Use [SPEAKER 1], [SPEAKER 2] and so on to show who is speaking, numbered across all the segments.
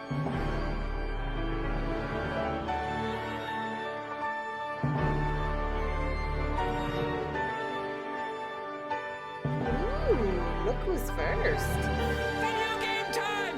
[SPEAKER 1] Ooh, look who's first.
[SPEAKER 2] Video game time!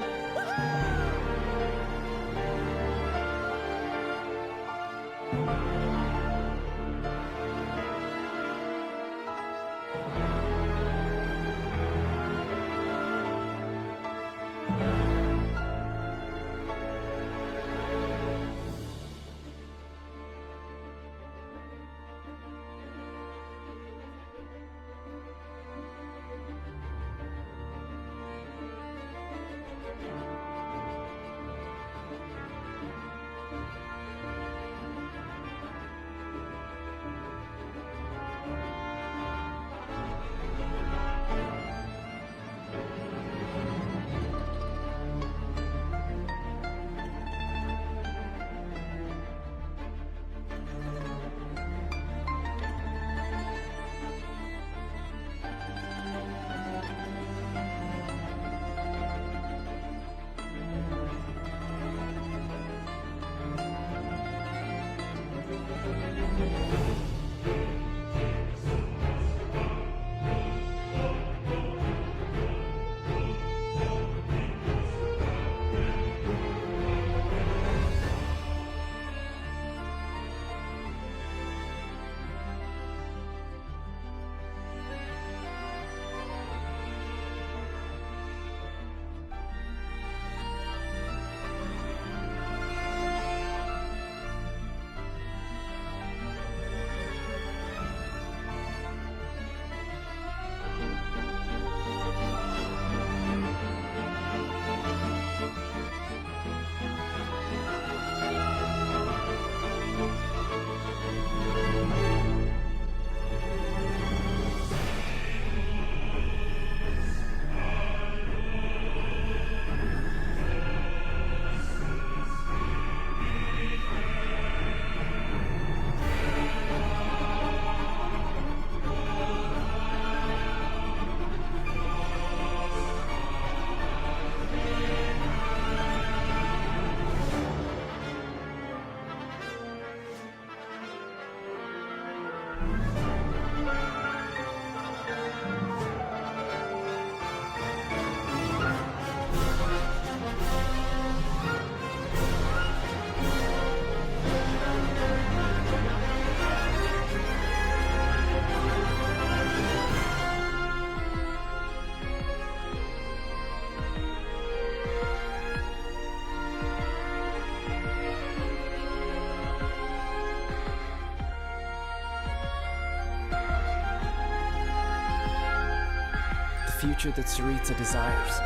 [SPEAKER 3] The future that Tsaritsa desires,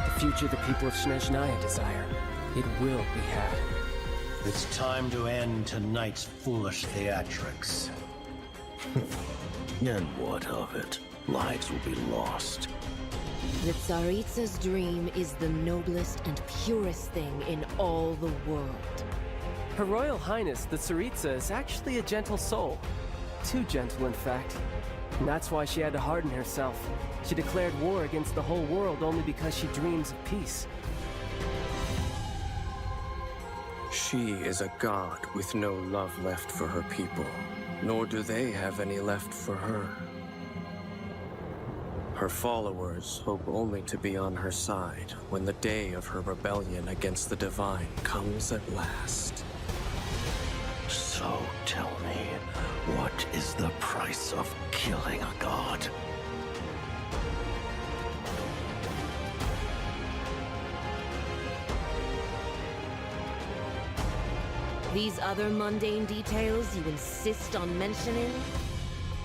[SPEAKER 3] the future the people of Snezhnaya desire, it will be had.
[SPEAKER 4] It's time to end tonight's foolish theatrics.
[SPEAKER 5] And what of it? Lives will be lost.
[SPEAKER 6] The Tsaritsa's dream is the noblest and purest thing in all the world.
[SPEAKER 3] Her Royal Highness, the Tsaritsa, is actually a gentle soul. Too gentle, in fact. And that's why she had to harden herself. She declared war against the whole world only because she dreams of peace.
[SPEAKER 7] She is a god with no love left for her people, nor do they have any left for her. Her followers hope only to be on her side when the day of her rebellion against the divine comes at last.
[SPEAKER 5] So tell me, what is the price of killing a god?
[SPEAKER 6] These other mundane details you insist on mentioning?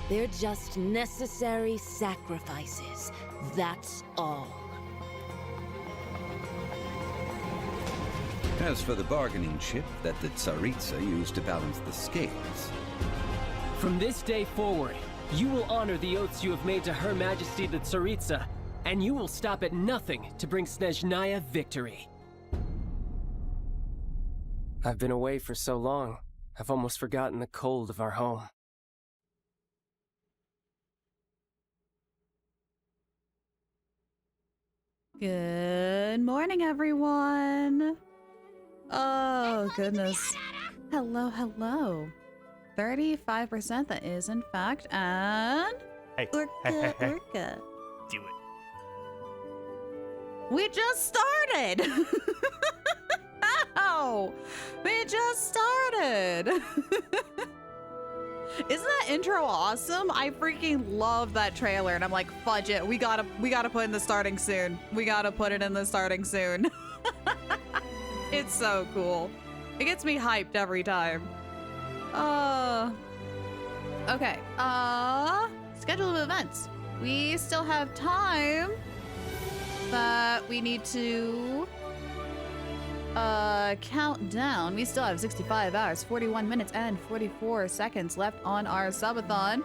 [SPEAKER 6] They're just necessary sacrifices. That's all.
[SPEAKER 8] As for the bargaining chip that the Tsaritsa used to balance the scales...
[SPEAKER 3] From this day forward, you will honor the oaths you have made to Her Majesty the Tsaritsa, and you will stop at nothing to bring Snezhnaya victory. I've been away for so long, I've almost forgotten the cold of our home.
[SPEAKER 9] Good morning, everyone. Oh, goodness. Hello, hello. 35% that is, in fact, and...
[SPEAKER 10] Hey,
[SPEAKER 9] Orca,
[SPEAKER 10] hey, hey.
[SPEAKER 9] Orca.
[SPEAKER 10] Do it.
[SPEAKER 9] We just started! Ow! We just started! Isn't that intro awesome? I freaking love that trailer, and I'm like, fudge it. We gotta put in the starting soon. We gotta put it in the starting soon. It's so cool. It gets me hyped every time. Okay. Schedule of events. We still have time, but we need to count down. We still have 65 hours, 41 minutes, and 44 seconds left on our subathon.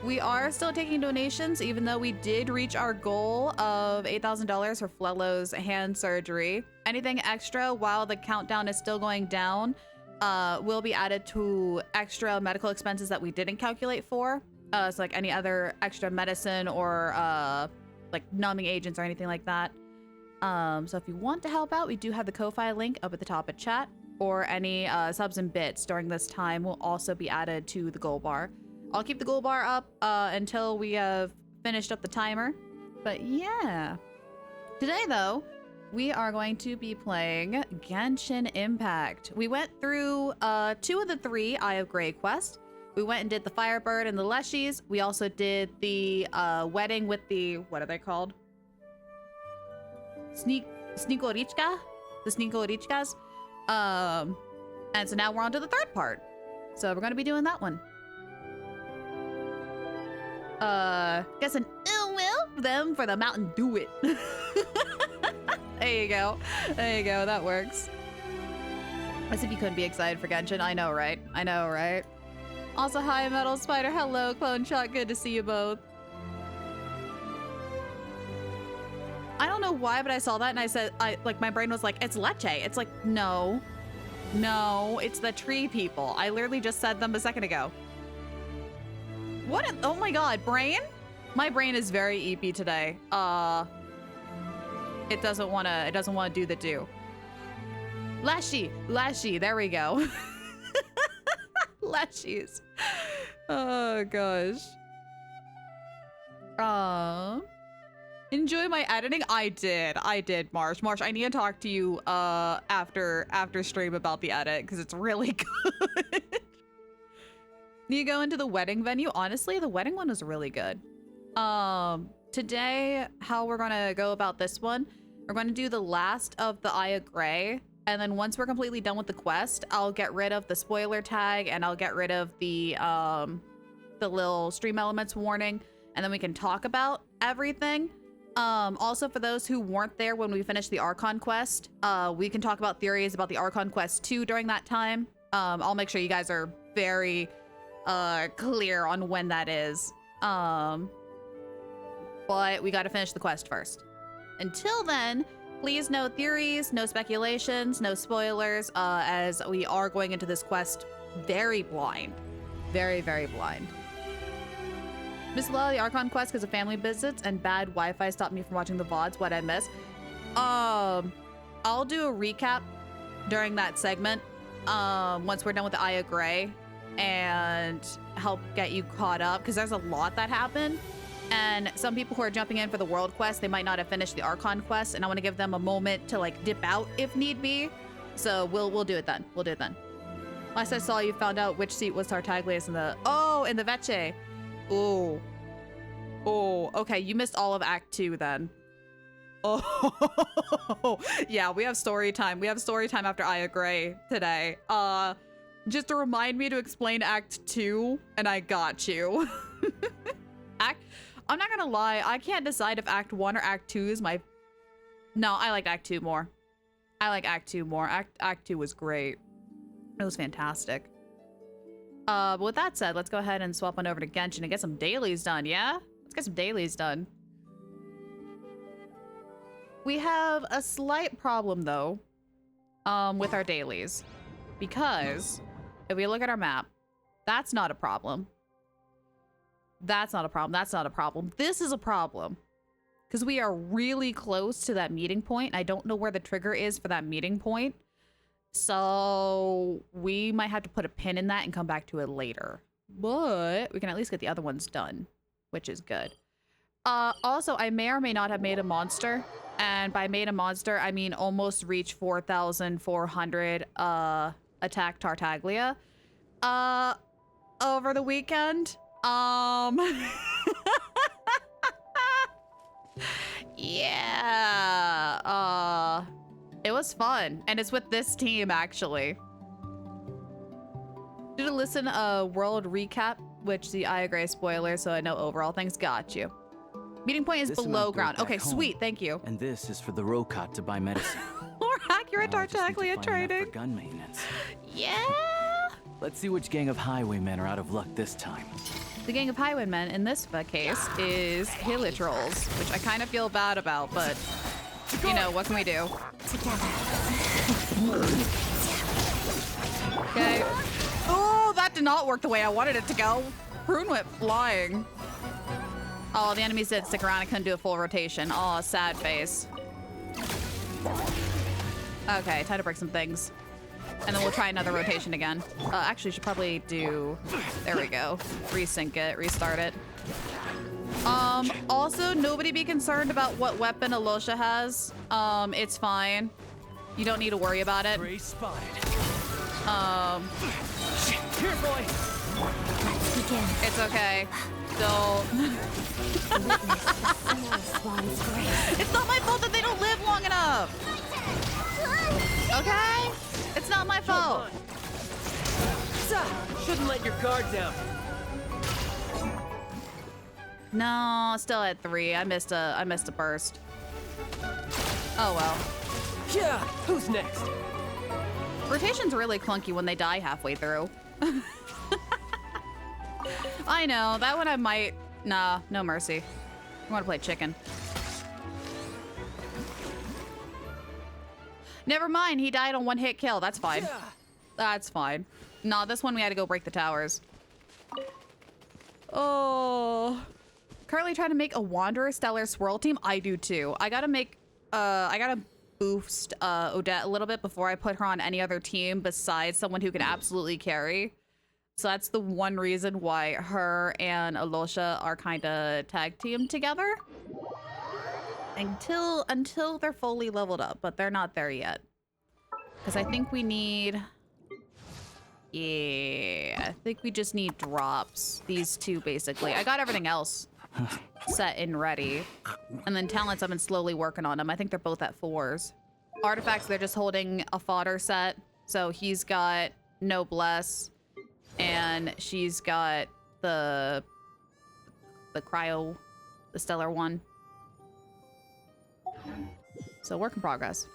[SPEAKER 9] We are still taking donations, even though we did reach our goal of $8,000 for Flello's hand surgery. Anything extra while the countdown is still going down will be added to extra medical expenses that we didn't calculate for. So like any other extra medicine or like numbing agents or anything like that. So if you want to help out, we do have the Ko-Fi link up at the top of chat, or any subs and bits during this time will also be added to the goal bar. I'll keep the goal bar up until we have finished up the timer. But yeah. Today, though, we are going to be playing Genshin Impact. We went through 2 of the 3 Eye of Graeae quests. We went and did the Firebird and the Leshies. We also did the wedding with the, what are they called? Sneakorichka? The Sneakorichkas. And so now we're on to the 3rd part. So we're going to be doing that one. Guess an ill will for them for the Mountain Dew It. There you go. There you go. That works. As if you couldn't be excited for Genshin. I know, right? I know, right? Also, hi, Metal Spider. Hello, Clone Shot. Good to see you both. I don't know why, but I saw that and I said, my brain was like, it's Leche. It's like, no. No, it's the tree people. I literally just said them a second ago. What? Oh my god, brain? My brain is very EP today. It doesn't wanna do the do. Lashy, there we go. Lashies. Oh gosh. Enjoy my editing? I did, Marsh. Marsh, I need to talk to you after stream about the edit, because it's really good. You go into the wedding venue. Honestly, the wedding one is really good. Today, how we're gonna go about this one, we're gonna do the last of the Eye of Graeae, and then once we're completely done with the quest, I'll get rid of the spoiler tag and I'll get rid of the little stream elements warning, and then we can talk about everything. Also, for those who weren't there when we finished the Archon quest, we can talk about theories about the Archon quest 2 during that time. I'll make sure you guys are very clear on when that is. But we got to finish the quest first. Until then, please no theories, no speculations, no spoilers, as we are going into this quest very blind. Very, very blind. Miss Lila, the Archon quest because of family visits and bad Wi-Fi stopped me from watching the VODs. What'd I miss? I'll do a recap during that segment once we're done with the Eye of Graeae and help get you caught up, because there's a lot that happened. And some people who are jumping in for the world quest, they might not have finished the Archon quest, and I want to give them a moment to like dip out if need be. So we'll do it then. We'll do it then. Last I saw, you found out which seat was Tartaglia's in the Vece. Oh, okay. You missed all of Act 2 then. Oh, yeah. We have story time. We have story time after Eye of Graeae today. Just to remind me to explain Act 2, and I got you. I'm not gonna lie, I can't decide if Act 1 or Act 2 is my... No, I like Act 2 more. I like Act 2 more. Act 2 was great. It was fantastic. But with that said, let's go ahead and swap on over to Genshin and get some dailies done, yeah? Let's get some dailies done. We have a slight problem, though, with our dailies. Because if we look at our map, that's not a problem. That's not a problem. That's not a problem. This is a problem. because we are really close to that meeting point. I don't know where the trigger is for that meeting point. So we might have to put a pin in that and come back to it later. But we can at least get the other ones done, which is good. Also, I may or may not have made a monster. And by made a monster, I mean almost reach 4,400 attack Tartaglia over the weekend. Yeah. It was fun. And it's with this team, actually. Did a listen world recap, which the Eye of Graeae spoiler, so I know overall things. Got you. Meeting point is below ground. Okay, sweet. Thank you.
[SPEAKER 10] And this is for the Rokat to buy medicine.
[SPEAKER 9] More accurate Tartaglia training.
[SPEAKER 10] For gun maintenance.
[SPEAKER 9] Yeah.
[SPEAKER 10] Let's see which gang of highwaymen are out of luck this time.
[SPEAKER 9] The gang of highwaymen in this case is Hilitrolls, which I kind of feel bad about, but you know, what can we do? Okay. Oh, that did not work the way I wanted it to go. Prune went flying. Oh, the enemies did stick around and couldn't do a full rotation. Oh, sad face. Okay, time to break some things. And then we'll try another rotation again. Actually, should probably do... There we go. Resync it, restart it. Also, nobody be concerned about what weapon Alosha has. It's fine. You don't need to worry about it.
[SPEAKER 3] Grace spotted.
[SPEAKER 2] Here, boy.
[SPEAKER 6] Let's begin.
[SPEAKER 9] It's okay. Don't. It's not my fault that they don't live long enough. Okay? It's not my fault.
[SPEAKER 3] Shouldn't let your guard down.
[SPEAKER 9] No, still at 3. I missed a burst. Oh well.
[SPEAKER 3] Yeah, who's next?
[SPEAKER 9] Rotation's really clunky when they die halfway through. I know, that one I might... Nah, no mercy. I want to play chicken. Never mind, he died on 1-hit kill. That's fine. That's fine. Nah, this one we had to go break the towers. Oh. Currently trying to make a Wanderer Stellar Swirl team. I do too. I gotta make... I gotta boost Odette a little bit before I put her on any other team besides someone who can absolutely carry. So that's the one reason why her and Alosha are kind of tag team together. Until they're fully leveled up, but they're not there yet. Because I think we need... Yeah, I think we just need drops. These two, basically. I got everything else set and ready. And then talents, I've been slowly working on them. I think they're both at 4s. Artifacts, they're just holding a fodder set. So he's got Noblesse. And she's got the cryo, the stellar one. So work in progress.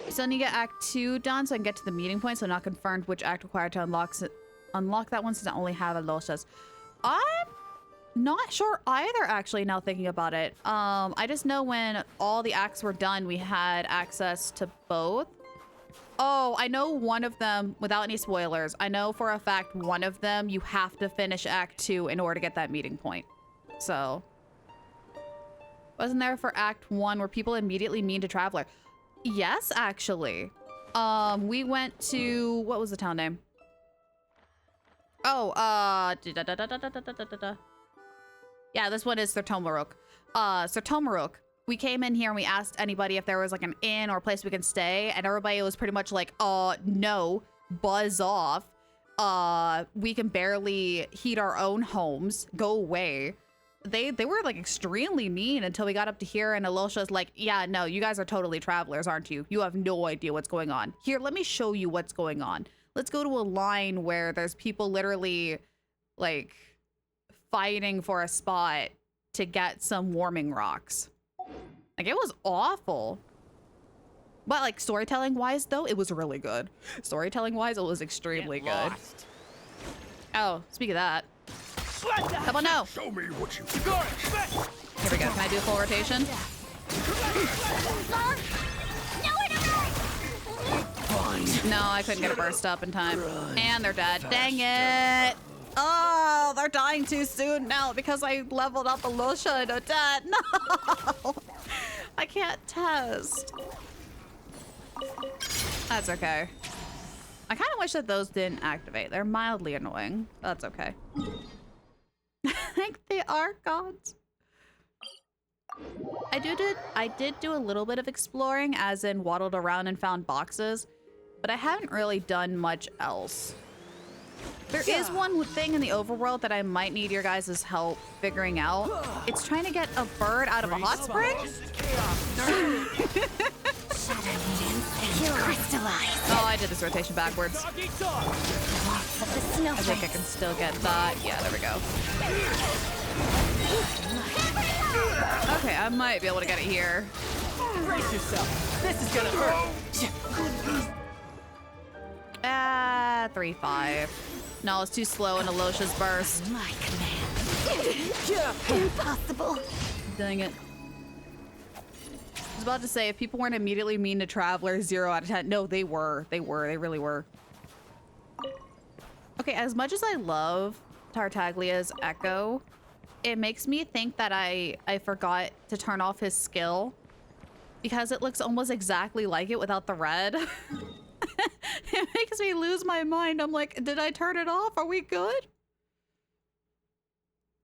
[SPEAKER 9] Still need to get Act 2 done so I can get to the meeting point. So not confirmed which act required to unlock that one since I only have Alosha's. I'm not sure either, actually, now thinking about it. I just know when all the acts were done, we had access to both. Oh, I know one of them, without any spoilers, I know for a fact one of them, you have to finish Act 2 in order to get that meeting point. So, wasn't there for Act 1 where people immediately mean to Traveler? Yes, actually. We went to, what was the town name? Oh, yeah, this one is Sertomaruk. Sertomaruk. We came in here and we asked anybody if there was like an inn or a place we can stay, and everybody was pretty much like, no, buzz off. We can barely heat our own homes. Go away. They were like extremely mean until we got up to here, and Alosha's like, yeah, no, you guys are totally travelers, aren't you? You have no idea what's going on. Here, let me show you what's going on. Let's go to a line where there's people literally like fighting for a spot to get some warming rocks. Like, it was awful. But like storytelling wise though, it was really good. Storytelling wise, it was extremely good. Oh, speak of that. Come on now.
[SPEAKER 5] Show me what you
[SPEAKER 9] Here we go. Can I do a full rotation? No, I couldn't get a burst up in time. And they're dead. Dang it. Oh, they're we're dying too soon now because I leveled up Alusha and Odette. No! I can't test. That's okay. I kind of wish that those didn't activate. They're mildly annoying. That's okay. Like they are gods. I did do a little bit of exploring, as in waddled around and found boxes, but I haven't really done much else. There is one thing in the overworld that I might need your guys' help figuring out. It's trying to get a bird out of a hot spring. Oh, I did this rotation backwards. I think I can still get that. Yeah, there we go. Okay, I might be able to get it here.
[SPEAKER 3] Brace yourself. This is gonna hurt.
[SPEAKER 9] 3-5. No, it's too slow in Alosha's burst.
[SPEAKER 6] My command. Impossible.
[SPEAKER 9] Dang it. I was about to say, if people weren't immediately mean to travelers, 0 out of 10. No, they were. They really were. Okay, as much as I love Tartaglia's Echo, it makes me think that I forgot to turn off his skill because it looks almost exactly like it without the red. It makes me lose my mind. I'm like, did I turn it off? Are we good?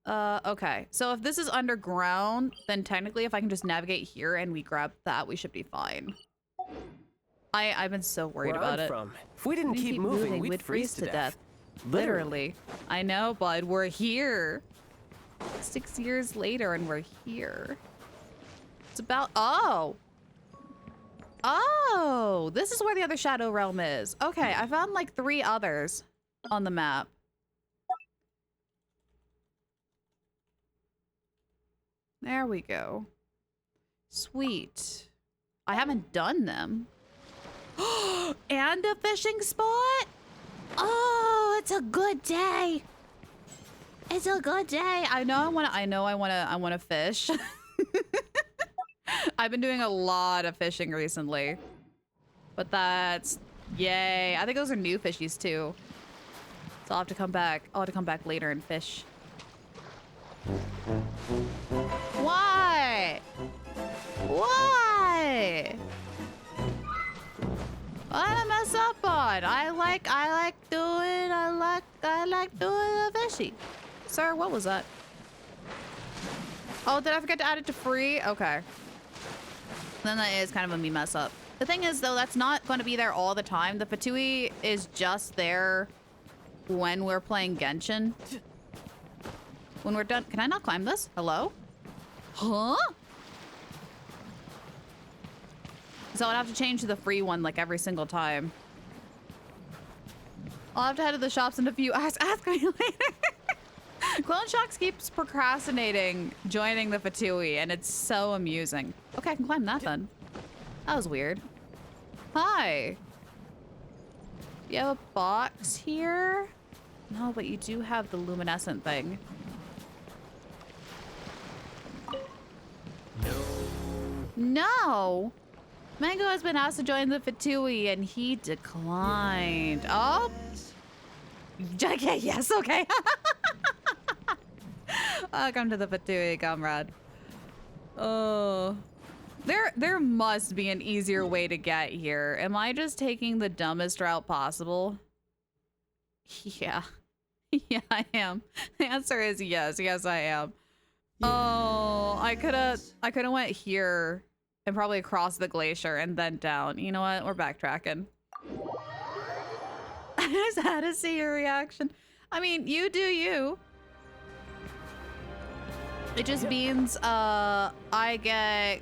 [SPEAKER 9] Okay. So if this is underground, then technically if I can just navigate here and we grab that, we should be fine. I've been so worried about it.
[SPEAKER 3] If we didn't keep moving, we'd freeze to death.
[SPEAKER 9] Literally. I know, bud. We're here. 6 years later and we're here. It's about... Oh! Oh! This is where the other Shadow Realm is. Okay, I found like 3 others on the map. There we go. Sweet. I haven't done them. And a fishing spot? Oh, it's a good day. It's a good day. I want to fish. I've been doing a lot of fishing recently. But that's yay. I think those are new fishies too. So I'll have to come back. I'll have to come back later and fish. Why? Why? What did I mess up on? I like doing a fishy. Sir, what was that? Oh, did I forget to add it to free? Okay. Then that is kind of a me mess up. The thing is, though, that's not going to be there all the time. The Fatui is just there when we're playing Genshin. When we're done. Can I not climb this? Hello? Huh? So I'd have to change to the free one like every single time. I'll have to head to the shops in a few hours. Ask me later. Clone Shocks keeps procrastinating joining the Fatui, and it's so amusing. Okay, I can climb that then. That was weird. Hi. You have a box here? No, but you do have the luminescent thing. No. Mango has been asked to join the Fatui, and he declined. Oh. Okay, yes, okay. Welcome to the Fatui, comrade. Oh. There must be an easier way to get here. Am I just taking the dumbest route possible? Yeah. Yeah, I am. The answer is yes. Yes, I am. Oh, I coulda went here and probably across the glacier and then down. You know what? We're backtracking. I just had to see your reaction. I mean, you do you. It just means I get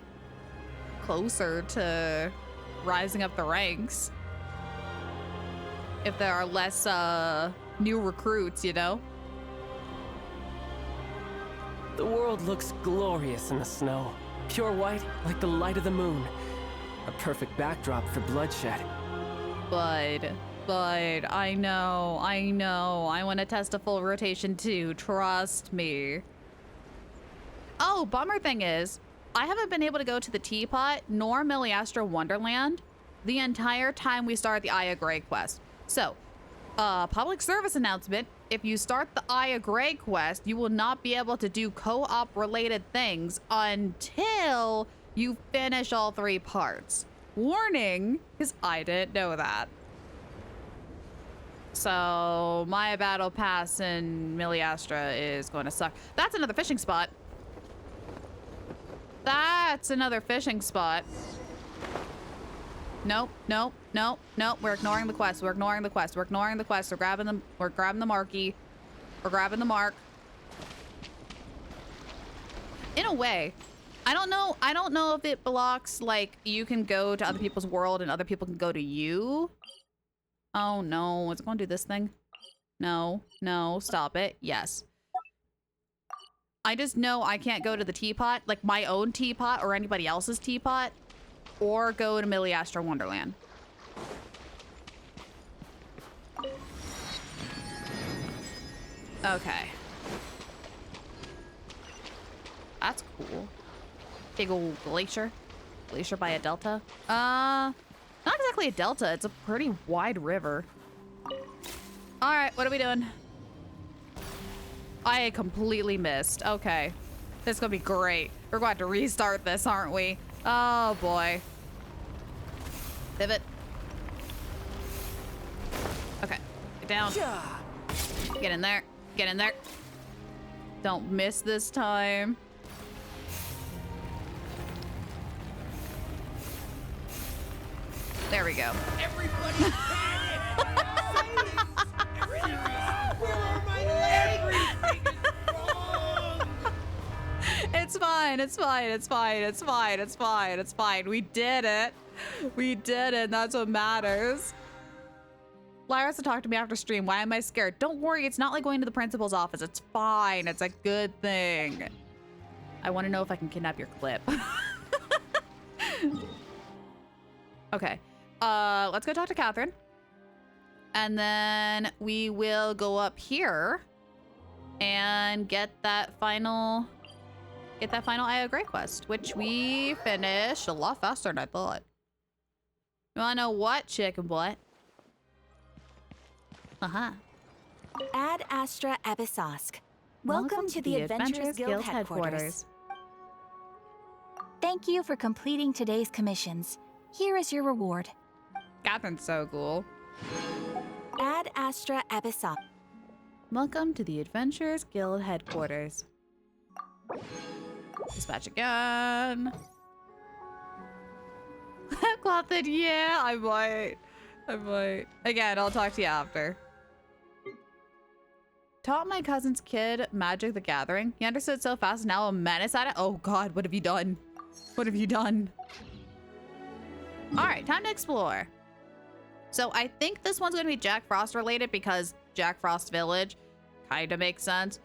[SPEAKER 9] closer to rising up the ranks if there are less new recruits, you know?
[SPEAKER 3] The world looks glorious in the snow. Pure white like the light of the moon. A perfect backdrop for bloodshed.
[SPEAKER 9] Bud, I know. I want to test a full rotation too, trust me. Oh, bummer thing is, I haven't been able to go to the Teapot nor Miliastra Wonderland the entire time we started the Eye of Graeae quest. So, public service announcement. if you start the Eye of Graeae quest, you will not be able to do co-op related things until you finish all 3 parts. Warning, because I didn't know that. So my battle pass in Miliastra is going to suck. That's another fishing spot. That's another fishing spot. Nope, nope, nope, nope. We're ignoring the quest. We're ignoring the quest. We're ignoring the quest. We're grabbing the marquee. We're grabbing the mark. In a way, I don't know if it blocks, like, you can go to other people's world and other people can go to you. Oh no, is it going to do this thing? No, no, stop it. Yes. I just know I can't go to the teapot, like my own teapot or anybody else's teapot, or go to Miliastra Wonderland. Okay. That's cool. Big old glacier. Glacier by a delta. Not exactly a delta. It's a pretty wide river. All right, what are we doing? I completely missed. Okay. This is gonna be great. We're going to have to restart this, aren't we? Oh boy. Pivot. Okay. Get down. Get in there. Get in there. Don't miss this time. There we go.
[SPEAKER 2] Everybody Where are my legs? Everything is wrong.
[SPEAKER 9] It's fine. It's fine. It's fine. It's fine. It's fine. It's fine. We did it. We did it. That's what matters. Lyra has to talk to me after stream. Why am I scared? Don't worry. It's not like going to the principal's office. It's fine. It's a good thing. I want to know if I can kidnap your clip. Okay. Let's go talk to Catherine. And then we will go up here and get that final Eye of Graeae quest, which we finished a lot faster than I thought. You wanna know what, chicken butt?
[SPEAKER 11] Ad Astra Abyssosque. Welcome to the Adventurers Guild headquarters. Thank you for completing today's commissions. Here is your reward.
[SPEAKER 9] Catherine's so cool.
[SPEAKER 11] Ad Astra Abyssosque.
[SPEAKER 9] Welcome to the Adventurers Guild headquarters. Dispatch again. Clothed, yeah, I might. Again, I'll talk to you after. Taught my cousin's kid Magic the Gathering. He understood so fast, now a menace at it. Oh God, what have you done? What have you done? All right, time to explore. So I think this one's gonna be Jack Frost related because Jack Frost Village kind of makes sense.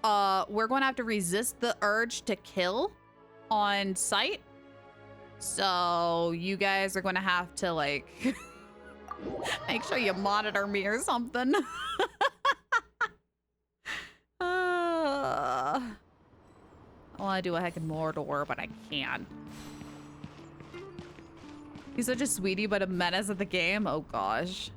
[SPEAKER 9] We're going to have to resist the urge to kill on sight. So you guys are going to have to like make sure you monitor me or something. I want to do a heckin' Mordor, but I can't. He's such a sweetie, but a menace at the game. Oh gosh.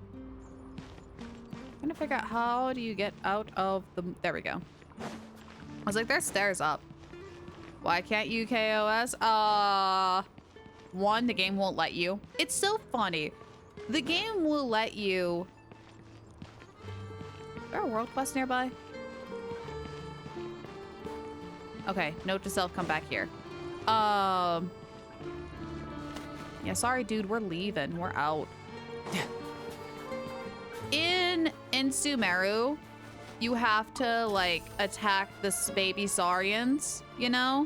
[SPEAKER 9] I'm trying to figure out how do you get out of the... There we go. I was like, there's stairs up. Why can't you KOS? One, the game won't let you. It's so funny. The game will let you... Is there a world quest nearby? Okay, note to self, come back here. Yeah, sorry, dude, we're leaving. We're out. In Sumeru, you have to like attack the baby Saurians, you know?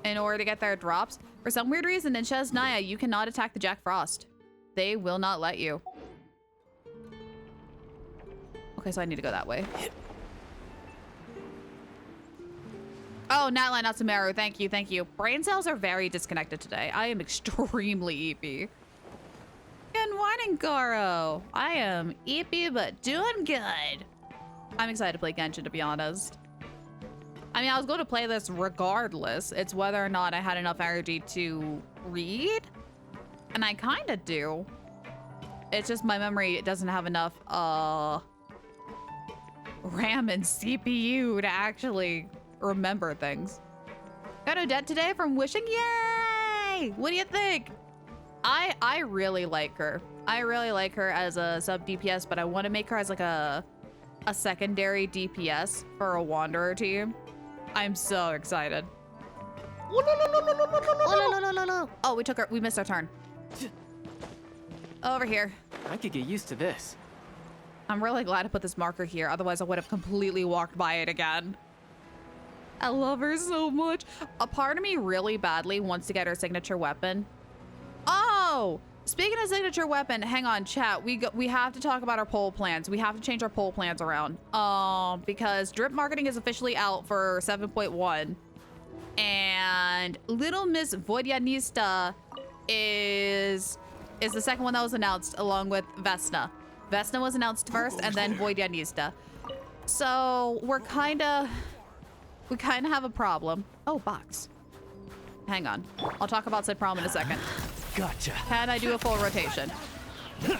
[SPEAKER 9] In order to get their drops. For some weird reason in Chesnaya, you cannot attack the Jack Frost. They will not let you. Okay, so I need to go that way. Oh, Natline, not Sumeru. Thank you, thank you. Brain cells are very disconnected today. I am extremely eepy. Good morning, Goro. I am eepy, but doing good. I'm excited to play Genshin, to be honest. I mean, I was going to play this regardless. It's whether or not I had enough energy to read. And I kind of do. It's just my memory doesn't have enough RAM and CPU to actually remember things. Got Odette today from Wishing. Yay! What do you think? I really like her. I really like her as a sub DPS, but I want to make her as like a secondary DPS for a Wanderer team. I'm so excited. Oh, we missed our turn. Over here.
[SPEAKER 3] I could get used to this.
[SPEAKER 9] I'm really glad to put this marker here, otherwise I would have completely walked by it again. I love her so much. A part of me really badly wants to get her signature weapon. Oh, speaking of signature weapon, hang on, chat. We have to talk about our poll plans. We have to change our poll plans around. Because drip marketing is officially out for 7.1. And Little Miss Voidyanista is the second one that was announced along with Vesna. Vesna was announced first and then Voidyanista. So we kind of have a problem. Oh, box. Hang on. I'll talk about said problem in a second.
[SPEAKER 3] Gotcha.
[SPEAKER 9] Can I do a full rotation? Go.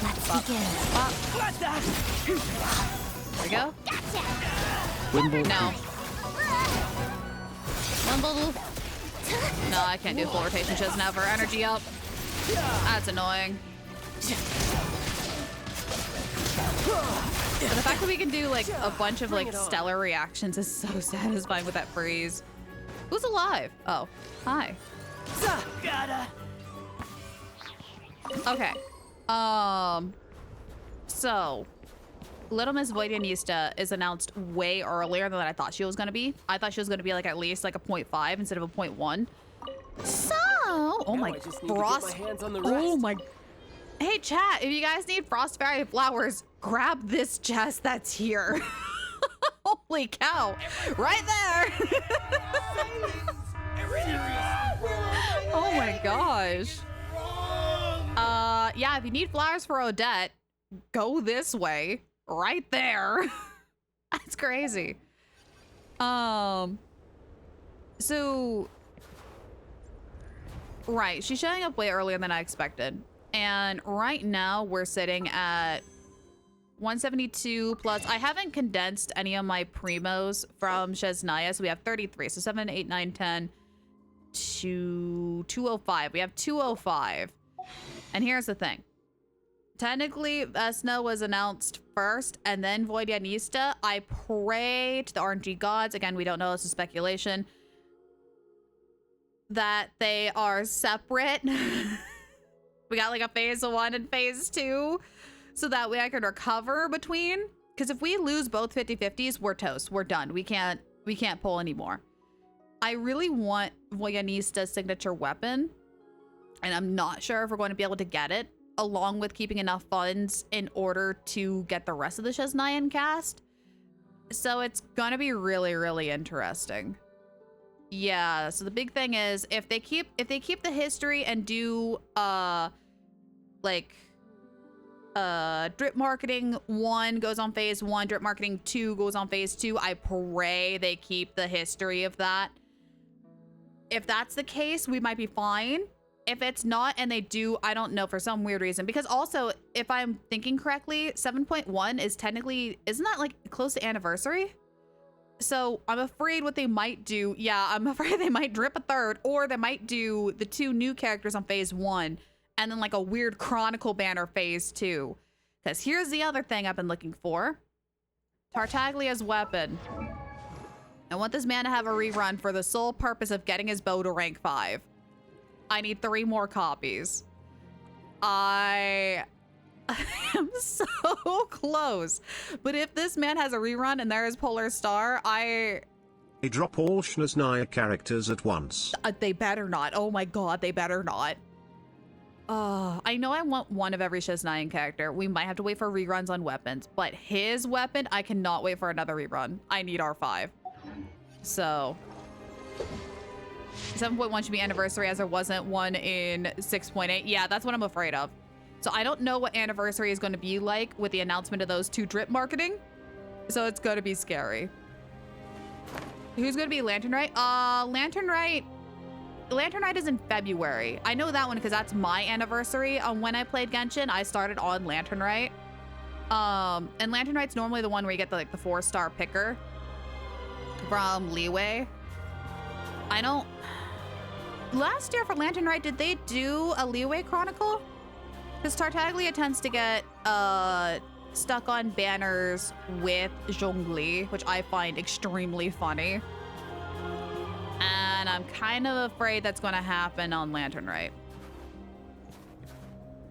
[SPEAKER 11] Let's begin.
[SPEAKER 9] There we go.
[SPEAKER 7] Wimble.
[SPEAKER 9] No. Wimble. No, I can't do a full rotation. She doesn't have her energy up. That's annoying. But the fact that we can do like a bunch of like stellar reactions is so satisfying with that freeze. Who's alive? Oh, hi. Okay. So Little Miss Voidyanista is announced way earlier than I thought she was gonna be. I thought she was gonna be like at least like a 0.5 instead of a 0.1. So, oh my, frost. Oh my. Hey chat, if you guys need frost fairy flowers, grab this chest that's here. Holy cow, right there. Oh my gosh. Yeah, if you need flowers for Odette, go this way. Right there. That's crazy. So right, she's showing up way earlier than I expected. And right now we're sitting at 172 plus. I haven't condensed any of my primos from Shesnaya, so we have 33. So 7, 8, 9, 10 to 205. We have 205. And here's the thing. Technically, Vesna was announced first, and then Voidyanista. I pray to the RNG gods, again, we don't know, this is speculation, that they are separate. We got like a phase 1 and phase 2, so that way I can recover between. Because if we lose both 50-50s, we're toast. We're done. We can't pull anymore. I really want Voidyanista's signature weapon, and I'm not sure if we're going to be able to get it, along with keeping enough funds in order to get the rest of the Shesnayan cast. So it's gonna be really, really interesting. Yeah, so the big thing is if they keep the history and do drip marketing 1 goes on phase 1, drip marketing 2 goes on phase 2, I pray they keep the history of that. If that's the case, we might be fine. If it's not, and they do, I don't know, for some weird reason. Because also, if I'm thinking correctly, 7.1 is technically, isn't that like close to anniversary? So I'm afraid what they might do, yeah, I'm afraid they might drip a 3rd, or they might do the 2 new characters on phase 1, and then like a weird Chronicle banner phase 2. Because here's the other thing I've been looking for. Tartaglia's weapon. I want this man to have a rerun for the sole purpose of getting his bow to rank 5. I need 3 more copies. I am so close. But if this man has a rerun and there is Polar Star,
[SPEAKER 12] They drop all Shesnaya characters at once.
[SPEAKER 9] They better not. Oh my god, they better not. I know I want one of every Shesnayan character. We might have to wait for reruns on weapons, but his weapon, I cannot wait for another rerun. I need R5. So 7.1 should be anniversary, as there wasn't one in 6.8. Yeah, that's what I'm afraid of. So I don't know what anniversary is going to be like with the announcement of those 2 drip marketing. So it's going to be scary. Who's going to be Lantern Right? Lantern Right Lantern Night is in February. I know that one because that's my anniversary on when I played Genshin. I started on Lantern Night. And Lantern Night's normally the one where you get the 4-star picker from Leeway. I don't... Last year for Lantern Night, did they do a Leeway Chronicle? Because Tartaglia tends to get stuck on banners with Zhongli, which I find extremely funny. And I'm kind of afraid that's going to happen on Lantern Night.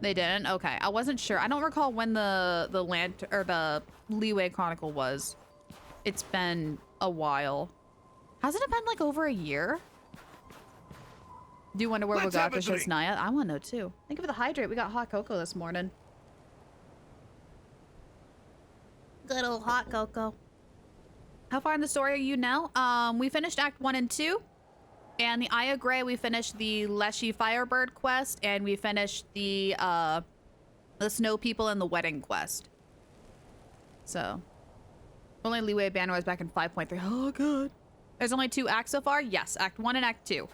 [SPEAKER 9] They didn't? Okay. I wasn't sure. I don't recall when the Leeway Chronicle was. It's been a while. Hasn't it been like over a year? Do you wonder where we got this Naya? I want to know too. Thank you for the hydrate. We got hot cocoa this morning. Good old hot cocoa. How far in the story are you now? We finished Act 1 and 2. And the Eye of Graeae, we finished the Leshy Firebird quest, and we finished the Snow People and the Wedding quest. So, only Leeway banner was back in 5.3. Oh god. There's only 2 acts so far? Yes, Act 1 and Act 2.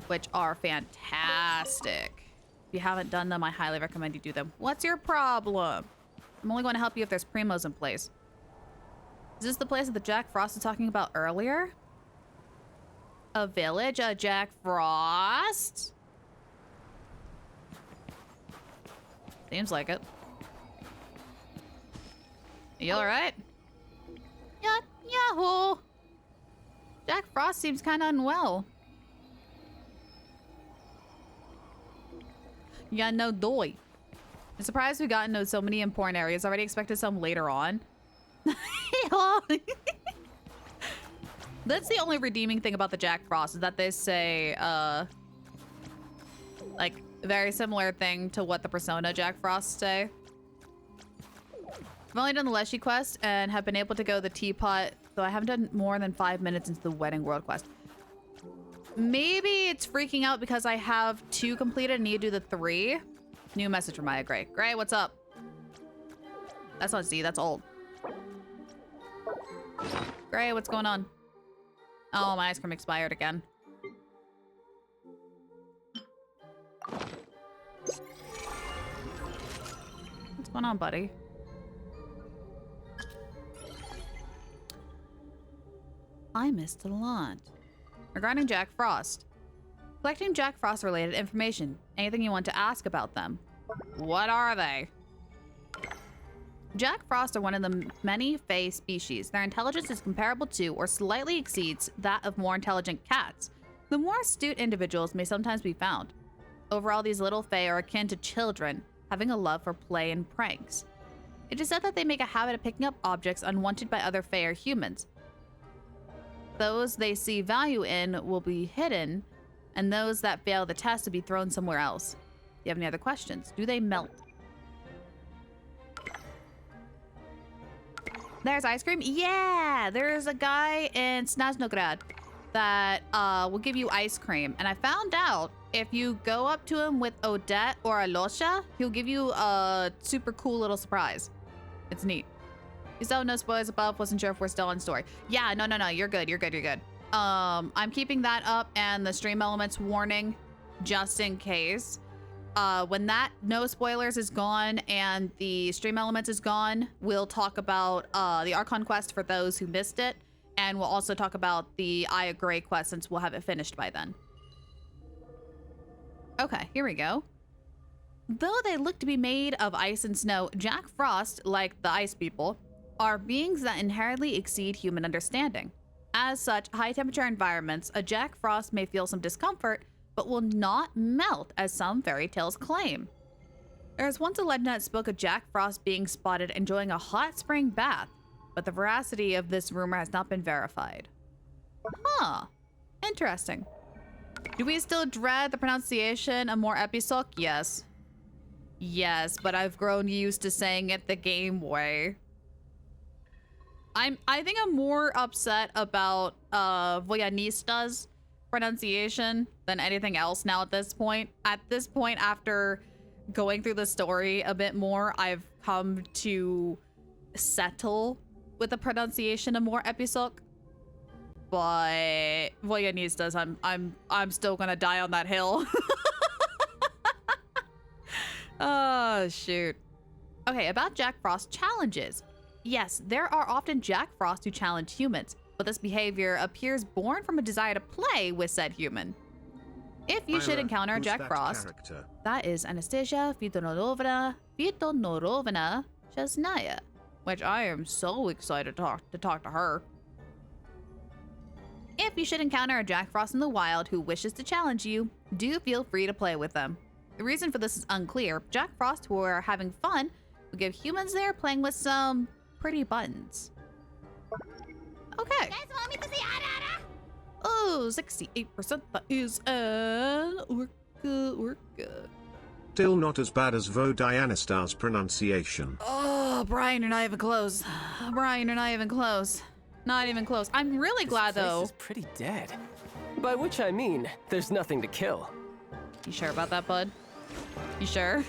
[SPEAKER 9] Which are fantastic. If you haven't done them, I highly recommend you do them. What's your problem? I'm only going to help you if there's primos in place. Is this the place that Jack Frost was talking about earlier? A village? A Jack Frost? Seems like it. You alright? Yahoo! Jack Frost seems kind of unwell. Yeah, no doy. I'm surprised we got into so many important areas. Already expected some later on. That's the only redeeming thing about the Jack Frost is that they say, like, very similar thing to what the Persona Jack Frost say. I've only done the Leshy quest and have been able to go the Teapot, though I haven't done more than 5 minutes into the Wedding World quest. Maybe it's freaking out because I have 2 completed and need to do the 3. New message from Eye of Graeae. Grae, what's up? That's not Z, that's old. Grae, what's going on? Oh, my ice cream expired again. What's going on, buddy? I missed a lot. Regarding Jack Frost. Collecting Jack Frost related information. Anything you want to ask about them? What are they? Jack Frost are one of the many Fae species. Their intelligence is comparable to or slightly exceeds that of more intelligent cats. The more astute individuals may sometimes be found. Overall, these little Fae are akin to children, having a love for play and pranks. It is said that they make a habit of picking up objects unwanted by other Fae or humans. Those they see value in will be hidden, and those that fail the test will be thrown somewhere else. Do you have any other questions? Do they melt? There's ice cream? Yeah! There's a guy in Snezhnograd that will give you ice cream. And I found out if you go up to him with Odette or Alosha, he'll give you a super cool little surprise. It's neat. You saw no spoilers above. Wasn't sure if we're still on story. Yeah, no. You're good. You're good. I'm keeping that up and the stream elements warning just in case. When that no spoilers is gone and the stream elements is gone, we'll talk about the Archon quest for those who missed it, and we'll also talk about the Eye of Graeae quest since we'll have it finished by then. Okay, here we go. Though they look to be made of ice and snow, Jack Frost, like the ice people, are beings that inherently exceed human understanding. As such, high-temperature environments, a Jack Frost may feel some discomfort, but will not melt, as some fairy tales claim. There was once a legend that spoke of Jack Frost being spotted enjoying a hot spring bath, but the veracity of this rumor has not been verified. Huh. Interesting. Do we still dread the pronunciation of more Episok? Yes. Yes, but I've grown used to saying it the game way. I think I'm more upset about Voyanista's pronunciation than anything else now at this point. At this point, after going through the story a bit more, I've come to settle with the pronunciation of more Episok. but Voyanistas, I'm still gonna die on that hill. Oh, shoot. Okay, about Jack Frost challenges. Yes, there are often Jack Frost who challenge humans, but this behavior appears born from a desire to play with said human. If you should encounter Jack Frost, that is Anastasia Fidonorovna Chesnaya, which I am so excited to talk to her. If you should encounter a Jack Frost in the wild who wishes to challenge you, do feel free to play with them. The reason for this is unclear. Jack Frost who are having fun will give humans there playing with some pretty buttons. Okay. Oh, 68%. That is an orca.
[SPEAKER 12] Still not as bad as Vodianistar's pronunciation.
[SPEAKER 9] Oh, Brian, you're not even close. Brian, you're not even close. Not even close. I'm really glad, though.
[SPEAKER 3] This place is pretty dead. By which I mean, there's nothing to kill.
[SPEAKER 9] You sure about that, bud? You sure?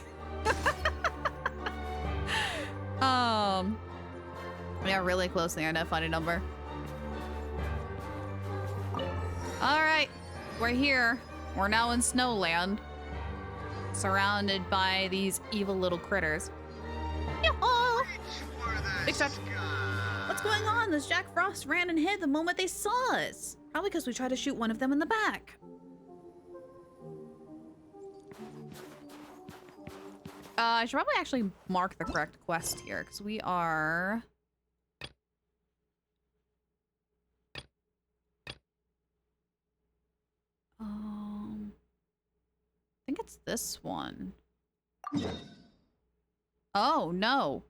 [SPEAKER 9] We are really close to the internet funny number. All right, we're here. We're now in Snowland, surrounded by these evil little critters. Yoo-hoo! Big shot. What's going on? This Jack Frost ran and hid the moment they saw us. Probably because we tried to shoot one of them in the back. I should probably actually mark the correct quest here, because we are... I think it's this one. Oh, no.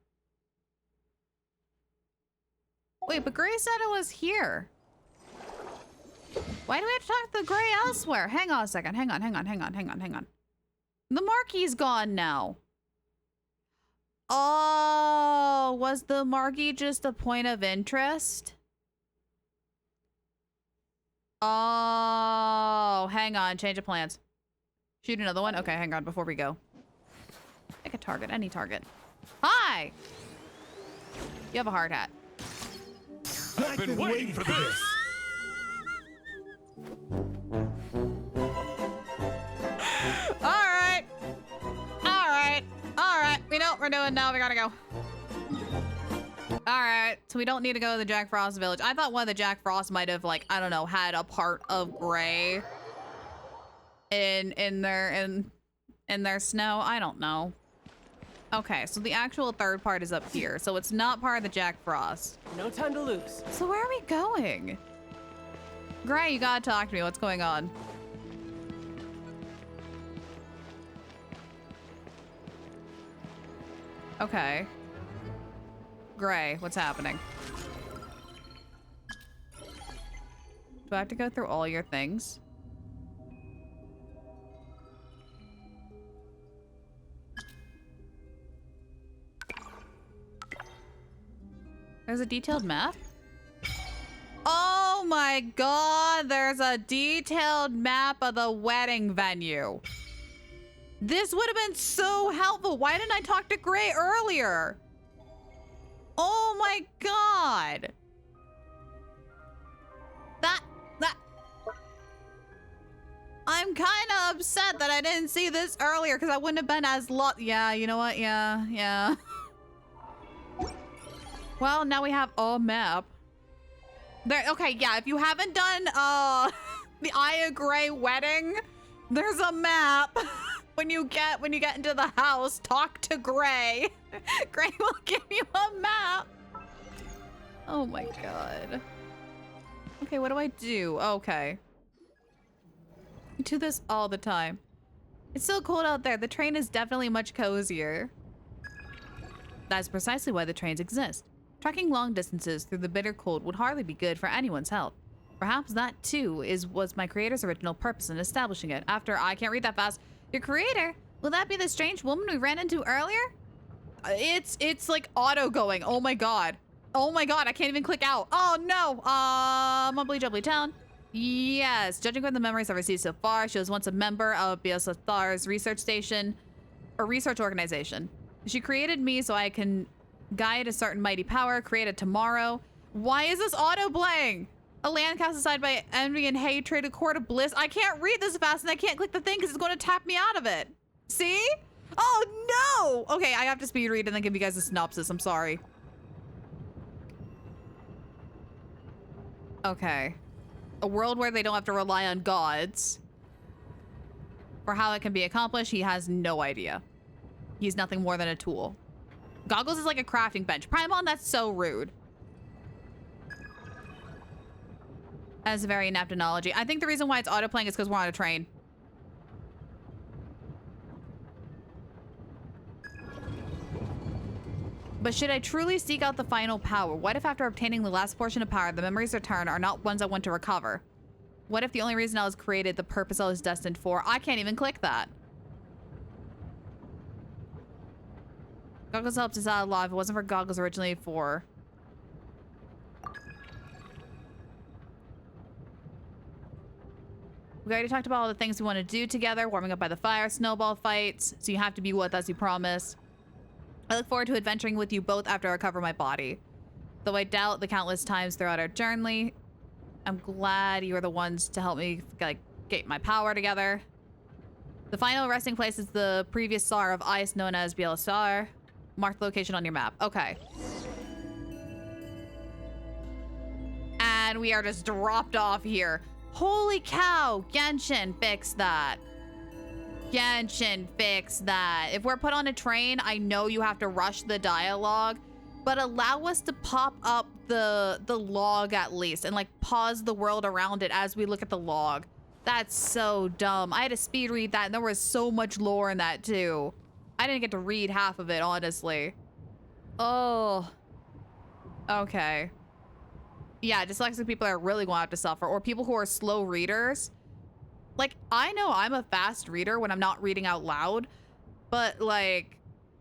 [SPEAKER 9] Wait, but Gray said it was here. Why do we have to talk to Gray elsewhere? Hang on a second. Hang on. The marquee's gone now. Oh, was the marquee just a point of interest? Oh, hang on. Change of plans. Shoot another one? Okay, hang on before we go. Pick a target, any target. Hi! You have a hard hat.
[SPEAKER 2] I've been waiting for this. All right. We know what we're doing now. We gotta go. All right, so we don't need to go to the Jack Frost village. I thought one of the Jack Frost might have, like, I don't know, had a part of Gray in their snow. I don't know. Okay, so the actual third part is up here, so it's not part of the Jack Frost.
[SPEAKER 3] No time to lose.
[SPEAKER 9] So where are we going? Gray, you gotta talk to me. What's going on? Okay. Gray, what's happening? Do I have to go through all your things? There's a detailed map? Oh my god, there's a detailed map of the wedding venue. This would have been so helpful. Why didn't I talk to Gray earlier? Oh my god. I'm kind of upset that I didn't see this earlier because I wouldn't have been as yeah, you know what? Yeah. Well, now we have a map. There. Okay, yeah, if you haven't done the Eye of Graeae wedding, there's a map. When you get into the house, talk to Gray. Gray will give you a map. Oh my god. Okay, what do I do? Okay. I do this all the time. It's so cold out there. The train is definitely much cozier. That's precisely why the trains exist. Trekking long distances through the bitter cold would hardly be good for anyone's health. Perhaps that too was my creator's original purpose in establishing it. After I can't read that fast. Your creator? Will that be the strange woman we ran into earlier? It's like auto going. Oh my god. Oh my god, I can't even click out. Oh no. Mumbly Jumbly Town. Yes, judging from the memories I've received so far, she was once a member of Biosathar's research station, or research organization. She created me so I can guide a certain mighty power, created tomorrow. Why is this auto playing?
[SPEAKER 2] A land cast aside by envy and hatred, a court of bliss. I can't read this fast and I can't click the thing because it's going to tap me out of it. See? Oh no! Okay, I have to speed read and then give you guys a synopsis. I'm sorry. Okay. A world where they don't have to rely on gods. For how it can be accomplished, he has no idea. He's nothing more than a tool. Goggles is like a crafting bench. Primon, that's so rude. That's a very inept analogy. I think the reason why it's autoplaying is because we're on a train. But should I truly seek out the final power? What if after obtaining the last portion of power, the memories returned are not ones I want to recover? What if the only reason I was created, the purpose I was destined for? I can't even click that. Goggles helped us out a lot. If it wasn't for Goggles originally for... We already talked about all the things we want to do together, warming up by the fire, snowball fights, so you have to be with us, you promise. I look forward to adventuring with you both after I recover my body. Though I doubt the countless times throughout our journey, I'm glad you are the ones to help me like get my power together. The final resting place is the previous star of ice known as Bielsar. Mark the location on your map. Okay. And we are just dropped off here. Holy cow, Genshin fixed that. Genshin fixed that. If we're put on a train, I know you have to rush the dialogue, but allow us to pop up the log at least and like pause the world around it as we look at the log. That's so dumb. I had to speed read that and there was so much lore in that too. I didn't get to read half of it, honestly. Oh. Okay. Yeah, dyslexic people are really going to have to suffer, or people who are slow readers. Like, I know I'm a fast reader when I'm not reading out loud, but like,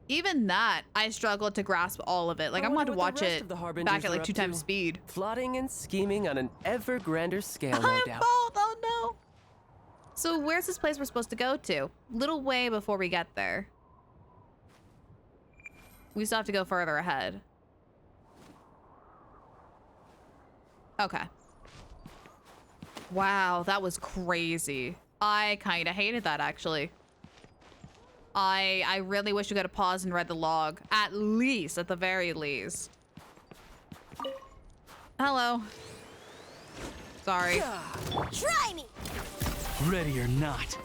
[SPEAKER 2] even that, I struggled to grasp all of it. Like, I'm going to watch it back at like 2 times speed.
[SPEAKER 3] Plotting and scheming on an ever grander scale, no doubt.
[SPEAKER 2] Oh no. So where's this place we're supposed to go to? Little way before we get there. We still have to go further ahead. Okay. Wow, that was crazy. I kind of hated that, actually. I really wish we could have paused and read the log. At least, at the very least. Hello. Sorry.
[SPEAKER 13] Try me!
[SPEAKER 10] Ready or not.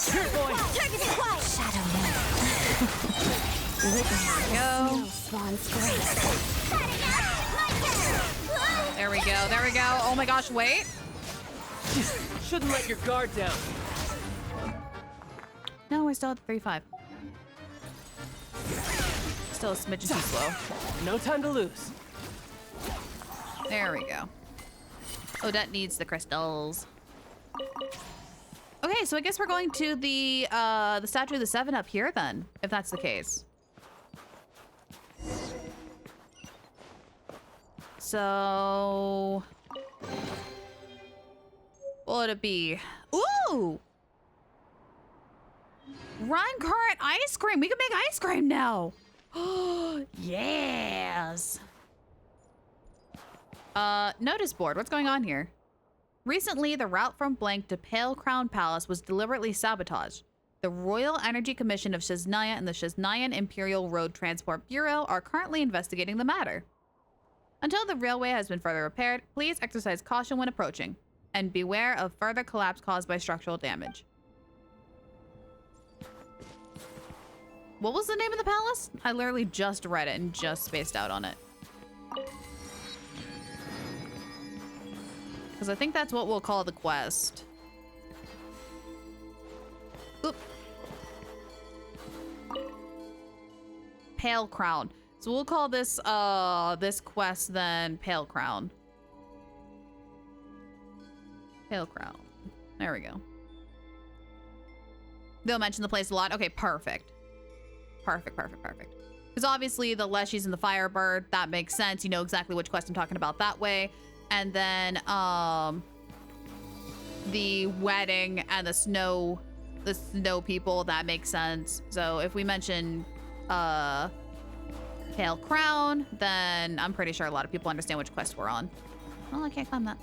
[SPEAKER 13] Here, boy! Target's quiet! Shadow
[SPEAKER 2] There we go.
[SPEAKER 13] Swan's grace.
[SPEAKER 2] There we go. There we go. Oh my gosh, wait.
[SPEAKER 3] Shouldn't let your guard down.
[SPEAKER 2] No, we're still at 3-5. Still a smidgen too slow.
[SPEAKER 3] No time to lose.
[SPEAKER 2] There we go. Odette needs the crystals. Okay, so I guess we're going to the statue of the Seven up here then, if that's the case. So, what would it be? Ooh! Run current ice cream. We can make ice cream now. Oh, yes. Notice board. What's going on here? Recently, the route from Blank to Pale Crown Palace was deliberately sabotaged. The Royal Energy Commission of Shiznaya and the Shiznayan Imperial Road Transport Bureau are currently investigating the matter. Until the railway has been further repaired, please exercise caution when approaching, and beware of further collapse caused by structural damage. What was the name of the palace? I literally just read it and just spaced out on it. Because I think that's what we'll call the quest. Oop. Pale Crown. So we'll call this this quest then Pale Crown. Pale Crown. There we go. They'll mention the place a lot. Okay, perfect. Perfect. Because obviously the Leshy's and the Firebird, that makes sense. You know exactly which quest I'm talking about that way. And then the wedding and the snow people, that makes sense. So if we mention Pale Crown, then I'm pretty sure a lot of people understand which quest we're on. Oh, I can't climb that.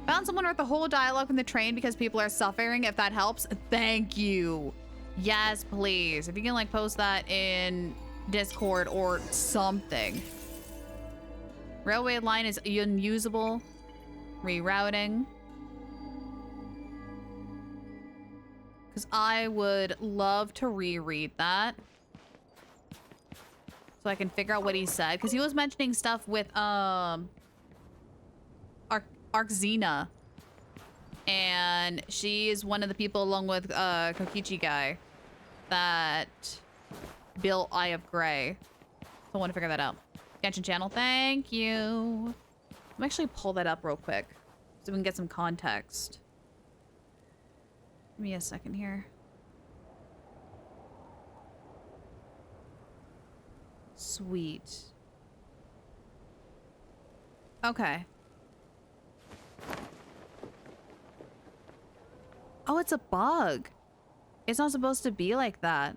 [SPEAKER 2] Found someone wrote the whole dialogue in the train because people are suffering. If that helps, thank you. Yes, please. If you can like post that in Discord or something. Railway line is unusable. Rerouting. Because I would love to reread that. So I can figure out what he said. Because he was mentioning stuff with Arxena. And she is one of the people along with Kokichi guy that built Eye of Graeae. So I want to figure that out. Genshin channel, thank you. I'm actually pull that up real quick so we can get some context. Give me a second here. Sweet. Okay. Oh, it's a bug. It's not supposed to be like that.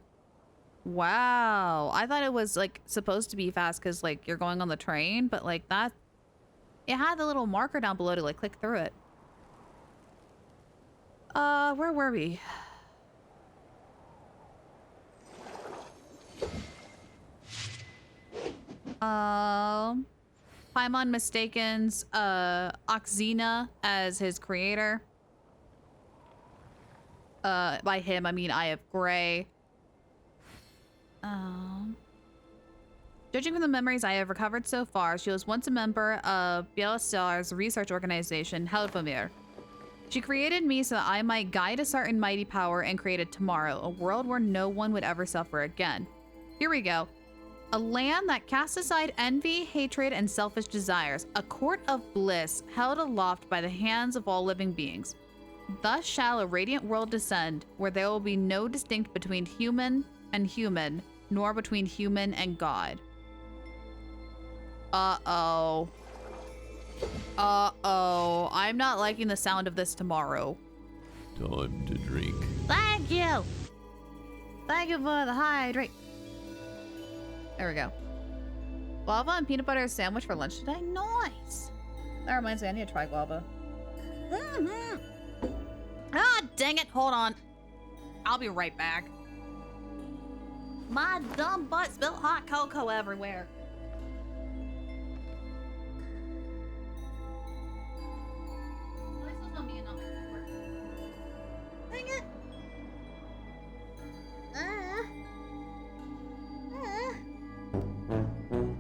[SPEAKER 2] Wow. I thought it was like supposed to be fast because like you're going on the train, but like that, it had the little marker down below to like click through it. Where were we? Paimon mistakens Arxena as his creator. By him, I mean Eye of Graeae. Judging from the memories I have recovered so far, she was once a member of Bielsar's research organization, Helfamir. She created me so that I might guide a certain mighty power and create a tomorrow, a world where no one would ever suffer again. Here we go. A land that casts aside envy, hatred, and selfish desires. A court of bliss held aloft by the hands of all living beings. Thus shall a radiant world descend, where there will be no distinct between human and human, nor between human and God. Uh-oh. Uh-oh. I'm not liking the sound of this tomorrow.
[SPEAKER 14] Time to drink.
[SPEAKER 2] Thank you! Thank you for the hydrate. There we go. Guava and peanut butter sandwich for lunch today? Nice! That reminds me, I need to try guava. Ah, dang it. Hold on. I'll be right back. My dumb butt spilled hot cocoa everywhere. Dang it.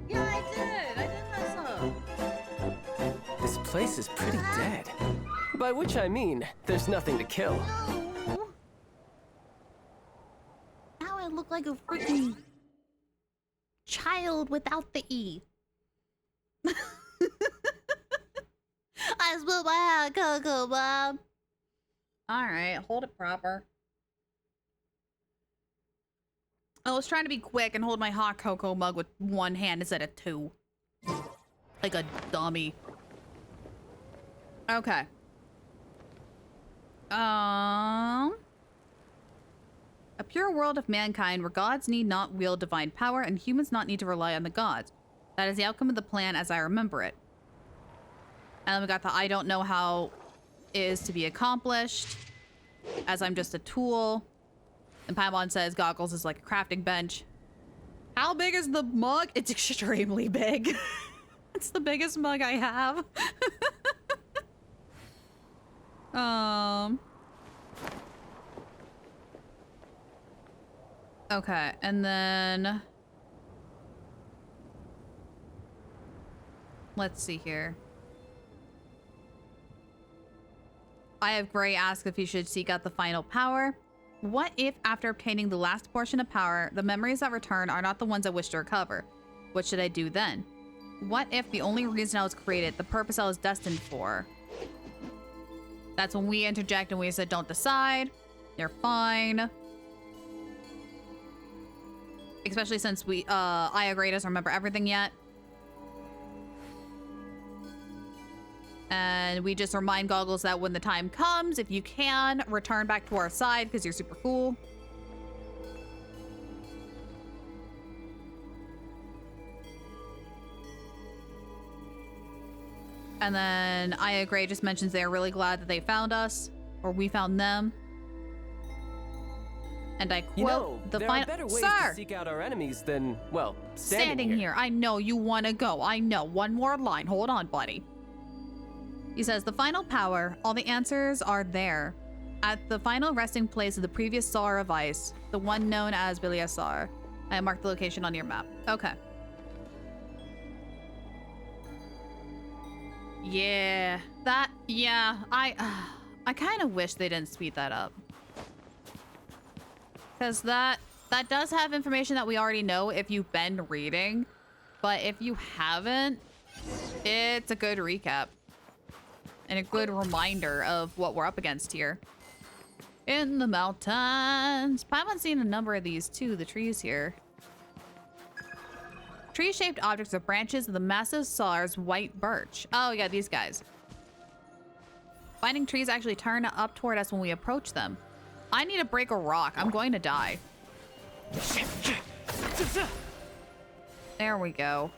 [SPEAKER 2] Yeah, I did. I did mess up.
[SPEAKER 3] This place is pretty dead. By which I mean, there's nothing to kill.
[SPEAKER 2] No. Now I look like a freaking child without the E. I spilled my hot cocoa, Bob. Alright, hold it proper. I was trying to be quick and hold my hot cocoa mug with one hand instead of two. Like a dummy. Okay. A pure world of mankind where gods need not wield divine power and humans not need to rely on the gods. That is the outcome of the plan as I remember it. And then we got the I don't know how it is to be accomplished, as I'm just a tool. And Paimon says Goggles is like a crafting bench. How big is the mug? It's extremely big. It's the biggest mug I have. Okay, and then let's see here. Eye of Graeae asks if he should seek out the final power. What if, after obtaining the last portion of power, the memories that return are not the ones I wish to recover? What should I do then? What if the only reason I was created, the purpose I was destined for? That's when we interject and we said, don't decide. You're fine. Especially since we, Eye of Graeae doesn't remember everything yet. And we just remind Goggles that when the time comes, if you can, return back to our side because you're super cool. And then Eye of Graeae just mentions they're really glad that they found us, or we found them. And I quote,
[SPEAKER 3] You know,
[SPEAKER 2] the
[SPEAKER 3] there
[SPEAKER 2] final—
[SPEAKER 3] are better ways
[SPEAKER 2] Sir!
[SPEAKER 3] to seek out our enemies than, well,
[SPEAKER 2] Standing here. I know you want to go. I know. One more line. Hold on, buddy. He says, the final power, all the answers are there. At the final resting place of the previous Tsar of Ice, the one known as Biliasar. I marked the location on your map. Okay. Yeah. I kind of wish they didn't speed that up. Because that does have information that we already know if you've been reading. But if you haven't, it's a good recap. And a good reminder of what we're up against here. In the mountains. Paimon's seen a number of these too, the trees here. Tree-shaped objects are branches of the massive Tsar's white birch. Oh yeah, these guys. Finding trees actually turn up toward us when we approach them. I need to break a rock. I'm going to die. There we go.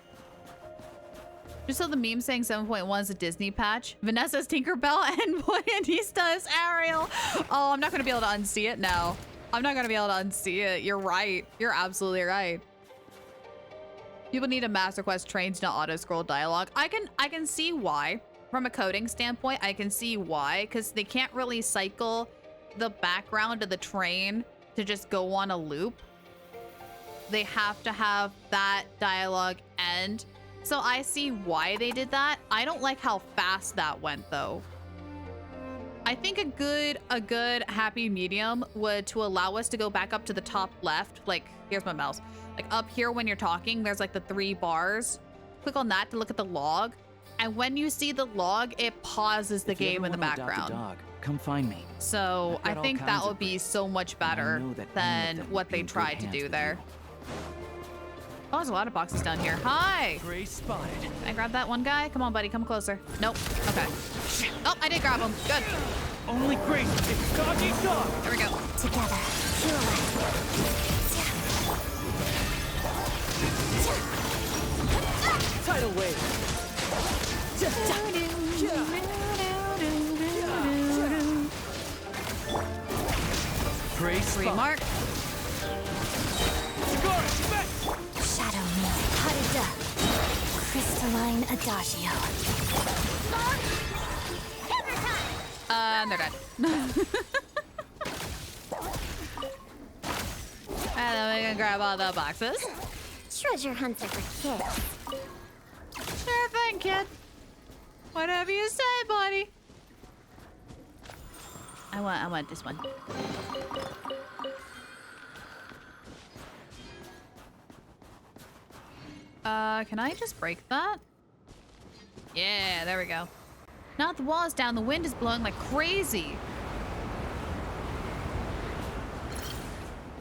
[SPEAKER 2] Just so the meme saying 7.1 is a Disney patch. Vanessa's Tinkerbell and Boyanista is Ariel. Oh, I'm not going to be able to unsee it now. I'm not going to be able to unsee it. You're right. You're absolutely right. People need a Master Quest train to not auto-scroll dialogue. I can see why. From a coding standpoint, I can see why. Because they can't really cycle the background of the train to just go on a loop. They have to have that dialogue end. So I see why they did that. I don't like how fast that went though. I think a good happy medium would to allow us to go back up to the top left. Like, here's my mouse. Like up here when you're talking, there's like the 3 bars. Click on that to look at the log. And when you see the log, it pauses the game in the background.
[SPEAKER 10] Dog, come find me.
[SPEAKER 2] So I think that would be so much better than what they tried to do there. Oh, there's a lot of boxes down here. Hi!
[SPEAKER 10] Grace spotted.
[SPEAKER 2] Can I grab that one guy? Come on, buddy. Come closer. Nope. Okay. Oh, I did grab him. Good.
[SPEAKER 10] Only Grace. It's dog eat dog.
[SPEAKER 2] There we go.
[SPEAKER 13] Together.
[SPEAKER 3] Tidal wave.
[SPEAKER 10] Grace
[SPEAKER 2] Free mark.
[SPEAKER 13] Shadow me. Harida. Crystalline Adagio.
[SPEAKER 2] And they're dead. And then we can grab all the boxes.
[SPEAKER 13] Treasure hunter for kids.
[SPEAKER 2] Sure thing, kid. Whatever you say, buddy. I want this one. Can I just break that? Yeah, there we go. Now that the wall is down, the wind is blowing like crazy.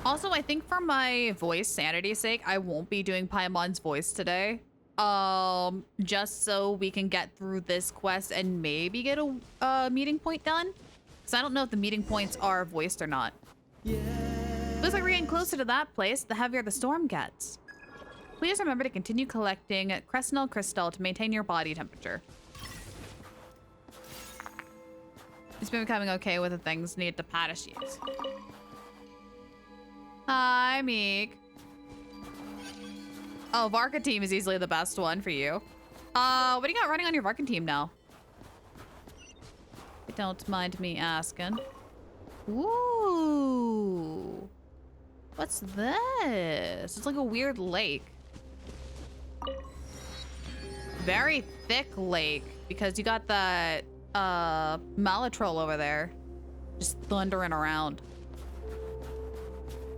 [SPEAKER 2] Also, I think for my voice sanity's sake, I won't be doing Paimon's voice today. Just so we can get through this quest and maybe get a meeting point done. Because I don't know if the meeting points are voiced or not. Yeah. Looks like we're getting closer to that place, the heavier the storm gets. Please remember to continue collecting Cresnel Crystal to maintain your body temperature. It's been becoming okay with the things needed to punish you. Hi, Meek. Oh, Varka team is easily the best one for you. What do you got running on your Varka team now? Don't mind me asking. Ooh. What's this? It's like a weird lake. Very thick lake because you got that Malatrol over there just thundering around.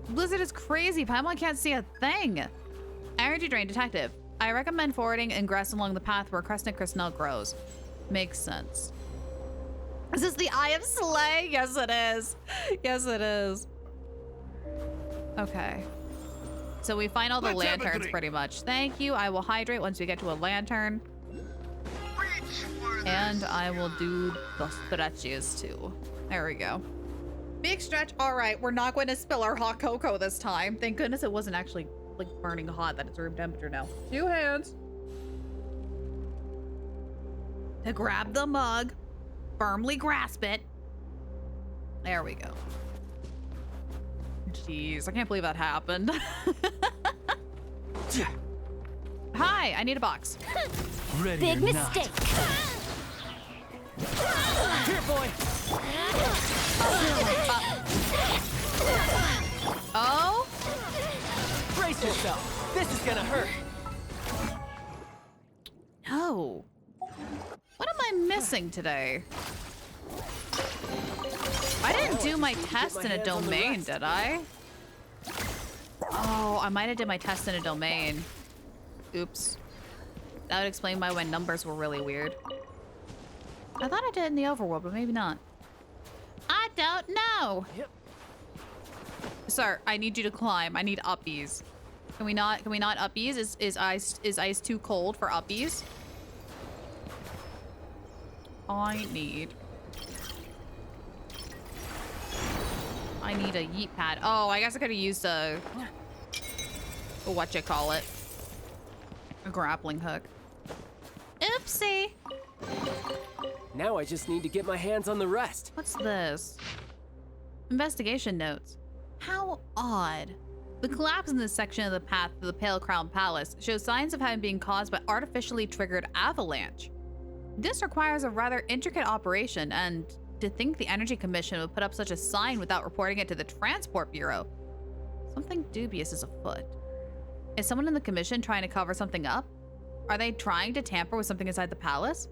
[SPEAKER 2] Blizzard is crazy. Paimon can't see a thing. Energy drain detective. I recommend forwarding ingress along the path where Crescent Crystal grows. Makes sense. Is this the Eye of Slay? Yes, it is. Yes, it is. Okay. So we find all the lanterns pretty much. Thank you. I will hydrate once we get to a lantern. And I will do the stretches too. There we go. Big stretch. All right. We're not going to spill our hot cocoa this time. Thank goodness it wasn't actually like burning hot, that it's room temperature now. 2 hands. to grab the mug, firmly grasp it. There we go. Jeez, I can't believe that happened. Hi, I need a box.
[SPEAKER 13] Ready Big mistake.
[SPEAKER 3] Here, boy.
[SPEAKER 2] Oh?
[SPEAKER 3] Brace yourself. This is gonna hurt.
[SPEAKER 2] No. What am I missing today? I didn't do my test in a domain, did I? Oh, I might have did my test in a domain. Oops. That would explain why when numbers were really weird. I thought I did in the overworld, but maybe not. I don't know.
[SPEAKER 3] Yep.
[SPEAKER 2] Sir, I need you to climb. I need uppies. Can we not uppies? Is ice too cold for uppies? I need a yeet pad. Oh, I guess I could have used a whatchamacallit. A grappling hook. Oopsie.
[SPEAKER 3] Now I just need to get my hands on the rest.
[SPEAKER 2] What's this? Investigation notes. How odd. The collapse in this section of the path to the Pale Crown Palace shows signs of having been caused by artificially triggered avalanche. This requires a rather intricate operation, and to think the Energy Commission would put up such a sign without reporting it to the Transport Bureau. Something dubious is afoot. Is someone in the Commission trying to cover something up? Are they trying to tamper with something inside the palace?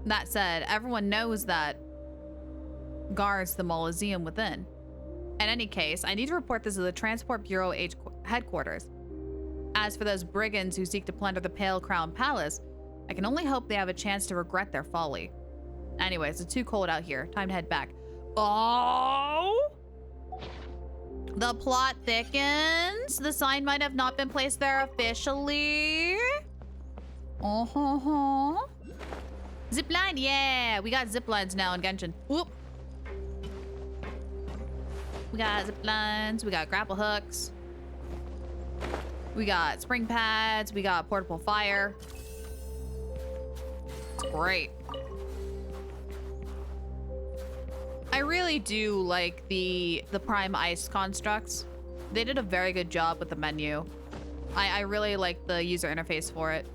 [SPEAKER 2] That said, everyone knows that guards the Mausoleum within. In any case, I need to report this to the Transport Bureau headquarters. As for those brigands who seek to plunder the Pale Crown Palace, I can only hope they have a chance to regret their folly. Anyways, it's too cold out here. Time to head back. Oh! The plot thickens. The sign might have not been placed there officially. Uh-huh. Zipline, yeah! We got ziplines now in Genshin. Whoop! We got ziplines, we got grapple hooks. We got spring pads, we got portable fire. It's great. I really do like the Prime Ice constructs. They did a very good job with the menu. I really like the user interface for it.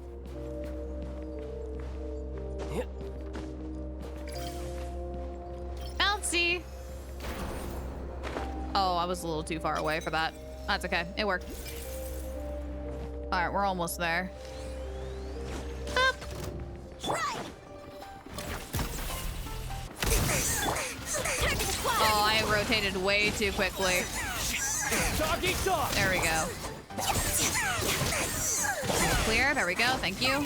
[SPEAKER 2] Bouncy! Oh, I was a little too far away for that. That's okay, it worked. All right, we're almost there. Up. Oh, I rotated way too quickly. There we go. Clear, there we go, thank you.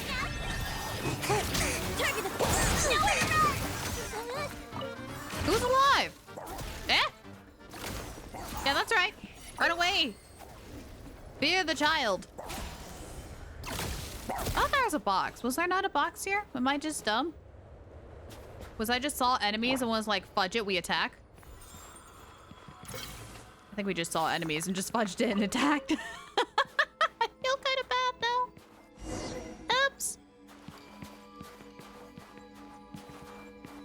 [SPEAKER 2] Who's alive? Eh? Yeah, that's right. Run away. Fear the child. Oh, there's a box. Was there not a box here? Am I just dumb? Was I just saw enemies and was like, fudge it, we attack? I think we just saw enemies and just fudged it and attacked. I feel kind of bad now. Oops.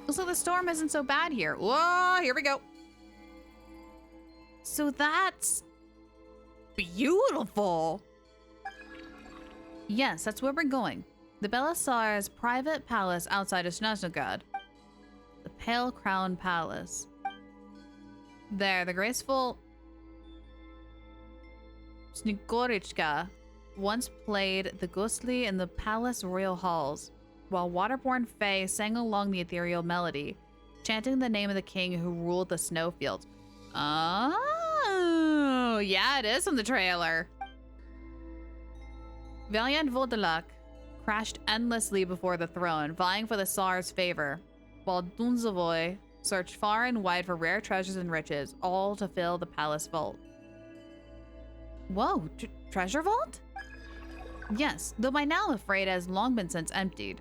[SPEAKER 2] Looks like the storm isn't so bad here. Whoa, here we go. So that's beautiful. Yes, that's where we're going. The Belisar's private palace outside of Snezhnogorod. The Pale Crown Palace. There, the graceful Snegorichka once played the ghostly in the palace royal halls, while waterborne fae sang along the ethereal melody, chanting the name of the king who ruled the snowfields. Oh, yeah, it is from the trailer. Valiant Vodalak crashed endlessly before the throne, vying for the Tsar's favor, while Dunzavoy searched far and wide for rare treasures and riches, all to fill the palace vault. Whoa, treasure vault? Yes, though by now afraid has long been since emptied.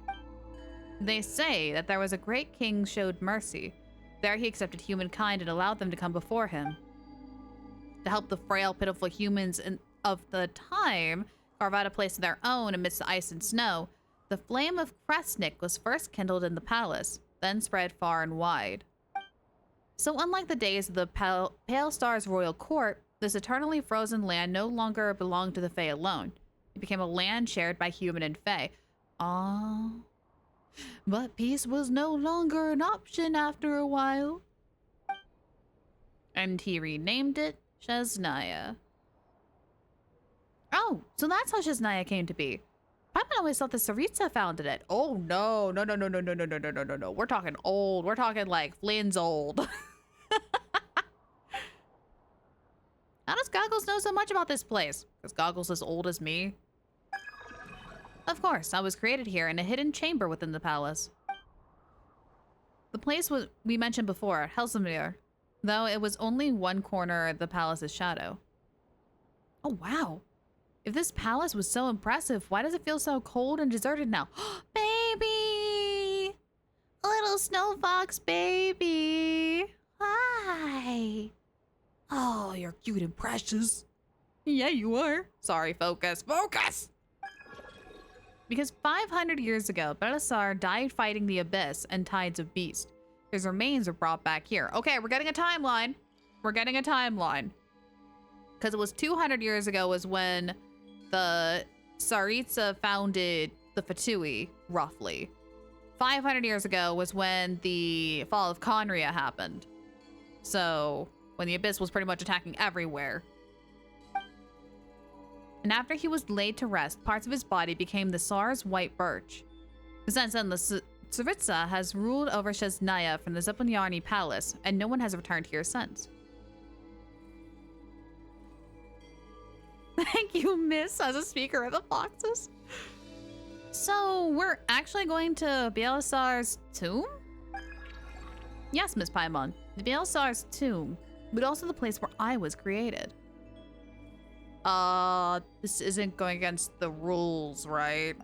[SPEAKER 2] They say that there was a great king showed mercy. There he accepted humankind and allowed them to come before him. To help the frail, pitiful humans of the time carve out a place of their own amidst the ice and snow,
[SPEAKER 9] The flame of Kresnik was first kindled in the palace, then spread far and wide. So unlike the days of the Pale Star's royal court, this eternally frozen land no longer belonged to the Fae alone. It became a land shared by human and Fae. Ah. But peace was no longer an option after a while. And he renamed it Shesnaya. Oh, so that's how Shesnaya came to be. Paimon always thought the Tsaritsa founded it. Oh no. We're talking old. We're talking like Flynn's old. How does Goggles know so much about this place? Is Goggles as old as me? Of course, I was created here in a hidden chamber within the palace. The place we mentioned before, Helsamir, though it was only one corner of the palace's shadow. Oh wow. If this palace was so impressive, why does it feel so cold and deserted now? Baby! Little snow fox baby! Hi! Oh, you're cute and precious. Yeah, you are. Sorry, focus. Focus! Because 500 years ago, Belisar died fighting the Abyss and Tides of Beast. His remains were brought back here. Okay, we're getting a timeline. We're getting a timeline. Because it was 200 years ago was when the Tsaritsa founded the Fatui, roughly. 500 years ago was when the fall of Conria happened. So, when the Abyss was pretty much attacking everywhere. And after he was laid to rest, parts of his body became the Tsar's white birch. Since then, the Tsaritsa has ruled over Shesnaya from the Zeponyarny Palace, and no one has returned here since. Thank you, miss, as a speaker of the foxes. So, we're actually going to Belisar's tomb? Yes, Miss Paimon. The Belisar's tomb, but also the place where I was created. This isn't going against the rules, right?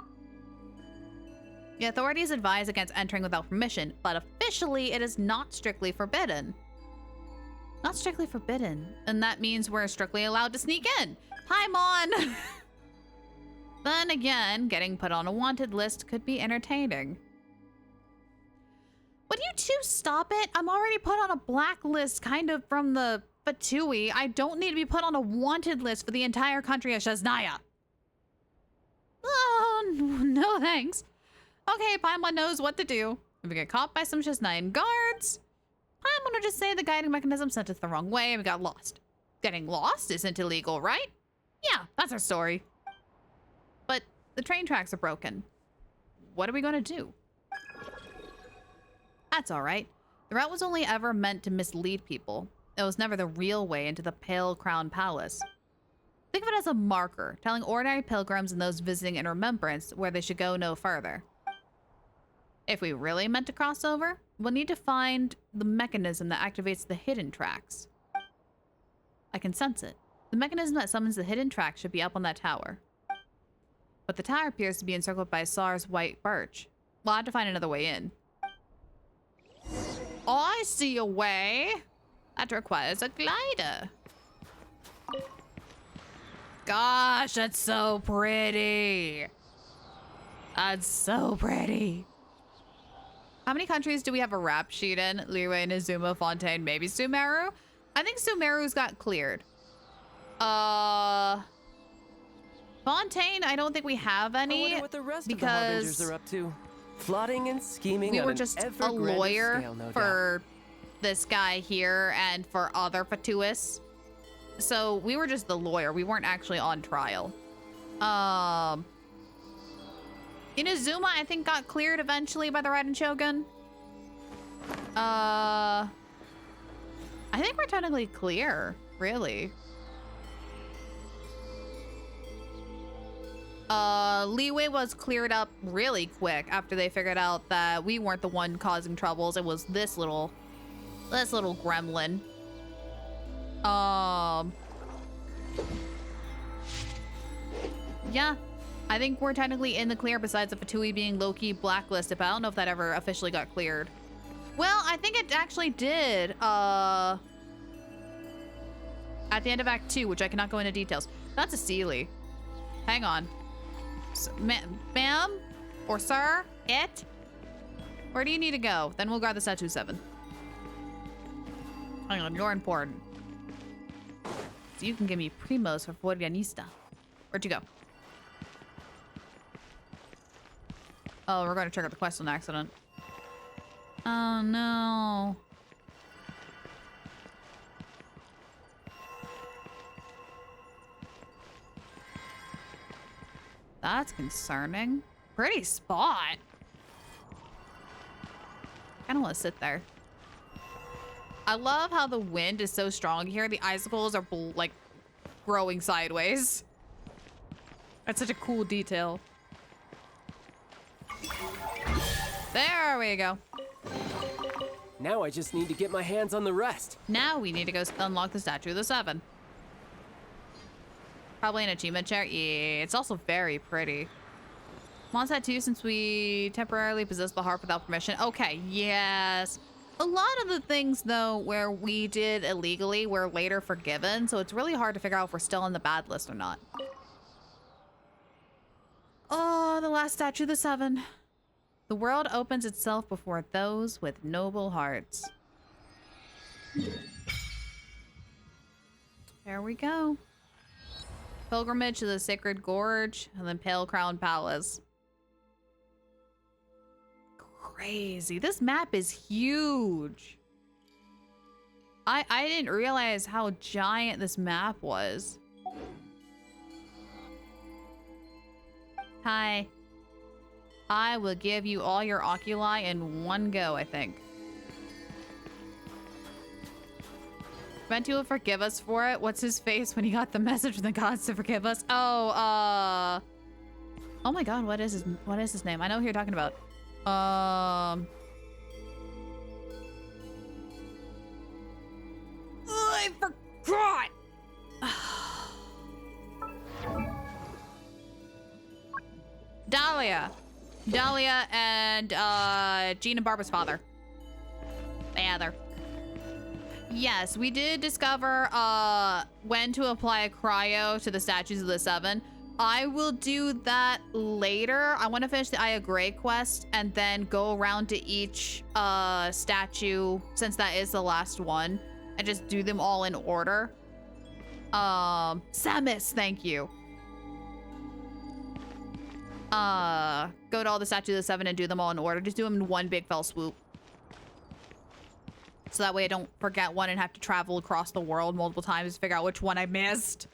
[SPEAKER 9] The authorities advise against entering without permission, but officially it is not strictly forbidden. Not strictly forbidden, and that means we're strictly allowed to sneak in. Paimon! Then again, getting put on a wanted list could be entertaining. Would you two stop it? I'm already put on a blacklist kind of from the Fatui. I don't need to be put on a wanted list for the entire country of Shesnaya. Oh, no thanks. Okay, Paimon knows what to do. If we get caught by some Shesnayan guards, Paimon will just say the guiding mechanism sent us the wrong way and we got lost. Getting lost isn't illegal, right? Yeah, that's our story. But the train tracks are broken. What are we gonna do? That's all right. The route was only ever meant to mislead people. It was never the real way into the Pale Crown Palace. Think of it as a marker, telling ordinary pilgrims and those visiting in remembrance where they should go no further. If we really meant to cross over, we'll need to find the mechanism that activates the hidden tracks. I can sense it. The mechanism that summons the hidden track should be up on that tower. But the tower appears to be encircled by Tsar's white birch. We'll have to find another way in. I see a way. That requires a glider. Gosh, that's so pretty. That's so pretty. How many countries do we have a rap sheet in? Liyue, Nezuma, Fontaine, maybe Sumeru? I think Sumeru's got cleared. Fontaine, I don't think we have any.
[SPEAKER 3] I wonder what the rest
[SPEAKER 9] because
[SPEAKER 3] of the Harbingers are up to. Plotting and scheming.
[SPEAKER 9] We
[SPEAKER 3] on
[SPEAKER 9] were
[SPEAKER 3] an
[SPEAKER 9] just
[SPEAKER 3] ever
[SPEAKER 9] a
[SPEAKER 3] grander
[SPEAKER 9] lawyer
[SPEAKER 3] scale, no
[SPEAKER 9] for this guy here and for other Fatuus. So we were just the lawyer. We weren't actually on trial. Inazuma, I think, got cleared eventually by the Raiden Shogun. I think we're technically clear, really. Liyue was cleared up really quick after they figured out that we weren't the one causing troubles. It was this little gremlin. Yeah, I think we're technically in the clear besides the Fatui being low-key blacklisted, but I don't know if that ever officially got cleared. Well, I think it actually did, at the end of Act 2, which I cannot go into details. That's a Sealy. Hang on. So, ma'am?
[SPEAKER 2] Or sir? It? Where do you need to go? Then we'll grab the statue 7. Hang on, you're important. So you can give me primos for Forianista. Where'd you go? Oh, we're going to trigger the quest on accident. Oh, no. That's concerning. Pretty spot. I don't want to sit there. I love how the wind is so strong here. The icicles are like growing sideways. That's such a cool detail. There we go.
[SPEAKER 3] Now I just need to get my hands on the rest.
[SPEAKER 2] Now we need to go unlock the statue of the 7. Probably an achievement chair. Yeah, it's also very pretty. Want that too since we temporarily possess the harp without permission. Okay, yes. A lot of the things though where we did illegally were later forgiven, so it's really hard to figure out if we're still on the bad list or not. Oh, the last statue of the 7. The world opens itself before those with noble hearts. There we go. Pilgrimage to the Sacred Gorge, and then Pale Crown Palace. Crazy. This map is huge. I didn't realize how giant this map was. Hi. I will give you all your oculi in one go, I think. Venti will forgive us for it. What's his face when he got the message from the gods to forgive us? Oh, oh my god, what is his name? I know who you're talking about. I forgot! Dahlia and Jean and Barbara's father. Yes, we did discover when to apply a cryo to the statues of the 7. I will do that later. I want to finish the Eye of Graeae quest and then go around to each statue, since that is the last one, and just do them all in order. Samus, thank you. Go to all the statues of the 7 and do them all in order. Just do them in one big fell swoop. So that way I don't forget one and have to travel across the world multiple times to figure out which one I missed.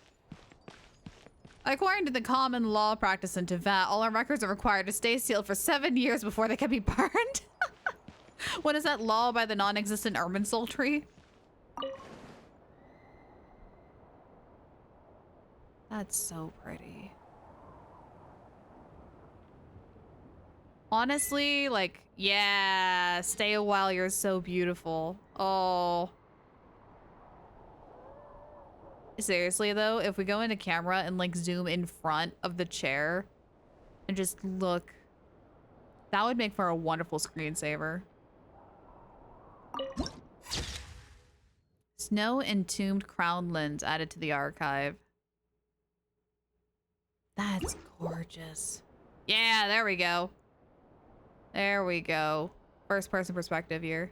[SPEAKER 2] According to the common law practice in Tibet, all our records are required to stay sealed for 7 years before they can be burned. What is that law by the non-existent Irminsul tree? That's so pretty. Honestly, like, yeah, stay a while, you're so beautiful. Oh. Seriously though, if we go into camera and like zoom in front of the chair and just look, that would make for a wonderful screensaver. Snow entombed crownlands added to the archive. That's gorgeous. Yeah, there we go. There we go. First person perspective here.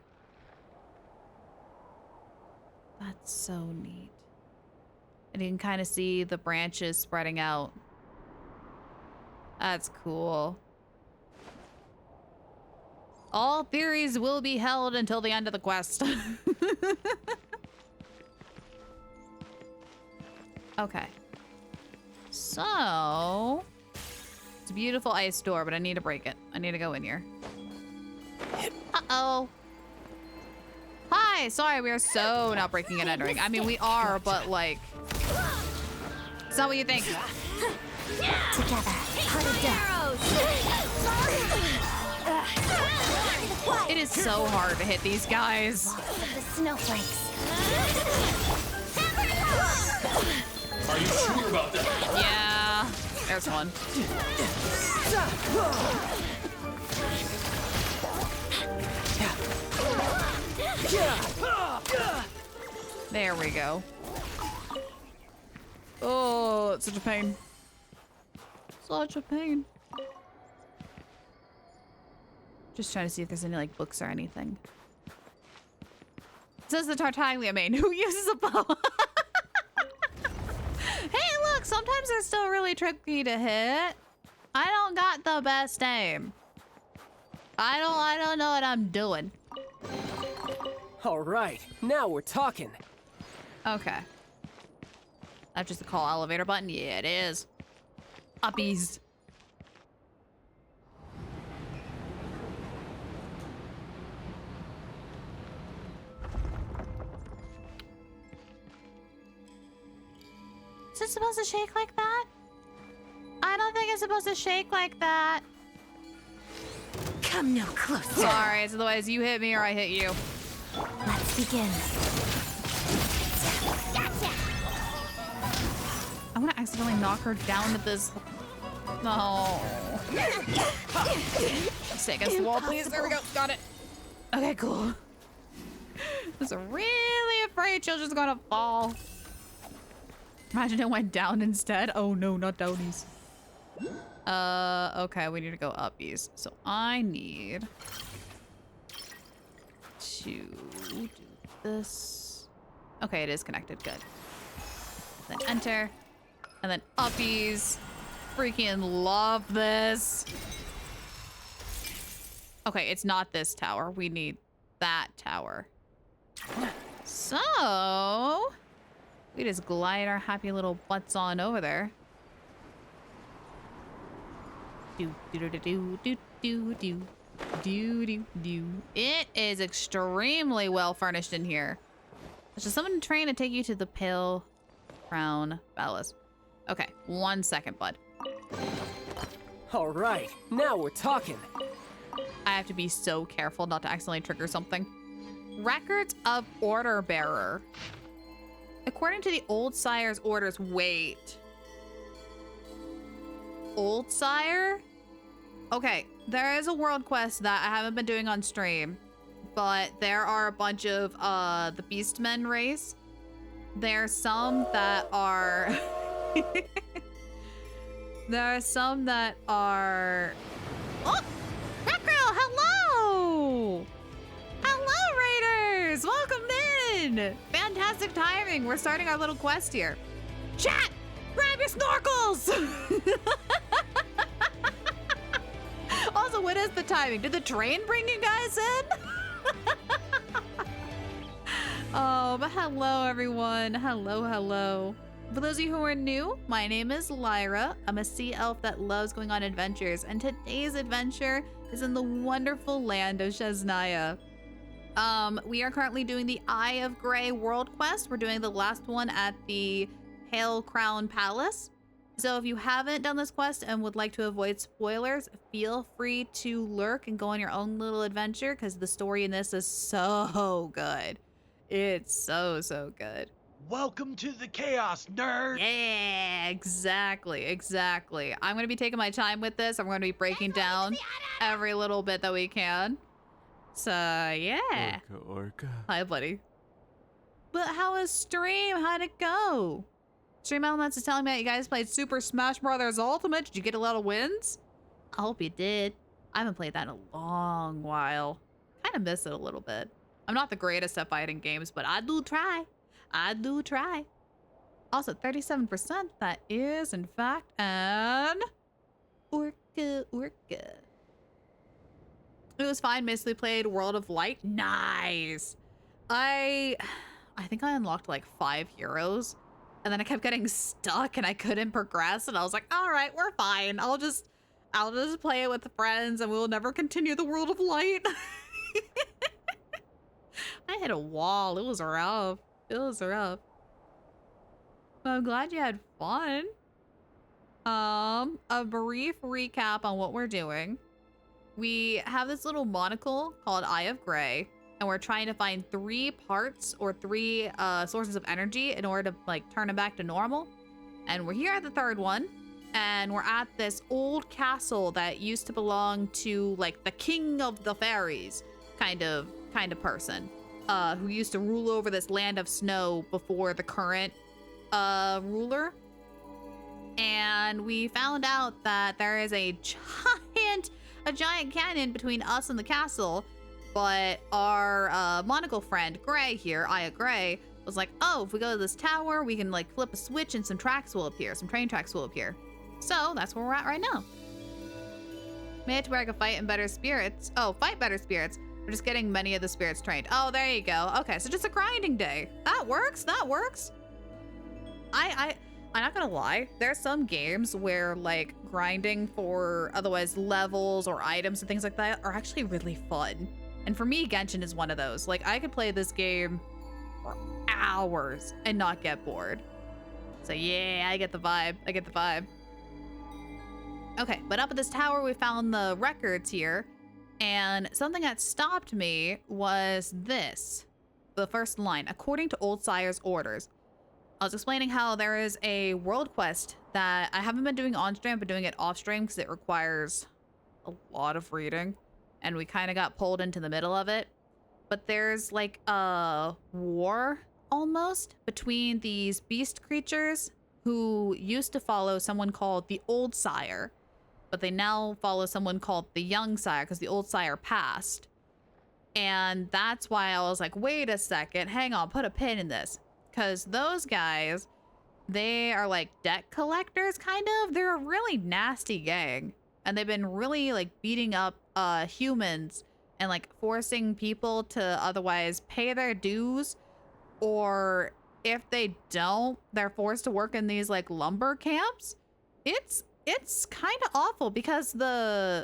[SPEAKER 2] That's so neat. And you can kind of see the branches spreading out. That's cool. All theories will be held until the end of the quest. Okay. So... it's a beautiful ice door, but I need to break it. I need to go in here. Uh-oh. Hi! Sorry, we are so not breaking and entering. I mean, we are, but like... it's not what you think.
[SPEAKER 13] Together,
[SPEAKER 2] It is so hard to hit these guys.
[SPEAKER 13] the snowflakes.
[SPEAKER 15] Are you sure about that?
[SPEAKER 2] Yeah. There's one. There we go. Oh, it's such a pain. Such a pain.
[SPEAKER 9] Just trying to see if there's any like books or anything. It says the Tartaglia main who uses a bow. Hey, look, sometimes they're still really tricky to hit. I don't got the best aim. I don't know what I'm doing.
[SPEAKER 3] All right, now we're talking.
[SPEAKER 9] Okay. That's just the call elevator button? Yeah, it is. Uppies. Is it supposed to shake like that? I don't think it's supposed to shake like that.
[SPEAKER 13] Come no closer.
[SPEAKER 9] Sorry, it's otherwise you hit me or I hit you.
[SPEAKER 13] Let's begin. Gotcha.
[SPEAKER 9] I'm gonna accidentally knock her down to this. No. Stay against the wall, please. There we go. Got it. Okay, cool. I was really afraid she was just gonna fall. Imagine it went down instead. Oh no, not downies. Okay, we need to go uppies. So I need to do this. Okay, it is connected. Good. Then enter. And then uppies. Freaking love this. Okay, it's not this tower. We need that tower. So we just glide our happy little butts on over there. Do do do do do do do do do do. It is extremely well furnished in here. There's just someone trained to take you to the Pale Crown Palace. Okay, 1 second, bud.
[SPEAKER 3] All right, now we're talking.
[SPEAKER 9] I have to be so careful not to accidentally trigger something. Records of Order Bearer. According to the Old Sire's orders, wait. Old Sire? Okay, there is a world quest that I haven't been doing on stream, but there are a bunch of the Beastmen race. There's some that are there are some that are oh, Reckrell, hello! Hello, Raiders! Welcome in! Fantastic timing. We're starting our little quest here. Chat! Grab your snorkels! Also, what is the timing? Did the train bring you guys in? Oh, but hello, everyone. Hello, hello. For those of you who are new, my name is Lyra. I'm a sea elf that loves going on adventures, and today's adventure is in the wonderful land of Shesnaya. We are currently doing the Eye of Graeae world quest. We're doing the last one at the Pale Crown Palace. So if you haven't done this quest and would like to avoid spoilers, feel free to lurk and go on your own little adventure because the story in this is so good. It's so, so good.
[SPEAKER 16] Welcome to the chaos, nerd.
[SPEAKER 9] Yeah, exactly, exactly. I'm going to be taking my time with this. I'm going to be breaking down every little bit that we can. So, yeah.
[SPEAKER 14] Orca.
[SPEAKER 9] Hi, buddy. But how was stream? How'd it go? Stream Elements is telling me that you guys played Super Smash Bros. Ultimate. Did you get a lot of wins? I hope you did. I haven't played that in a long while. Kind of miss it a little bit. I'm not the greatest at fighting games, but I do try. I do try. Also, 37%. That is, in fact, an Orca. It was fine. Basically played World of Light. Nice. I think I unlocked like 5 heroes. And then I kept getting stuck and I couldn't progress. And I was like, all right, we're fine. I'll just play it with the friends and we'll never continue the World of Light. I hit a wall. It was rough. It was rough. But I'm glad you had fun. A brief recap on what we're doing. We have this little monocle called Eye of Graeae. And we're trying to find 3 parts or 3 sources of energy in order to like turn them back to normal. And we're here at the 3rd one. And we're at this old castle that used to belong to like the king of the fairies kind of person. Who used to rule over this land of snow before the current ruler. And we found out that there is a giant
[SPEAKER 2] a giant canyon between us and the castle. But our monocle friend, Gray here, Eye of Graeae, was like, oh, if we go to this tower, we can like flip a switch and some tracks will appear. Some train tracks will appear. So that's where we're at right now. Made to where I can fight in better spirits. Oh, fight better spirits. We're just getting many of the spirits trained. Oh, there you go. Okay, so just a grinding day. That works. That works. I'm not gonna lie. There's some games where like grinding for otherwise levels or items and things like that are actually really fun. And for me, Genshin is one of those. Like I could play this game for hours and not get bored. So yeah, I get the vibe. I get the vibe. Okay, but up at this tower, we found the records here. And something that stopped me was this. The first line, according to Old Sire's orders. I was explaining how there is a world quest that I haven't been doing on stream, but doing it off stream because it requires a lot of reading. And we kind of got pulled into the middle of it. But there's like a war almost between these beast creatures who used to follow someone called the Old Sire. But they now follow someone called the Young Sire because the Old Sire passed. And that's why I was like, wait a second, hang on, put a pin in this. Because those guys, they are like debt collectors, kind of. They're a really nasty gang. And they've been really like beating up humans and like forcing people to otherwise pay their dues. Or if they don't, they're forced to work in these like lumber camps. It's kind of awful because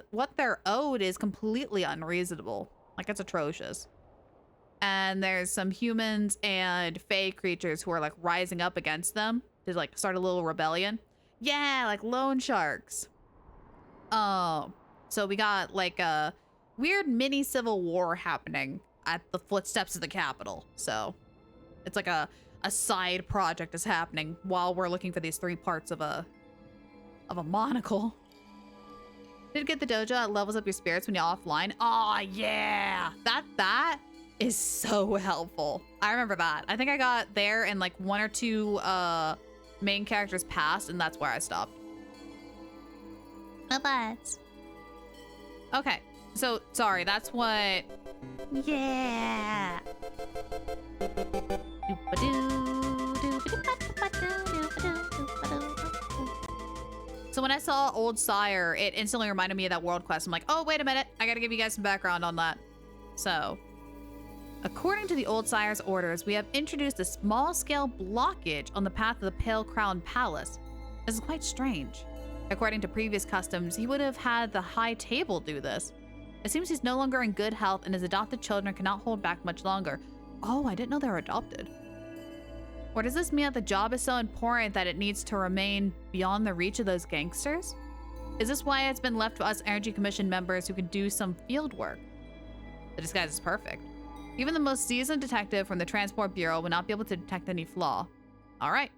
[SPEAKER 2] what they're owed is completely unreasonable. Like it's atrocious. And there's some humans and fae creatures who are like rising up against them to like start a little rebellion. Yeah, like loan sharks. So we got like a weird mini civil war happening at the footsteps of the capital. So it's like a side project is happening while we're looking for these 3 parts of a monocle. Did get the dojo that levels up your spirits when you're offline. Oh yeah, that is so helpful. I remember that. I think I got there and like 1 or 2 main characters passed, and that's where I stopped.
[SPEAKER 11] But
[SPEAKER 2] Okay, so sorry, that's what.
[SPEAKER 11] yeah.
[SPEAKER 2] So when I saw Old Sire, it instantly reminded me of that world quest. I'm like, oh, wait a minute. I gotta give you guys some background on that. So, according to the Old Sire's orders, we have introduced a small-scale blockage on the path of the Pale Crown Palace. This is quite strange. According to previous customs, he would have had the High Table do this. It seems he's no longer in good health and his adopted children cannot hold back much longer. Oh, I didn't know they were adopted. Or does this mean that the job is so important that it needs to remain beyond the reach of those gangsters? Is this why it's been left to us Energy Commission members who can do some field work? The disguise is perfect. Even the most seasoned detective from the Transport Bureau would not be able to detect any flaw. All right.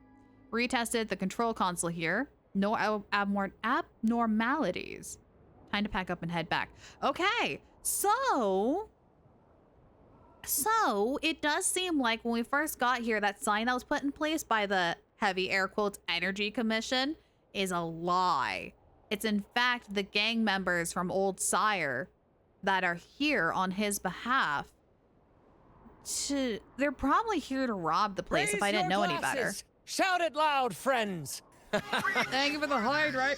[SPEAKER 2] Retested the control console here. No abnormalities. Time to pack up and head back. Okay, so it does seem like when we first got here, that sign that was put in place by the heavy air quotes Energy Commission is a lie. It's in fact the gang members from Old Sire that are here on his behalf. They're probably here to rob the place. If I didn't know any better.
[SPEAKER 17] Shout it loud, friends.
[SPEAKER 2] Thank you for the hide, right?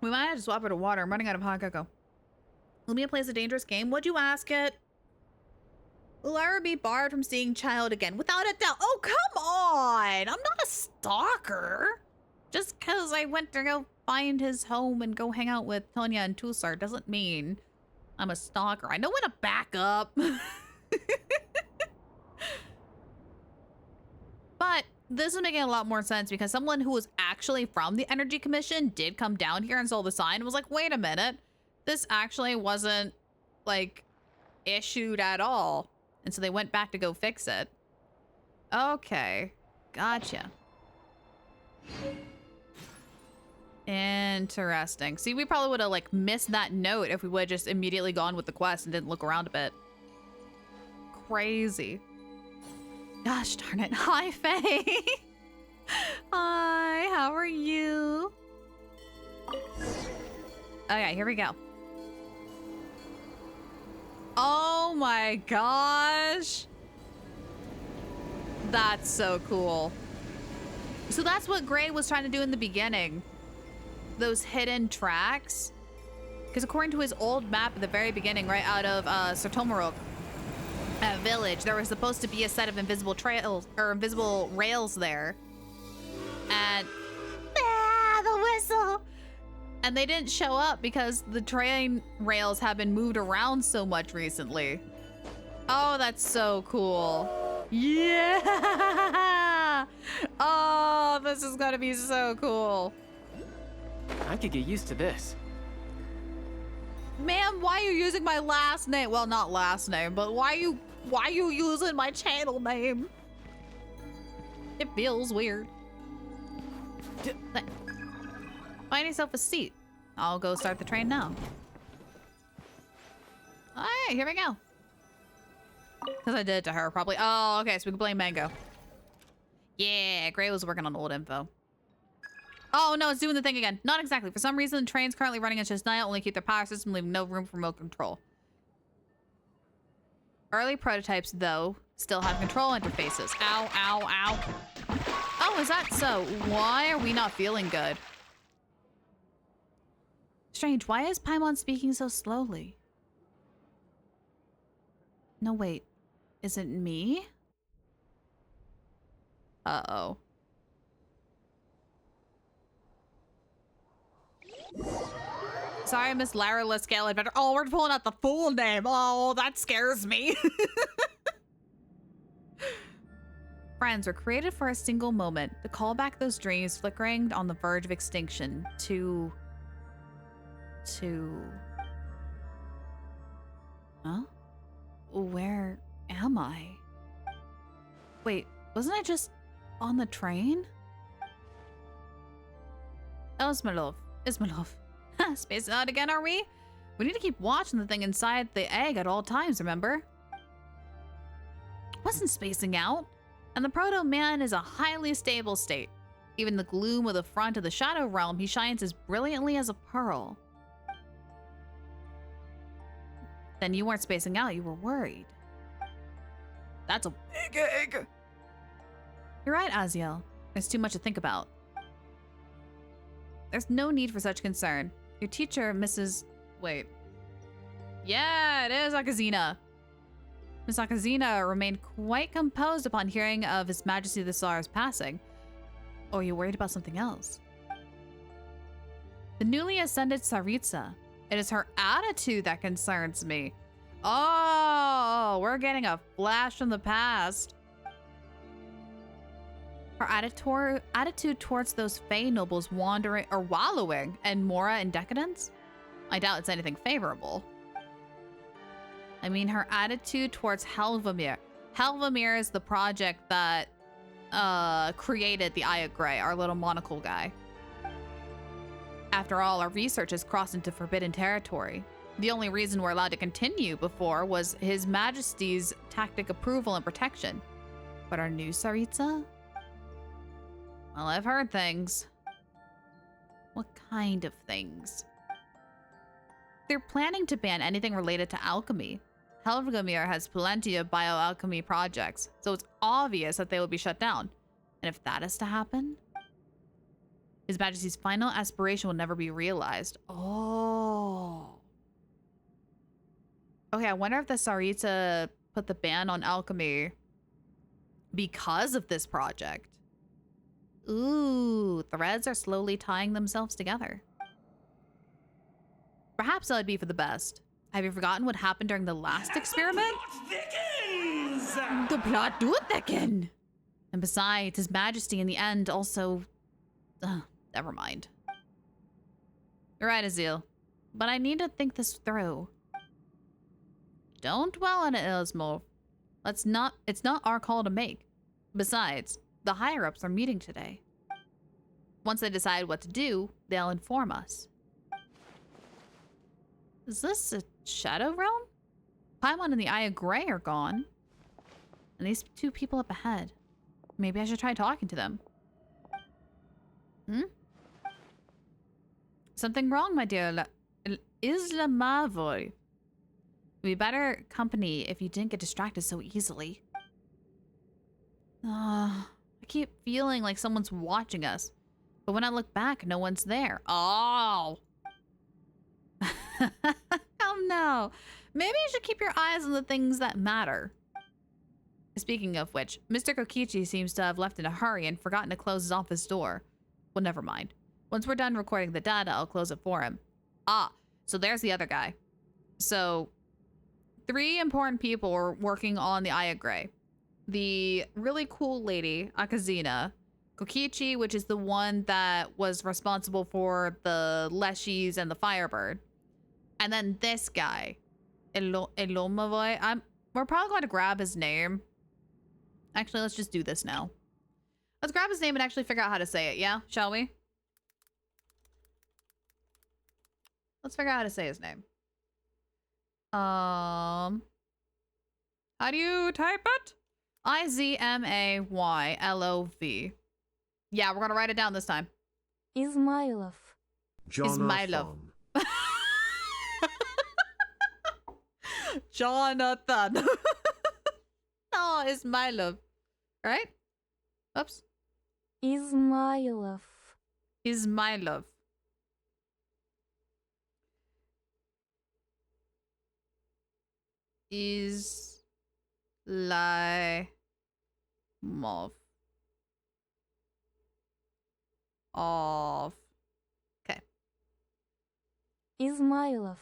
[SPEAKER 2] We might have to swap her to water. I'm running out of hot cocoa. Lumia plays a dangerous game. Would you ask it? Will Lara be barred from seeing Child again? Without a doubt. Oh, come on! I'm not a stalker. Just because I went to go find his home and go hang out with Tonya and Tusar doesn't mean I'm a stalker. I know when to back up. But this is making a lot more sense because someone who was actually from the Energy Commission did come down here and saw the sign and was like, wait a minute, this actually wasn't like issued at all. And so they went back to go fix it. Okay, gotcha. Interesting. See, we probably would have like missed that note if we would have just immediately gone with the quest and didn't look around a bit. Crazy. Gosh darn it. Hi, Faye. Hi, how are you?
[SPEAKER 9] Okay, here we go. Oh my gosh. That's so cool. So that's what Grae was trying to do in the beginning. Those hidden tracks. Because according to his old map at the very beginning, right out of Sertomarok village, there was supposed to be a set of invisible trails or invisible rails there. And the whistle. And they didn't show up because the train rails have been moved around so much recently. Oh, that's so cool. Yeah! Oh, this is gonna be so cool.
[SPEAKER 3] I could get used to this.
[SPEAKER 9] Ma'am, why are you using my last name? Well, not last name, but why are you using my channel name? It feels weird. Find yourself a seat. I'll go start the train now. All right, here we go. Because I did it to her, probably. Oh, okay, so we can blame Mango. Yeah, Grae was working on old info. Oh, no, it's doing the thing again. Not exactly. For some reason, the trains currently running at Chesnaya only keep their power system, leaving no room for remote control. Early prototypes, though, still have control interfaces. Ow, ow, ow. Oh, is that so? Why are we not feeling good? Strange, why is Paimon speaking so slowly? No, wait. Is it me? Uh-oh. Sorry, Miss Lara Scale Adventure. Oh, we're pulling out the full name. Oh, that scares me. Friends were created for a single moment to call back those dreams flickering on the verge of extinction to... Huh? Where am I? Wait, wasn't I just on the train? Oh, Ismailov. Spacing out again, are we? We need to keep watching the thing inside the egg at all times, remember? Wasn't spacing out. And the Proto-Man is a highly stable state. Even the gloom of the front of the Shadow Realm, he shines as brilliantly as a pearl. Then you weren't spacing out, you were worried. That's a big egg. You're right, Aziel. There's too much to think about. There's no need for such concern. Your teacher, Mrs... Wait. Yeah, it is Akazina. Miss Akazina remained quite composed upon hearing of His Majesty the Tsar's passing. Or are you worried about something else? The newly ascended Tsaritsa. It is her attitude that concerns me. Oh, we're getting a flash from the past. Her attitude towards those Fey nobles wandering or wallowing and Mora in decadence? I doubt it's anything favorable. I mean, her attitude towards Helvamir. Helvamir is the project that created the Eye of Graeae, our little monocle guy. After all, our research has crossed into forbidden territory. The only reason we're allowed to continue before was His Majesty's tactic approval and protection. But our new Tsaritsa? Well, I've heard things. What kind of things? They're planning to ban anything related to alchemy. Helvamir has plenty of bioalchemy projects, so it's obvious that they will be shut down. And if that is to happen, His Majesty's final aspiration will never be realized. Oh. Okay, I wonder if the Tsaritsa put the ban on alchemy because of this project. Ooh, threads are slowly tying themselves together. Perhaps that would be for the best. Have you forgotten what happened during the last experiment? The plot do thicken! And besides, His Majesty in the end also... never mind. You're right, Azil. But I need to think this through. Don't dwell on it, Elismov. It's not our call to make. Besides, the higher-ups are meeting today. Once they decide what to do, they'll inform us. Is this a Shadow Realm? Paimon and the Eye of Graeae are gone. And these two people up ahead. Maybe I should try talking to them. Hmm? Something wrong, my dear Isla Mavoy. It'd be better company if you didn't get distracted so easily. I keep feeling like someone's watching us. But when I look back, no one's there. Oh! Oh no. Maybe you should keep your eyes on the things that matter. Speaking of which, Mr. Kokichi seems to have left in a hurry and forgotten to close his office door. Well, never mind. Once we're done recording the data, I'll close it for him. Ah, so there's the other guy. So, 3 important people were working on the Eye of Graeae. The really cool lady, Akazina, Kokichi, which is the one that was responsible for the Leshies and the Firebird, and then this guy, Elomavoy. We're probably going to grab his name. Actually, let's just do this now. Let's grab his name and actually figure out how to say it, yeah? Shall we? Let's figure out how to say his name. How do you type it? Izmaylov. Yeah, we're gonna write it down this time.
[SPEAKER 13] Ismailov.
[SPEAKER 12] Jonathan.
[SPEAKER 9] Jonathan. Oh, Ismailov. Right? Oops.
[SPEAKER 13] Ismailov.
[SPEAKER 9] Ismailov. Islimov. Of. Okay.
[SPEAKER 13] Ismailov.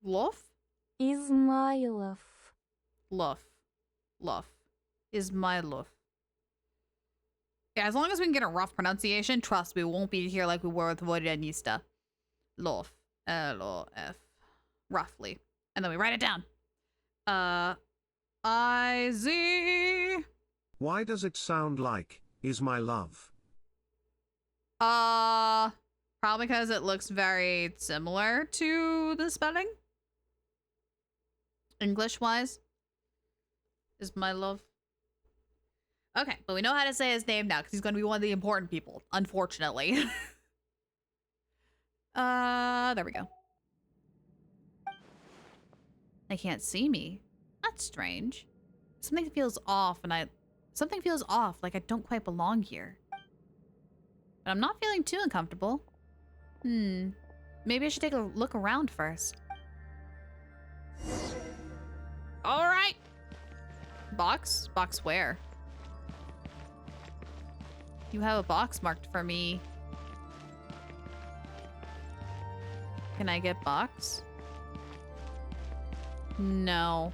[SPEAKER 9] Lof?
[SPEAKER 13] Ismailov.
[SPEAKER 9] Lof. Lof. Ismailov. Yeah, as long as we can get a rough pronunciation, trust me, we won't be here like we were with Voidanista. Lof. L-O-F. Roughly. And then we write it down. I-Z.
[SPEAKER 12] Why does it sound like, is my love?
[SPEAKER 9] Probably because it looks very similar to the spelling. English-wise. Is my love. Okay, but we know how to say his name now because he's going to be one of the important people, unfortunately. There we go. They can't see me. That's strange. Something feels off something feels off, like I don't quite belong here. But I'm not feeling too uncomfortable. Maybe I should take a look around first. All right. Box? Box where? You have a box marked for me. Can I get box? No.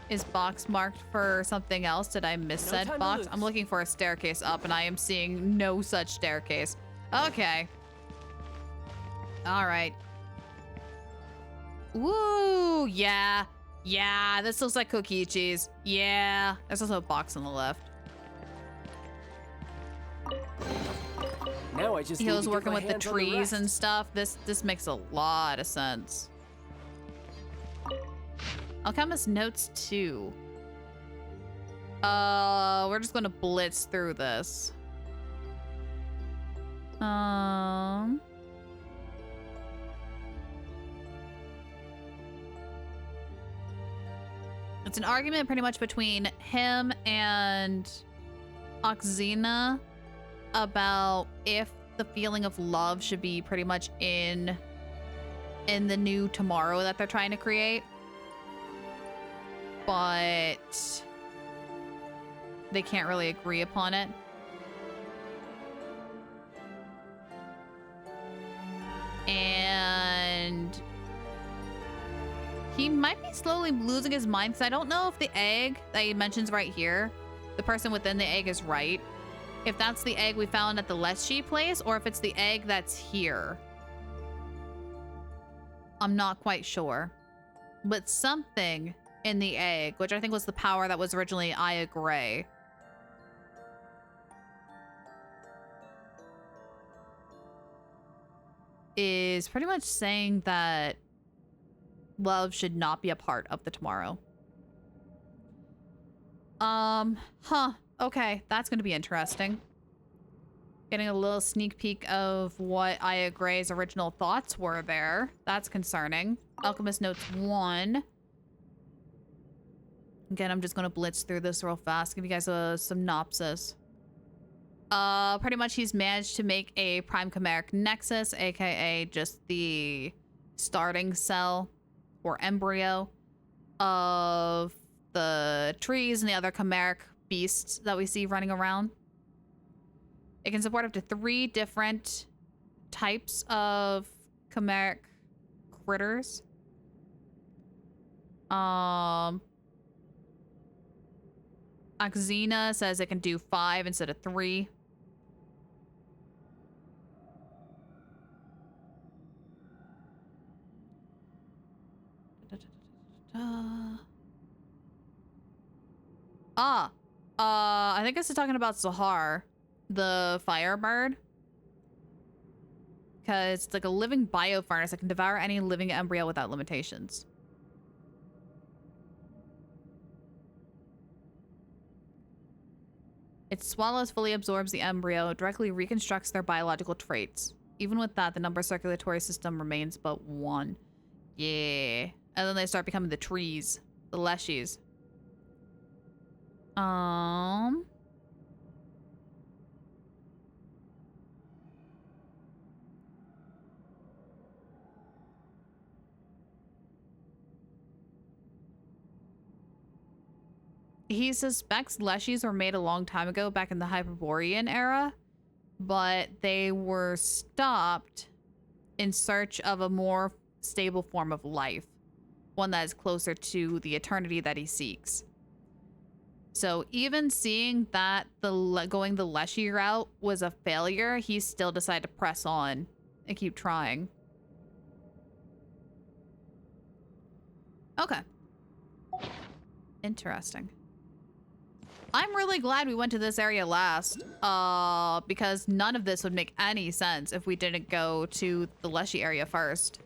[SPEAKER 9] Is box marked for something else? Did I miss said box? I'm looking for a staircase up and I am seeing no such staircase. Okay. All right. Woo, yeah. Yeah, this looks like Kokichi's. Yeah. There's also a box on the left.
[SPEAKER 3] Now I just
[SPEAKER 9] He was working with the trees and stuff. This makes a lot of sense. Alchemist notes 2. We're just gonna blitz through this. It's an argument pretty much between him and Oxina about if the feeling of love should be pretty much in the new tomorrow that they're trying to create. But they can't really agree upon it. And he might be slowly losing his mind, because I don't know if the egg that he mentions right here, the person within the egg is right. If that's the egg we found at the Leshy place, or if it's the egg that's here. I'm not quite sure. But something in the egg, which I think was the power that was originally Eye of Graeae, is pretty much saying that love should not be a part of the tomorrow. Okay, that's gonna be interesting.
[SPEAKER 2] Getting a little sneak peek of what Eye of Graeae's original thoughts were there. That's concerning. Alchemist Notes 1. Again, I'm just gonna blitz through this real fast. Give you guys a synopsis. Pretty much he's managed to make a prime chimeric nexus, aka just the starting cell or embryo of the trees and the other chimeric beasts that we see running around. It can support up to 3 different types of chimeric critters. Axina says it can do 5 instead of 3. I think this is talking about Zahar, the firebird. Because it's like a living biofurnace that can devour any living embryo without limitations. It swallows, fully absorbs the embryo, directly reconstructs their biological traits. Even with that, the number circulatory system remains but 1. Yeah. And then they start becoming the trees. The leshies. He suspects leshies were made a long time ago, back in the Hyperborean era, but they were stopped in search of a more stable form of life, one that is closer to the eternity that he seeks. So even seeing that going the leshy route was a failure, he still decided to press on and keep trying. Okay. Interesting. I'm really glad we went to this area last, because none of this would make any sense if we didn't go to the Leshy area first.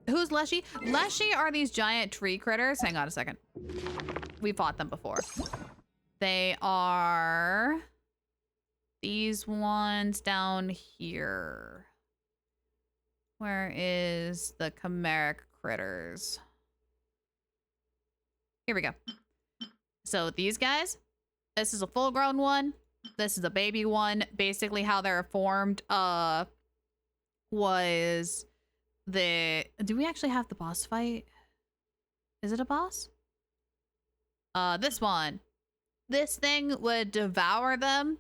[SPEAKER 2] Who's Leshy? Leshy are these giant tree critters. Hang on a second. We fought them before. They are these ones down here. Where is the chimeric critters? Here we go. So these guys, this is a full-grown one. This is a baby one. Basically how they're formed was the... Do we actually have the boss fight? Is it a boss? This one. This thing would devour them,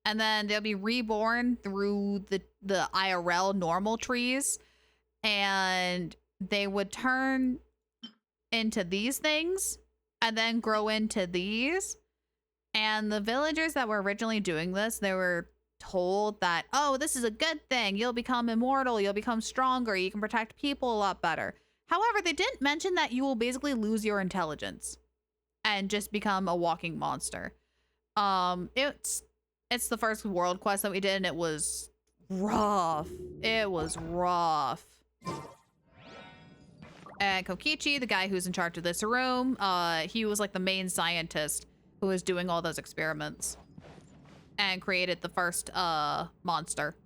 [SPEAKER 2] and then they'll be reborn through the IRL normal trees, and they would turn into these things and then grow into these. And the villagers that were originally doing this, they were told that, oh, this is a good thing, you'll become immortal, you'll become stronger, you can protect people a lot better. However, they didn't mention that you will basically lose your intelligence and just become a walking monster. It's the first world quest that we did, and it was rough. It was rough. And Kokichi, the guy who's in charge of this room, he was like the main scientist who was doing all those experiments and created the first monster.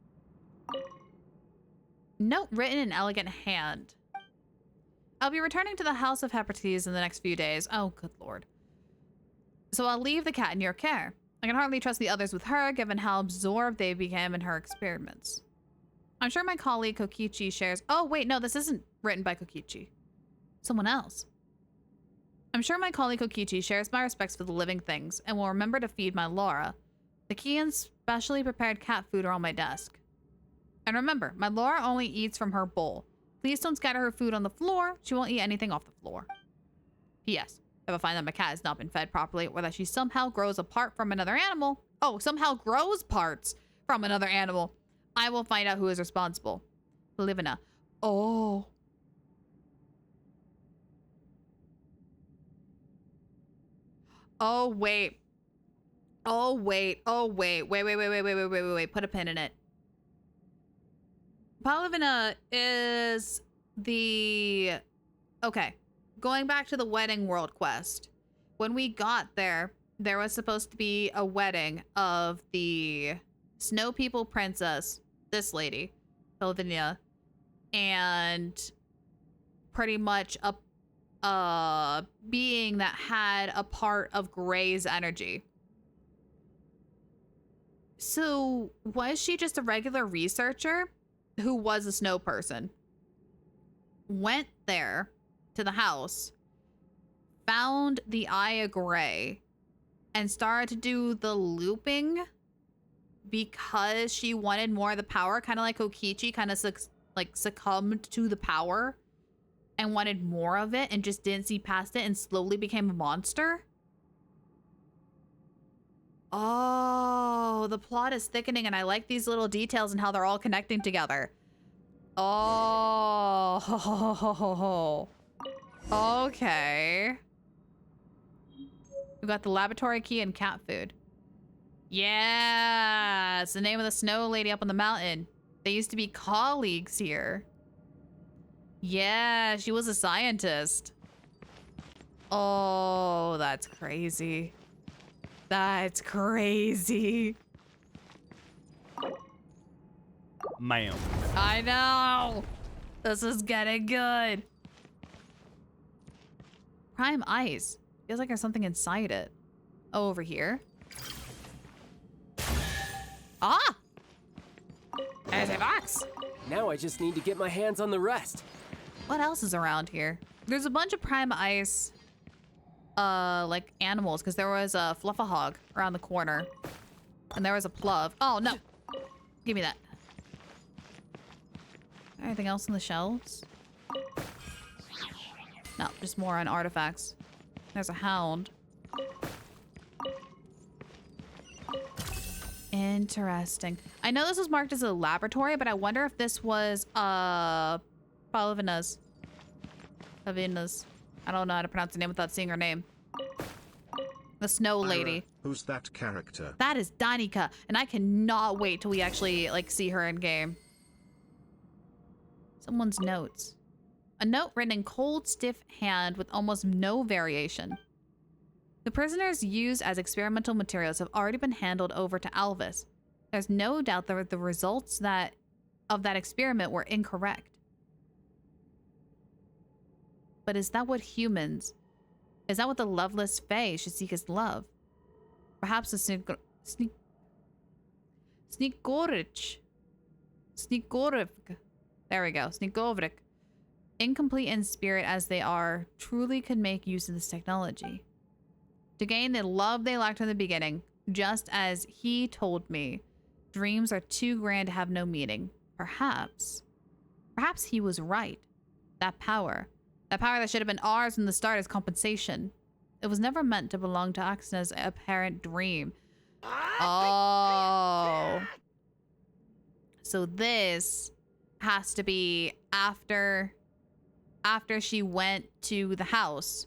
[SPEAKER 2] Note written in elegant hand. I'll be returning to the House of Heprates in the next few days. Oh, good lord. So I'll leave the cat in your care. I can hardly trust the others with her, given how absorbed they became in her experiments. I'm sure my colleague Kokichi shares... Oh, wait, no, this isn't written by Kokichi. Someone else. I'm sure my colleague Kokichi shares my respects for the living things and will remember to feed my Laura. The key and specially prepared cat food are on my desk. And remember, my Laura only eats from her bowl. Please don't scatter her food on the floor. She won't eat anything off the floor. P.S. If I find that my cat has not been fed properly, or that she somehow grows apart from another animal... Oh, somehow grows parts from another animal, I will find out who is responsible. Livina. Oh. Oh, wait. Oh, wait. Oh, wait. Wait. Put a pin in it. Palivina is the... Okay. Going back to the wedding world quest. When we got there, there was supposed to be a wedding of the Snow People princess, this lady, Lavinia, and pretty much a being that had a part of Graea's energy. So was she just a regular researcher who was a snow person? Went there to the house, found the Eye of Graeae, and started to do the looping because she wanted more of the power, kind of like Kokichi kind of succumbed to the power and wanted more of it and just didn't see past it and slowly became a monster? Oh, the plot is thickening and I like these little details and how they're all connecting together. Oh, okay. We got the laboratory key and cat food. Yeah, it's the name of the snow lady up on the mountain. They used to be colleagues here. Yeah, she was a scientist. Oh, that's crazy. That's crazy.
[SPEAKER 18] Ma'am.
[SPEAKER 2] I know. This is getting good. Prime ice. Feels like there's something inside it. Oh, over here. Ah! There's a box.
[SPEAKER 3] Now I just need to get my hands on the rest.
[SPEAKER 2] What else is around here? There's a bunch of prime ice, like animals, because there was a fluffahog around the corner. And there was a plov. Oh, no. Give me that. Anything else on the shelves? No, just more on artifacts. There's a hound. Interesting. I know this was marked as a laboratory, but I wonder if this was Palavina's. Pavina's. I don't know how to pronounce the name without seeing her name. The snow lady.
[SPEAKER 12] Who's that character?
[SPEAKER 2] That is Danica, and I cannot wait till we actually like see her in game. Someone's notes. A note written in cold, stiff hand with almost no variation. The prisoners used as experimental materials have already been handed over to Alvis. There's no doubt that the results of that experiment were incorrect. But is that what the loveless Fae should seek as love? Perhaps the Sneakorivk. There we go. Sneakovrik. Incomplete in spirit as they are, truly could make use of this technology. To gain the love they lacked in the beginning, just as he told me, dreams are too grand to have no meaning. Perhaps he was right. That power that should have been ours from the start as compensation. It was never meant to belong to Axna's apparent dream. Oh. So this has to be after she went to the house,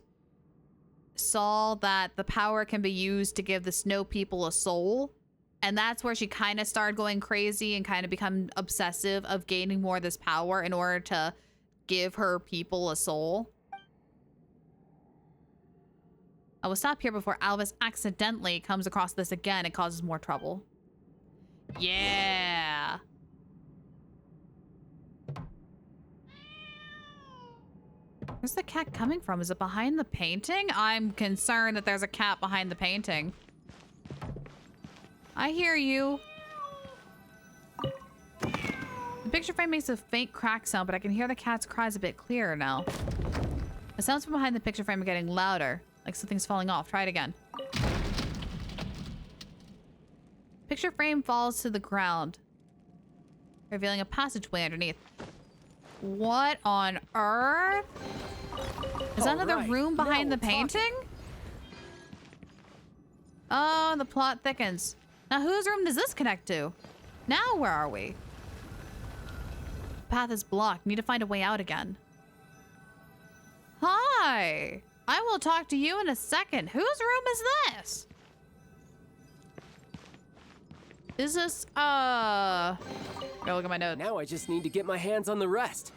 [SPEAKER 2] saw that the power can be used to give the snow people a soul, and that's where she kind of started going crazy and kind of become obsessive of gaining more of this power in order to give her people a soul. I will stop here before Alvis accidentally comes across this again and causes more trouble. Yeah. Where's the cat coming from? Is it behind the painting? I'm concerned that there's a cat behind the painting. I hear you. The picture frame makes a faint crack sound, but I can hear the cat's cries a bit clearer now. The sounds from behind the picture frame are getting louder, like something's falling off. Try it again. Picture frame falls to the ground, revealing a passageway underneath. What on earth? Is that another room behind the painting? Oh, the plot thickens. Now whose room does this connect to? Now where are we? Path is blocked. Need to find a way out again. Hi. I will talk to you in a second. Whose room is this? Is this, Go look at my notes.
[SPEAKER 3] Now I just need to get my hands on the rest.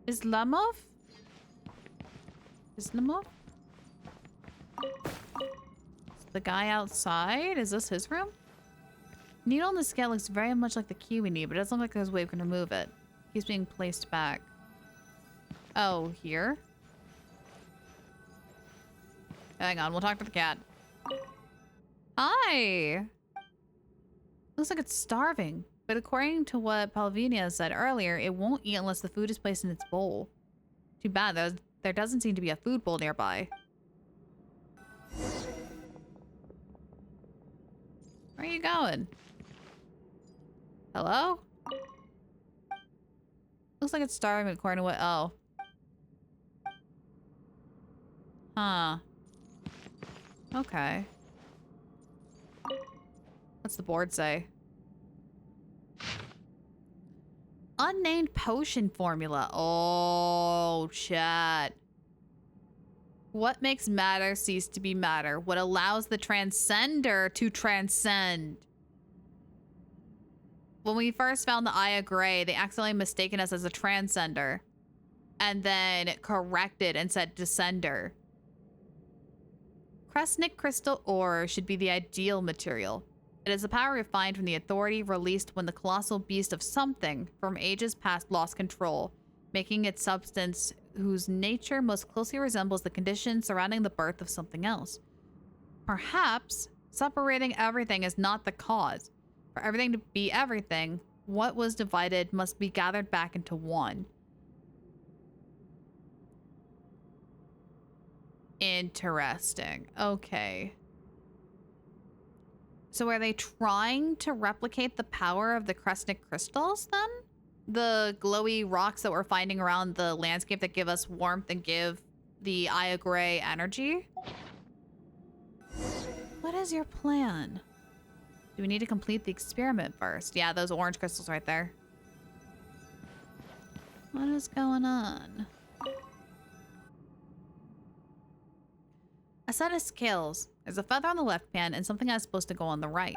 [SPEAKER 2] Islamov?
[SPEAKER 9] The guy outside? Is this his room? Needle on the scale looks very much like the key we need, but it doesn't look like there's a way we can remove it. He's being placed back. Oh, here? Hang on, we'll talk to the cat. Hi! Looks like it's starving, but according to what Palvinia said earlier, it won't eat unless the food is placed in its bowl. Too bad, there doesn't seem to be a food bowl nearby. Where are you going? Hello? Looks like it's starving according to what— oh. Huh. Okay. What's the board say? Unnamed potion formula. Oh, chat. What makes matter cease to be matter? What allows the transcender to transcend? When we first found the Eye of Graeae, they accidentally mistaken us as a transcender. And then corrected and said descender. Kresnik crystal ore should be the ideal material. It is a power refined from the authority released when the colossal beast of something from ages past lost control, making its substance whose nature most closely resembles the conditions surrounding the birth of something else. Perhaps separating everything is not the cause. For everything to be everything, what was divided must be gathered back into one. Interesting. Okay. So are they trying to replicate the power of the Kresnik crystals then? The glowy rocks that we're finding around the landscape that give us warmth and give the Eye of Graeae energy? What is your plan? Do we need to complete the experiment first? Yeah, those orange crystals right there. What is going on? A set of scales. There's a feather on the left pan and something that's supposed to go on the right.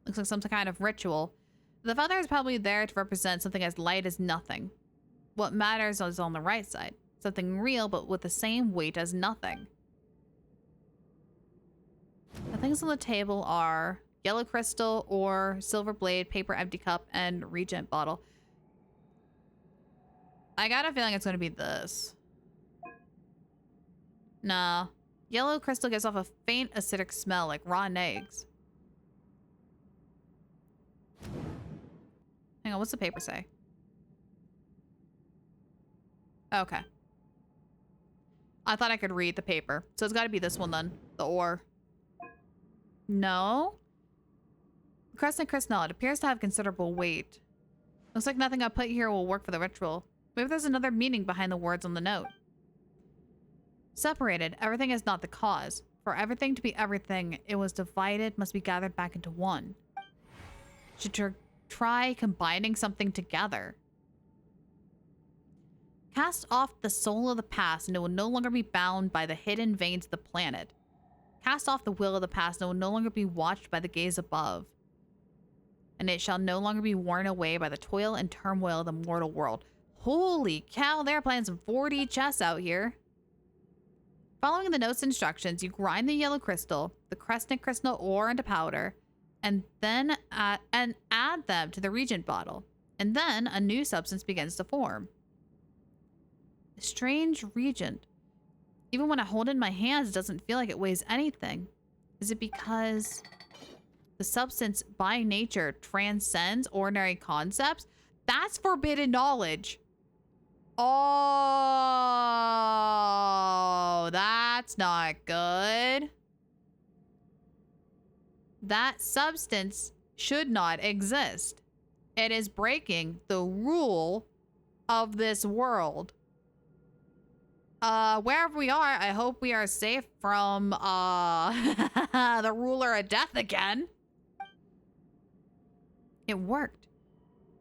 [SPEAKER 9] Looks like some kind of ritual. The feather is probably there to represent something as light as nothing. What matters is on the right side. Something real, but with the same weight as nothing. The things on the table are yellow crystal, ore, silver blade, paper empty cup, and regent bottle. I got a feeling it's going to be this. Nah. Yellow crystal gives off a faint acidic smell like rotten eggs. Hang on, what's the paper say? Okay. I thought I could read the paper. So it's got to be this one then. The ore. No? Kresnik crystal. It appears to have considerable weight. Looks like nothing I put here will work for the ritual. Maybe there's another meaning behind the words on the note. Separated, everything is not the cause. For everything to be everything, it was divided, must be gathered back into one. Should try combining something together. Cast off the soul of the past, and it will no longer be bound by the hidden veins of the planet. Cast off the will of the past, and it will no longer be watched by the gaze above. And it shall no longer be worn away by the toil and turmoil of the mortal world. Holy cow, they're playing some 4D chess out here. Following the note's instructions, you grind the yellow crystal, the Kresnik crystal ore into powder, and then add them to the regent bottle. And then a new substance begins to form. A strange regent. Even when I hold it in my hands, it doesn't feel like it weighs anything. Is it because the substance by nature transcends ordinary concepts? That's forbidden knowledge. Oh, that's not good. That substance should not exist. It is breaking the rule of this world. Wherever we are, I hope we are safe from, the ruler of death again. It worked.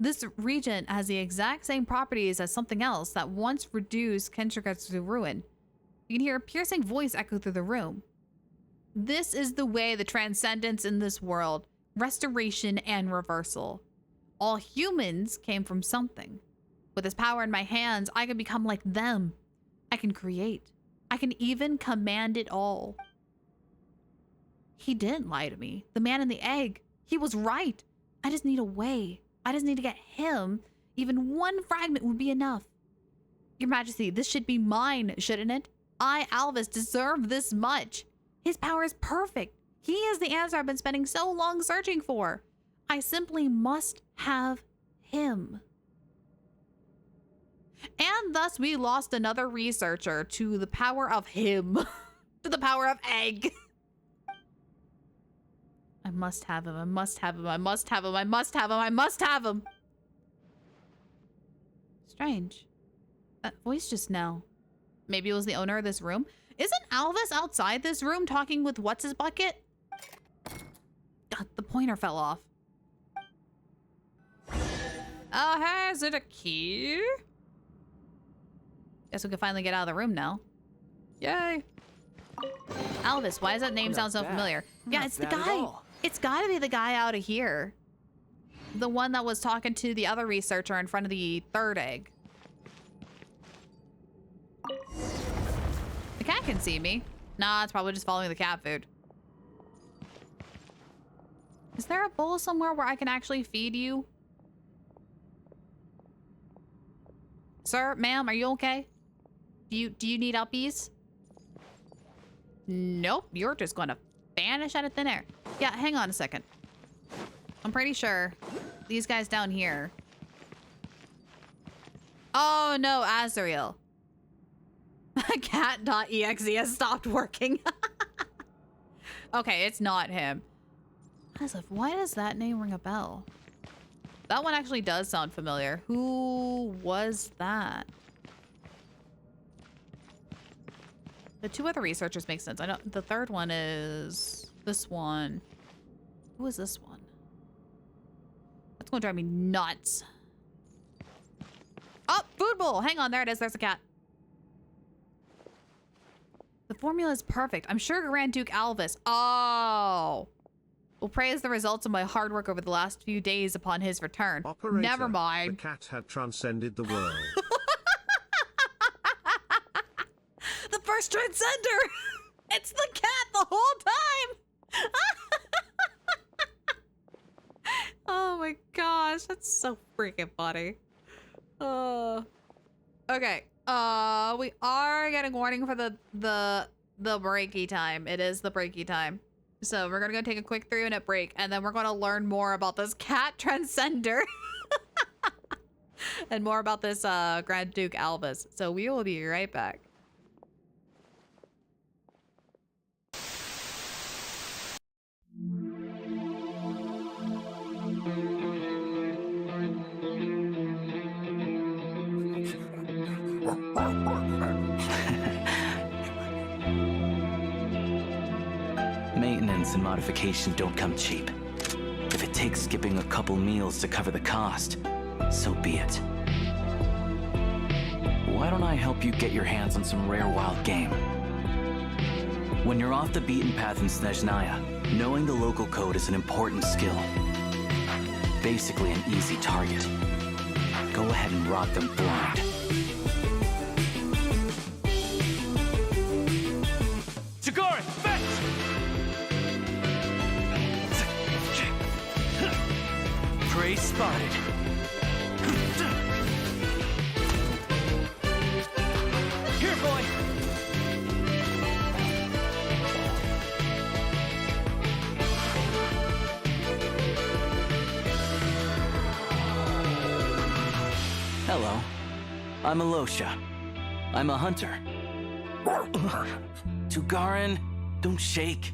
[SPEAKER 9] This regent has the exact same properties as something else that once reduced Kentrika to ruin. You can hear a piercing voice echo through the room. This is the way the transcendence in this world, restoration and reversal. All humans came from something. With this power in my hands, I can become like them. I can create. I can even command it all. He didn't lie to me. The man in the egg. He was right. I just need a way. I just need to get him. Even one fragment would be enough. Your Majesty, this should be mine, shouldn't it? I, Alvis, deserve this much. His power is perfect. He is the answer I've been spending so long searching for. I simply must have him. And thus we lost another researcher to the power of him. To the power of egg. I must have him. I must have him. I must have him. I must have him. I must have him. Strange. That voice just now. Maybe it was the owner of this room. Isn't Alvis outside this room talking with what's his bucket? God, the pointer fell off. Oh, hey, is it a key? Guess we can finally get out of the room now. Yay. Alvis, why does that name sound so familiar? Yeah, it's the guy. It's gotta be the guy out of here. The one that was talking to the other researcher in front of the third egg. The cat can see me. Nah, it's probably just following the cat food. Is there a bowl somewhere where I can actually feed you? Sir, ma'am, are you okay? Do you need uppies? Nope, you're just gonna vanish out of thin air. Yeah, hang on a second. I'm pretty sure these guys down here. Oh no, Azrael. Cat.exe has stopped working. Okay, it's not him. As if, why does that name ring a bell? That one actually does sound familiar. Who was that? The two other researchers make sense. I know the third one is this one. Who is this one? That's gonna drive me nuts. Oh, food bowl. Hang on, there it is. There's a cat. The formula is perfect. I'm sure Grand Duke Alvis. Oh. Will praise the results of my hard work over the last few days upon his return.
[SPEAKER 12] Operator,
[SPEAKER 9] never mind.
[SPEAKER 12] The cat had transcended the world.
[SPEAKER 9] The first transcender! It's the cat the whole time! Oh my gosh, that's so freaking funny. Okay. We are getting warning for the breaky time. It is the breaky time. So we're gonna go take a quick 3-minute break, and then we're gonna learn more about this cat transcender. And more about this Grand Duke Alvis. So we will be right back.
[SPEAKER 10] Maintenance and modification don't come cheap. If it takes skipping a couple meals to cover the cost, so be it. Why don't I help you get your hands on some rare wild game? When you're off the beaten path in Snezhnaya, knowing the local code is an important skill. Basically an easy target. Go ahead and rock them blind.
[SPEAKER 17] Jagarin, fetch! Prey spotted. Here, boy!
[SPEAKER 10] Hello. I'm Alosha. I'm a hunter. Tugarin, don't shake.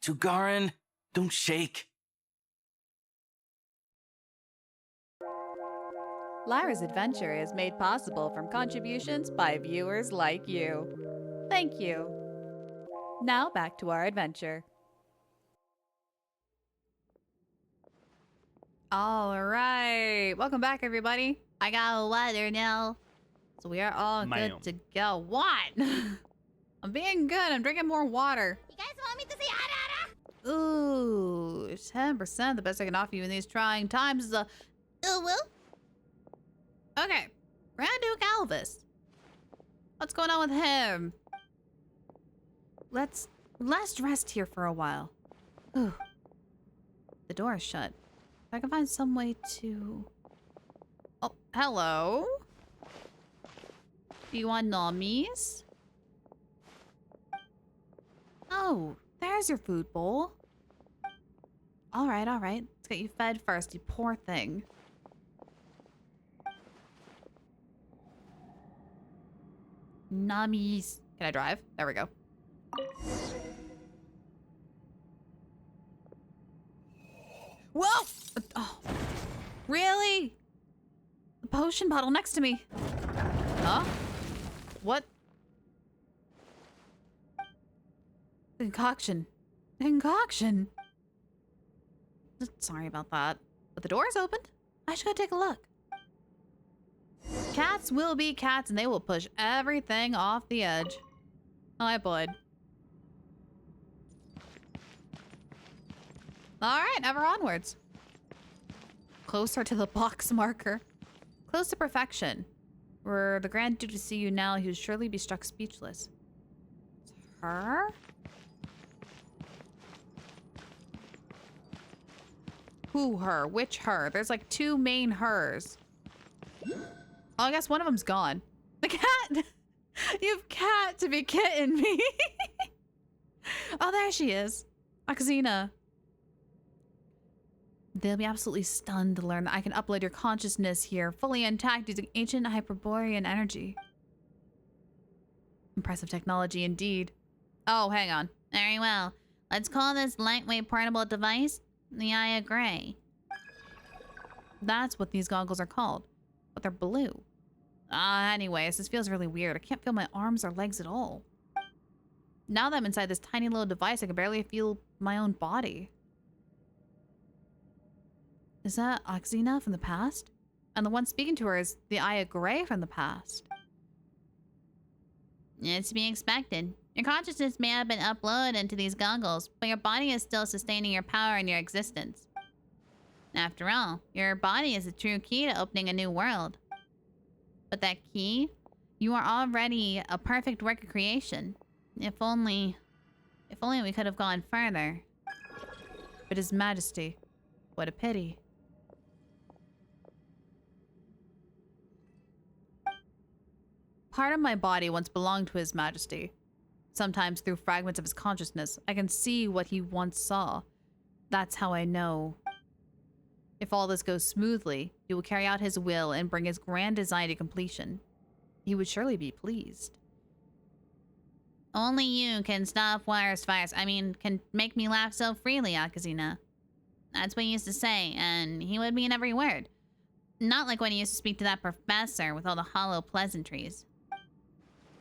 [SPEAKER 10] Tugarin, don't shake.
[SPEAKER 9] Lyra's adventure is made possible from contributions by viewers like you. Thank you. Now back to our adventure. All right. Welcome back, everybody. I got a water now. So we are all good to go. What? I'm being good. I'm drinking more water.
[SPEAKER 11] You guys want me to say ada?
[SPEAKER 9] Ooh, 10%. The best I can offer you in these trying times is a...
[SPEAKER 11] Will?
[SPEAKER 9] Okay. Grand Duke Alvis. What's going on with him? Let's rest here for a while. Ooh. The door is shut. If I can find some way to... Oh, hello? Do you want nummies? Oh, there's your food bowl. All right. Let's get you fed first, you poor thing. Nummies. Can I drive? There we go. Whoa! Oh, really? The potion bottle next to me. Huh? What? Concoction. Sorry about that. But the door is opened. I should go take a look. Cats will be cats and they will push everything off the edge. Hi, bud. Alright, ever onwards. Closer to the box marker. Close to perfection. Were the Grand Duke to see you now, he would surely be struck speechless. It's her? Who her? Which her? There's like two main hers. Oh, I guess one of them's gone. The cat! You've cat to be kidding me. Oh, there she is. Akazina. They'll be absolutely stunned to learn that I can upload your consciousness here, fully intact using ancient Hyperborean energy. Impressive technology indeed. Oh, hang on.
[SPEAKER 11] Very well. Let's call this lightweight portable device the Eye of Graeae.
[SPEAKER 9] That's what these goggles are called. But they're blue. Anyways, this feels really weird. I can't feel my arms or legs at all. Now that I'm inside this tiny little device, I can barely feel my own body. Is that Akazina from the past? And the one speaking to her is the Eye of Graeae from the past.
[SPEAKER 11] It's to be expected. Your consciousness may have been uploaded into these goggles, but your body is still sustaining your power and your existence. After all, your body is the true key to opening a new world. But that key, you are already a perfect work of creation. If only we could have gone further.
[SPEAKER 9] But His Majesty, what a pity. Part of my body once belonged to His Majesty. Sometimes through fragments of his consciousness, I can see what he once saw. That's how I know. If all this goes smoothly, he will carry out his will and bring his grand design to completion. He would surely be pleased.
[SPEAKER 11] Only you can stop wires fires. I mean, can make me laugh so freely, Akazina. That's what he used to say, and he would mean every word. Not like when he used to speak to that professor with all the hollow pleasantries.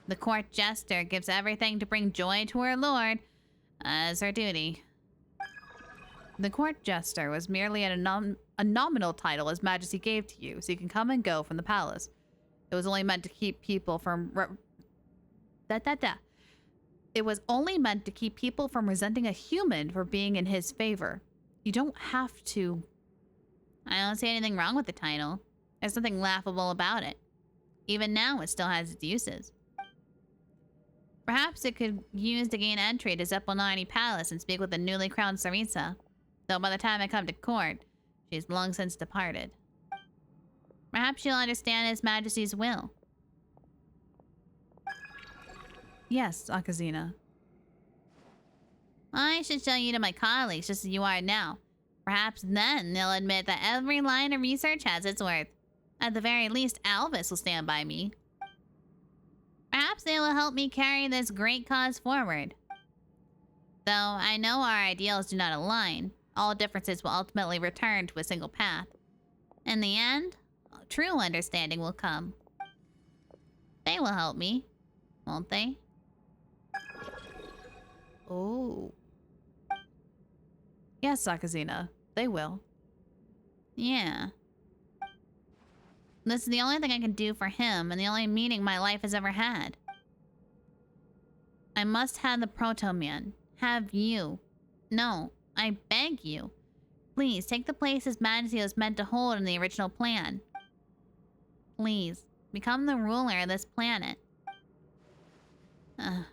[SPEAKER 11] The court jester gives everything to bring joy to her lord, as her duty.
[SPEAKER 9] The court jester was merely a nominal title His Majesty gave to you, so you can come and go from the palace. It was only meant to keep people from It was only meant to keep people from resenting a human for being in his favor. You don't have to.
[SPEAKER 11] I don't see anything wrong with the title. There's nothing laughable about it. Even now, it still has its uses. Perhaps it could use to gain entry to Zeppelnarni Palace and speak with the newly crowned Tsaritsa. Though by the time I come to court, she's long since departed. Perhaps she'll understand His Majesty's will.
[SPEAKER 9] Yes, Akazina.
[SPEAKER 11] I should show you to my colleagues just as you are now. Perhaps then they'll admit that every line of research has its worth. At the very least, Alvis will stand by me. Perhaps they will help me carry this great cause forward. Though I know our ideals do not align, all differences will ultimately return to a single path. In the end, true understanding will come. They will help me, won't they?
[SPEAKER 9] Oh. Yes, Sakazina. They will.
[SPEAKER 11] Yeah. This is the only thing I can do for him and the only meaning my life has ever had. I must have the Proto-Man. Have you. No, I beg you. Please, take the place His Majesty was meant to hold in the original plan. Please, become the ruler of this planet. Or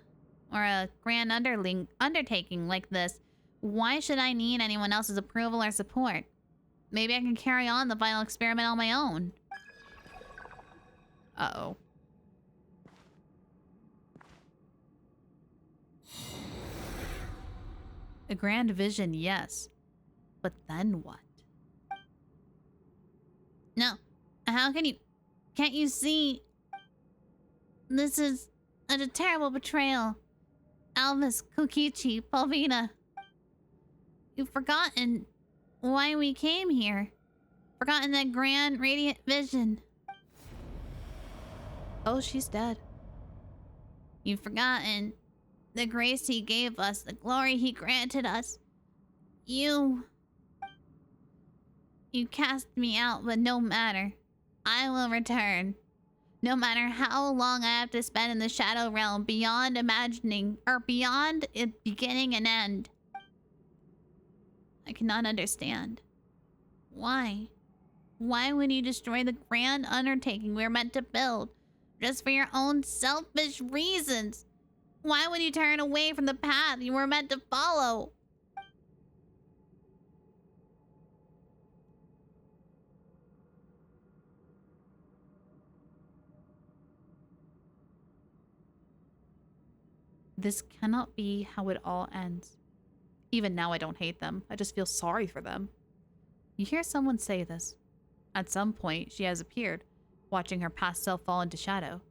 [SPEAKER 11] a grand undertaking like this, why should I need anyone else's approval or support? Maybe I can carry on the final experiment on my own.
[SPEAKER 9] Uh-oh. A grand vision, yes. But then what?
[SPEAKER 11] No. How can you... Can't you see... This is a terrible betrayal. Alvis, Kokichi, Palvina. You've forgotten why we came here. Forgotten that grand, radiant vision.
[SPEAKER 9] Oh, she's dead.
[SPEAKER 11] You've forgotten the grace he gave us, the glory he granted us. You cast me out, but no matter. I will return. No matter how long I have to spend in the Shadow Realm beyond imagining, or beyond it beginning and end. I cannot understand. Why? Why would you destroy the grand undertaking we were meant to build? Just for your own selfish reasons? Why would you turn away from the path you were meant to follow?
[SPEAKER 9] This cannot be how it all ends. Even now I don't hate them. I just feel sorry for them. You hear someone say this. At some point, she has appeared, watching her past self fall into shadow.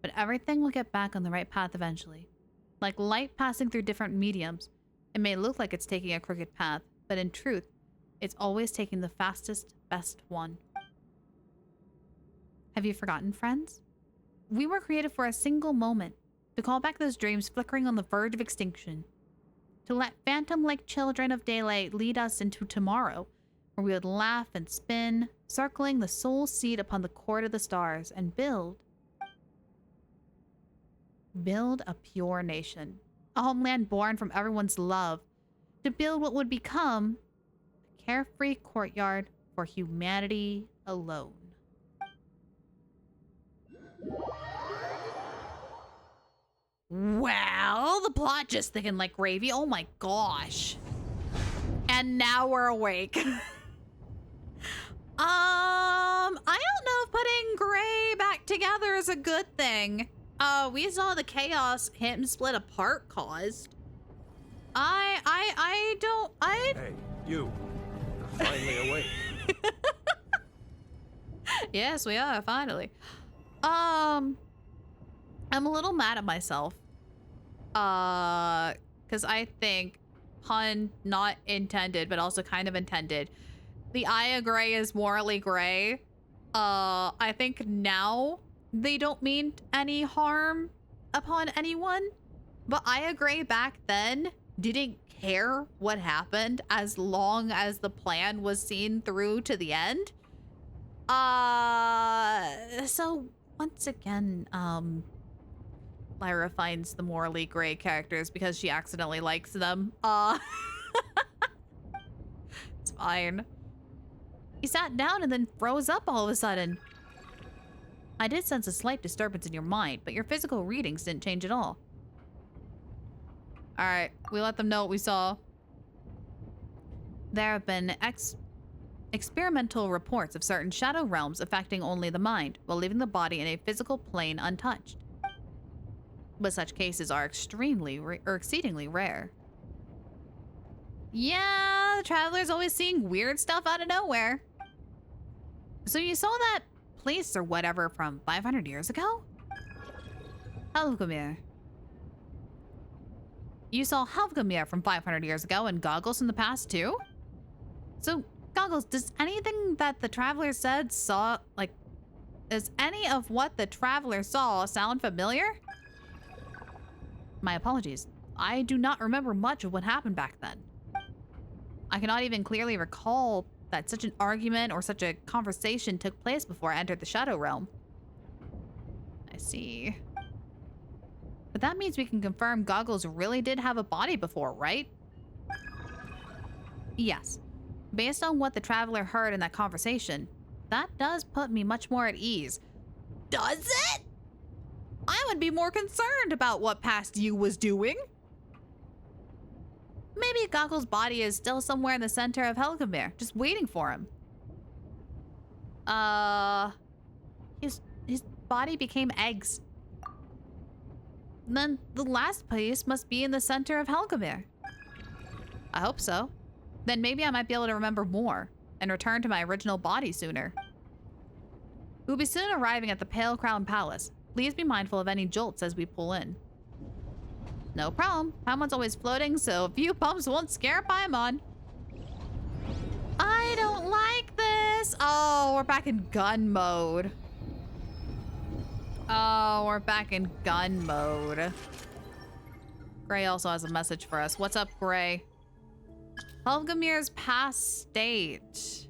[SPEAKER 9] But everything will get back on the right path eventually. Like light passing through different mediums, it may look like it's taking a crooked path, but in truth, it's always taking the fastest, best one. Have you forgotten, friends? We were created for a single moment, to call back those dreams flickering on the verge of extinction. To let phantom-like children of daylight lead us into tomorrow, where we would laugh and spin, circling the soul seed upon the cord of the stars, and build a pure nation. A homeland born from everyone's love. To build what would become a carefree courtyard for humanity alone. Well, the plot just thickened like gravy. Oh my gosh. And now we're awake. I don't know if putting Gray back together is a good thing. We saw the chaos him split apart caused. I don't.
[SPEAKER 12] Hey, you. You're finally awake.
[SPEAKER 9] Yes, we are, finally. I'm a little mad at myself. Because I think, pun not intended, but also kind of intended, the Eye of Graeae is morally gray. I think now they don't mean any harm upon anyone, but Eye of Graeae back then didn't care what happened as long as the plan was seen through to the end. So once again, Lyra finds the morally gray characters because she accidentally likes them. It's fine. He sat down and then froze up all of a sudden. I did sense a slight disturbance in your mind, but your physical readings didn't change at all. Alright, we let them know what we saw. There have been experimental reports of certain shadow realms affecting only the mind, while leaving the body in a physical plane untouched. But such cases are exceedingly rare. Yeah, the Traveler's always seeing weird stuff out of nowhere. So you saw that place or whatever from 500 years ago? Hello, Gumir. You saw Helgamir from 500 years ago and Goggles in the past too? So, Goggles, does anything that the Traveler said does any of what the Traveler saw sound familiar? My apologies. I do not remember much of what happened back then. I cannot even clearly recall that such an argument or such a conversation took place before I entered the Shadow Realm. I see. But that means we can confirm Goggles really did have a body before, right? Yes. Based on what the Traveler heard in that conversation, that does put me much more at ease. Does it? I would be more concerned about what past you was doing. Maybe Goggles' body is still somewhere in the center of Helgamir, just waiting for him. His body became eggs. Then the last piece must be in the center of Helgamir. I hope so. Then maybe I might be able to remember more and return to my original body sooner. We'll be soon arriving at the Pale Crown Palace. Please be mindful of any jolts as we pull in. No problem. Paimon's always floating, so a few bumps won't scare Paimon. I don't like this. Oh, we're back in gun mode. Oh, we're back in gun mode. Gray also has a message for us. What's up, Gray? Helgamir's past state.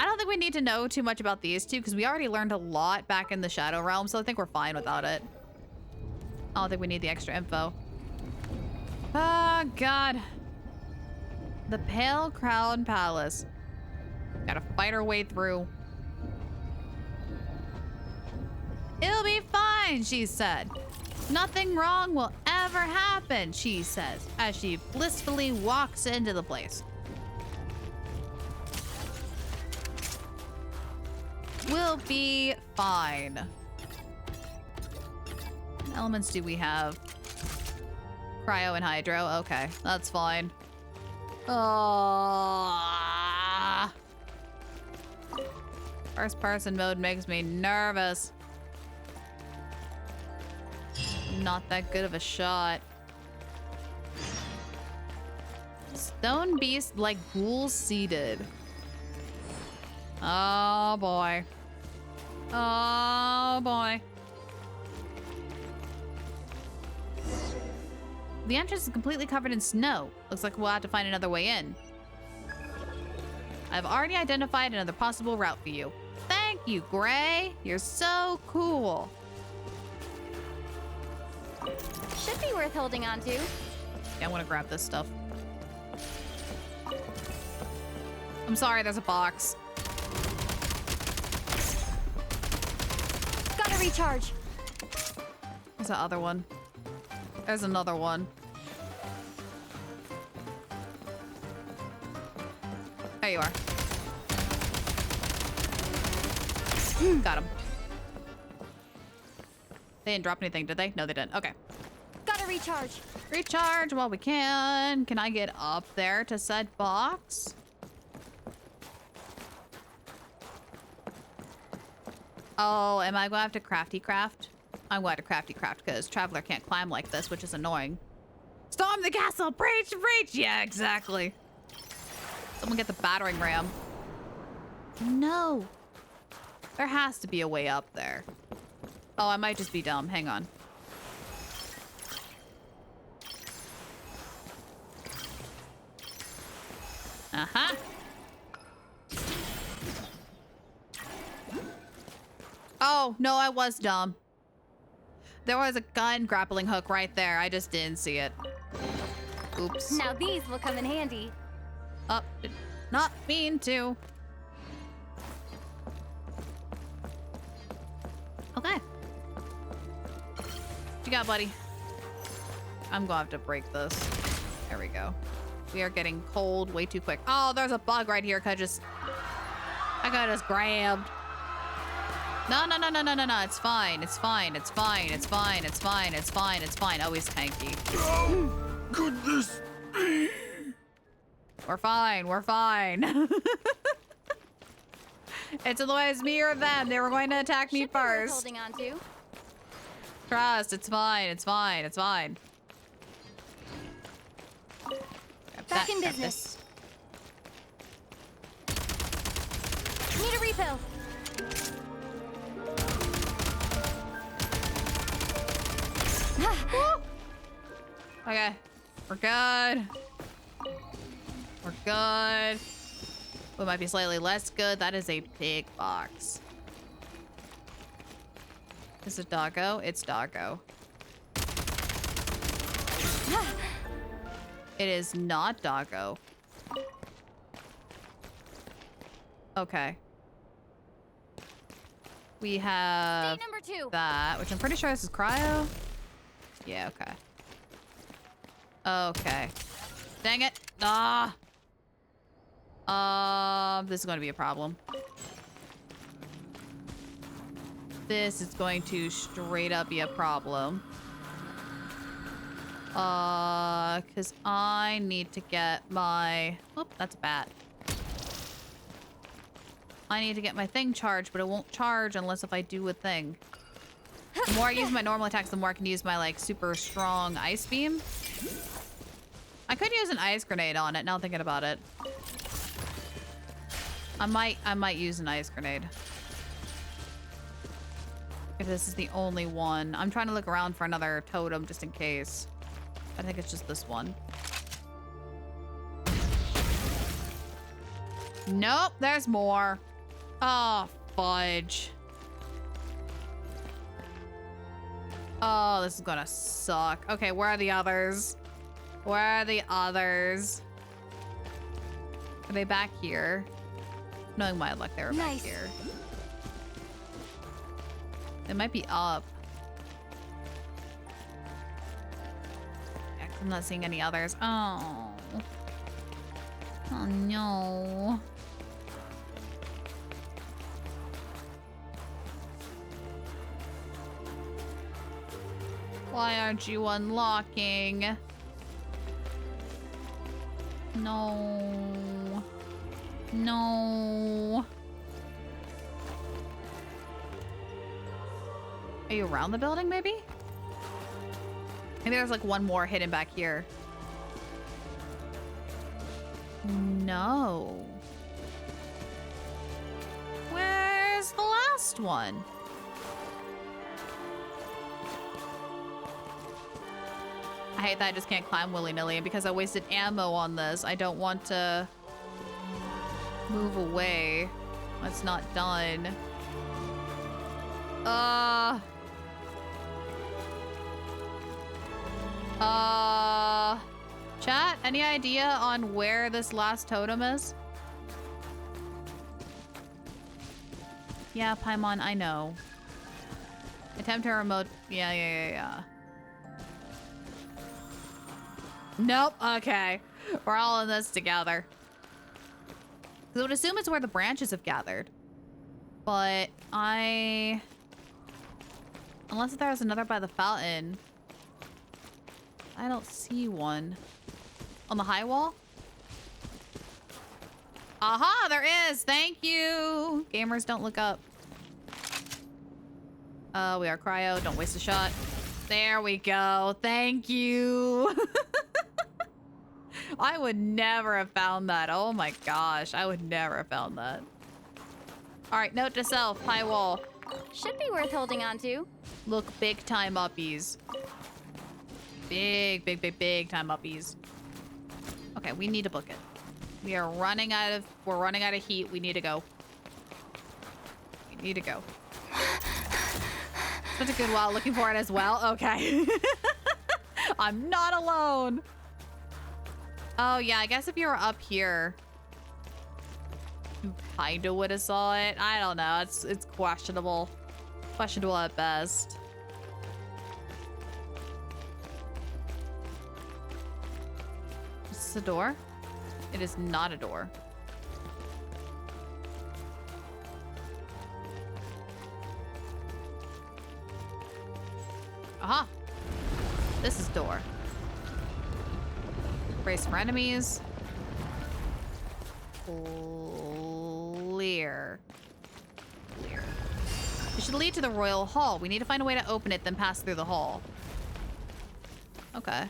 [SPEAKER 9] I don't think we need to know too much about these two because we already learned a lot back in the Shadow Realm, so I think we're fine without it. I don't think we need the extra info. Oh, God. The Pale Crown Palace. Gotta fight our way through. It'll be fine, she said. Nothing wrong will ever happen, she says, as she blissfully walks into the place. We'll be fine. What elements do we have? Cryo and Hydro. Okay, that's fine. Oh. First person mode makes me nervous. Not that good of a shot. Stone beast like ghouls seated. Oh boy. Oh boy. The entrance is completely covered in snow. Looks like we'll have to find another way in. I've already identified another possible route for you. Thank you, Gray. You're so cool.
[SPEAKER 19] Should be worth holding on to.
[SPEAKER 9] Yeah, I want to grab this stuff. I'm sorry, there's a box.
[SPEAKER 19] Gotta recharge.
[SPEAKER 9] There's the other one. There's another one. There you are. Got him. They didn't drop anything, did they? No, they didn't. Okay.
[SPEAKER 19] Gotta recharge.
[SPEAKER 9] Recharge while we can. Can I get up there to said box? Oh, am I going to have to crafty craft? I'm going to crafty craft because Traveler can't climb like this, which is annoying. Storm the castle! Breach! Breach! Yeah, exactly. Someone get the battering ram. No. There has to be a way up there. Oh, I might just be dumb. Hang on. Uh-huh. Oh, no, I was dumb. There was a gun grappling hook right there. I just didn't see it. Oops.
[SPEAKER 19] Now these will come in handy.
[SPEAKER 9] Oh, did not mean to. Okay. What you got, buddy? I'm gonna have to break this. There we go. We are getting cold way too quick. Oh, there's a bug right here. I got us grabbed. No. It's fine. It's fine. It's fine. It's fine. It's fine. It's fine. It's fine. Oh, he's tanky.
[SPEAKER 5] Oh, goodness me.
[SPEAKER 9] We're fine. We're fine.
[SPEAKER 2] It's otherwise me or them. They were going to attack me first.
[SPEAKER 19] Holding on to.
[SPEAKER 2] Trust. It's fine. It's fine. It's fine.
[SPEAKER 19] Back in business. Need a refill.
[SPEAKER 2] Okay. We're good. We're good. We might be slightly less good. That is a big box. Is it doggo? It's doggo. It is not doggo. Okay. We have
[SPEAKER 19] number 2.
[SPEAKER 2] that, which I'm pretty sure this is cryo. Yeah, okay. Okay. Dang it. Ah. This is going to be a problem. This is going to straight up be a problem. Because I need to get my... Oh, that's a bat. I need to get my thing charged, but it won't charge unless if I do a thing. The more I use my normal attacks, the more I can use my, like, super strong ice beam. I could use an ice grenade on it, now thinking about it. I might use an ice grenade. If this is the only one. I'm trying to look around for another totem just in case. I think it's just this one. Nope, there's more. Oh, fudge. Oh, this is gonna suck. Okay, where are the others? Where are the others? Are they back here? Knowing my luck, they were back here. It might be up. Yeah, 'cause I'm not seeing any others. Oh. Oh no. Why aren't you unlocking? No. No. Are you around the building, maybe? Maybe there's like one more hidden back here. No. Where's the last one? I hate that I just can't climb willy-nilly, and because I wasted ammo on this, I don't want to move away. It's not done. Chat, any idea on where this last totem is? Yeah, Paimon, I know. Attempt to remote. Yeah. Nope. Okay. We're all in this together. I would assume it's where the branches have gathered. But unless there's another by the fountain. I don't see one. On the high wall? Aha, there is. Thank you. Gamers, don't look up. We are cryo. Don't waste a shot. There we go. Thank you. I would never have found that. Oh my gosh. I would never have found that. All right, note to self. High wall.
[SPEAKER 19] Should be worth holding on to.
[SPEAKER 2] Look, big time uppies. Big time uppies. Okay, we need to book it. We're running out of heat. We need to go. We need to go. Such a good while looking for it as well. Okay. I'm not alone. Oh yeah, I guess if you were up here, you kinda would have saw it. I don't know. It's questionable. Questionable at best. Is this a door? It is not a door. Aha! This is door. Brace for enemies. Clear. should lead to the royal hall. We need to find a way to open it, then pass through the hall. Okay.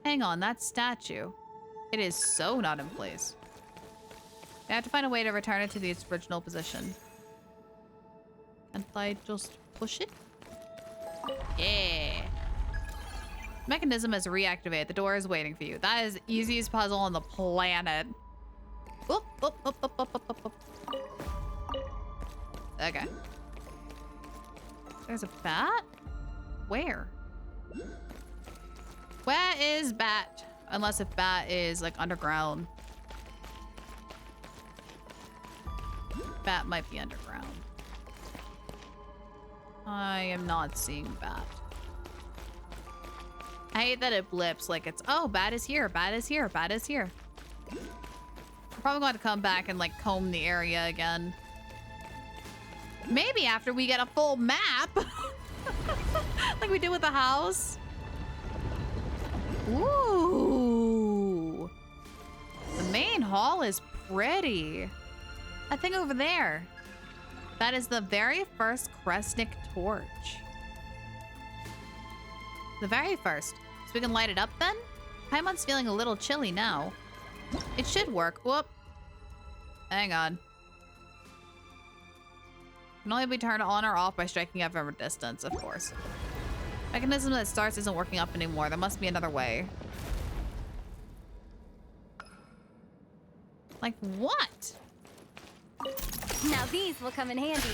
[SPEAKER 2] Hang on, that statue. It is so not in place. I have to find a way to return it to its original position. Can't I just push it? Yeah. Mechanism is reactivated. The door is waiting for you. That is the easiest puzzle on the planet. Oop, oop, oop, oop, oop, oop, oop. Okay. There's a bat? Where? Where is bat? Unless if bat is like underground. Bat might be underground. I am not seeing bat. I hate that it blips like it's, oh, bat is here, bat is here, bat is here. I'm probably going to come back and like comb the area again. Maybe after we get a full map. Like we did with the house. Ooh. The main hall is pretty. That thing over there. That is the very first Kresnik torch. The very first. So we can light it up then? Paimon's feeling a little chilly now. It should work. Whoop. Hang on. Can only be turned on or off by striking at from a distance, of course. Mechanism that starts isn't working up anymore. There must be another way. Like what?
[SPEAKER 19] Now these will come in handy.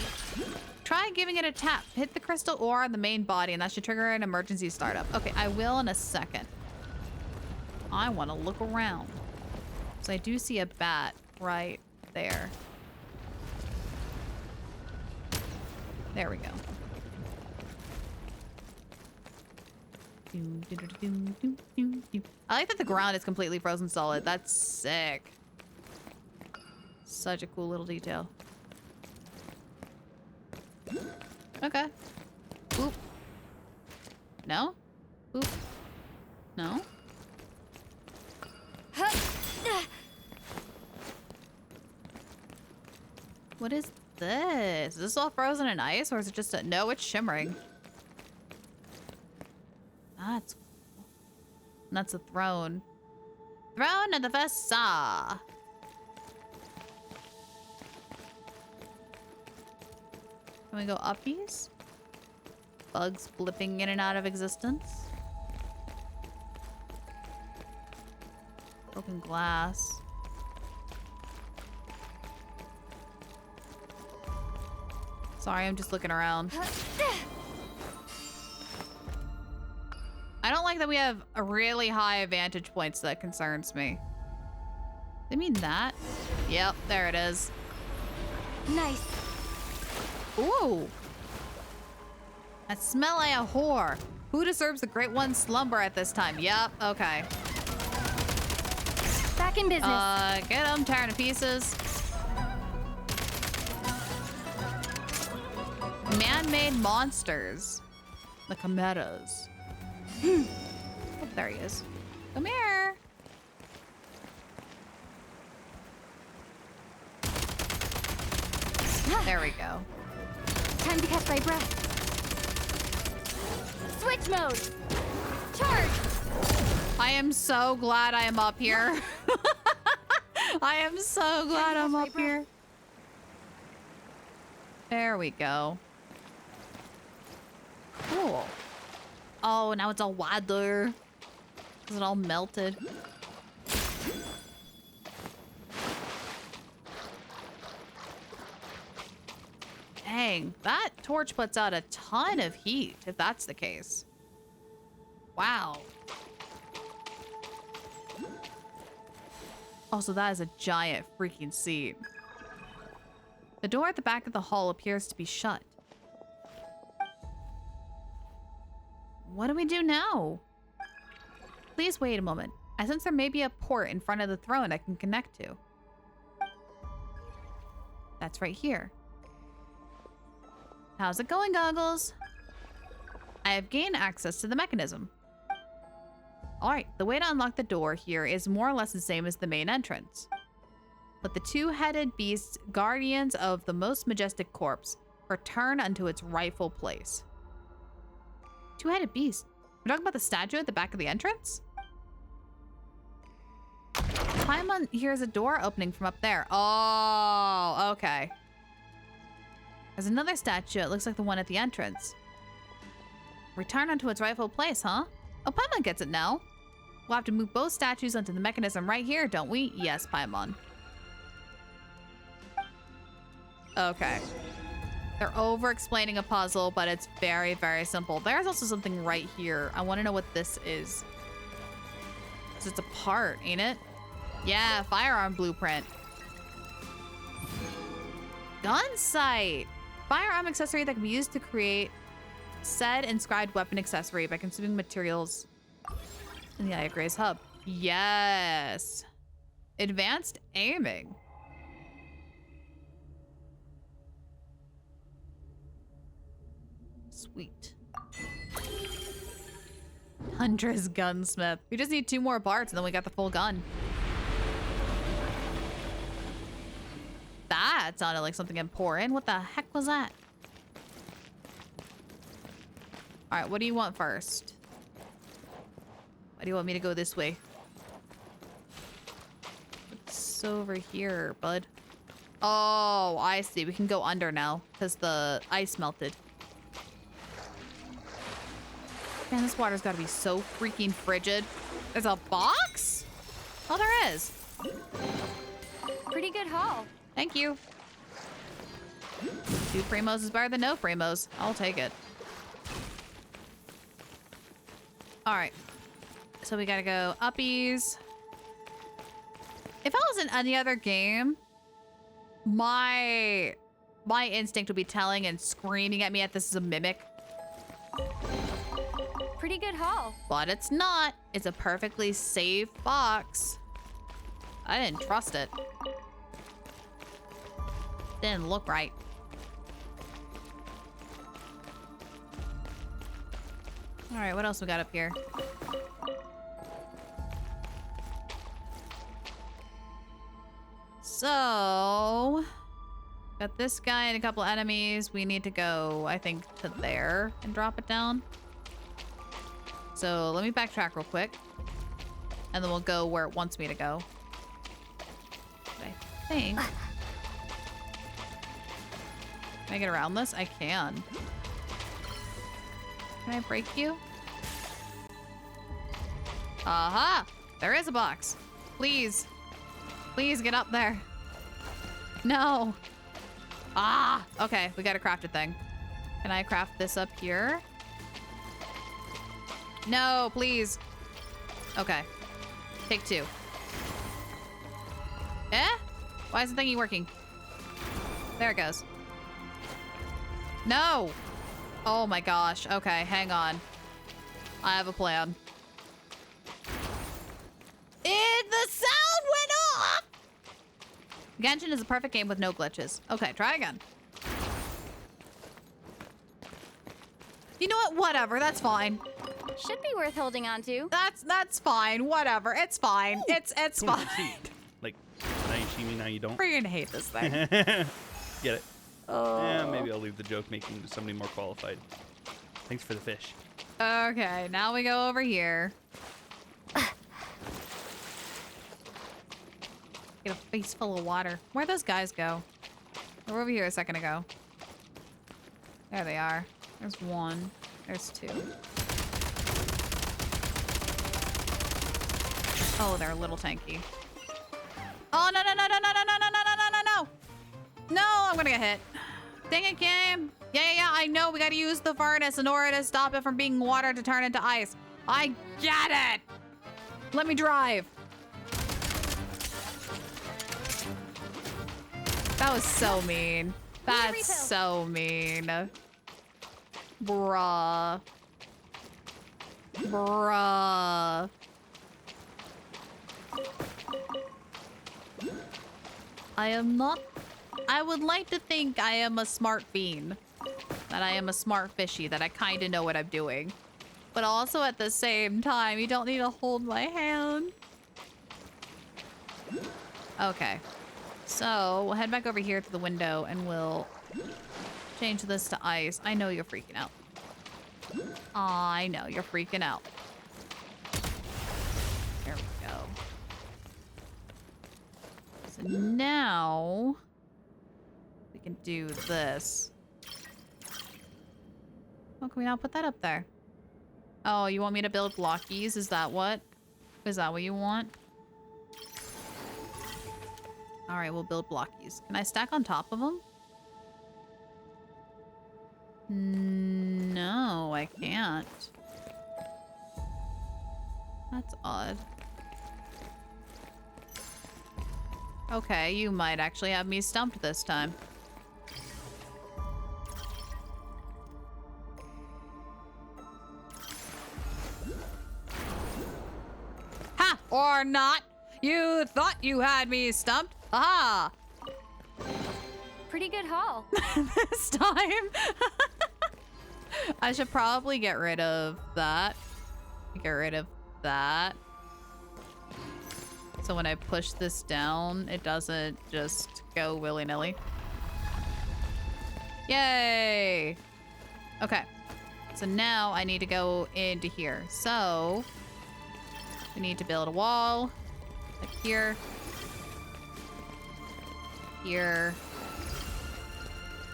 [SPEAKER 2] Try giving it a tap. Hit the crystal ore on the main body and that should trigger an emergency startup. Okay, I will in a second. I want to look around. So I do see a bat right there. There we go. I like that the ground is completely frozen solid. That's sick. Such a cool little detail. Okay. Boop. No? Boop. No? What is this? Is this all frozen in ice or is it just a... No, it's shimmering. That's cool. And that's a throne. Throne of the first Saw. Can we go uppies? Bugs blipping in and out of existence. Broken glass. Sorry, I'm just looking around. I don't like that we have a really high vantage point, so that concerns me. They mean that? Yep, there it is.
[SPEAKER 19] Nice.
[SPEAKER 2] Ooh. I smell like a whore. Who disturbs the Great One's slumber at this time? Yep, okay.
[SPEAKER 19] Back in business.
[SPEAKER 2] Get them, tearing to pieces. Man-made monsters. The chimeras. Oh, there he is. Come here. There we go.
[SPEAKER 19] Time to catch my breath. Switch mode. Charge.
[SPEAKER 2] I am so glad I am up here. I am so glad I'm up here. There we go. Cool. Oh, now it's all water. Is it all melted? Dang, that torch puts out a ton of heat, if that's the case. Wow. Also, that is a giant freaking seat. The door at the back of the hall appears to be shut. What do we do now? Please wait a moment. I sense there may be a port in front of the throne I can connect to. That's right here. How's it going, Goggles? I have gained access to the mechanism. All right, the way to unlock the door here is more or less the same as the main entrance.
[SPEAKER 9] Let the two-headed beasts, guardians of the most majestic corpse, return unto its rightful place. Two-headed beast. We're talking about the statue at the back of the entrance? Paimon hears a door opening from up there. Oh, okay. There's another statue. It looks like the one at the entrance. Return unto its rightful place, huh? Oh, Paimon gets it now. We'll have to move both statues onto the mechanism right here, don't we? Yes, Paimon. Okay. They're over-explaining a puzzle, but it's very, very simple. There's also something right here. I want to know what this is. 'Cause it's a part, ain't it? Yeah, firearm blueprint. Gun sight. Firearm accessory that can be used to create said inscribed weapon accessory by consuming materials in the Eye of Graeae's hub. Yes. Advanced aiming. Sweet. Huntress gunsmith. We just need 2 more parts and then we got the full gun. That sounded like something important. What the heck was that? All right, what do you want first? Why do you want me to go this way? It's over here, bud. Oh, I see. We can go under now because the ice melted. Man, this water's got to be so freaking frigid. There's a box? Oh, there is.
[SPEAKER 19] Pretty good haul.
[SPEAKER 9] Thank you. 2 primos is better than no primos. I'll take it. All right. So we gotta go uppies. If I was in any other game, my instinct would be telling and screaming at me that this is a mimic.
[SPEAKER 19] Pretty good haul.
[SPEAKER 9] But it's not. It's a perfectly safe box. I didn't trust it. Didn't look right. All right, what else we got up here? So, got this guy and a couple enemies. We need to go, I think, to there and drop it down. So let me backtrack real quick. And then we'll go where it wants me to go. But I think... Can I get around this? I can. Can I break you? Aha! There is a box. Please. Please get up there. No. Ah! Okay, we gotta craft a thing. Can I craft this up here? No, please. Okay. Take 2. Eh? Why is the thingy working? There it goes. No! Oh my gosh. Okay, hang on. I have a plan. The sound went off! Genshin is a perfect game with no glitches. Okay, try again. You know what? Whatever. That's fine.
[SPEAKER 19] Should be worth holding on to.
[SPEAKER 9] That's fine. Whatever. It's fine.
[SPEAKER 18] Ooh,
[SPEAKER 9] it's fine.
[SPEAKER 18] Like, now you see me, now you don't.
[SPEAKER 9] Freaking hate this thing.
[SPEAKER 18] Get it?
[SPEAKER 9] Oh.
[SPEAKER 18] Yeah, maybe I'll leave the joke making to somebody more qualified. Thanks for the fish.
[SPEAKER 9] Okay, now we go over here. Get a face full of water. Where'd those guys go? They were over here a second ago. There they are. There's 1. There's 2. Oh, they're a little tanky. Oh, no, no, no, no, no, no, no, no, no, no, no, no. No, I'm gonna get hit. Dang it, game. Yeah, I know we gotta use the furnace in order to stop it from being water to turn into ice. I get it. Let me drive. That was so mean. That's so mean. Bruh. Bruh. I am not... I would like to think I am a smart bean. That I am a smart fishy, that I kind of know what I'm doing. But also at the same time, you don't need to hold my hand. Okay. So we'll head back over here to the window and we'll change this to ice. I know you're freaking out. I know you're freaking out. There we go. So now we can do this. Oh, can we not put that up there? Oh, you want me to build blockies? Is that what? Is that what you want? All right, we'll build blockies. Can I stack on top of them? No, I can't. That's odd. Okay, you might actually have me stumped this time. Ha! Or not! You thought you had me stumped? Aha!
[SPEAKER 19] Pretty good haul.
[SPEAKER 9] This time. I should probably get rid of that. Get rid of that. So when I push this down, it doesn't just go willy-nilly. Yay! Okay. So now I need to go into here. So we need to build a wall. Like here. Here.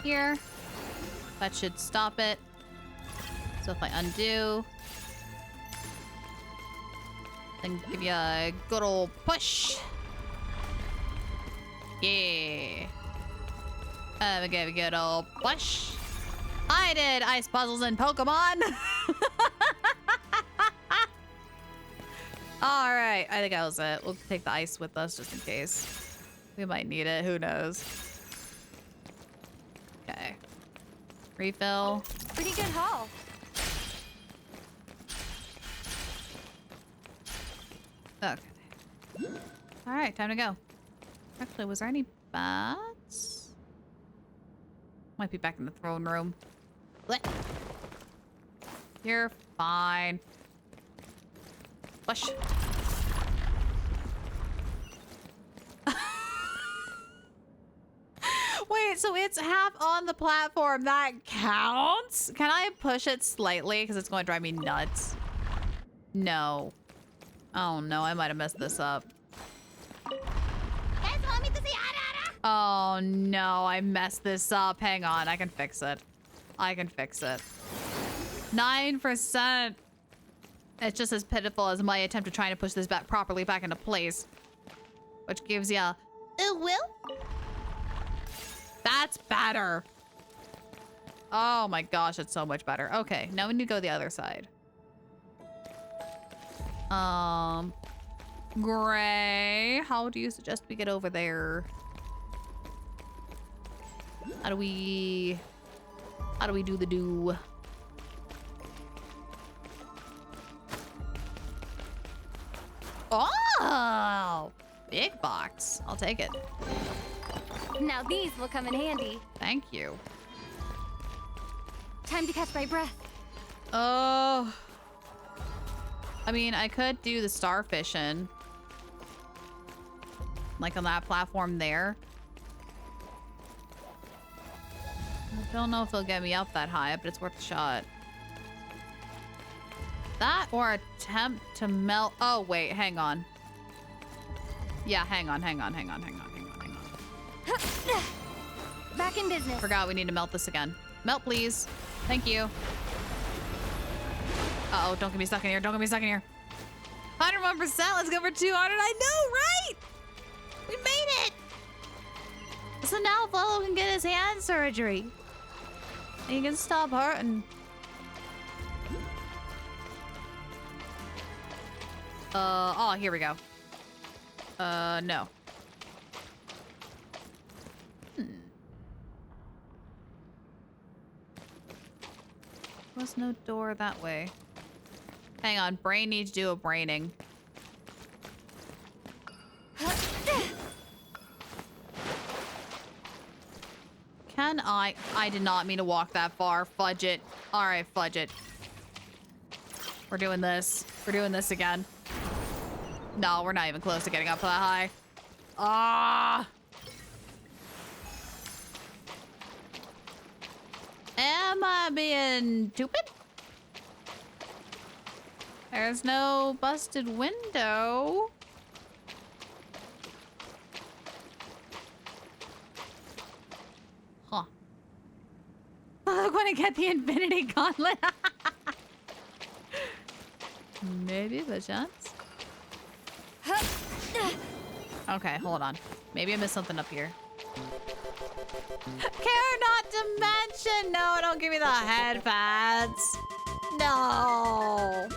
[SPEAKER 9] Here. That should stop it. So if I undo, then give you a good old push. Yeah. We give a good old push. I did ice puzzles in Pokemon. All right, I think that was it. We'll take the ice with us just in case. We might need it. Who knows? Okay. Refill.
[SPEAKER 19] Pretty good haul.
[SPEAKER 9] Okay. All right, time to go. Actually, was there any bats? Might be back in the throne room. Blech. You're fine. Push. Wait, so it's half on the platform. That counts? Can I push it slightly? Because it's going to drive me nuts. No. Oh no, I might have messed this up. Oh no, I messed this up. Hang on, I can fix it. I can fix it. 9%. It's just as pitiful as my attempt at trying to push this back properly back into place. Which gives ya a will. That's better. Oh my gosh, it's so much better. Okay, now we need to go the other side. Gray, how do you suggest we get over there? How do we do the do? Oh, big box. I'll take it.
[SPEAKER 19] Now these will come in handy.
[SPEAKER 9] Thank you.
[SPEAKER 19] Time to catch my breath.
[SPEAKER 9] Oh. I mean, I could do the starfishing. Like on that platform there. I don't know if they'll get me up that high, but it's worth a shot. That or attempt to melt. Oh, wait, hang on. Yeah, hang on.
[SPEAKER 19] Back in business.
[SPEAKER 9] Forgot we need to melt this again. Melt, please. Thank you. Uh-oh, don't get me stuck in here. 101%. Let's go for 200. I know, right? We made it. So now Volo can get his hand surgery. And he can stop hurting. Oh, here we go. No. Was no door that way. Hang on, brain needs to do a braining. Can I did not mean to walk that far. Fudge it. All right, fudge it. We're doing this. We're doing this again. No, we're not even close to getting up that high. Ah! Am I being stupid? There's no busted window. Huh. I'm gonna get the Infinity Gauntlet. Maybe the chance. Okay, hold on. Maybe I missed something up here. Care not to mention. No, don't give me the headpads. No.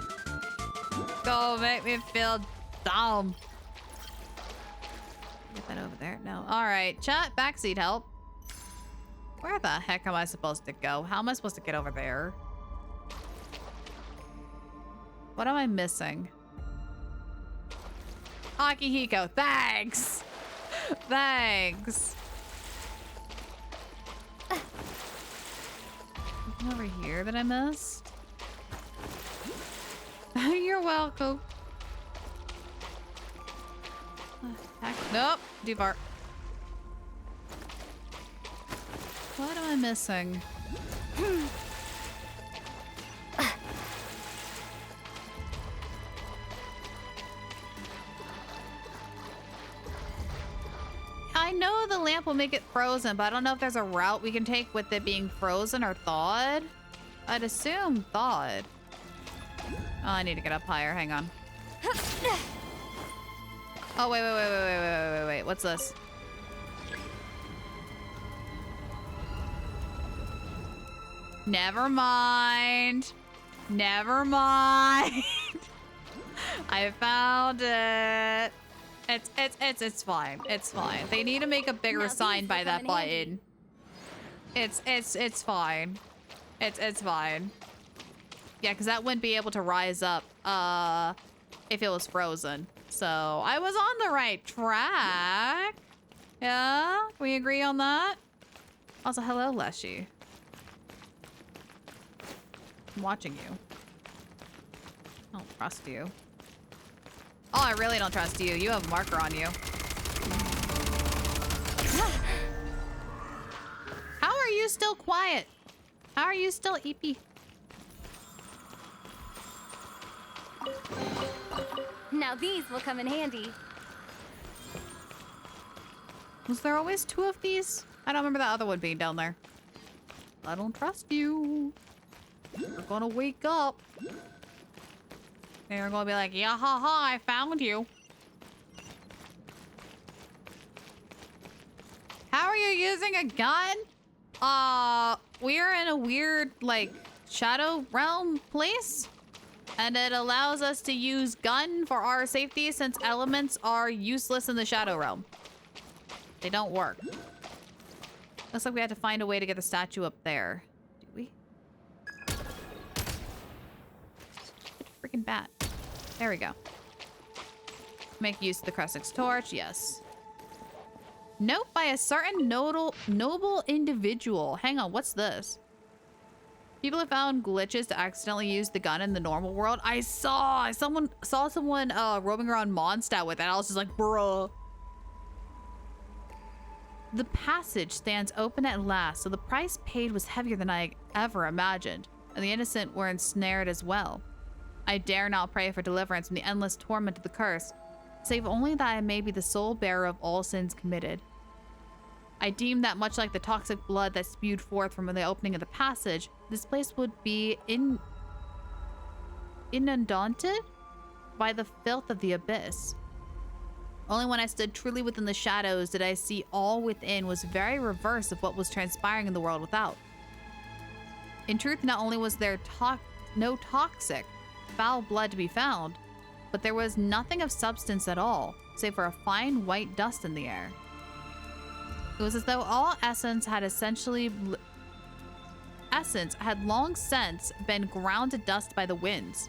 [SPEAKER 9] Don't make me feel dumb. Get that over there. No. All right, chat. Backseat help. Where the heck am I supposed to go? How am I supposed to get over there? What am I missing? Akihiko, thanks. Thanks. Something over here that I missed? You're welcome. Heck, nope, too far. What am I missing? I know the lamp will make it frozen, but I don't know if there's a route we can take with it being frozen or thawed. I'd assume thawed. Oh, I need to get up higher. Hang on. Oh, wait. What's this? Never mind. Never mind. I found it. It's fine. It's fine. They need to make a bigger sign by that button. It's fine. It's fine. Yeah, because that wouldn't be able to rise up if it was frozen. So I was on the right track. Yeah, can we agree on that? Also, hello, Leshy. I'm watching you. I don't trust you. Oh, I really don't trust you. You have a marker on you. How are you still quiet? How are you still EP?
[SPEAKER 19] Now these will come in handy.
[SPEAKER 9] Was there always two of these? I don't remember that other one being down there. I don't trust you. You're gonna wake up. And you're gonna be like, yeah, ha, ha, I found you. How are you using a gun? We're in a weird, like, shadow realm place. And it allows us to use gun for our safety since elements are useless in the shadow realm. They don't work. Looks like we had to find a way to get the statue up there. Do we? Freaking bat. There we go. Make use of the Crescent's torch. Yes. Note by a certain noble individual. Hang on, what's this? People have found glitches to accidentally use the gun in the normal world. I saw someone roaming around Mondstadt with it. I was just like, bruh. The passage stands open at last, so the price paid was heavier than I ever imagined, and the innocent were ensnared as well. I dare not pray for deliverance from the endless torment of the curse, save only that I may be the sole bearer of all sins committed. I deem that much like the toxic blood that spewed forth from the opening of the passage, this place would be inundated by the filth of the abyss. Only when I stood truly within the shadows did I see all within was very reverse of what was transpiring in the world without. In truth, not only was there no toxic, foul blood to be found, but there was nothing of substance at all, save for a fine white dust in the air. It was as though all essence had long since been ground to dust by the winds.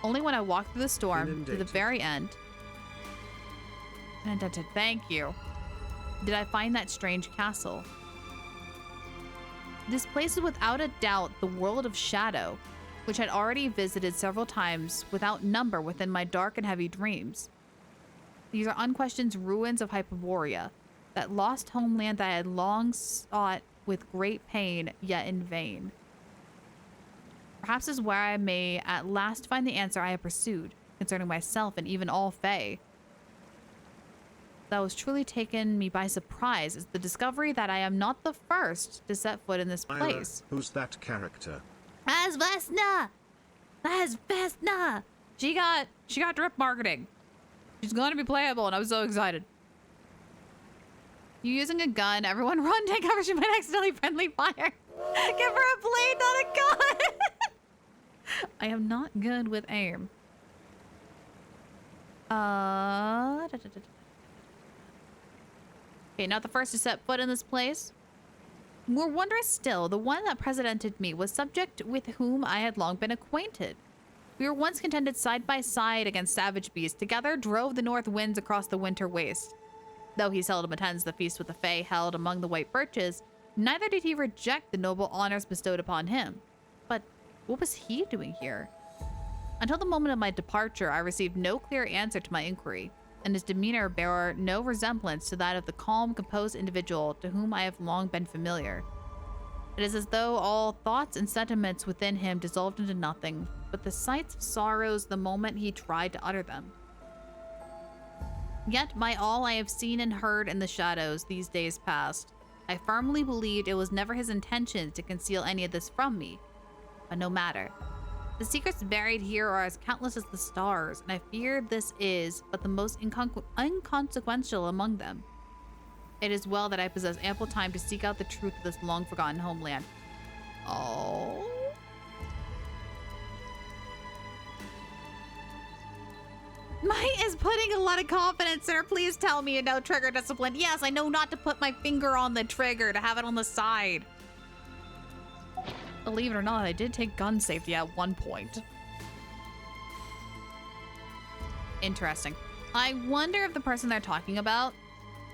[SPEAKER 9] Only when I walked through the storm to the very end, thank you, did I find that strange castle. This place is without a doubt the world of shadow, which I'd already visited several times without number within my dark and heavy dreams. These are unquestioned ruins of Hyperborea, that lost homeland that I had long sought with great pain, yet in vain. Perhaps is where I may at last find the answer I have pursued concerning myself and even all Fae. That was truly taken me by surprise is the discovery that I am not the first to set foot in this place.
[SPEAKER 12] Who's that character?
[SPEAKER 9] That's Vesna! That's Vesna! She got drip marketing. She's going to be playable, and I was so excited. You using a gun? Everyone run, take cover. She might accidentally friendly fire. Give her a blade, not a gun. I am not good with aim. Okay, not the first to set foot in this place. More wondrous still, the one that precedented me was subject with whom I had long been acquainted. We were once contended side by side against savage beasts, together drove the north winds across the winter waste. Though he seldom attends the feast with the Fae held among the white birches, neither did he reject the noble honors bestowed upon him. But what was he doing here? Until the moment of my departure, I received no clear answer to my inquiry, and his demeanor bore no resemblance to that of the calm, composed individual to whom I have long been familiar. It is as though all thoughts and sentiments within him dissolved into nothing, but the sights of sorrows the moment he tried to utter them. Yet by all I have seen and heard in the shadows these days past, I firmly believed it was never his intention to conceal any of this from me. But no matter. The secrets buried here are as countless as the stars, and I fear this is but the most inconsequential among them. It is well that I possess ample time to seek out the truth of this long-forgotten homeland. Oh. Might is putting a lot of confidence in her. Please tell me you know trigger discipline. Yes, I know not to put my finger on the trigger, to have it on the side. Believe it or not, I did take gun safety at one point. Interesting. I wonder if the person they're talking about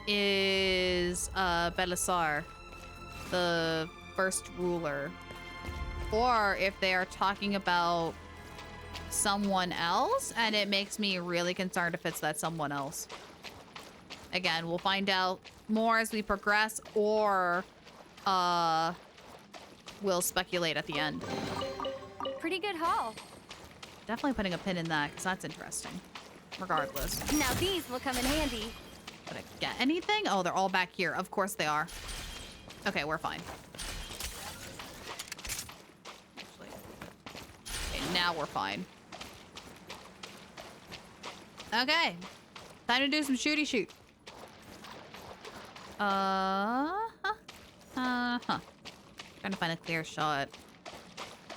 [SPEAKER 9] is Belisar, the first ruler. Or if they are talking about someone else, and it makes me really concerned if it's that someone else. Again, we'll find out more as we progress, or we'll speculate at the end.
[SPEAKER 19] Pretty good haul.
[SPEAKER 9] Definitely putting a pin in that, because that's interesting. Regardless.
[SPEAKER 19] Now these will come in handy.
[SPEAKER 9] Did I get anything? Oh, they're all back here. Of course they are. Okay, we're fine. Actually. Okay, now we're fine. Okay. Time to do some shooty shoot. Trying to find a clear shot.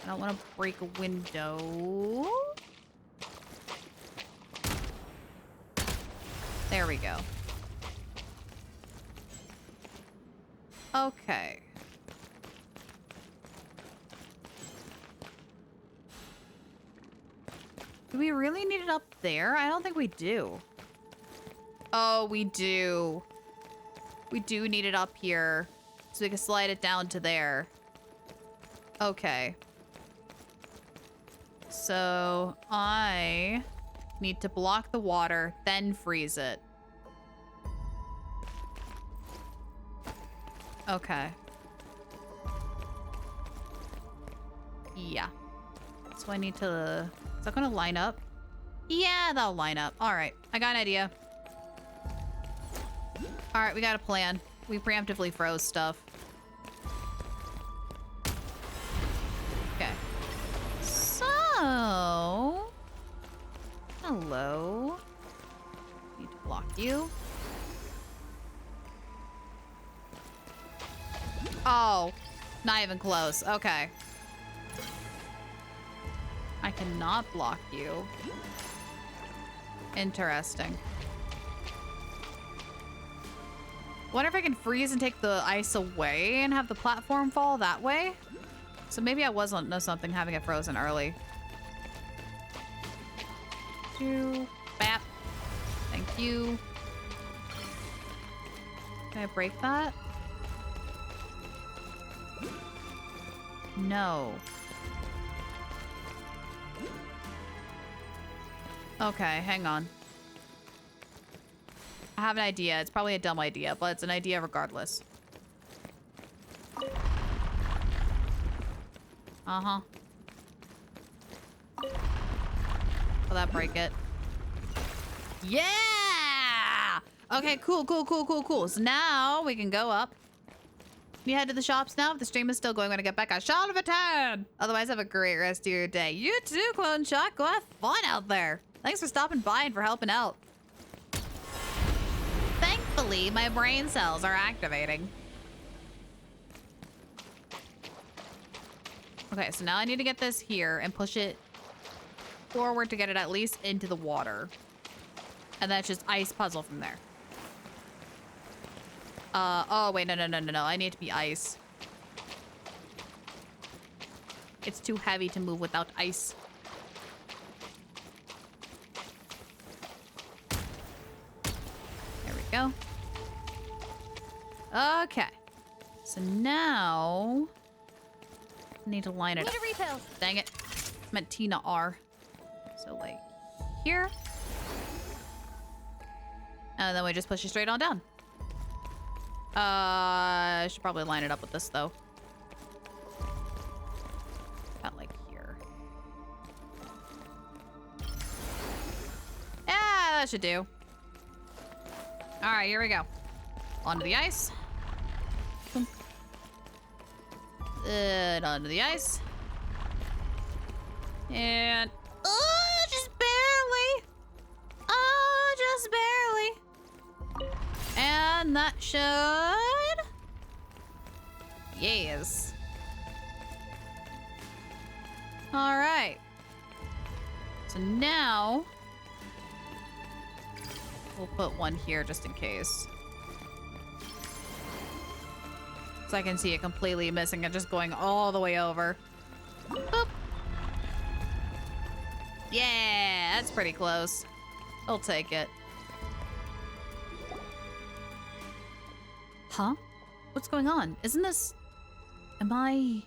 [SPEAKER 9] I don't want to break a window. There we go. Okay. Do we really need it up there? I don't think we do. Oh, we do. We do need it up here. So we can slide it down to there. Okay. So I need to block the water, then freeze it. Okay. Yeah. So I need to... Is that gonna line up? Yeah, that'll line up. All right. I got an idea. All right, we got a plan. We preemptively froze stuff. Okay. So... Hello. Need to block you. Oh, not even close. Okay. I cannot block you. Interesting. Wonder if I can freeze and take the ice away and have the platform fall that way? So maybe I wasn't know something having it frozen early. Bap. Thank you. Can I break that? No. Okay, hang on. I have an idea. It's probably a dumb idea, but it's an idea regardless.
[SPEAKER 2] Uh-huh. Will that break it? Yeah! Okay, cool. So now we can go up. We head to the shops now. If the stream is still going, I'm gonna get back a shot of a 10. Otherwise, have a great rest of your day. You too, Clone Shot. Go have fun out there. Thanks for stopping by and for helping out. Thankfully, my brain cells are activating. Okay, so now I need to get this here and push it forward to get it at least into the water. And that's just ice puzzle from there. Oh, wait, no. I need to be ice. It's too heavy to move without ice. There we go. Okay. So now... I need to line it up.
[SPEAKER 19] Need a refill.
[SPEAKER 2] Dang it. I meant Tina R. So, like, here. And then we just push it straight on down. I should probably line it up with this, though. About, like, here. Yeah, that should do. All right, here we go. Onto the ice. And onto the ice. And... oh, just barely. Oh, just barely. And that should... yes. All right. So now... we'll put one here just in case. So I can see it completely missing it, just going all the way over. Boop. Yeah, that's pretty close. I'll take it. Huh? What's going on? Isn't this... am I...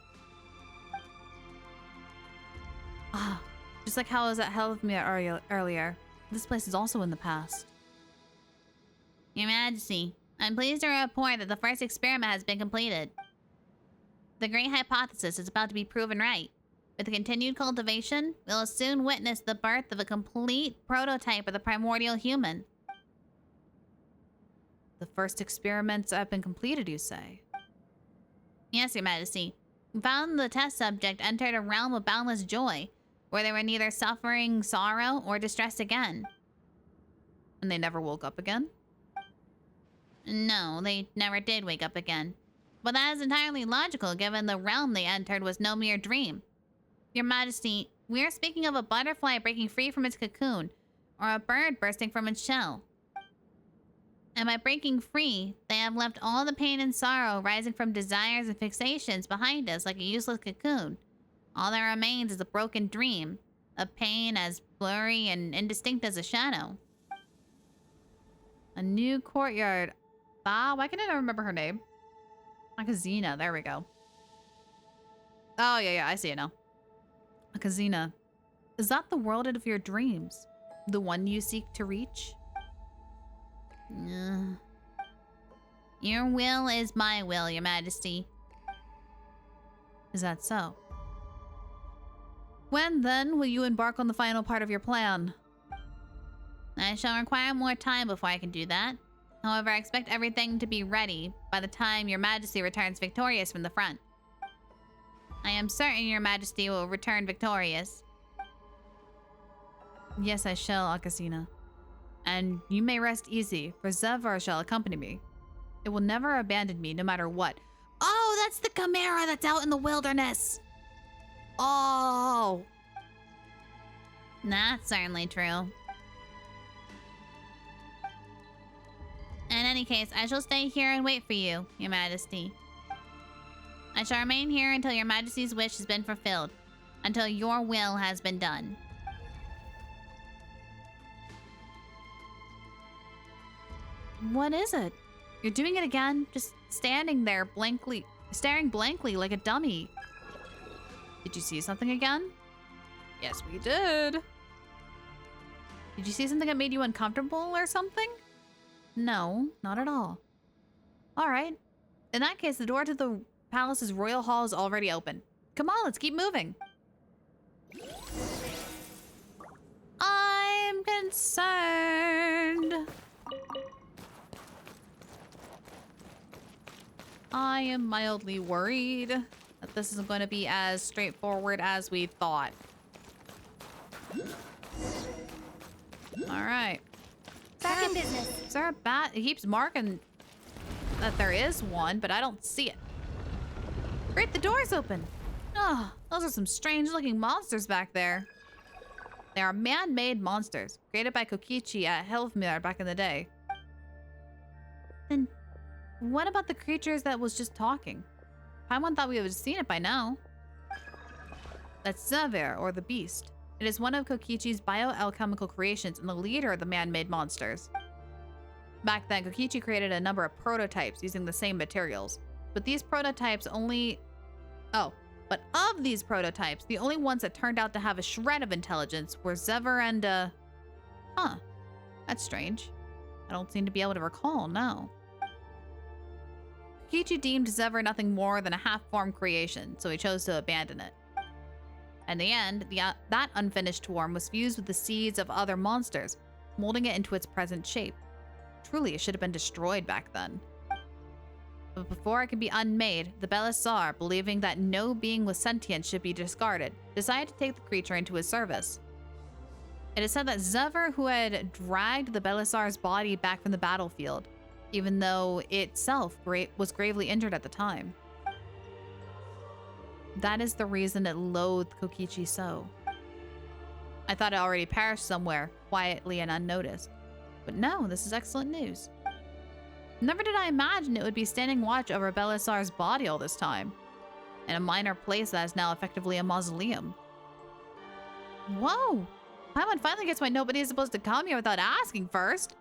[SPEAKER 2] ah, just like how I was at hell with me earlier. This place is also in the past.
[SPEAKER 11] Your Majesty, I'm pleased to report that the first experiment has been completed. The great hypothesis is about to be proven right. With the continued cultivation, we'll soon witness the birth of a complete prototype of the primordial human.
[SPEAKER 2] The first experiments have been completed, you say?
[SPEAKER 11] Yes, Your Majesty. We found the test subject entered a realm of boundless joy, where they were neither suffering, sorrow, or distressed again.
[SPEAKER 2] And they never woke up again?
[SPEAKER 11] No, they never did wake up again. But that is entirely logical, given the realm they entered was no mere dream. Your Majesty, we are speaking of a butterfly breaking free from its cocoon, or a bird bursting from its shell. And by breaking free, they have left all the pain and sorrow rising from desires and fixations behind us like a useless cocoon. All that remains is a broken dream, a pain as blurry and indistinct as a shadow.
[SPEAKER 2] A new courtyard. Ah, why can I not remember her name? Akazina, there we go. Oh, yeah, I see it now. Akazina. Is that the world of your dreams? The one you seek to reach?
[SPEAKER 11] Your will is my will, Your Majesty.
[SPEAKER 2] Is that so? When, then, will you embark on the final part of your plan?
[SPEAKER 11] I shall require more time before I can do that. However, I expect everything to be ready by the time Your Majesty returns victorious from the front. I am certain Your Majesty will return victorious.
[SPEAKER 2] Yes, I shall, Akazina. And you may rest easy, for Zevvar shall accompany me. It will never abandon me, no matter what. Oh, that's the Chimera that's out in the wilderness! Oh!
[SPEAKER 11] That's certainly true. In any case, I shall stay here and wait for you, Your Majesty. I shall remain here until Your Majesty's wish has been fulfilled. Until your will has been done.
[SPEAKER 2] What is it? You're doing it again? Just standing there blankly, staring blankly like a dummy. Did you see something again? Yes, we did. Did you see something that made you uncomfortable or something? No, not at all. All right. In that case, the door to the palace's royal hall is already open. Come on, let's keep moving. I'm concerned. I am mildly worried that this isn't going to be as straightforward as we thought. All right.
[SPEAKER 19] Back in business.
[SPEAKER 2] Is there a bat? It keeps marking that there is one, but I don't see it. Great, the door's open. Oh, those are some strange-looking monsters back there. They are man-made monsters, created by Kokichi at Helfmir back in the day. Then what about the creatures that was just talking? Paimon thought we would have seen it by now. That's Zavir, or the Beast. It is one of Kokichi's bioalchemical creations and the leader of the man-made monsters. Back then, Kokichi created a number of prototypes using the same materials. But these prototypes only... But of these prototypes, the only ones that turned out to have a shred of intelligence were Zever and, Huh. That's strange. I don't seem to be able to recall, no. Kokichi deemed Zever nothing more than a half-formed creation, so he chose to abandon it. In the end, that unfinished form was fused with the seeds of other monsters, molding it into its present shape. Truly, it should have been destroyed back then. But before it could be unmade, the Belisar, believing that no being with sentience should be discarded, decided to take the creature into his service. It is said that Zever, who had dragged the Belisar's body back from the battlefield, even though it itself was gravely injured at the time. That is the reason it loathed Kokichi so. I thought it already perished somewhere, quietly and unnoticed. But no, this is excellent news. Never did I imagine it would be standing watch over Belisar's body all this time, in a minor place that is now effectively a mausoleum. Whoa! Paimon finally gets why nobody is supposed to come here without asking first.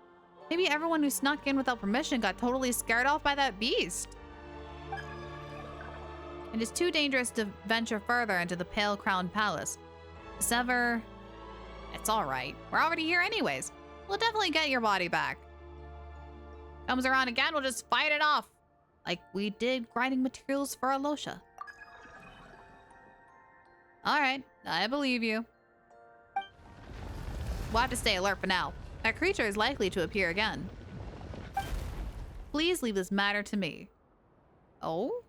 [SPEAKER 2] Maybe everyone who snuck in without permission got totally scared off by that beast. It is too dangerous to venture further into the Pale Crown Palace. Sever... It's alright. We're already here anyways. We'll definitely get your body back. Comes around again, we'll just fight it off. Like we did grinding materials for Alosha. Alright, I believe you. We'll have to stay alert for now. That creature is likely to appear again. Please leave this matter to me. Oh?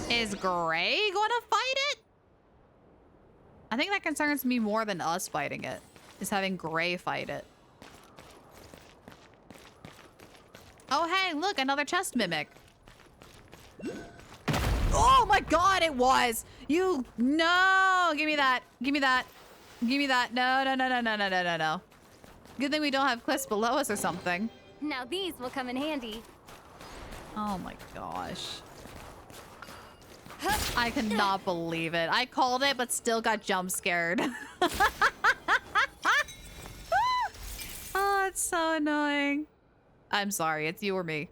[SPEAKER 2] Is Graeae gonna fight it? I think that concerns me more than us fighting it, is having Graeae fight it. Oh, hey, look, another chest mimic. Oh my god, it was! You, no! Give me that, give me that, give me that. No, no, no, no, no, no, no, no, no. Good thing we don't have cliffs below us or something.
[SPEAKER 19] Now these will come in handy.
[SPEAKER 2] Oh my gosh. I cannot believe it. I called it, but still got jump scared. Oh, it's so annoying. I'm sorry, it's you or me.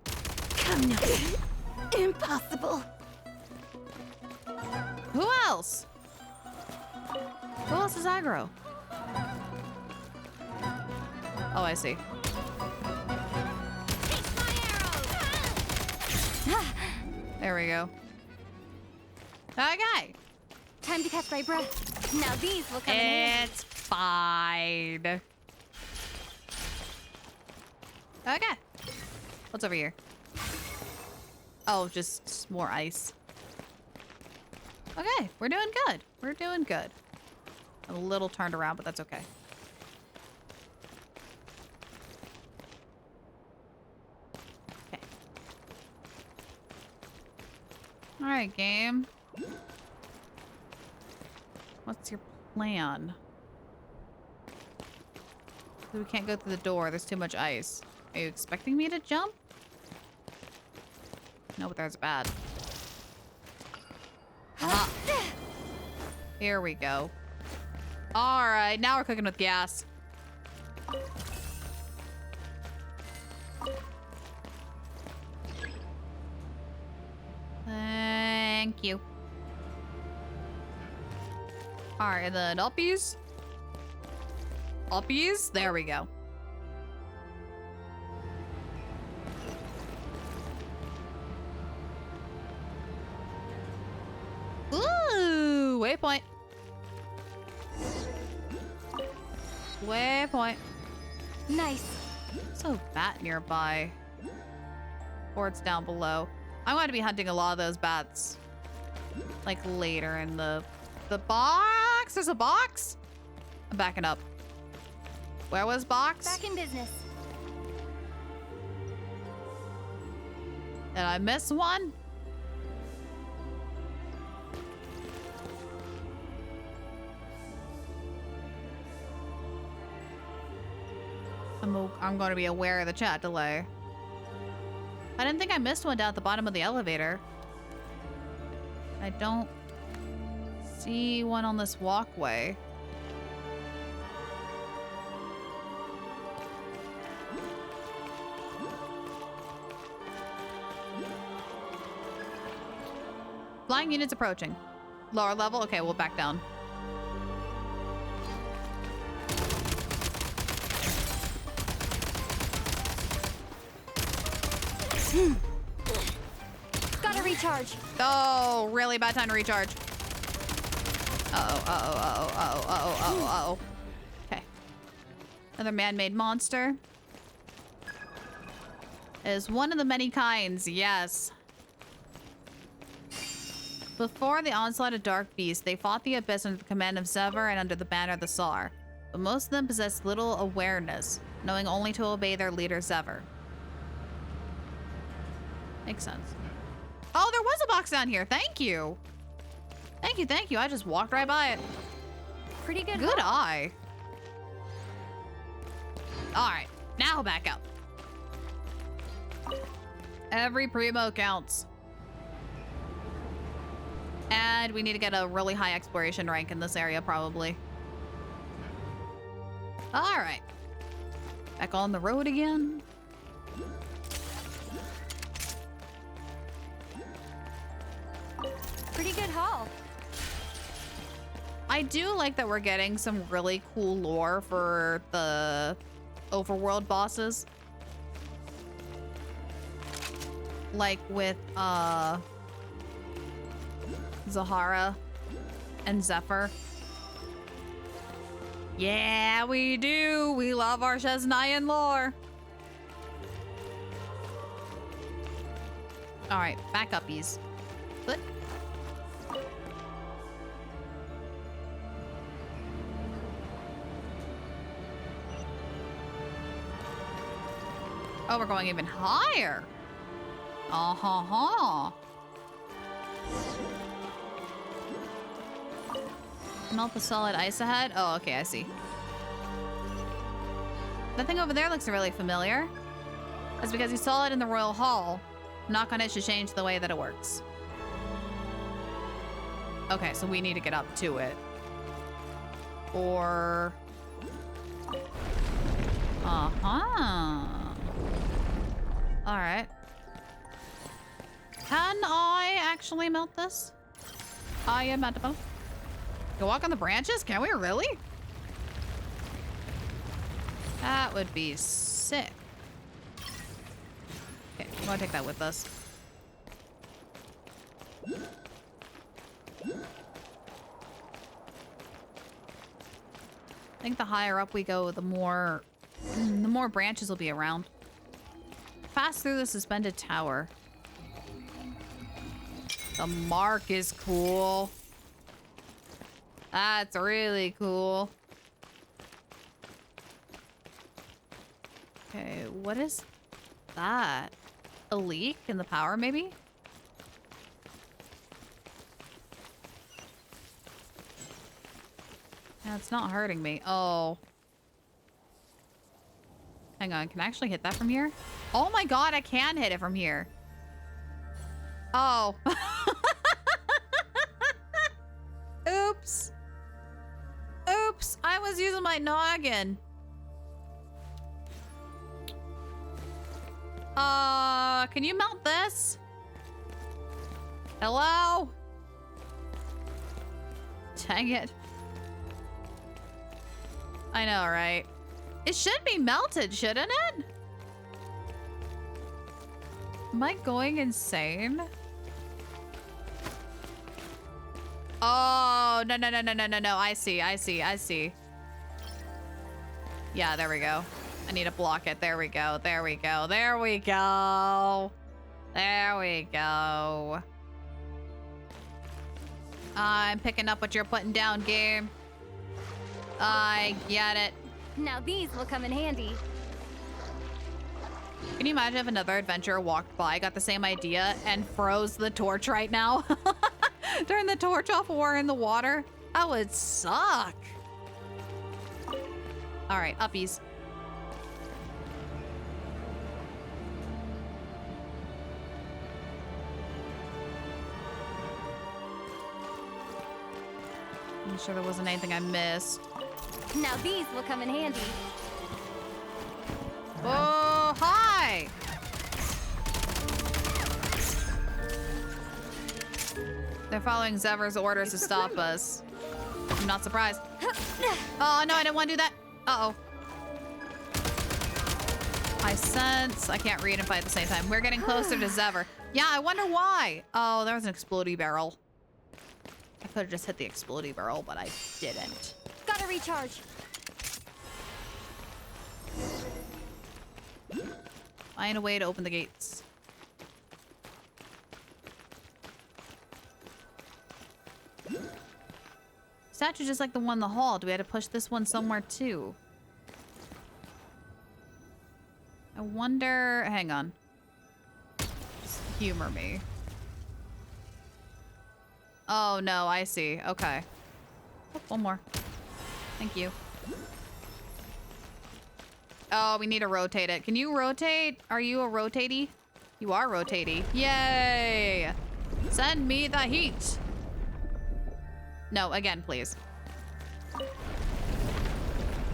[SPEAKER 19] Come now. Impossible.
[SPEAKER 2] Who else? Who else is aggro? Oh, I see. There we go. Okay.
[SPEAKER 19] Time to catch my breath. Now these will come in handy.
[SPEAKER 2] It's fine. Okay. What's over here? Oh, just more ice. Okay, we're doing good. We're doing good. I'm a little turned around, but that's okay. Okay. All right, game. What's your plan? We can't go through the door. There's too much ice. Are you expecting me to jump? No, but that's bad. Aha. Here we go. All right, now we're cooking with gas. Thank you. All right, and then uppies. Uppies? There we go. Waypoint. Waypoint.
[SPEAKER 19] Nice.
[SPEAKER 2] So bat nearby. Or it's down below. I'm going to be hunting a lot of those bats. Like later in the box. There's a box. I'm backing up. Where was box?
[SPEAKER 19] Back in business.
[SPEAKER 2] Did I miss one? I'm going to be aware of the chat delay. I didn't think I missed one down at the bottom of the elevator. I don't see one on this walkway. Flying units approaching. Lower level? Okay, we'll back down.
[SPEAKER 19] Gotta recharge.
[SPEAKER 2] Oh, really bad time to recharge. Uh-oh. Okay. Another man-made monster. Is one of the many kinds, yes. Before the onslaught of dark beasts, they fought the abyss under the command of Zever and under the banner of the Tsar. But most of them possessed little awareness, knowing only to obey their leader Zever. Makes sense. Oh, there was a box down here. Thank you. Thank you. I just walked right by it.
[SPEAKER 19] Pretty good.
[SPEAKER 2] Good eye. All right, now back up. Every primo counts. And we need to get a really high exploration rank in this area, probably. All right. Back on the road again.
[SPEAKER 19] Pretty good haul.
[SPEAKER 2] I do like that we're getting some really cool lore for the overworld bosses. Like with Zahara and Zephyr. Yeah, we do. We love our Chesnayan lore. All right, back uppies. But oh, we're going even higher. Melt the solid ice ahead. Oh, okay, I see. That thing over there looks really familiar. That's because you saw it in the Royal Hall. Knock on it should change the way that it works. Okay, so we need to get up to it. Or... Alright. Can I actually melt this? I am mountable. You walk on the branches? Can we really? That would be sick. Okay, I'm gonna take that with us. I think the higher up we go, the more branches will be around. Pass through the suspended tower. The mark is cool. That's really cool. Okay, what is that? A leak in the power, maybe? Yeah, it's not hurting me. Oh. Hang on, can I actually hit that from here? Oh my god, I can hit it from here. Oh. Oops. Oops, I was using my noggin. Can you melt this? Hello? Dang it. I know, right? It should be melted, shouldn't it? Am I going insane? Oh, Oh, no. I see. Yeah, there we go. I need to block it. There we go. I'm picking up what you're putting down, game. I get it.
[SPEAKER 19] Now these will come in handy.
[SPEAKER 2] Can you imagine if another adventurer walked by, got the same idea, and froze the torch right now? Turn the torch off while we're in the water? That would suck. All right, uppies. I'm sure there wasn't anything I missed.
[SPEAKER 19] Now these will come in handy.
[SPEAKER 2] Oh, hi! They're following Zever's orders to stop us. I'm not surprised. Oh, no, I didn't want to do that. Uh-oh. I sense... I can't read and fight at the same time. We're getting closer to Zever. Yeah, I wonder why. Oh, there was an explodey barrel. I could have just hit the explodey barrel, but I didn't.
[SPEAKER 19] Gotta recharge.
[SPEAKER 2] Find a way to open the gates. Statue just like the one in the hall. Do we have to push this one somewhere too? I wonder... Hang on. Just humor me. Oh, no, I see. Okay. Oh, one more. Thank you. Oh, we need to rotate it. Can you rotate? Are you a rotatey? You are rotatey. Yay! Send me the heat. No, again, please.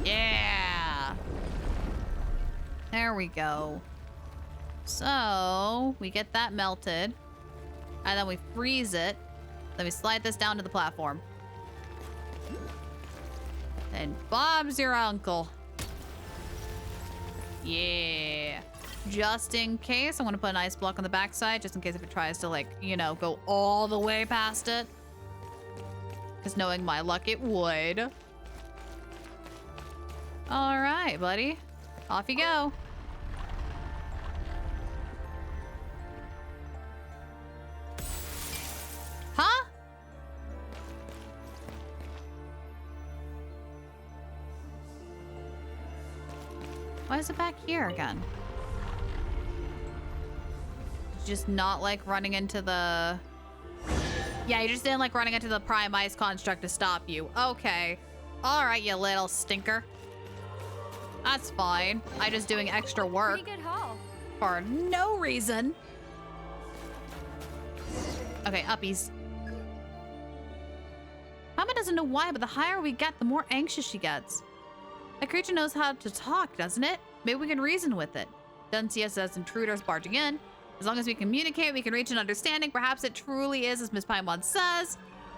[SPEAKER 2] Yeah! There we go. So, we get that melted. And then we freeze it. Then we slide this down to the platform. And Bob's your uncle. Yeah. Just in case, I want to put an ice block on the backside, just in case if it tries to, like, you know, go all the way past it. Because knowing my luck, it would. All right, buddy. Off you go. Huh? Why is it back here again? Just not like running into the... Yeah, you just didn't like running into the prime ice construct to stop you. Okay. All right, you little stinker. That's fine. I'm just doing extra work.
[SPEAKER 19] Pretty good haul.
[SPEAKER 2] For no reason. Okay, uppies. Mama doesn't know why, but the higher we get, the more anxious she gets. A creature knows how to talk, doesn't it? Maybe we can reason with it. Doesn't see us as intruders barging in. As long as we communicate, we can reach an understanding. Perhaps it truly is, as Miss Paimon says.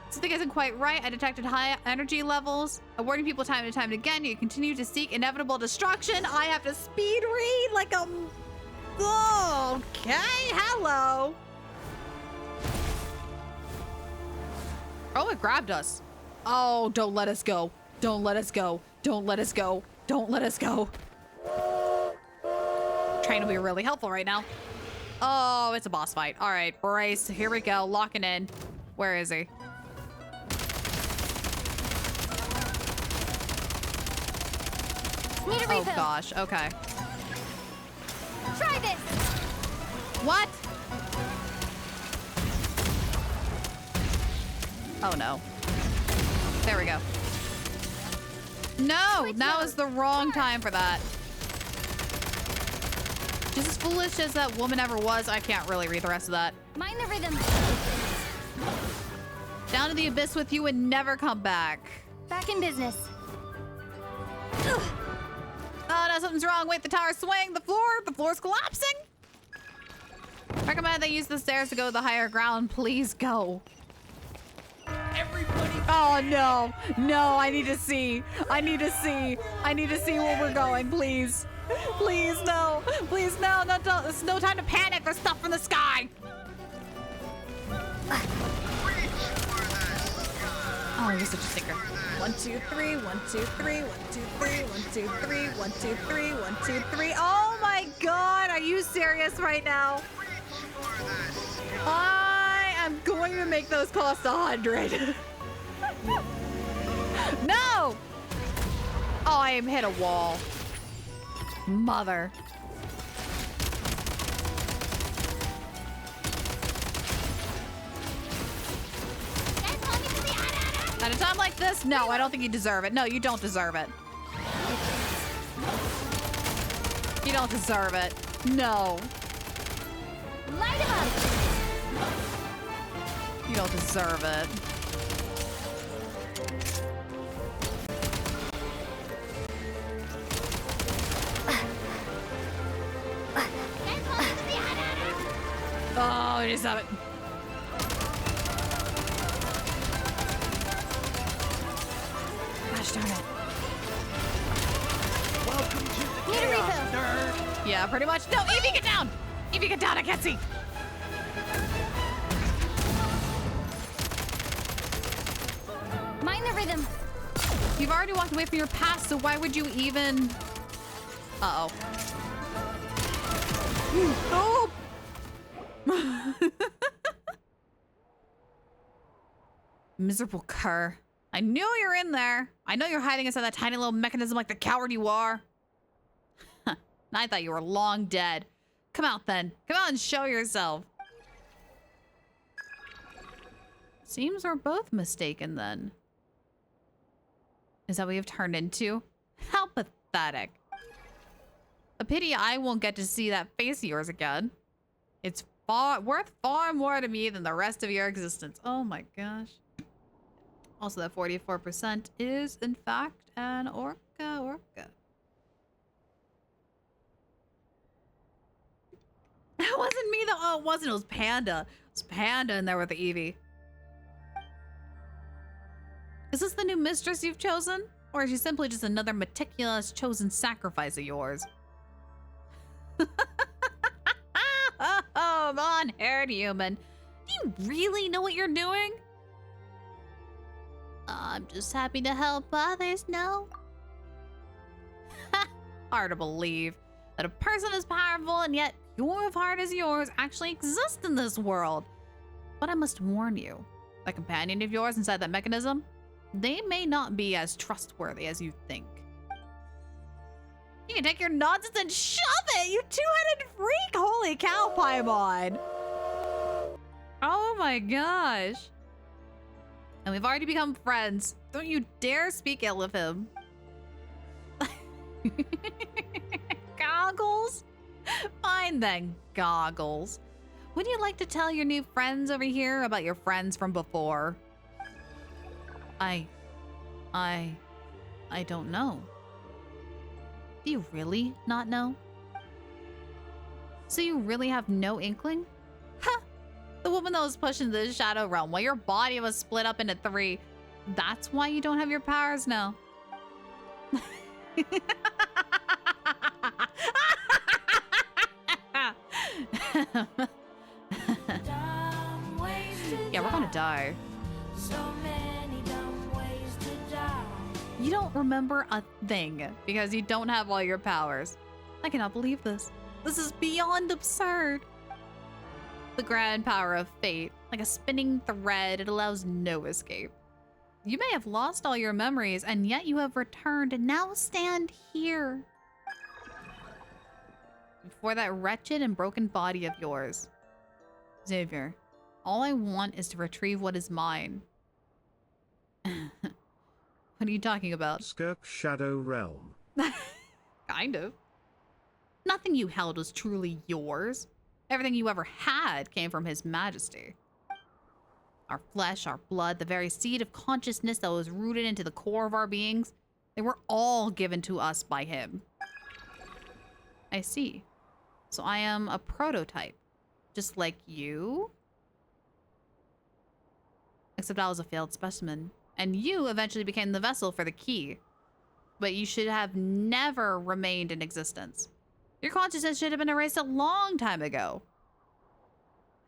[SPEAKER 2] Something isn't quite right. I detected high energy levels. I'm warning people time and time again. You continue to seek inevitable destruction. I have to speed read like a... Okay, hello. Oh, it grabbed us. Oh, don't let us go. Don't let us go. Don't let us go. Don't let us go. Trying to be really helpful right now. Oh, it's a boss fight. All right, brace. Here we go. Locking in. Where is he?
[SPEAKER 19] Need a refill.
[SPEAKER 2] Oh gosh. Okay.
[SPEAKER 19] Try this.
[SPEAKER 2] What? Oh no. There we go. No, now is the wrong time for that. Just as foolish as that woman ever was, I can't really read the rest of that.
[SPEAKER 19] Mind the rhythm.
[SPEAKER 2] Down to the abyss with you and never come back.
[SPEAKER 19] Back in business.
[SPEAKER 2] Oh no, something's wrong. Wait, the tower's swaying. The floor's collapsing. Recommend they use the stairs to go to the higher ground. Please go.
[SPEAKER 17] Everybody.
[SPEAKER 2] Oh no, no, I need to see. I need to see where we're going, please. Please, no. Please, no. There's no time to panic. There's stuff from the sky.
[SPEAKER 9] Oh, you're such a stinker. 1, 2, 3, 1, 2, 3, 1, 2, 3, 1, 2, 3, 1, 2, 3, 1, 2, 3. Oh my god, are you serious right now? I am going to make those cost 100. No! Oh, I am hit a wall. Mother. At a time like this, no, I don't think you deserve it. No, you don't deserve it. You don't deserve it. No.
[SPEAKER 19] Light him up.
[SPEAKER 9] You don't deserve it. Oh, it is that. Gosh darn it.
[SPEAKER 16] Welcome to the
[SPEAKER 19] Need a
[SPEAKER 16] chaos,
[SPEAKER 19] refill.
[SPEAKER 16] nerd.
[SPEAKER 9] Yeah, pretty much. No, Evie, get down! Evie, get down, I can't see.
[SPEAKER 19] Mind the rhythm.
[SPEAKER 9] You've already walked away from your past, so why would you even... Uh-oh. Oh! Miserable cur. I knew you were in there. I know you're hiding inside that tiny little mechanism like the coward you are. I thought you were long dead. Come out then. Come out and show yourself. Seems we're both mistaken then. Is that what you've turned into? How pathetic. A pity I won't get to see that face of yours again. It's worth far more to me than the rest of your existence. Oh my gosh. Also, that 44% is, in fact, an orca. That wasn't me, though. Oh, it wasn't. It was Panda. It was Panda in there with the Eevee. Is this the new mistress you've chosen? Or is she simply just another meticulous chosen sacrifice of yours? Oh, long-haired human. Do you really know what you're doing?
[SPEAKER 11] I'm just happy to help others know.
[SPEAKER 9] Hard to believe that a person as powerful and yet pure of heart as yours actually exists in this world. But I must warn you, that companion of yours inside that mechanism, they may not be as trustworthy as you think. You can take your nonsense and shove it, you two-headed freak! Holy cow, Paimon! Oh my gosh. And we've already become friends. Don't you dare speak ill of him. Goggles? Fine then, Goggles. Would you like to tell your new friends over here about your friends from before? I don't know. Do you really not know? So you really have no inkling? Huh! The woman that was pushed into the Shadow Realm while your body was split up into 3. That's why you don't have your powers now. Yeah, we're gonna die. You don't remember a thing because you don't have all your powers. I cannot believe this. This is beyond absurd. The grand power of fate, like a spinning thread, it allows no escape. You may have lost all your memories, and yet you have returned and now stand here. Before that wretched and broken body of yours. Xavier, all I want is to retrieve what is mine. What are you talking about?
[SPEAKER 12] Skirk Shadow Realm.
[SPEAKER 9] Kind of. Nothing you held was truly yours. Everything you ever had came from His Majesty. Our flesh, our blood, the very seed of consciousness that was rooted into the core of our beings, they were all given to us by Him. I see. So I am a prototype, just like you? Except I was a failed specimen, and you eventually became the vessel for the key. But you should have never remained in existence. Your consciousness should have been erased a long time ago.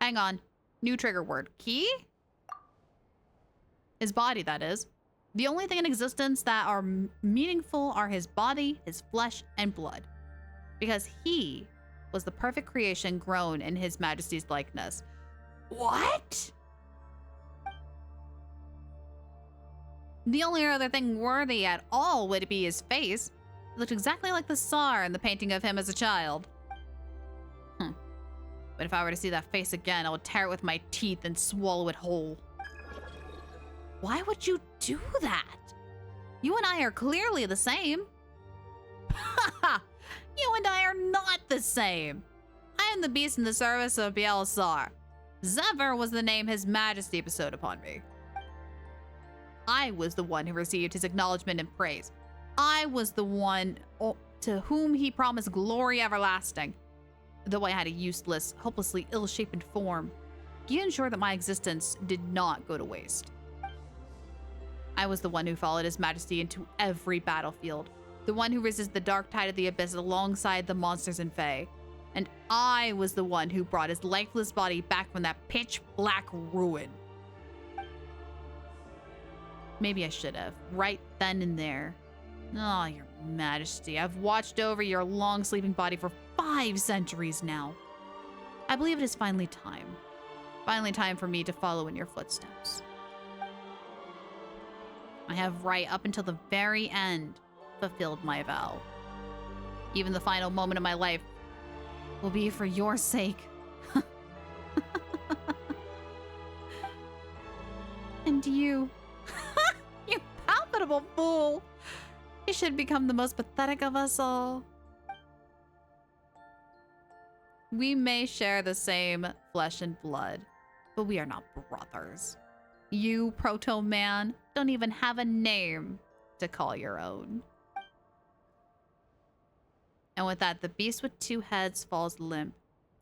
[SPEAKER 9] Hang on. New trigger word. Key?
[SPEAKER 2] His body, that is. The only thing in existence that are meaningful are his body, his flesh, and blood. Because he was the perfect creation grown in His Majesty's likeness. What? The only other thing worthy at all would be his face. It looked exactly like the Tsar in the painting of him as a child. But if I were to see that face again, I would tear it with my teeth and swallow it whole. Why would you do that? You and I are clearly the same. You and I are not the same. I am the beast in the service of Bielsar. Zephyr was the name His Majesty bestowed upon me. I was the one who received his acknowledgement and praise. I was the one to whom he promised glory everlasting. Though I had a useless, hopelessly ill-shapen form, he ensured that my existence did not go to waste. I was the one who followed His Majesty into every battlefield, the one who resisted the dark tide of the abyss alongside the monsters and fae. And I was the one who brought his lifeless body back from that pitch-black ruin. Maybe I should have, right then and there. Oh, Your Majesty, I've watched over your long-sleeping body for 5 centuries now. I believe it is finally time. Finally time for me to follow in your footsteps. I have right up until the very end fulfilled my vow. Even the final moment of my life will be for your sake. And you, you palpable fool, you should become the most pathetic of us all. We may share the same flesh and blood, but we are not brothers. You, Proto-Man, don't even have a name to call your own. And with that, the beast with 2 heads falls limp.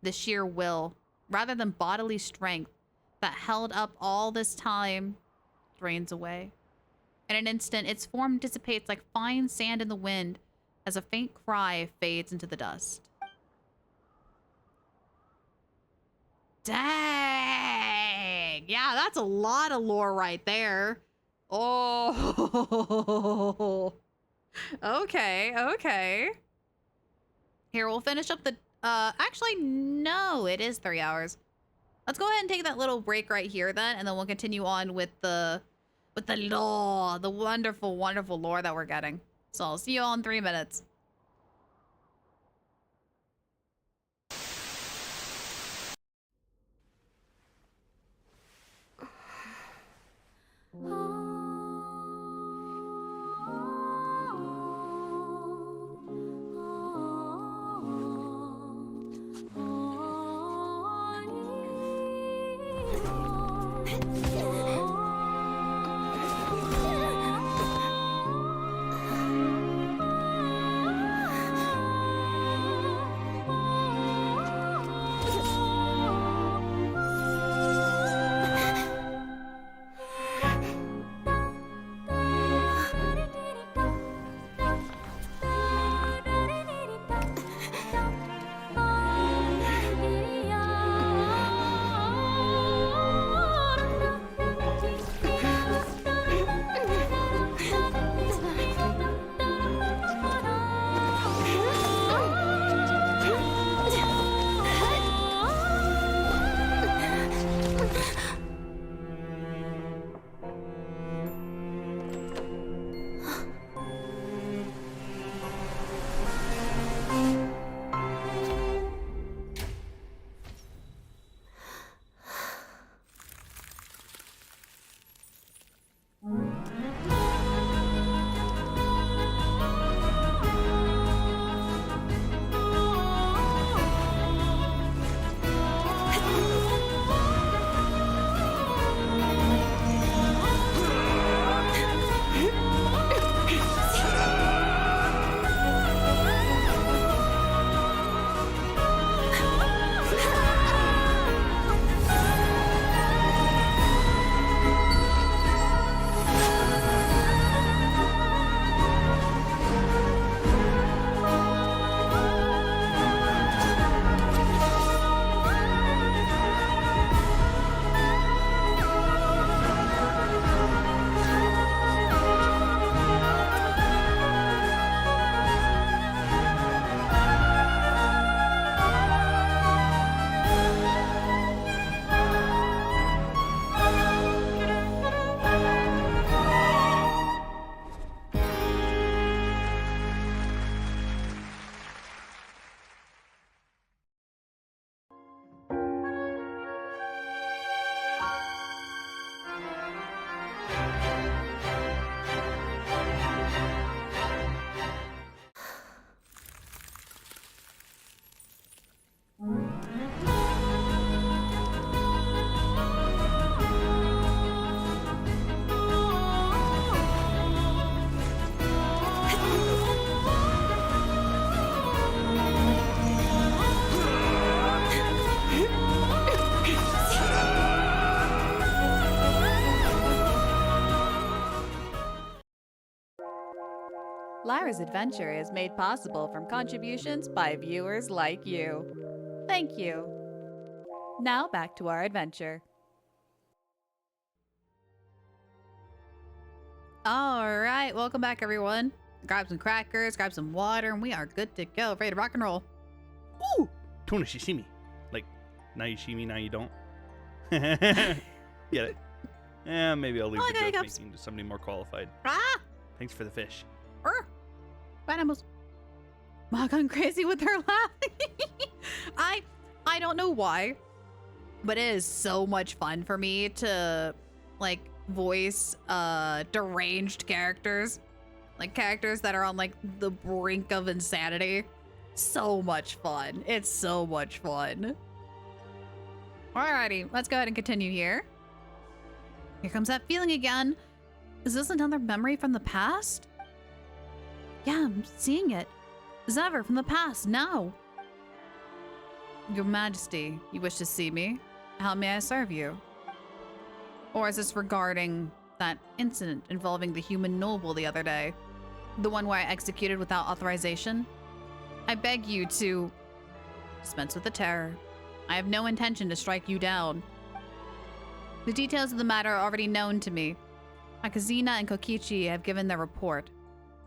[SPEAKER 2] The sheer will, rather than bodily strength, that held up all this time drains away. In an instant, its form dissipates like fine sand in the wind as a faint cry fades into the dust. Dang! Yeah, that's a lot of lore right there. Oh. Okay, okay. Here, we'll finish up the... actually, no, it is 3 hours. Let's go ahead and take that little break right here then, and then we'll continue on with the lore, the wonderful, wonderful lore that we're getting. So I'll see you all in 3 minutes.
[SPEAKER 9] Lyra's adventure is made possible from contributions by viewers like you. Thank you. Now back to our adventure.
[SPEAKER 2] All right, welcome back, everyone. Grab some crackers, grab some water, and we are good to go. Ready to rock and roll.
[SPEAKER 18] Ooh! Tuna shishimi. Like, now you see me, now you don't. Get it? Yeah, maybe I'll leave the joke making to somebody more qualified.
[SPEAKER 2] Ah!
[SPEAKER 18] Thanks for the fish.
[SPEAKER 2] Animals. I've gone crazy with her laughing. I don't know why, but it is so much fun for me to like voice deranged characters. Like characters that are on like the brink of insanity. So much fun. It's so much fun. Alrighty, let's go ahead and continue here. Here comes that feeling again. Is this another memory from the past? Yeah, I'm seeing it. Zever from the past, now. Your Majesty, you wish to see me? How may I serve you? Or is this regarding that incident involving the human noble the other day? The one where I executed without authorization? I beg you to dispense with the terror. I have no intention to strike you down. The details of the matter are already known to me. Akazina and Kokichi have given their report.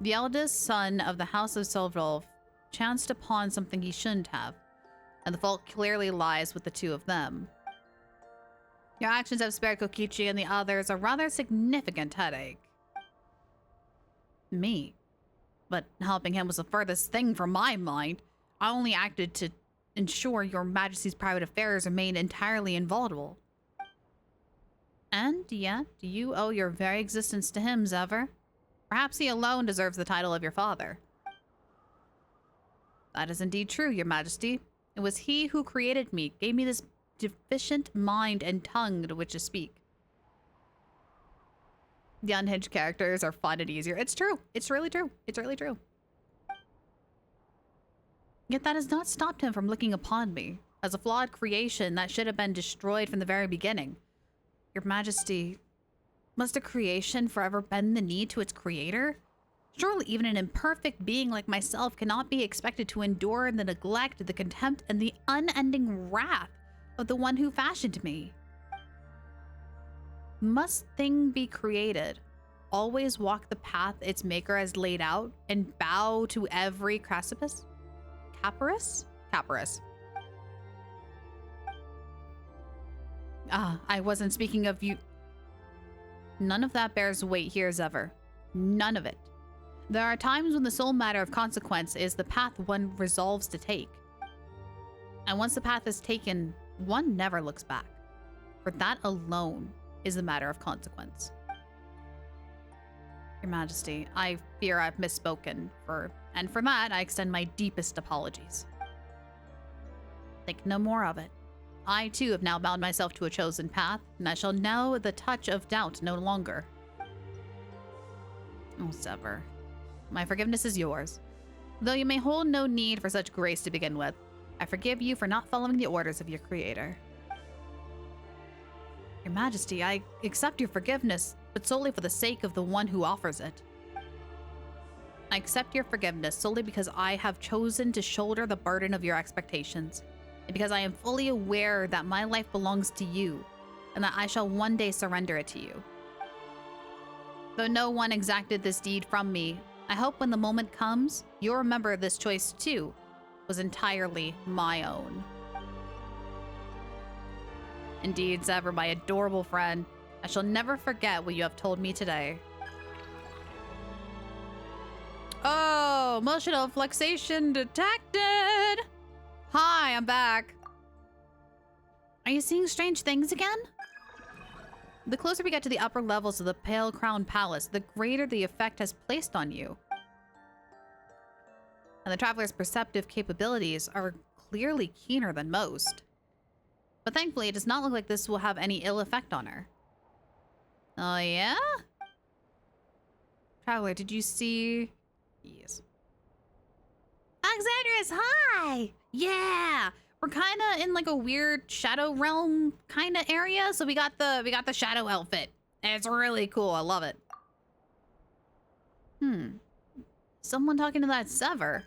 [SPEAKER 2] The eldest son of the House of Silverwolf chanced upon something he shouldn't have, and the fault clearly lies with the two of them. Your actions have spared Kokichi and the others a rather significant headache. Me? But helping him was the furthest thing from my mind. I only acted to ensure your Majesty's private affairs remain entirely inviolable. And yet, you owe your very existence to him, Zever. Perhaps he alone deserves the title of your father. That is indeed true, your Majesty. It was he who created me, gave me this deficient mind and tongue to which to speak. The unhinged characters are fun and easier. It's true. It's really true. It's really true. Yet that has not stopped him from looking upon me as a flawed creation that should have been destroyed from the very beginning. Your Majesty, must a creation forever bend the knee to its creator? Surely even an imperfect being like myself cannot be expected to endure the neglect, the contempt, and the unending wrath of the one who fashioned me. Must thing be created always walk the path its maker has laid out and bow to every precipice? Caparus? Caparus. I wasn't speaking of you. None of that bears weight here, Zever. None of it. There are times when the sole matter of consequence is the path one resolves to take. And once the path is taken, one never looks back. For that alone is the matter of consequence. Your Majesty, I fear I've misspoken, and for that I extend my deepest apologies. Think no more of it. I too have now bound myself to a chosen path, and I shall know the touch of doubt no longer. Oh, Zever, my forgiveness is yours. Though you may hold no need for such grace to begin with, I forgive you for not following the orders of your creator. Your Majesty, I accept your forgiveness, but solely for the sake of the one who offers it. I accept your forgiveness solely because I have chosen to shoulder the burden of your expectations, and because I am fully aware that my life belongs to you, and that I shall one day surrender it to you. Though no one exacted this deed from me, I hope when the moment comes, you'll remember this choice too was entirely my own. Indeed, Zever, my adorable friend, I shall never forget what you have told me today. Oh, emotional flexation detected! Hi, I'm back. Are you seeing strange things again? The closer we get to the upper levels of the Pale Crown Palace, the greater the effect has placed on you. And the traveler's perceptive capabilities are clearly keener than most. But thankfully, it does not look like this will have any ill effect on her. Oh, yeah? Traveler, did you see... Yes. Alexandrius, hi! Yeah! We're kind of in like a weird shadow realm kind of area, so we got the shadow outfit. And it's really cool. I love it.
[SPEAKER 9] someone talking to that Sever.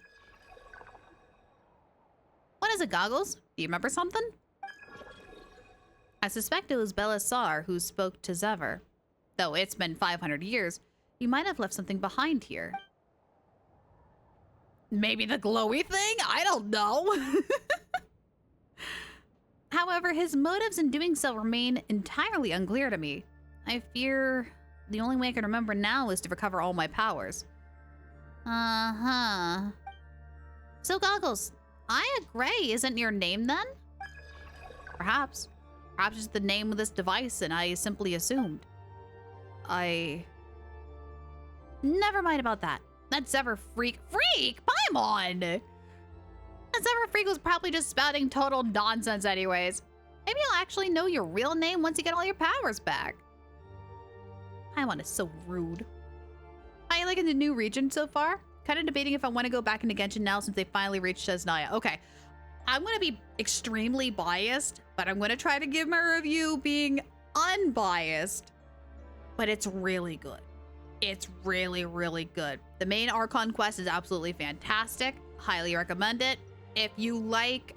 [SPEAKER 9] What is it, Goggles? Do you remember something? I suspect it was Belisar who spoke to Sever. Though it's been 500 years, he might have left something behind here. Maybe the glowy thing? I don't know. However, his motives in doing so remain entirely unclear to me. I fear the only way I can remember now is to recover all my powers. Uh-huh. So, Goggles, Eye of Graeae isn't your name then? Perhaps. Perhaps it's the name of this device and I simply assumed. Never mind about that. That Sever freak. Come on! That Sever freak was probably just spouting total nonsense anyways. Maybe I'll actually know your real name once you get all your powers back. Paimon is so rude. How you liking the new region so far? Kind of debating if I want to go back into Genshin now since they finally reached Chesnaya. Okay, I'm going to be extremely biased, but I'm going to try to give my review being unbiased. But it's really good. It's really, really good. The main Archon quest is absolutely fantastic. Highly recommend it. If you like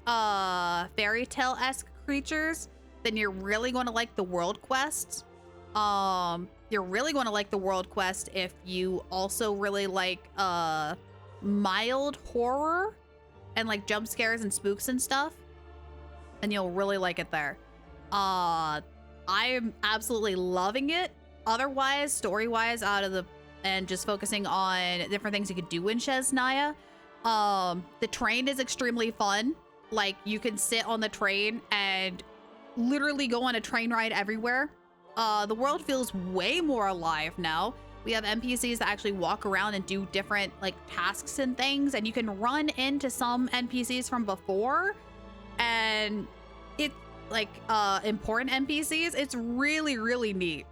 [SPEAKER 9] fairy tale-esque creatures, then you're really going to like the world quests. You're really going to like the world quest if you also really like mild horror and like jump scares and spooks and stuff. And you'll really like it there. I am absolutely loving it. Otherwise, story-wise, and just focusing on different things you could do in Chesnaya. The train is extremely fun. Like, you can sit on the train and literally go on a train ride everywhere. The world feels way more alive now. We have NPCs that actually walk around and do different, like, tasks and things, and you can run into some NPCs from before, and it's, like, important NPCs. It's really, really neat.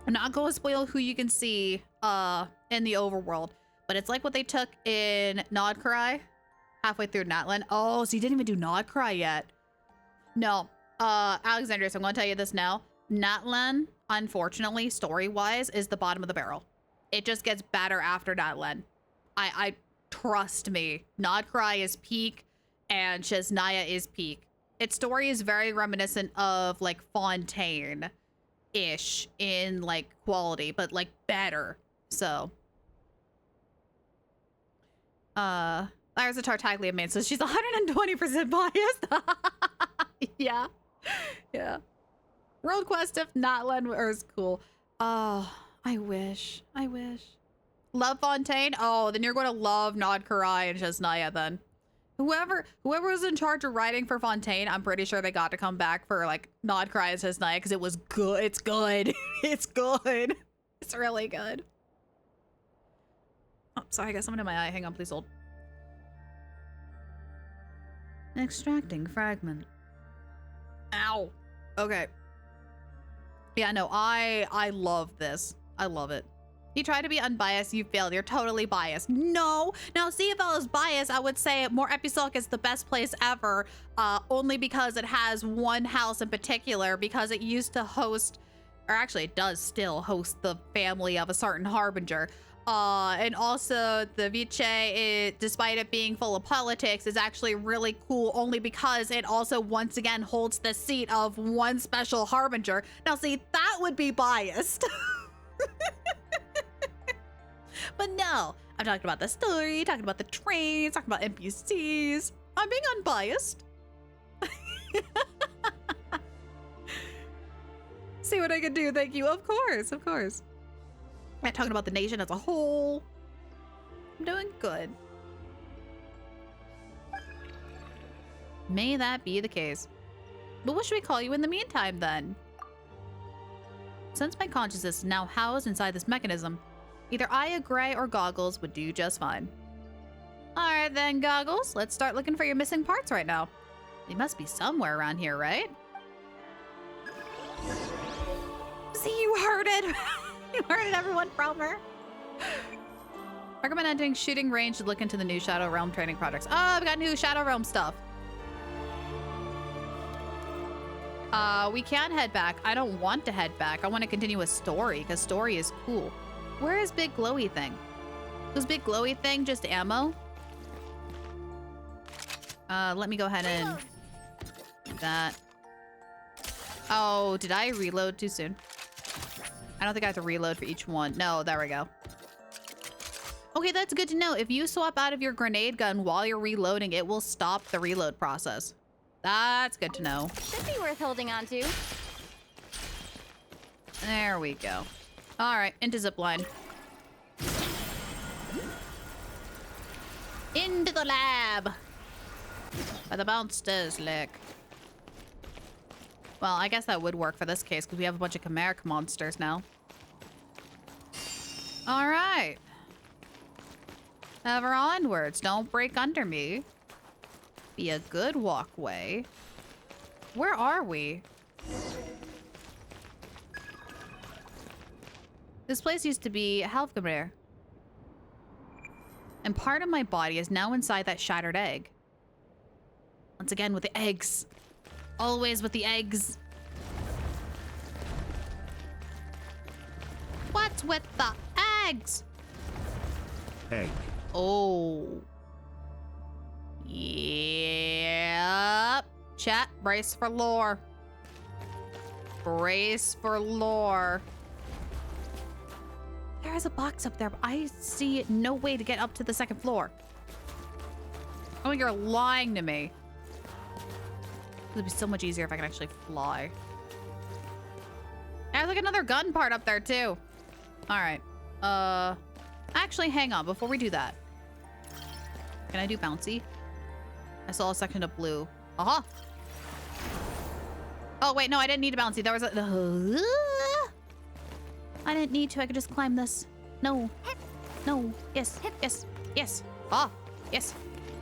[SPEAKER 9] I'm not going to spoil who you can see in the overworld, but it's like what they took in Nodcry halfway through Natlan. Oh, so you didn't even do Nodcry yet. No, Alexandria, so I'm going to tell you this now. Natlan, unfortunately, story-wise, is the bottom of the barrel. It just gets better after Natlan. I trust me. Nodcry is peak, and Chesnaya is peak. Its story is very reminiscent of, like, Fontaine-ish in, like, quality, but, like, better. So, there's a Tartaglia main, so she's 120% biased. Yeah. Yeah. World quest if Natlan is cool. Oh, I wish. Love Fontaine? Oh, then you're going to love Nodcry and Chesnaya then. Whoever was in charge of writing for Fontaine, I'm pretty sure they got to come back for like Nodcry and Chesnaya because it was good. It's good. It's good. It's really good. Oh, sorry, I got someone in my eye. Hang on, please hold. Extracting fragment. Ow. Okay. Yeah, no, I love this. I love it. You try to be unbiased, you failed. You're totally biased. No. Now, see, if I was biased, I would say More Episulk is the best place ever, only because it has one house in particular, because it used to host, or actually it does still host the family of a certain Harbinger. And also the Vice, despite it being full of politics, is actually really cool only because it also once again holds the seat of one special Harbinger. Now see, that would be biased. But no, I'm talking about the story, talking about the trains, talking about NPCs. I'm being unbiased. See what I can do, thank you. Of course, of course. I'm talking about the nation as a whole. I'm doing good. May that be the case. But what should we call you in the meantime, then? Since my consciousness is now housed inside this mechanism, either Eye of Graeae or Goggles would do just fine. Alright then, Goggles. Let's start looking for your missing parts right now. They must be somewhere around here, right? See, you heard it! You heard it, everyone, from her. Recommend entering shooting range to look into the new Shadow Realm training projects. Oh, we got new Shadow Realm stuff. We can head back. I don't want to head back. I want to continue with story, because story is cool. Where is Big Glowy thing? This big glowy thing, just ammo? Let me go ahead and do that. Oh, did I reload too soon? I don't think I have to reload for each one. No, there we go. Okay, that's good to know. If you swap out of your grenade gun while you're reloading, it will stop the reload process. That's good to know.
[SPEAKER 19] Should be worth holding on to.
[SPEAKER 9] There we go. All right, into zipline. Into the lab. By the monsters lick. Well, I guess that would work for this case because we have a bunch of chimeric monsters now. All right. Ever onwards. Don't break under me. Be a good walkway. Where are we? This place used to be Halfgamir. And part of my body is now inside that shattered egg. Once again with the eggs. Always with the eggs. What's with the eggs?
[SPEAKER 12] Egg.
[SPEAKER 9] Oh. Yep. Chat, brace for lore. Brace for lore. There is a box up there, but I see no way to get up to the second floor. Oh, you're lying to me. It would be so much easier if I could actually fly. There's like another gun part up there too. All right. Actually, hang on before we do that. Can I do bouncy? I saw a section of blue. Aha! Oh wait, no, I didn't need a bouncy. There was a. I didn't need to. I could just climb this. No. No. Yes. Yes. Yes. Ah. Yes.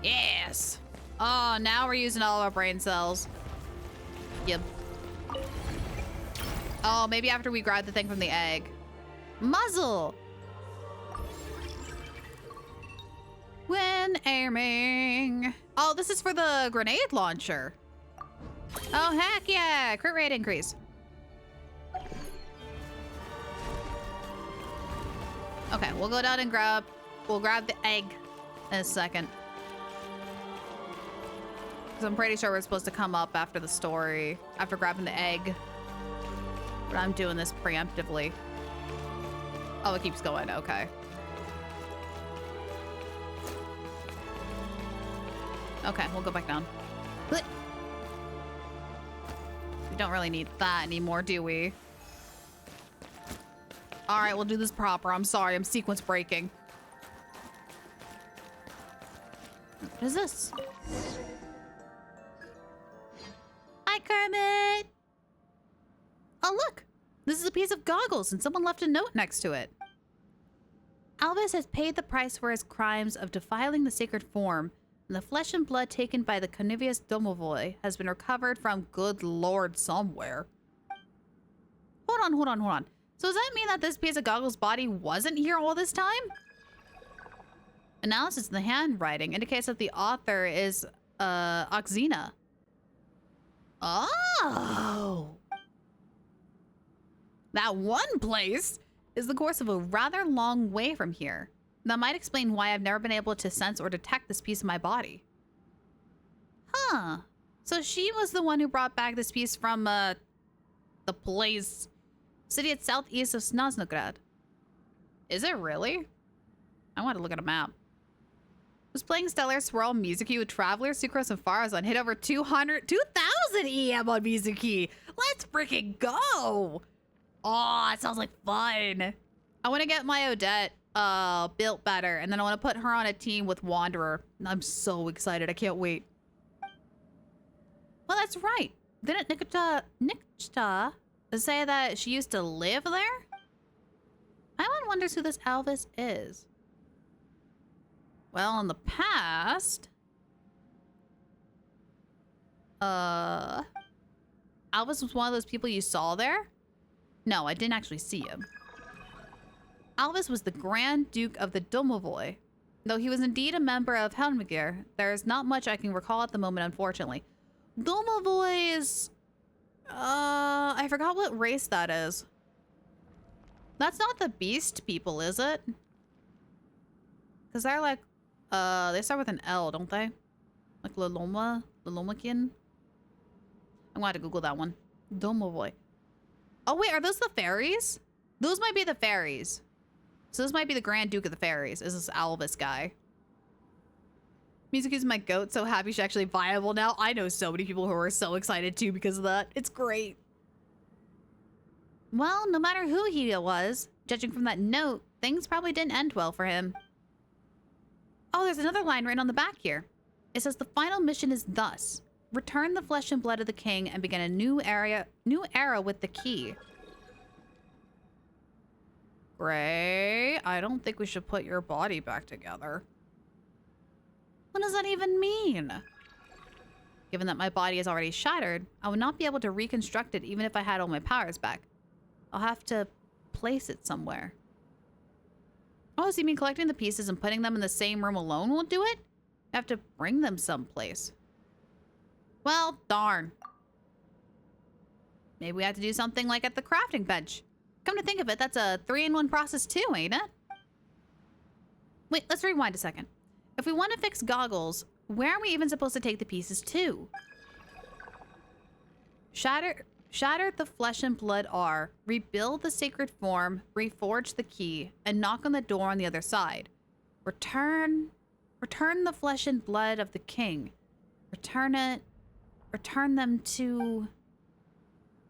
[SPEAKER 9] Yes. Oh, now we're using all our brain cells. Yep. Oh, maybe after we grab the thing from the egg. Muzzle. When aiming. Oh, this is for the grenade launcher. Oh, heck yeah. Crit rate increase. Okay, we'll go down and we'll grab the egg in a second. Because I'm pretty sure we're supposed to come up after the story, after grabbing the egg. But I'm doing this preemptively. Oh, it keeps going, okay. Okay, we'll go back down. We don't really need that anymore, do we? All right, we'll do this proper. I'm sorry, I'm sequence breaking. What is this? Hi, Kermit. Oh, look. This is a piece of goggles, and someone left a note next to it. Albus has paid the price for his crimes of defiling the sacred form, and the flesh and blood taken by the carnivorous domovoi has been recovered from good lord somewhere. Hold on, hold on, hold on. So does that mean that this piece of goggles body wasn't here all this time? Analysis of the handwriting indicates that the author is Oxina. Oh. That one place is the course of a rather long way from here. That might explain why I've never been able to sense or detect this piece of my body. Huh. So she was the one who brought back this piece from the place. City at southeast of Snezhnograd. Is it really? I want to look at a map. Was playing Stellar Swirl Music with Traveler, Sucrose, and Farazan hit over 2,000 EM on Music. Let's freaking go! Oh, it sounds like fun. I want to get my Odette built better, and then I want to put her on a team with Wanderer. I'm so excited. I can't wait. Well, that's right. Didn't Nikta say that she used to live there? Anyone wonders who this Alvis is? Well, in the past, Alvis was one of those people you saw there? No, I didn't actually see him. Alvis was the Grand Duke of the Domovoi. Though he was indeed a member of Helmigir, there is not much I can recall at the moment, unfortunately. Domovoi is... I forgot what race that is. That's not the beast people, is it? Because they're like, they start with an L, don't they? Like Lolomakin? I'm gonna have to Google that one. Domovoy. Oh wait, are those the fairies? Those might be the fairies. So this might be the Grand Duke of the Fairies, is this Alvis guy. Music is my goat, so happy she's actually viable now. I know so many people who are so excited too because of that. It's great. Well, no matter who he was, judging from that note, things probably didn't end well for him. Oh, there's another line written on the back here. It says the final mission is thus: return the flesh and blood of the king and begin a new era with the key. Gray, I don't think we should put your body back together. What does that even mean? Given that my body is already shattered, I would not be able to reconstruct it even if I had all my powers back. I'll have to place it somewhere. Oh, so you mean collecting the pieces and putting them in the same room alone won't do it? You have to bring them someplace. Well, darn. Maybe we have to do something like at the crafting bench. Come to think of it, that's a 3-in-1 process too, ain't it? Wait, let's rewind a second. If we want to fix goggles, where are we even supposed to take the pieces to? Shatter the flesh and blood are, rebuild the sacred form, reforge the key, and knock on the door on the other side. Return the flesh and blood of the king. Return them to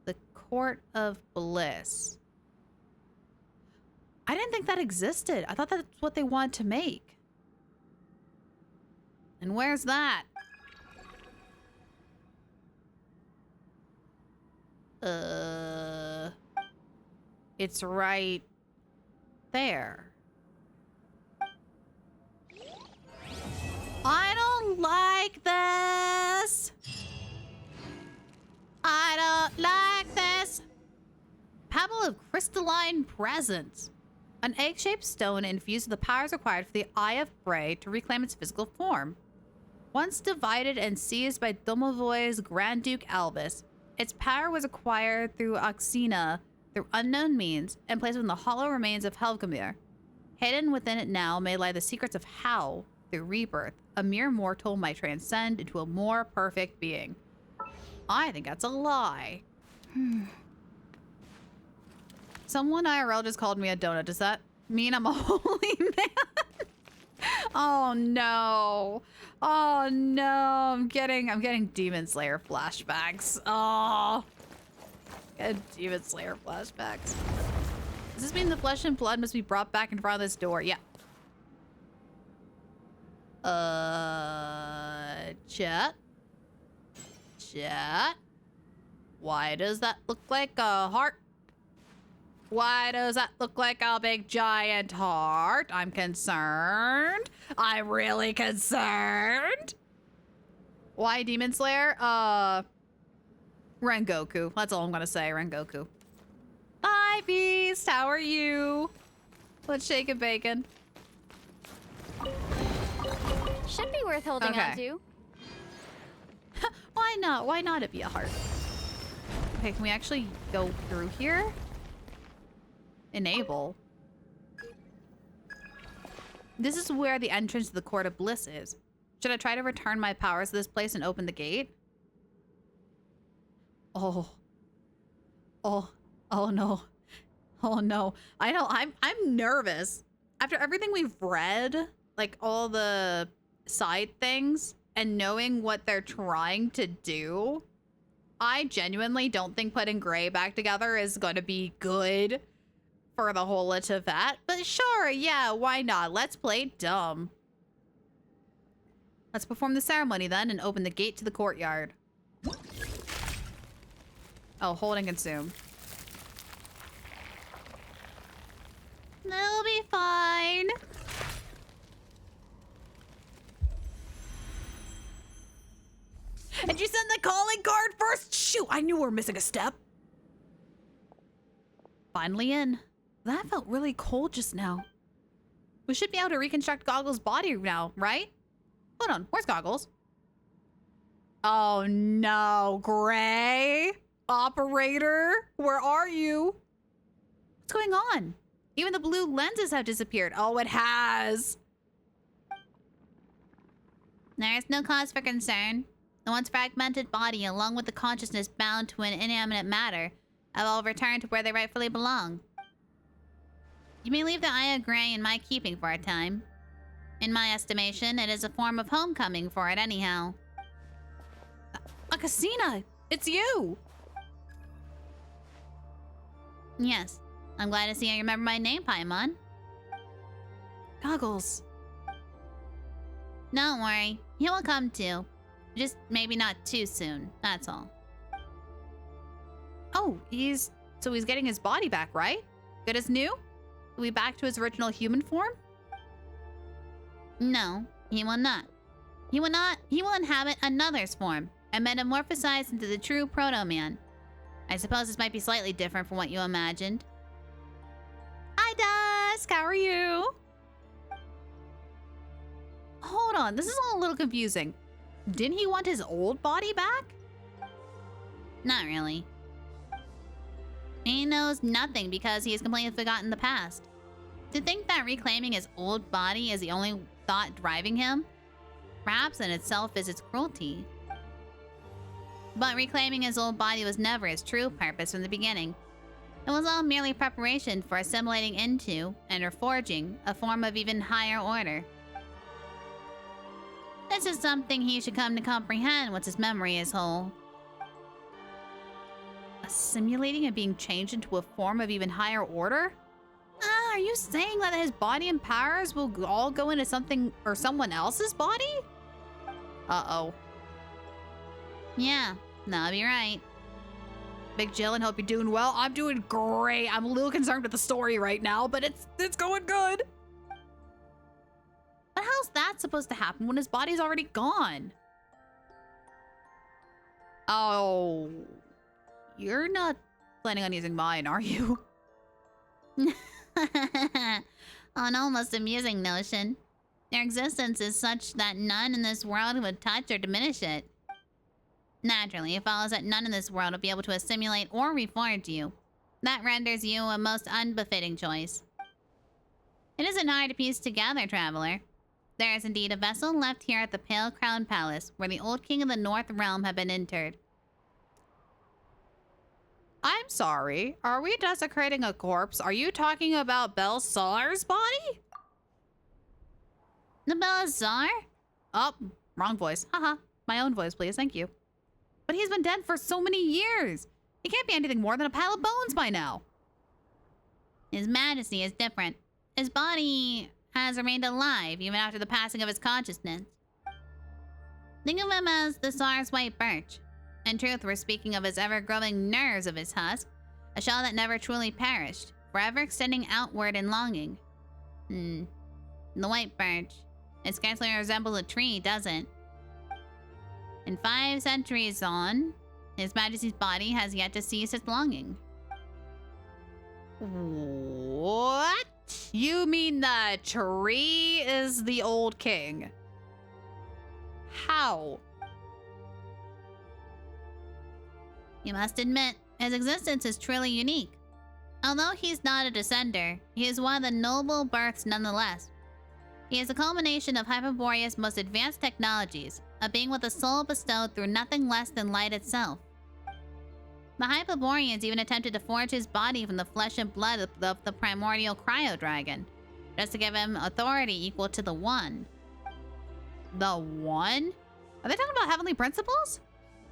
[SPEAKER 9] the court of bliss. I didn't think that existed. I thought that's what they wanted to make. And where's that? It's right there. I don't like this. I don't like this. Pebble of crystalline presence. An egg-shaped stone infused with the powers required for the Eye of Graeae to reclaim its physical form. Once divided and seized by Domovoy's Grand Duke Alvis, its power was acquired through Oxina through unknown means and placed within the hollow remains of Helgamir. Hidden within it now may lie the secrets of how, through rebirth, a mere mortal might transcend into a more perfect being. I think that's a lie. Someone IRL just called me a donut. Does that mean I'm a holy man? Oh no. Oh no. I'm getting Demon Slayer flashbacks. Oh. Getting Demon Slayer flashbacks. Does this mean the flesh and blood must be brought back in front of this door? Yeah. Chat. Chat. Why does that look like a heart? Why does that look like a big giant heart? I'm concerned. I'm really concerned. Why Demon Slayer? Rengoku. That's all I'm gonna say, Rengoku. Hi, Beast. How are you? Let's shake and bacon.
[SPEAKER 19] Should be worth holding on to.
[SPEAKER 9] Why not? Why not it be a heart? Okay, can we actually go through here? Enable. This is where the entrance to the Court of Bliss is. Should I try to return my powers to this place and open the gate? Oh. Oh. Oh no. Oh no. I know, I'm nervous. After everything we've read, like all the side things, and knowing what they're trying to do, I genuinely don't think putting Gray back together is going to be good for the whole of that. But sure, yeah, why not? Let's play dumb. Let's perform the ceremony then and open the gate to the courtyard. Oh, hold and consume. They'll be fine. And you send the calling card first? Shoot, I knew we were missing a step. Finally in. That felt really cold just now. We should be able to reconstruct Goggles' body now, right? Hold on, where's Goggles? Oh no, Gray? Operator, where are you? What's going on? Even the blue lenses have disappeared. Oh, it has.
[SPEAKER 11] There is no cause for concern. The once fragmented body, along with the consciousness bound to an inanimate matter, have all returned to where they rightfully belong. You may leave the Eye of Graeae in my keeping for a time. In my estimation, it is a form of homecoming for it anyhow.
[SPEAKER 2] Akasina, it's you!
[SPEAKER 11] Yes, I'm glad to see you remember my name, Paimon.
[SPEAKER 2] Goggles.
[SPEAKER 11] Don't worry, he will come too. Just maybe not too soon, that's all.
[SPEAKER 2] Oh, he's getting his body back, right? Good as new? Are we back to his original human form?
[SPEAKER 11] No, he will not. He will inhabit another's form and metamorphosize into the true proto-man. I suppose this might be slightly different from what you imagined.
[SPEAKER 2] Hi, Dusk! How are you? Hold on, this is all a little confusing. Didn't he want his old body back?
[SPEAKER 11] Not really. He knows nothing because he has completely forgotten the past. To think that reclaiming his old body is the only thought driving him, perhaps in itself is its cruelty. But reclaiming his old body was never his true purpose from the beginning. It was all merely preparation for assimilating into, and reforging, a form of even higher order. This is something he should come to comprehend once his memory is whole.
[SPEAKER 2] Assimilating and being changed into a form of even higher order? Are you saying that his body and powers will all go into something or someone else's body? Uh-oh.
[SPEAKER 11] Yeah, that'll be right.
[SPEAKER 2] Big Jillian, hope you're doing well. I'm doing great. I'm a little concerned with the story right now, but it's going good. But how's that supposed to happen when his body's already gone? Oh, you're not planning on using mine, are you?
[SPEAKER 11] An almost amusing notion. Their existence is such that none in this world would touch or diminish it. Naturally, it follows that none in this world will be able to assimilate or reforge you. That renders you a most unbefitting choice. It isn't hard to piece together, traveler. There is indeed a vessel left here at the Pale Crown Palace, where the old king of the North Realm had been interred.
[SPEAKER 2] I'm sorry. Are we desecrating a corpse? Are you talking about Belsar's body?
[SPEAKER 11] The Belisar?
[SPEAKER 2] Oh, wrong voice. Haha. My own voice, please. Thank you. But he's been dead for so many years. He can't be anything more than a pile of bones by now.
[SPEAKER 11] His Majesty is different. His body has remained alive even after the passing of his consciousness. Think of him as the Tsar's white birch. In truth, we're speaking of his ever-growing nerves of his husk, a shell that never truly perished, forever extending outward in longing. The white birch. It scarcely resembles a tree, doesn't? And 5 centuries on, His Majesty's body has yet to cease its longing.
[SPEAKER 2] What? You mean the tree is the old king? How?
[SPEAKER 11] You must admit, his existence is truly unique. Although he's not a descender, he is one of the noble births nonetheless. He is the culmination of Hyperborea's most advanced technologies, a being with a soul bestowed through nothing less than light itself. The Hyperboreans even attempted to forge his body from the flesh and blood of the primordial cryo dragon, just to give him authority equal to the One.
[SPEAKER 2] The One? Are they talking about heavenly principles?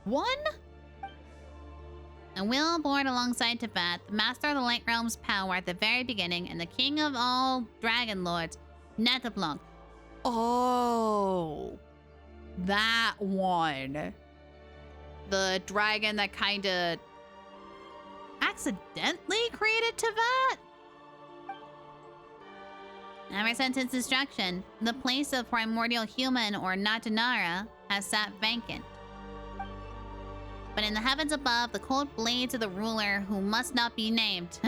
[SPEAKER 2] One?
[SPEAKER 11] A will born alongside Teyvat, the master of the Light Realm's power at the very beginning, and the king of all dragon lords, Netablanc.
[SPEAKER 2] Oh, that one. The dragon that kind of accidentally created Teyvat?
[SPEAKER 11] Ever since its destruction, the place of primordial human or Natanara has sat vacant. But in the heavens above, the cold blades of the ruler who must not be named,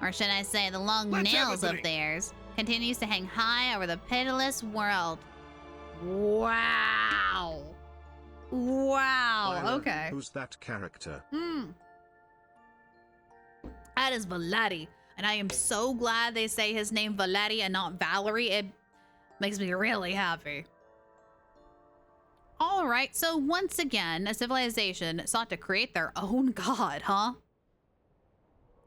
[SPEAKER 11] or should I say the long nails of theirs, continues to hang high over the pitiless world.
[SPEAKER 2] Wow. Wow.
[SPEAKER 12] Byron,
[SPEAKER 2] Okay.
[SPEAKER 12] Who's that character?
[SPEAKER 2] That is Valetti. And I am so glad they say his name Valetti and not Valerie. It makes me really happy. All right, so once again, a civilization sought to create their own god, huh?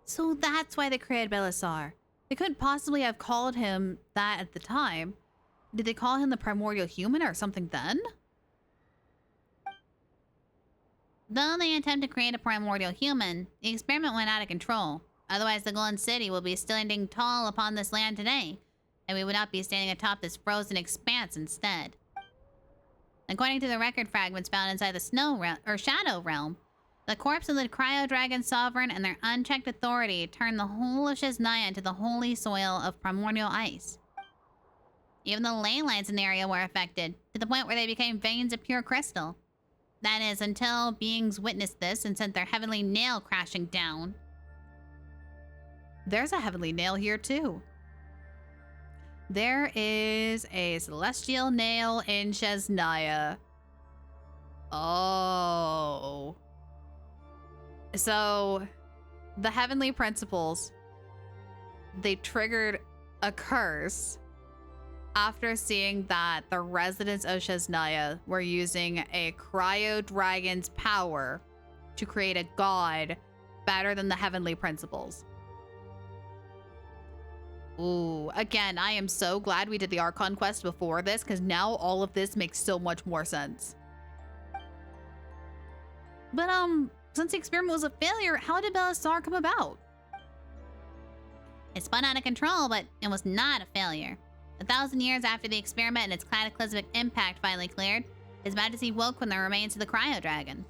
[SPEAKER 2] So that's why they created Belisar. They couldn't possibly have called him that at the time. Did they call him the primordial human or something then?
[SPEAKER 11] Though they attempt to create a primordial human, the experiment went out of control. Otherwise, the Golden City will be standing tall upon this land today, and we would not be standing atop this frozen expanse instead. According to the record fragments found inside the Shadow Realm, the corpse of the Cryo Dragon Sovereign and their unchecked authority turned the whole of Shesnaya into the holy soil of primordial ice. Even the ley lines in the area were affected, to the point where they became veins of pure crystal. That is, until beings witnessed this and sent their heavenly nail crashing down.
[SPEAKER 2] There's a heavenly nail here, too. There is a celestial nail in Shesnaya. Oh. So, the heavenly principles, they triggered a curse after seeing that the residents of Shesnaya were using a cryo dragon's power to create a god better than the heavenly principles. Ooh, again, I am so glad we did the Archon quest before this, because now all of this makes so much more sense. But, since the experiment was a failure, how did Belisar come about?
[SPEAKER 11] It spun out of control, but it was not a failure. 1,000 years after the experiment and its cataclysmic impact finally cleared, His Majesty woke from the remains of the Cryo Dragon.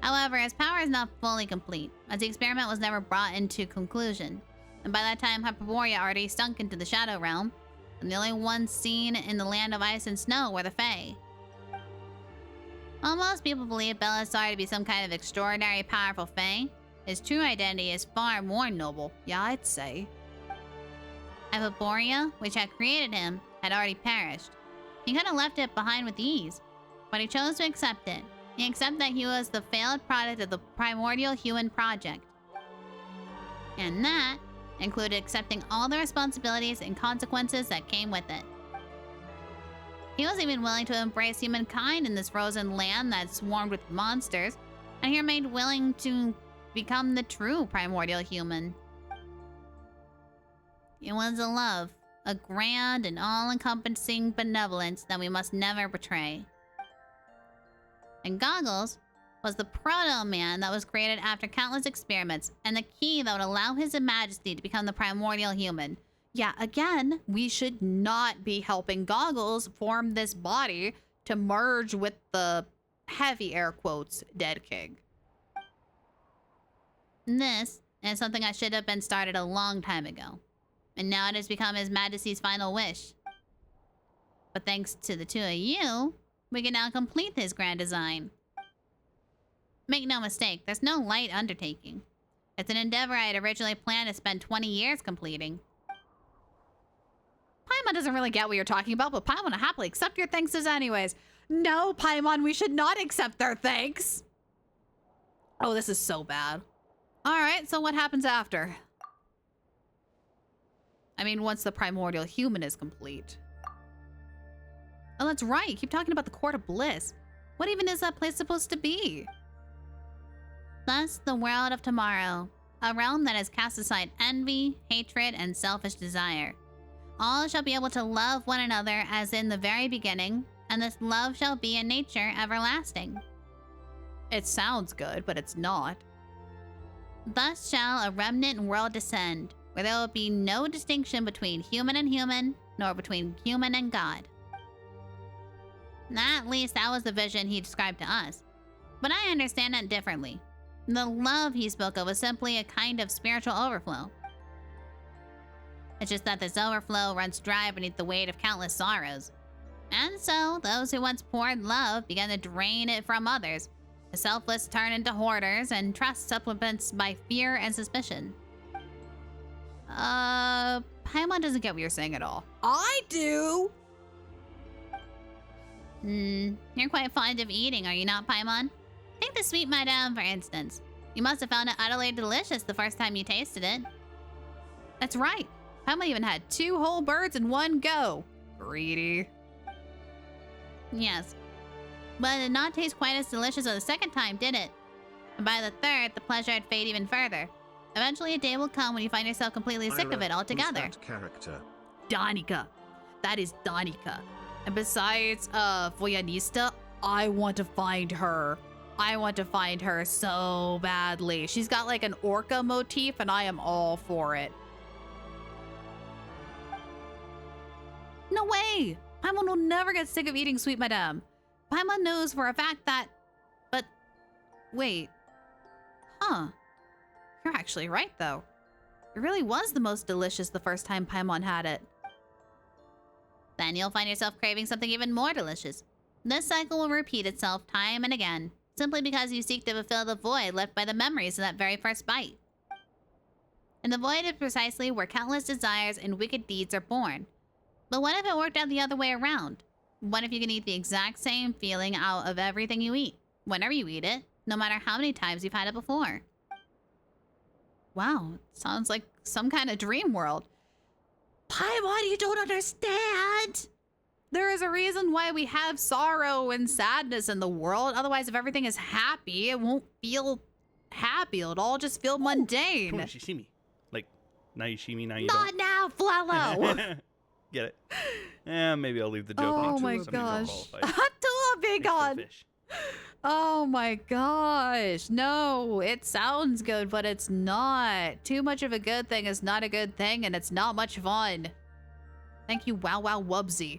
[SPEAKER 11] However, his power is not fully complete, as the experiment was never brought into conclusion, and by that time Hyperborea already sunk into the Shadow Realm, and the only ones seen in the land of ice and snow were the Fae. While most people believe Belisar to be some kind of extraordinary powerful Fae, his true identity is far more noble.
[SPEAKER 2] Yeah, I'd say.
[SPEAKER 11] Hyperborea, which had created him, had already perished. He could have left it behind with ease, but he chose to accept it. He accepted that he was the failed product of the primordial human project. And that included accepting all the responsibilities and consequences that came with it. He was even willing to embrace humankind in this frozen land that swarmed with monsters, and he remained willing to become the true primordial human. It was a love, a grand and all-encompassing benevolence that we must never betray. And Goggles was the proto-man that was created after countless experiments, and the key that would allow His Majesty to become the primordial human.
[SPEAKER 2] Yeah, again, we should not be helping Goggles form this body to merge with the heavy air quotes dead king.
[SPEAKER 11] This is something that should have been started a long time ago, and now it has become His Majesty's final wish. But thanks to the two of you, we can now complete his grand design. Make no mistake, there's no light undertaking. It's an endeavor I had originally planned to spend 20 years completing.
[SPEAKER 2] Paimon doesn't really get what you're talking about, but Paimon will happily accept your thanks anyways. No, Paimon, we should not accept their thanks. Oh, this is so bad. All right, so what happens after? I mean, once the primordial human is complete. Oh, that's right. Keep talking about the Court of Bliss. What even is that place supposed to be?
[SPEAKER 11] Thus, the world of tomorrow. A realm that has cast aside envy, hatred, and selfish desire. All shall be able to love one another as in the very beginning, and this love shall be in nature everlasting.
[SPEAKER 2] It sounds good, but it's not.
[SPEAKER 11] Thus shall a remnant world descend, where there will be no distinction between human and human, nor between human and God. At least that was the vision he described to us. But I understand that differently. The love he spoke of was simply a kind of spiritual overflow. It's just that this overflow runs dry beneath the weight of countless sorrows. And so, those who once poured love began to drain it from others. The selfless turn into hoarders, and trust supplements by fear and suspicion.
[SPEAKER 2] Paimon doesn't get what you're saying at all. I do!
[SPEAKER 11] You're quite fond of eating, are you not, Paimon? Take the sweet madame, for instance. You must have found it utterly delicious the first time you tasted it.
[SPEAKER 2] That's right. Paimon even had 2 whole birds in one go. Greedy.
[SPEAKER 11] Yes. But it did not taste quite as delicious as the second time, did it? And by the third, the pleasure would fade even further. Eventually, a day will come when you find yourself completely sick of it altogether.
[SPEAKER 12] Who's that character?
[SPEAKER 9] Danica. That is Danica. And besides, Voyanista, I want to find her. I want to find her so badly. She's got like an orca motif, and I am all for it. No way! Paimon will never get sick of eating Sweet Madame. Paimon knows for a fact that... But... Wait. Huh. You're actually right, though. It really was the most delicious the first time Paimon had it.
[SPEAKER 11] Then you'll find yourself craving something even more delicious. This cycle will repeat itself time and again, simply because you seek to fulfill the void left by the memories of that very first bite. And the void is precisely where countless desires and wicked deeds are born. But what if it worked out the other way around? What if you can eat the exact same feeling out of everything you eat, whenever you eat it, no matter how many times you've had it before?
[SPEAKER 9] Wow, sounds like some kind of dream world. Paimon, you don't understand! There is a reason why we have sorrow and sadness in the world. Otherwise, if everything is happy, it won't feel happy. It'll all just feel mundane.
[SPEAKER 18] Come on, she see me. Like, now you see me, now you
[SPEAKER 9] Not
[SPEAKER 18] don't.
[SPEAKER 9] now, Flello!
[SPEAKER 18] Get it? Yeah, maybe I'll leave the joke.
[SPEAKER 9] Oh
[SPEAKER 18] on
[SPEAKER 9] my
[SPEAKER 18] to somebody more
[SPEAKER 9] gosh.
[SPEAKER 18] qualified.
[SPEAKER 9] To a big on.
[SPEAKER 18] Fish.
[SPEAKER 9] Oh my gosh. No, it sounds good, but it's not. Too much of a good thing is not a good thing, and it's not much fun. Thank you, Wow Wow Wubsy.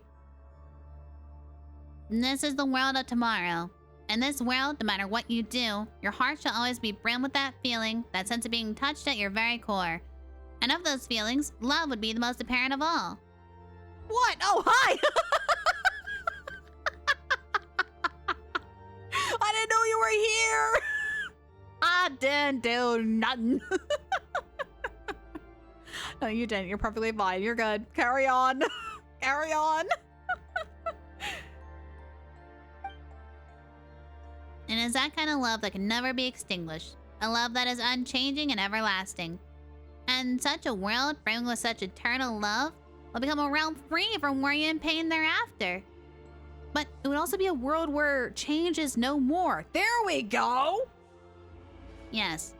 [SPEAKER 11] This is the world of tomorrow. In this world, no matter what you do, your heart shall always be brimmed with that feeling, that sense of being touched at your very core. And of those feelings, love would be the most apparent of all.
[SPEAKER 9] What? Oh, hi! I didn't know you were here! I didn't do nothing. No, you didn't. You're perfectly fine. You're good. Carry on. Carry on.
[SPEAKER 11] And it's that kind of love that can never be extinguished. A love that is unchanging and everlasting. And such a world brimming with such eternal love will become a realm free from worry and pain thereafter.
[SPEAKER 9] But it would also be a world where change is no more. There we go!
[SPEAKER 11] Yes.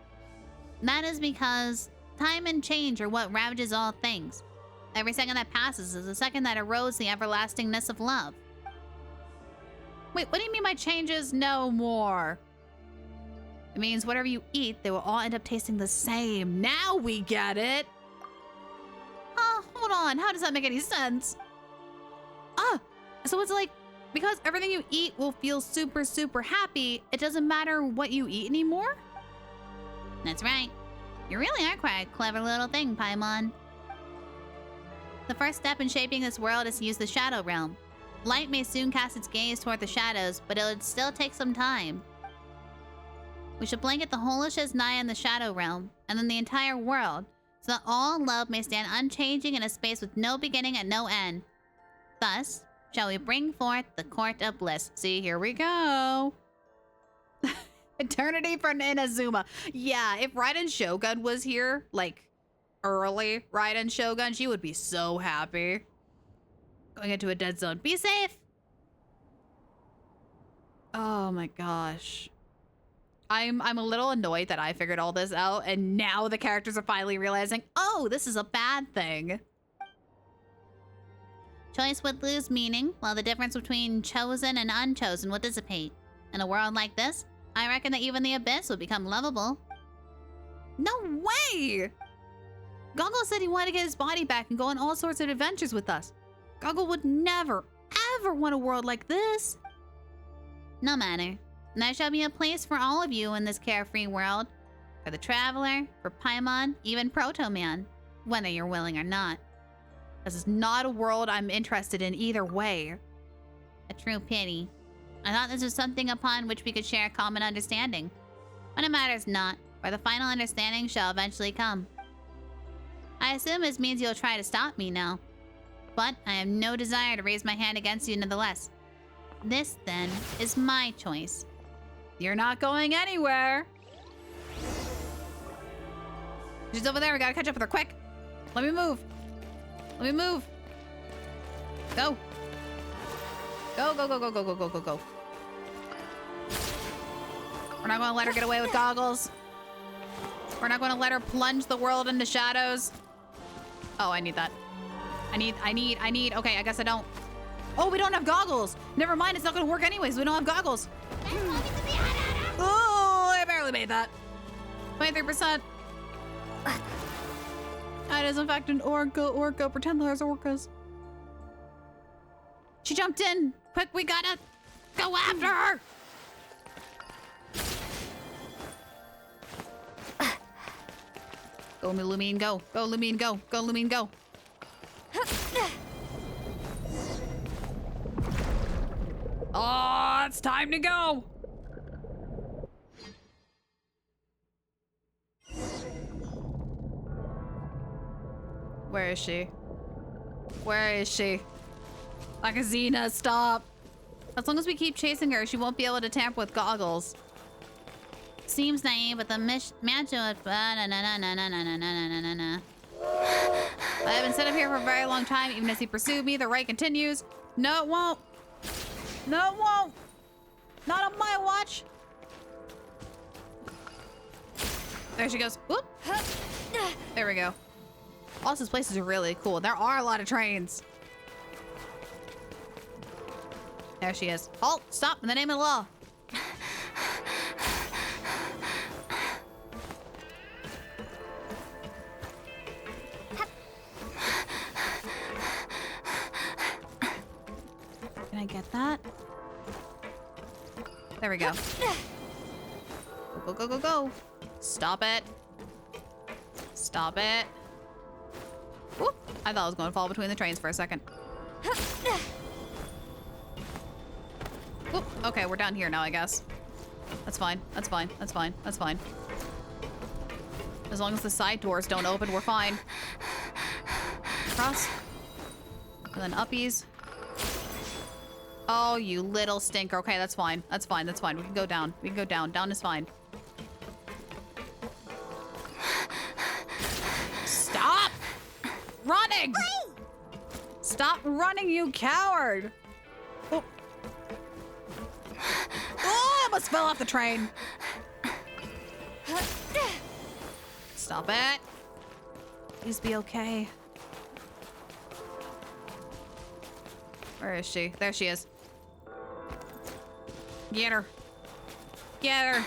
[SPEAKER 11] That is because time and change are what ravages all things. Every second that passes is a second that erodes the everlastingness of love.
[SPEAKER 9] Wait, what do you mean by changes no more? It means whatever you eat, they will all end up tasting the same. Now we get it. Hold on. How does that make any sense? So it's like, because everything you eat will feel super, super happy, it doesn't matter what you eat anymore?
[SPEAKER 11] That's right. You really are quite a clever little thing, Paimon. The first step in shaping this world is to use the Shadow Realm. Light may soon cast its gaze toward the shadows, but it would still take some time. We should blanket the whole of Shesnaya in the Shadow Realm, and then the entire world, so that all love may stand unchanging in a space with no beginning and no end. Thus, shall we bring forth the Court of Bliss.
[SPEAKER 9] See, here we go. Eternity for Inazuma. Yeah, if Raiden Shogun was here, like, early Raiden Shogun, she would be so happy. Going into a dead zone. Be safe! Oh my gosh. I'm a little annoyed that I figured all this out, and now the characters are finally realizing, oh, this is a bad thing.
[SPEAKER 11] Choice would lose meaning, while the difference between chosen and unchosen would dissipate. In a world like this, I reckon that even the Abyss would become lovable.
[SPEAKER 9] No way! Goggle said he wanted to get his body back and go on all sorts of adventures with us. Goggle would never, ever want a world like this.
[SPEAKER 11] No matter. There shall be a place for all of you in this carefree world. For the Traveler, for Paimon, even Proto-Man. Whether you're willing or not.
[SPEAKER 9] This is not a world I'm interested in either way.
[SPEAKER 11] A true pity. I thought this was something upon which we could share a common understanding. But it matters not, for the final understanding shall eventually come. I assume this means you'll try to stop me now. But I have no desire to raise my hand against you nonetheless. This, then, is my choice.
[SPEAKER 9] You're not going anywhere. She's over there. We gotta catch up with her quick. Let me move. Let me move. Go. Go, go, go, go, go, go, go, go, go.
[SPEAKER 2] We're not going to let her get away with goggles. We're not going to let her plunge the world into shadows. Oh, I need that. I need. Okay, I guess I don't. Oh, we don't have goggles. Never mind, it's not going to work anyways. We don't have goggles. Oh, I barely made that. 23%. That is in fact an orca. Pretend there's orcas. She jumped in. Quick, we gotta go after her. Go, Lumine, go. Go, Lumine, go. Go, Lumine, go. Oh, it's time to go. Where is she? Where is she? Akazina, stop. As long as we keep chasing her, she won't be able to tamper with goggles.
[SPEAKER 11] Seems naive, but the mansion would...
[SPEAKER 2] I have been set up here for a very long time, even as he pursued me. The raid continues. No, it won't. No, it won't. Not on my watch. There she goes. Whoop. There we go. Also, this place is really cool. There are a lot of trains. There she is. Halt! Stop! In the name of the law. Can I get that? There we go. Go, go, go, go. Stop it. Stop it. Whoop. I thought I was going to fall between the trains for a second. Whoop. Okay, we're down here now, I guess. That's fine. That's fine. That's fine. That's fine. As long as the side doors don't open, we're fine. Cross. And then uppies. Oh, you little stinker. Okay, that's fine. That's fine. That's fine. We can go down. We can go down. Down is fine. Stop running! Stop running, you coward! Oh. Oh, I almost fell off the train. Stop it. Please be okay. Where is she? There she is. Get her. Get her.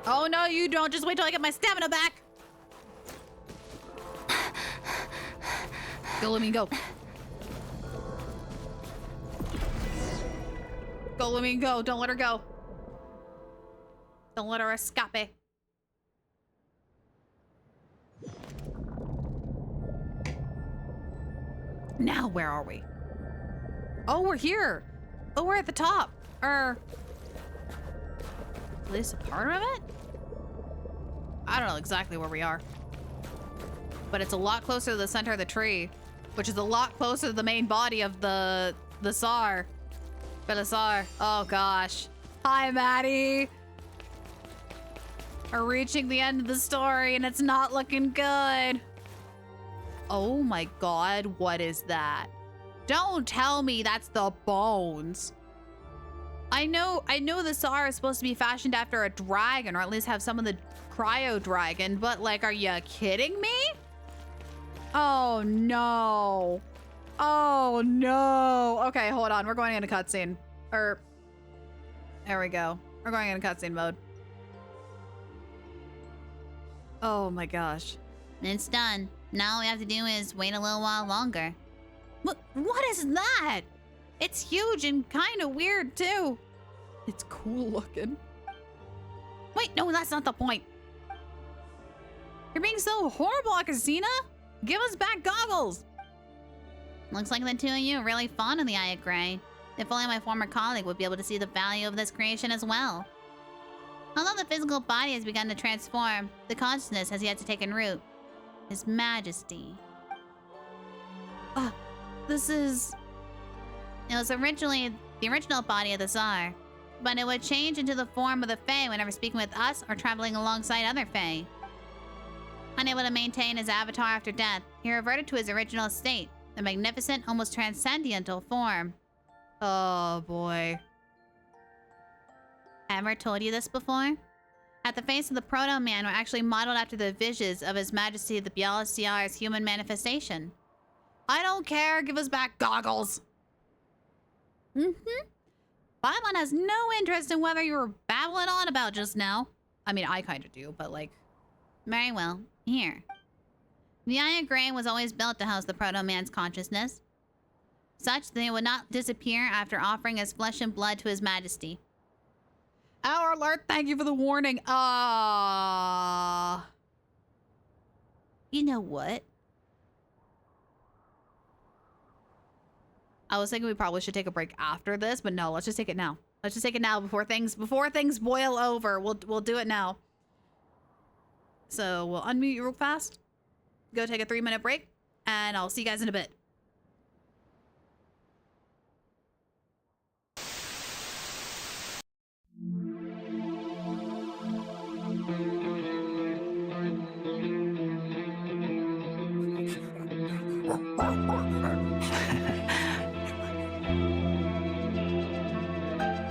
[SPEAKER 2] Oh, no, you don't. Just wait till I get my stamina back. Go, let me go. Go, let me go. Don't let her go. Don't let her escape. Now, where are we? Oh, we're here. Oh, we're at the top. Is this a part of it? I don't know exactly where we are. But it's a lot closer to the center of the tree, which is a lot closer to the main body of the Tsar. Belisar. Oh, gosh. Hi, Maddie. We're reaching the end of the story, and it's not looking good. Oh, my God. What is that? Don't tell me that's the bones. I know the Tsar is supposed to be fashioned after a dragon, or at least have some of the cryo dragon, but like, are you kidding me? Oh, no. Oh, no. Okay, hold on. We're going into cutscene. There we go. We're going into cutscene mode. Oh my gosh.
[SPEAKER 11] It's done. Now all we have to do is wait a little while longer.
[SPEAKER 2] What is that? It's huge and kind of weird too. It's cool looking. Wait, no, that's not the point. You're being so horrible, Akazina. Give us back goggles.
[SPEAKER 11] Looks like the two of you are really fond of the Eye of Graeae. If only my former colleague would be able to see the value of this creation as well. Although the physical body has begun to transform, the consciousness has yet to take root. His Majesty.
[SPEAKER 2] This is...
[SPEAKER 11] It was originally the original body of the Tsar, but it would change into the form of the Fae whenever speaking with us or traveling alongside other Fae. Unable to maintain his avatar after death, he reverted to his original state, a magnificent, almost transcendental form.
[SPEAKER 2] Oh boy.
[SPEAKER 11] Ever told you this before? At the face of the Proto-Man were actually modeled after the visions of His Majesty the Bialciar's human manifestation.
[SPEAKER 2] I don't care. Give us back goggles. Paimon has no interest in whether you were babbling on about just now. I mean, I kind of do, but like...
[SPEAKER 11] Very well. Here. The Eye of Graeae was always built to house the Proto-Man's consciousness, such that it would not disappear after offering his flesh and blood to His Majesty.
[SPEAKER 2] Our alert, thank you for the warning.
[SPEAKER 11] You know what?
[SPEAKER 2] I was thinking we probably should take a break after this, but no, let's just take it now. Let's just take it now before things boil over. We'll do it now. So we'll unmute you real fast. Go take a 3-minute break, and I'll see you guys in a bit.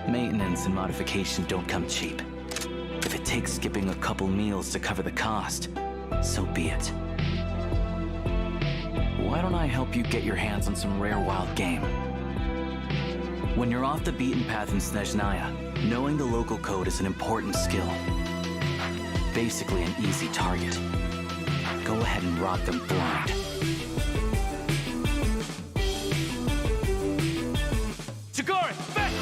[SPEAKER 10] Maintenance and modification don't come cheap. If it takes skipping a couple meals to cover the cost, so be it. Why don't I help you get your hands on some rare wild game? When you're off the beaten path in Snezhnaya, knowing the local code is an important skill. Basically an easy target. Go ahead and rob them blind.
[SPEAKER 17] Sigorin, fetch!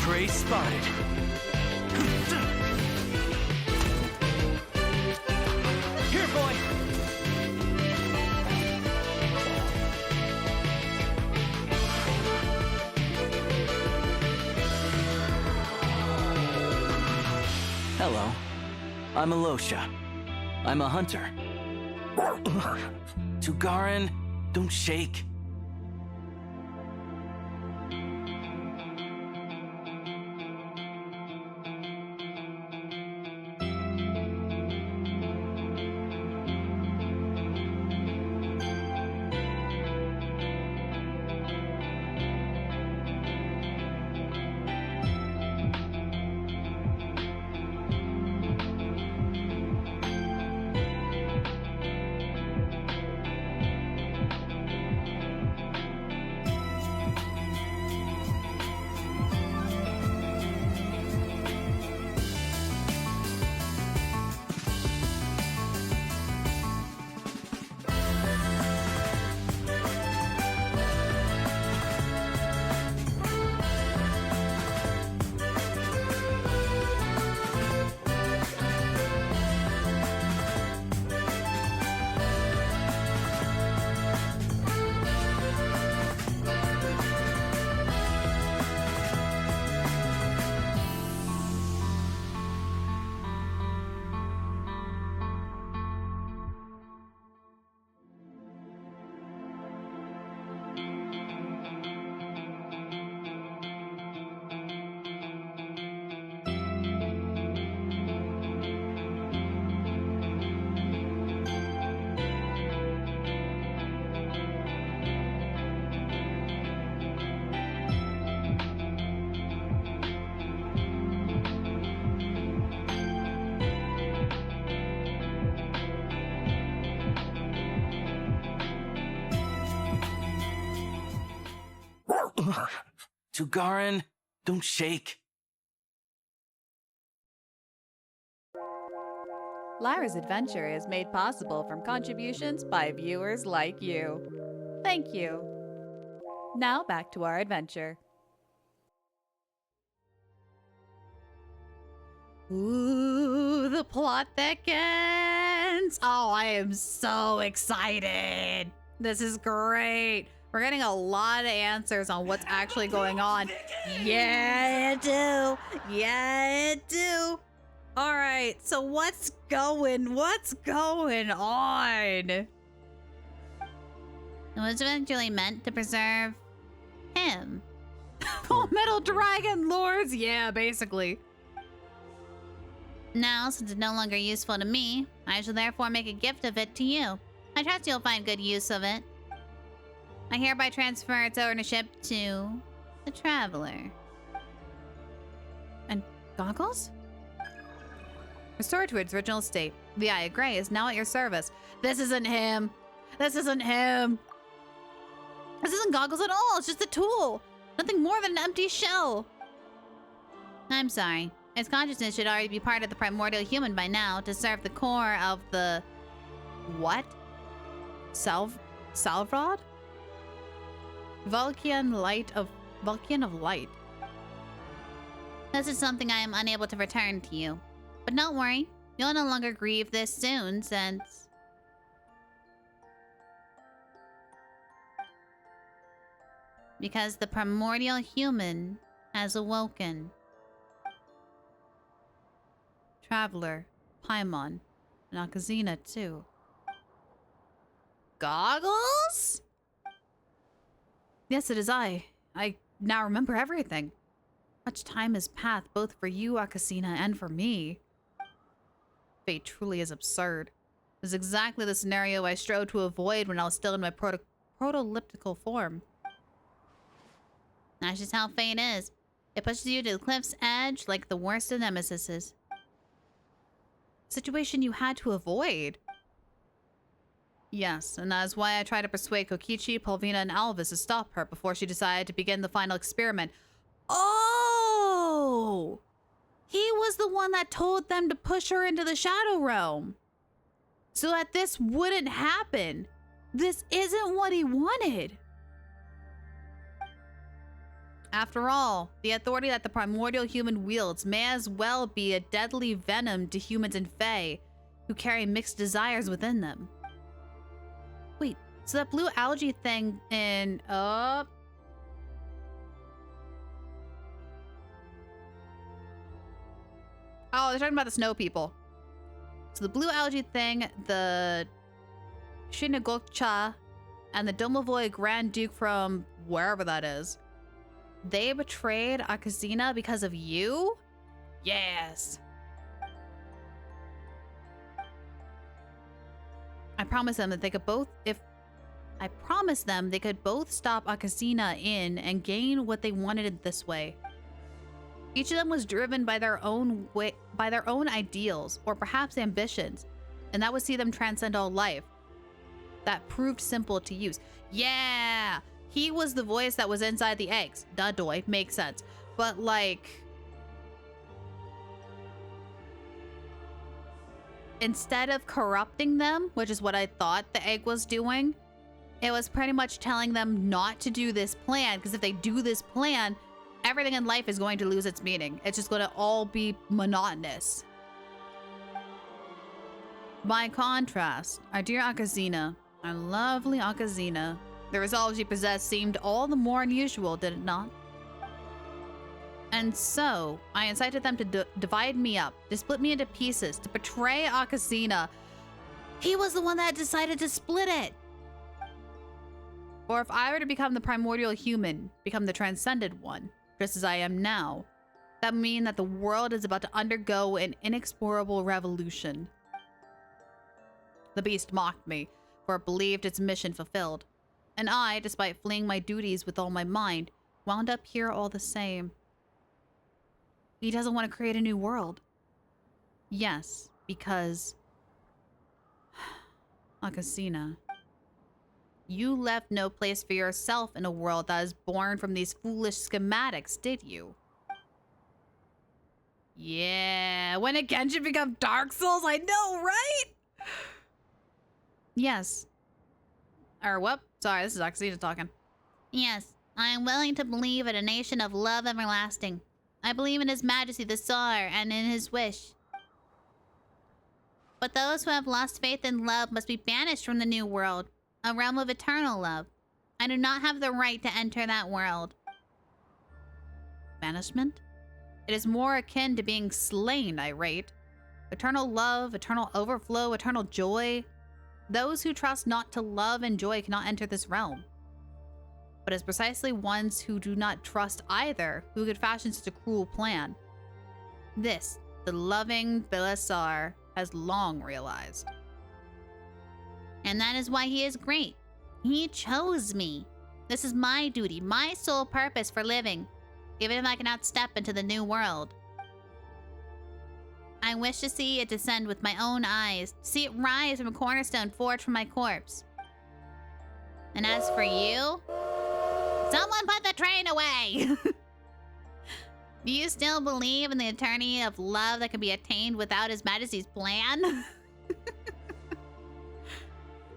[SPEAKER 17] Prey spotted. Here, boy!
[SPEAKER 10] Hello. I'm Alosha. I'm a hunter. Tugarin, don't shake. Tugarin, don't shake.
[SPEAKER 9] Lyra's adventure is made possible from contributions by viewers like you. Thank you. Now back to our adventure.
[SPEAKER 2] Ooh, the plot thickens. Oh, I am so excited. This is great. We're getting a lot of answers on what's actually going on. Yeah, it do. Yeah, it do. All right, so what's going on?
[SPEAKER 11] It was eventually meant to preserve him.
[SPEAKER 2] Oh, Metal Dragon Lords. Yeah, basically.
[SPEAKER 11] Now, since it's no longer useful to me, I shall therefore make a gift of it to you. I trust you'll find good use of it. I hereby transfer its ownership to the Traveler.
[SPEAKER 9] And goggles? Restored to its original state. The Eye of Graeae is now at your service. This isn't him. This isn't him. This isn't goggles at all. It's just a tool. Nothing more than an empty shell.
[SPEAKER 11] I'm sorry. Its consciousness should already be part of the primordial human by now to serve the core of the...
[SPEAKER 9] What? Salvrod? Vulcan of light.
[SPEAKER 11] This is something I am unable to return to you. But don't worry. You'll no longer grieve this soon, since... Because the primordial human has awoken.
[SPEAKER 9] Traveler, Paimon, and Akazina too. Goggles? Yes, it is I. I now remember everything. Much time has passed both for you, Akazina, and for me. Fate truly is absurd. It is exactly the scenario I strove to avoid when I was still in my prototypical form.
[SPEAKER 11] That's just how fate is. It pushes you to the cliff's edge like the worst of nemesises.
[SPEAKER 9] Situation you had to avoid. Yes, and that is why I tried to persuade Kokichi, Polvina, and Alvis to stop her before she decided to begin the final experiment. Oh! He was the one that told them to push her into the Shadow Realm. So that this wouldn't happen. This isn't what he wanted. After all, the authority that the primordial human wields may as well be a deadly venom to humans and fae, who carry mixed desires within them. Wait, so that blue algae thing in... Oh, they're talking about the snow people. So the blue algae thing, the Shinagokcha, and the Domovoy Grand Duke from wherever that is. They betrayed Akazina because of you? Yes. I promised them that they could both, I promised them they could both stop Akazina in and gain what they wanted this way. Each of them was driven by their own way, by their own ideals, or perhaps ambitions, and that would see them transcend all life. That proved simple to use. Yeah! He was the voice that was inside the eggs. Duh, doy. Makes sense. But, like... instead of corrupting them, which is what I thought the egg was doing, it was pretty much telling them not to do this plan, because if they do this plan, everything in life is going to lose its meaning. It's just going to all be monotonous. By contrast, our dear Akazina, our lovely Akazina, the resolve she possessed seemed all the more unusual, did it not? And so, I incited them to divide me up, to split me into pieces, to betray Akazina. He was the one that decided to split it! Or if I were to become the primordial human, become the transcended one, just as I am now, that would mean that the world is about to undergo an inexplorable revolution. The beast mocked me, for it believed its mission fulfilled. And I, despite fleeing my duties with all my mind, wound up here all the same. He doesn't want to create a new world. Yes, because... Akazina, you left no place for yourself in a world that is born from these foolish schematics, did you? Yeah, when did Genshin become Dark Souls? I know, right? Yes. Or what? Sorry, this is Akazina talking.
[SPEAKER 11] Yes, I am willing to believe in a nation of love everlasting. I believe in His Majesty the Tsar and in his wish. But those who have lost faith in love must be banished from the new world, a realm of eternal love. I do not have the right to enter that world.
[SPEAKER 9] Banishment? It is more akin to being slain, I rate. Eternal love, eternal overflow, eternal joy. Those who trust not to love and joy cannot enter this realm. But it's precisely ones who do not trust either who could fashion such a cruel plan. This the loving Belisar has long realized.
[SPEAKER 11] And that is why he is great. He chose me. This is my duty, my sole purpose for living, even if I cannot step into the new world. I wish to see it descend with my own eyes, to see it rise from a cornerstone forged from my corpse. And as for you, someone put the train away! Do you still believe in the eternity of love that can be attained without His Majesty's plan?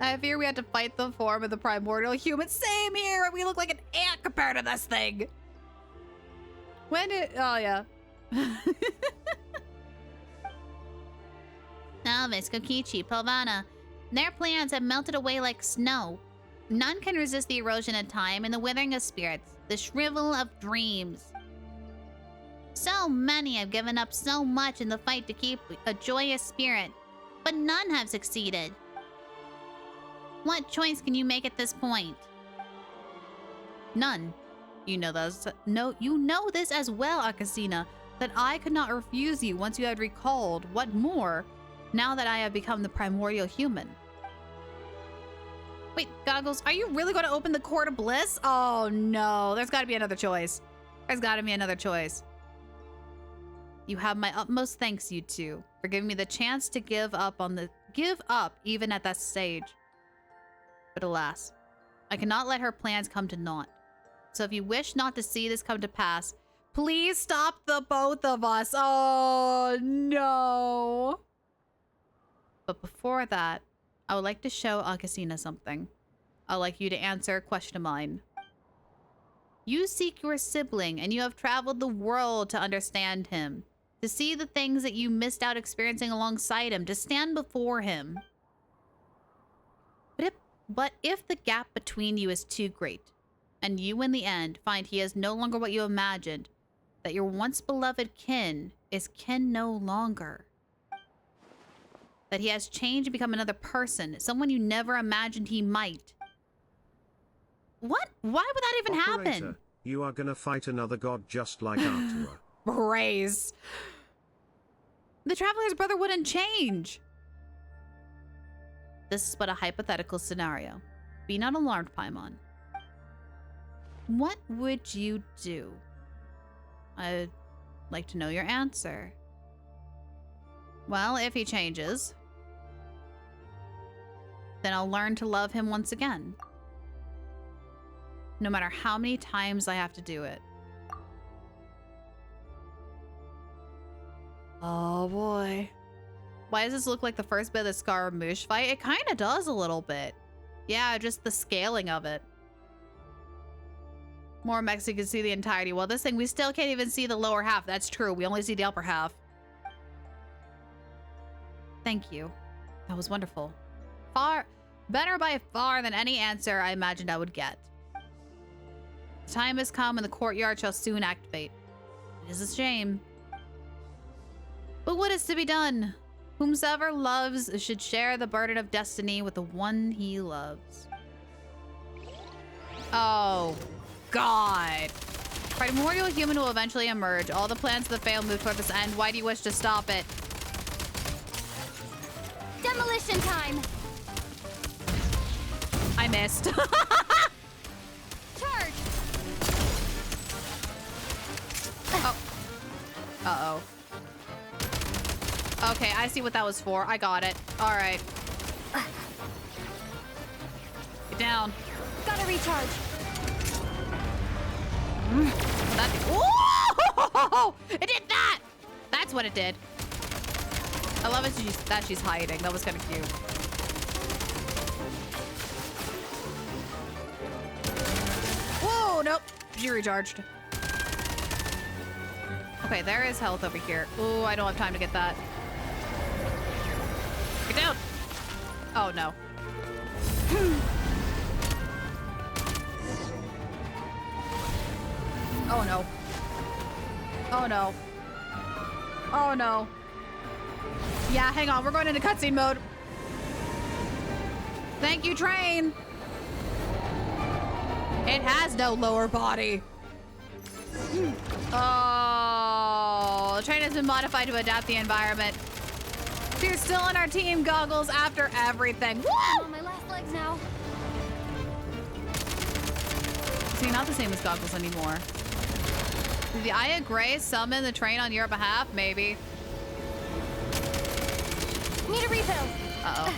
[SPEAKER 9] I fear we had to fight the form of the primordial human. Same here! We look like an ant compared to this thing! When did... Oh, yeah.
[SPEAKER 11] Elvis, Kokichi, Pelvana. Their plans have melted away like snow. None can resist the erosion of time and the withering of spirits, the shrivel of dreams. So many have given up so much in the fight to keep a joyous spirit, but none have succeeded. What choice can you make at this point?
[SPEAKER 9] None. You know this. No, you know this as well, Akasina, that I could not refuse you once you had recalled. What more, now that I have become the primordial human? Wait, Goggles, are you really going to open the Court of Bliss? Oh no, there's got to be another choice. There's got to be another choice. You have my utmost thanks, you two, for giving me the chance to give up even at that stage. But alas, I cannot let her plans come to naught. So if you wish not to see this come to pass, please stop the both of us. Oh no. But before that, I would like to show Akasina something. I'd like you to answer a question of mine. You seek your sibling, and you have traveled the world to understand him, to see the things that you missed out experiencing alongside him, to stand before him. But if the gap between you is too great, and you in the end find he is no longer what you imagined, that your once beloved kin is kin no longer, that he has changed and become another person, someone you never imagined he might. What? Why would that even happen?
[SPEAKER 12] You are gonna fight another god just like Artura.
[SPEAKER 9] Praise. The Traveler's brother wouldn't change. This is but a hypothetical scenario. Be not alarmed, Paimon. What would you do? I'd like to know your answer. Well, if he changes, then I'll learn to love him once again. No matter how many times I have to do it. Oh boy. Why does this look like the first bit of the Scaramouche fight? It kind of does a little bit. Yeah, just the scaling of it. More mechs, you can see the entirety. Well, this thing, we still can't even see the lower half. That's true. We only see the upper half. Thank you. That was wonderful. Better by far than any answer I imagined I would get. The time has come and the courtyard shall soon activate. It is a shame. But what is to be done? Whomsoever loves should share the burden of destiny with the one he loves. Oh, God. Primordial human will eventually emerge. All the plans of the fail move toward this end. Why do you wish to stop it?
[SPEAKER 19] Demolition time!
[SPEAKER 9] I missed.
[SPEAKER 19] Charge!
[SPEAKER 9] Oh. Uh-oh. Okay, I see what that was for. I got it. All right. Get down.
[SPEAKER 19] Gotta recharge.
[SPEAKER 9] That, oh! It did that! That's what it did. I love it that she's hiding. That was kind of cute. Whoa, nope. She recharged. Okay, there is health over here. Ooh, I don't have time to get that. Get down! Oh, no. Oh, no. Oh, no. Oh, no. Yeah, hang on. We're going into cutscene mode. Thank you, train. It has no lower body. Oh,
[SPEAKER 2] train has been modified to adapt the environment. You're still on our team, Goggles, after everything. Woo!
[SPEAKER 19] On my last legs now.
[SPEAKER 2] See, not the same as Goggles anymore. Did the Eye of Graeae summon the train on your behalf? Maybe.
[SPEAKER 19] Need a refill.
[SPEAKER 2] Uh-oh.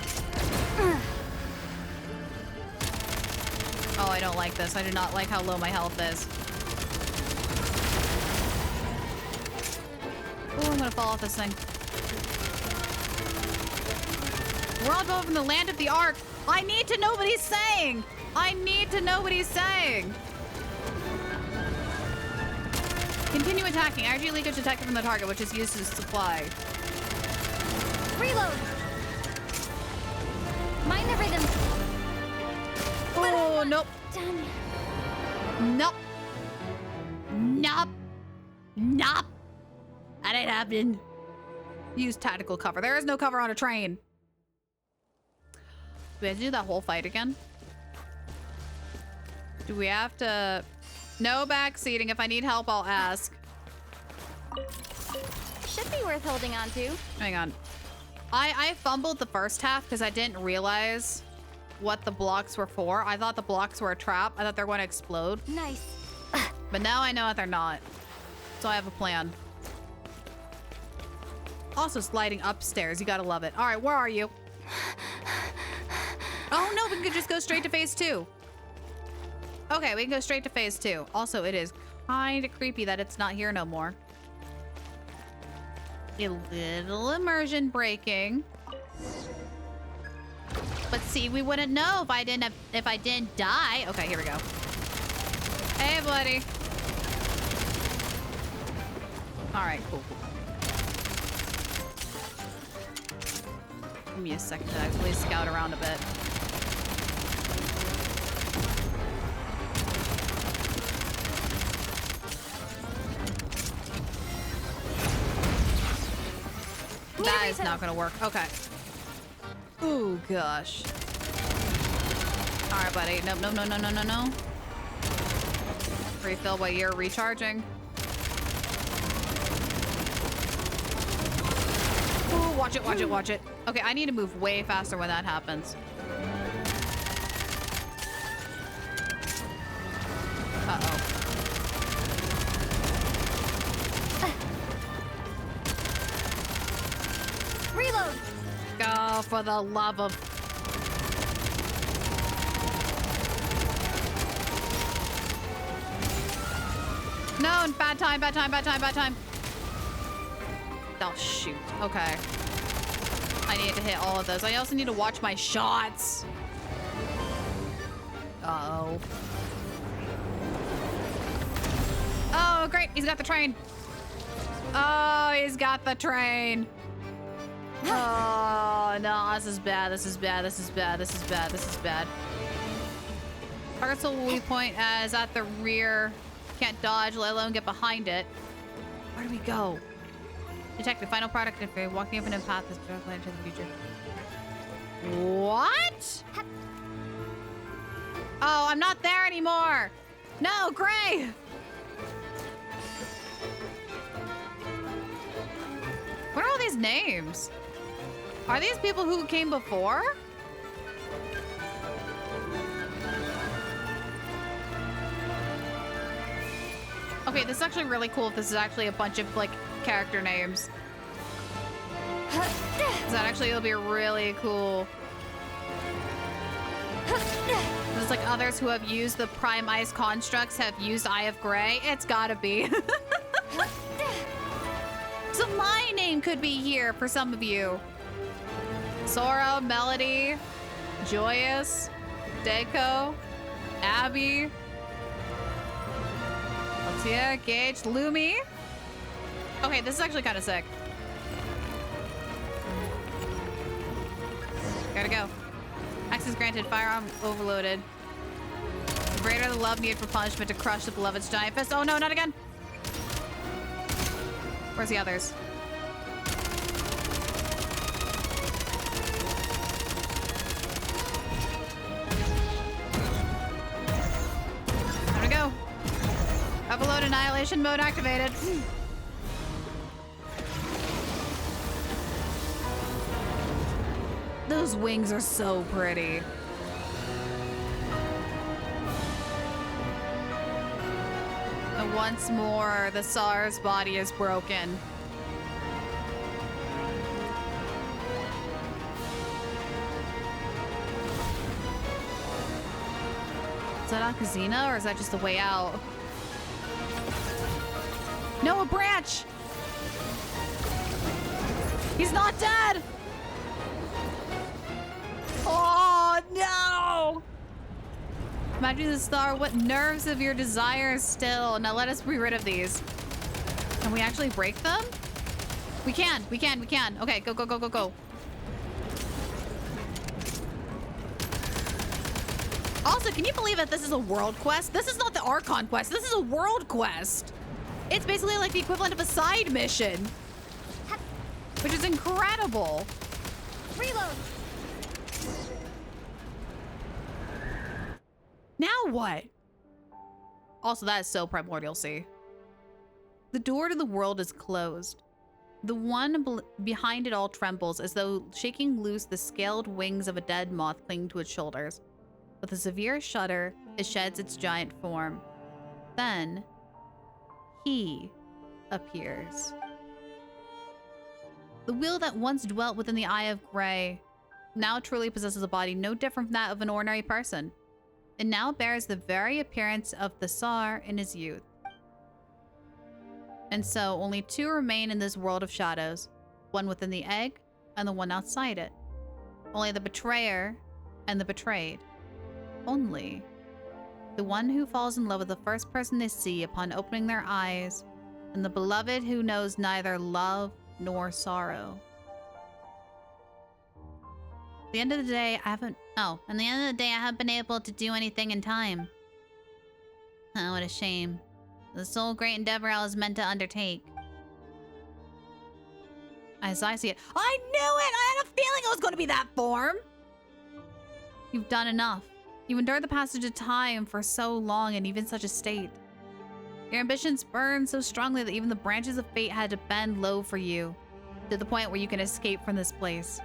[SPEAKER 2] Oh, I don't like this. I do not like how low my health is. Oh, I'm gonna fall off this thing. We're all going from the land of the Ark. I need to know what he's saying. I need to know what he's saying. Continue attacking. Energy leakage detected from the target, which is used as supply.
[SPEAKER 19] Reload. Mind the rhythm.
[SPEAKER 2] Oh, nope.
[SPEAKER 19] Done.
[SPEAKER 2] Nope. Nope. Nope. That ain't happening. Use tactical cover. There is no cover on a train. Do we have to do that whole fight again? Do we have to... No backseating. If I need help, I'll ask.
[SPEAKER 19] Should be worth holding on to.
[SPEAKER 2] Hang on. I fumbled the first half because I didn't realize what the blocks were for. I thought the blocks were a trap. I thought they were going to explode.
[SPEAKER 19] Nice.
[SPEAKER 2] But now I know that they're not. So I have a plan. Also sliding upstairs. You gotta love it. All right, where are you? Oh, no, we can just go straight to phase 2. Okay, we can go straight to phase 2. Also, it is kind of creepy that it's not here no more. A little immersion breaking. But see, we wouldn't know if I didn't die. Okay, here we go. Hey, buddy. All right, cool. Give me a second to actually scout around a bit. That is not gonna work. Okay. Ooh, gosh. All right, buddy. Nope, no, no, no, no, no, no. Refill while you're recharging. Ooh, watch it, watch it, watch it. Okay, I need to move way faster when that happens. Uh-oh.
[SPEAKER 19] Reload.
[SPEAKER 2] Go for the love of... No, bad time, bad time, bad time, bad time. Oh, shoot. Okay. I need to hit all of those. I also need to watch my shots. Uh-oh. Oh, great. He's got the train. Oh, he's got the train. Oh, no. This is bad. This is bad. This is bad. This is bad. This is bad. Target soul weak point as at the rear. Can't dodge, let alone get behind it. Where do we go? Detect the final product if you're walking up in a path that's directly into the future. What? Oh, I'm not there anymore. No, Gray. What are all these names? Are these people who came before? Okay, this is actually really cool if this is actually a bunch of, like, character names. That actually will be really cool. There's, like, others who have used the Prime Ice constructs have used Eye of Graeae. It's gotta be. So my name could be here for some of you. Sora, Melody, Joyous, Deco, Abby, Altia, Gage, Lumi. Okay, this is actually kind of sick. Gotta go. Access granted, firearm overloaded. The greater the love needed for punishment to crush the beloved's giant fist. Oh no, not again! Where's the others? Time to go. Overload annihilation mode activated.
[SPEAKER 9] Those wings are so pretty. And once more, the Tsar's body is broken. Is that Akazina, or is that just the way out? No, a branch! He's not dead! Oh, no! Imagine the star, what nerves of your desires still. Now let us be rid of these. Can we actually break them? We can. Okay, go, go, go, go, go. Also, can you believe that this is a world quest? This is not the Archon quest. This is a world quest. It's basically like the equivalent of a side mission, which is incredible.
[SPEAKER 19] Reload.
[SPEAKER 9] Now what? Also, that is so Primordial Sea. The door to the world is closed. The one behind it all trembles as though shaking loose the scaled wings of a dead moth clinging to its shoulders. With a severe shudder, it sheds its giant form. Then, he appears. The will that once dwelt within the Eye of Graeae now truly possesses a body no different from that of an ordinary person. It now bears the very appearance of the Tsar in his youth. And so, only two remain in this world of shadows, one within the egg and the one outside it. Only the betrayer and the betrayed. Only the one who falls in love with the first person they see upon opening their eyes, and the beloved who knows neither love nor sorrow. At the end of the day, I haven't been able to do anything in time. Oh, what a shame. The sole great endeavor I was meant to undertake. As I see it, I knew it! I had a feeling it was going to be that form! You've done enough. You endured the passage of time for so long in even such a state. Your ambitions burned so strongly that even the branches of fate had to bend low for you, to the point where you can escape from this place.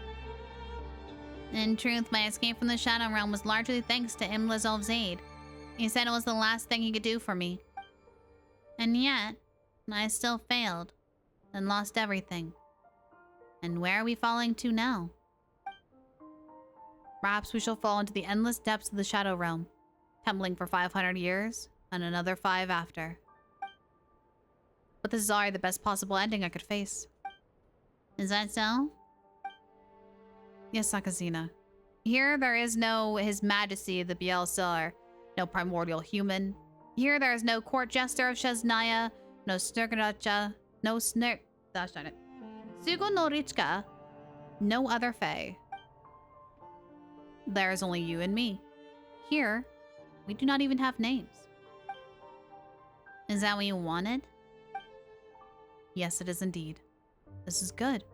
[SPEAKER 9] In truth, my escape from the Shadow Realm was largely thanks to Imlazol's aid. He said it was the last thing he could do for me. And yet, I still failed, and lost everything. And where are we falling to now? Perhaps we shall fall into the endless depths of the Shadow Realm, tumbling for 500 years, and another 5 after. But this is already the best possible ending I could face.
[SPEAKER 11] Is that so?
[SPEAKER 9] Yes, Akazina. Here there is no His Majesty the Bielsar, no primordial human. Here there is no court jester of Shesnaya, no Snurgaracha, no Sugo no Richka, no other fae. There is only you and me. Here, we do not even have names.
[SPEAKER 11] Is that what you wanted?
[SPEAKER 9] Yes, it is indeed. This is good.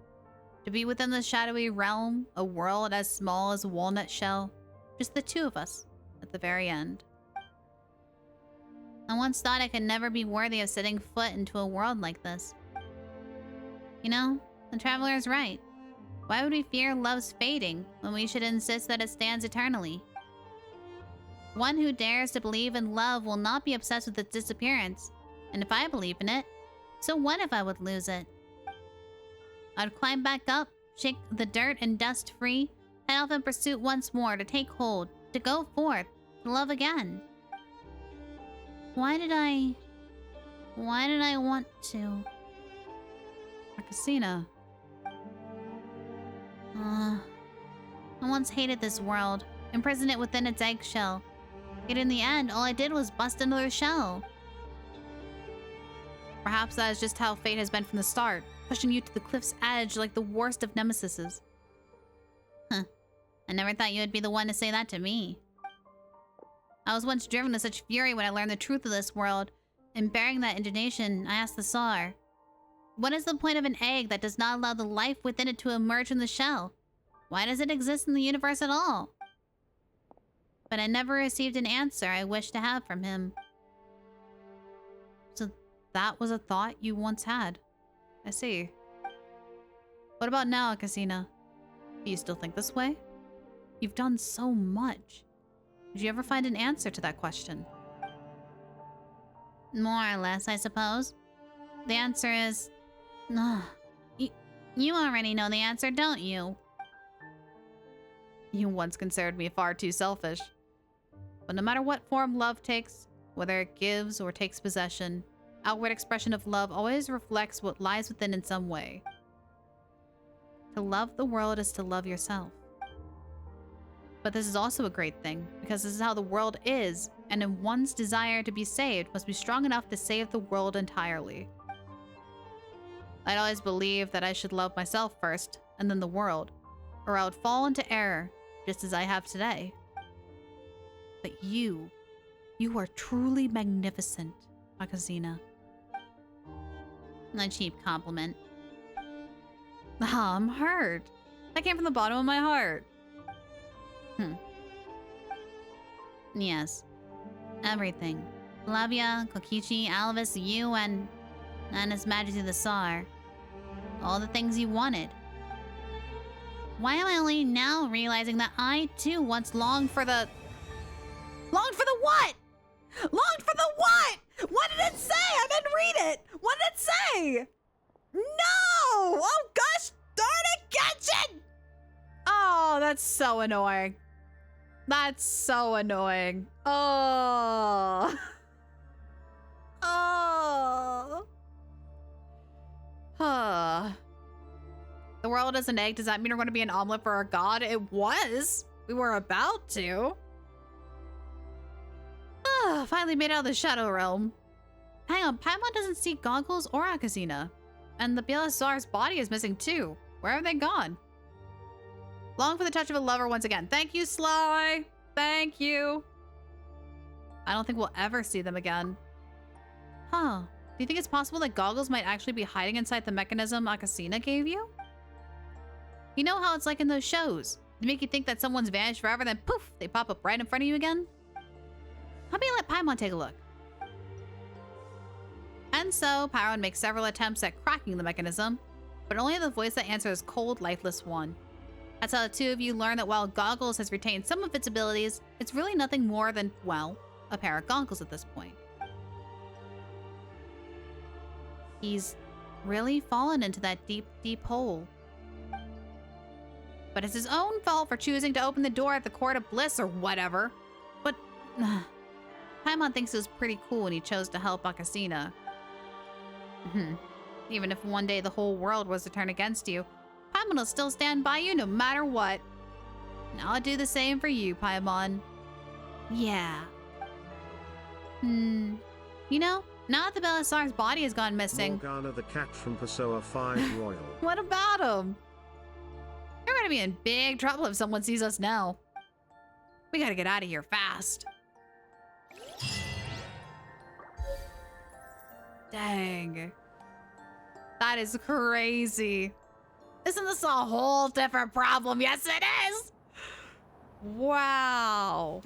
[SPEAKER 9] To be within the shadowy realm, a world as small as a walnut shell, just the two of us, at the very end.
[SPEAKER 11] I once thought I could never be worthy of setting foot into a world like this. You know, the Traveler is right. Why would we fear love's fading when we should insist that it stands eternally? One who dares to believe in love will not be obsessed with its disappearance. And if I believe in it, so what if I would lose it? I'd climb back up, shake the dirt and dust free, head off in pursuit once more to take hold, to go forth, to love again. Why did I want to?
[SPEAKER 9] Akasina.
[SPEAKER 11] I once hated this world, imprisoned it within its eggshell. Yet in the end, all I did was bust another shell.
[SPEAKER 9] Perhaps that is just how fate has been from the start, pushing you to the cliff's edge like the worst of nemesises.
[SPEAKER 11] Huh. I never thought you would be the one to say that to me. I was once driven to such fury when I learned the truth of this world. In bearing that indignation, I asked the Tsar, what is the point of an egg that does not allow the life within it to emerge from the shell? Why does it exist in the universe at all? But I never received an answer I wished to have from him.
[SPEAKER 9] So that was a thought you once had. I see. What about now, Akasina? Do you still think this way?
[SPEAKER 2] You've done so much. Did you ever find an answer to that question?
[SPEAKER 11] More or less, I suppose. The answer is... You already know the answer, don't you?
[SPEAKER 2] You once considered me far too selfish. But no matter what form love takes, whether it gives or takes possession, outward expression of love always reflects what lies within in some way. To love the world is to love yourself. But this is also a great thing, because this is how the world is, and in one's desire to be saved must be strong enough to save the world entirely. I'd always believed that I should love myself first, and then the world, or I would fall into error, just as I have today. But you are truly magnificent, Akazina.
[SPEAKER 11] A cheap compliment.
[SPEAKER 2] I'm hurt. That came from the bottom of my heart.
[SPEAKER 11] Yes. Everything. Love ya, Kokichi, Alvis, you, and His Majesty the Tsar. All the things you wanted. Why am I only now realizing that I, too, once longed for the...
[SPEAKER 2] Longed for the what? Longed for the what? What did it say? I didn't read it. What did it say? No! Oh gosh darn it, Genshin! Oh, that's so annoying. That's so annoying. Oh. Oh. Huh. The world is an egg. Does that mean we're going to be an omelet for our god? It was. We were about to. Finally made it out of the Shadow Realm. Hang on, Paimon doesn't see Goggles or Akazina. And the BLSR's body is missing too. Where have they gone? Long for the touch of a lover once again. Thank you, Sly. Thank you. I don't think we'll ever see them again. Huh. Do you think it's possible that Goggles might actually be hiding inside the mechanism Akazina gave you? You know how it's like in those shows? They make you think that someone's vanished forever, then poof, they pop up right in front of you again? How about you let Paimon take a look? And so, Paimon makes several attempts at cracking the mechanism, but only the voice that answers cold, lifeless one. That's how the two of you learn that while Goggles has retained some of its abilities, it's really nothing more than, well, a pair of goggles at this point. He's really fallen into that deep, deep hole. But it's his own fault for choosing to open the door at the Court of Bliss or whatever. But Paimon thinks it was pretty cool when he chose to help Akazina. Even if one day the whole world was to turn against you, Paimon will still stand by you no matter what. And I'll do the same for you, Paimon. Yeah. You know, now that the Belisar's body has gone missing...
[SPEAKER 12] Morgana the cat from Persona 5 Royal.
[SPEAKER 2] What about him? We're gonna be in big trouble if someone sees us now. We gotta get out of here fast. Dang. That is crazy. Isn't this a whole different problem? Yes, it is. Wow.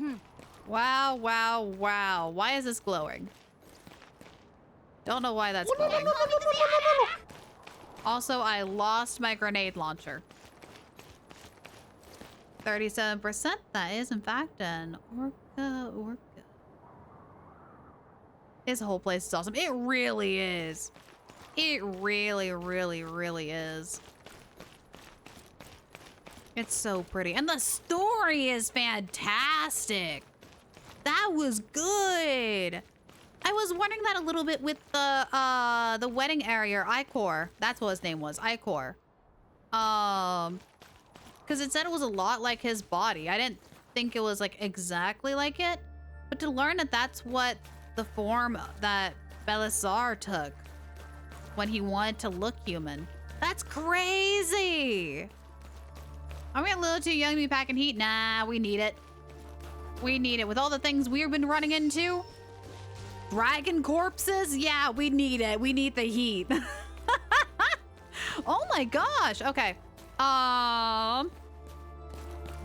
[SPEAKER 2] Wow, wow, wow. Why is this glowing? Don't know why that's glowing. Also, I lost my grenade launcher. 37%. That is, in fact, an orca. This whole place is awesome. It really is. It really, really, really is. It's so pretty. And the story is fantastic. That was good. I was wondering that a little bit with the wedding area, Icor. That's what his name was, Icor. Because it said it was a lot like his body. I didn't think it was like exactly like it. But to learn that that's what the form that Belisar took when he wanted to look human. That's crazy. Are we a little too young to be packing heat? Nah, we need it. We need it. With all the things we've been running into. Dragon corpses? Yeah, we need it. We need the heat. Oh my gosh. Okay.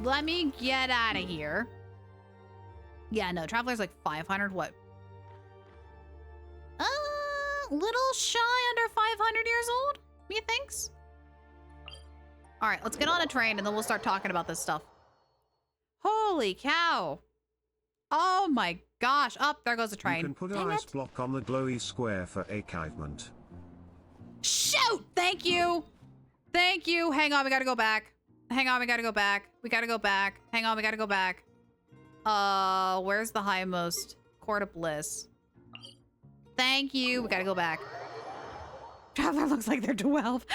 [SPEAKER 2] Let me get out of here. Yeah, no, Traveler's like 500. What? Little shy under 500 years old, methinks. All right, let's get on a train and then we'll start talking about this stuff. Holy cow. Oh my gosh. Up, there goes the train.
[SPEAKER 12] You can put
[SPEAKER 2] Dang
[SPEAKER 12] ice
[SPEAKER 2] it.
[SPEAKER 12] block on the glowy square for archivement.
[SPEAKER 2] Shoot! Thank you. Thank you. Hang on, we gotta go back. Hang on, we gotta go back. We gotta go back. Hang on, we gotta go back. Where's the highmost? Court of Bliss. Thank you. We gotta go back. Traveler looks like they're 12.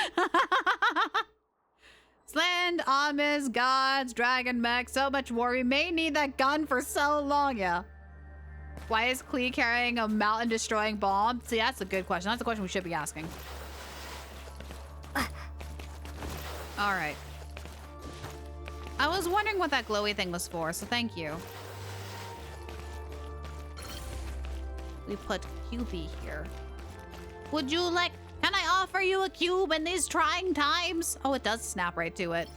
[SPEAKER 2] Sland, Amiz, gods, dragon mech, so much war. We may need that gun for so long, yeah. Why is Klee carrying a mountain-destroying bomb? See, that's a good question. That's the question we should be asking. All right. I was wondering what that glowy thing was for, so thank you. We put QB here. Would you like... Can I offer you a cube in these trying times? Oh, it does snap right to it.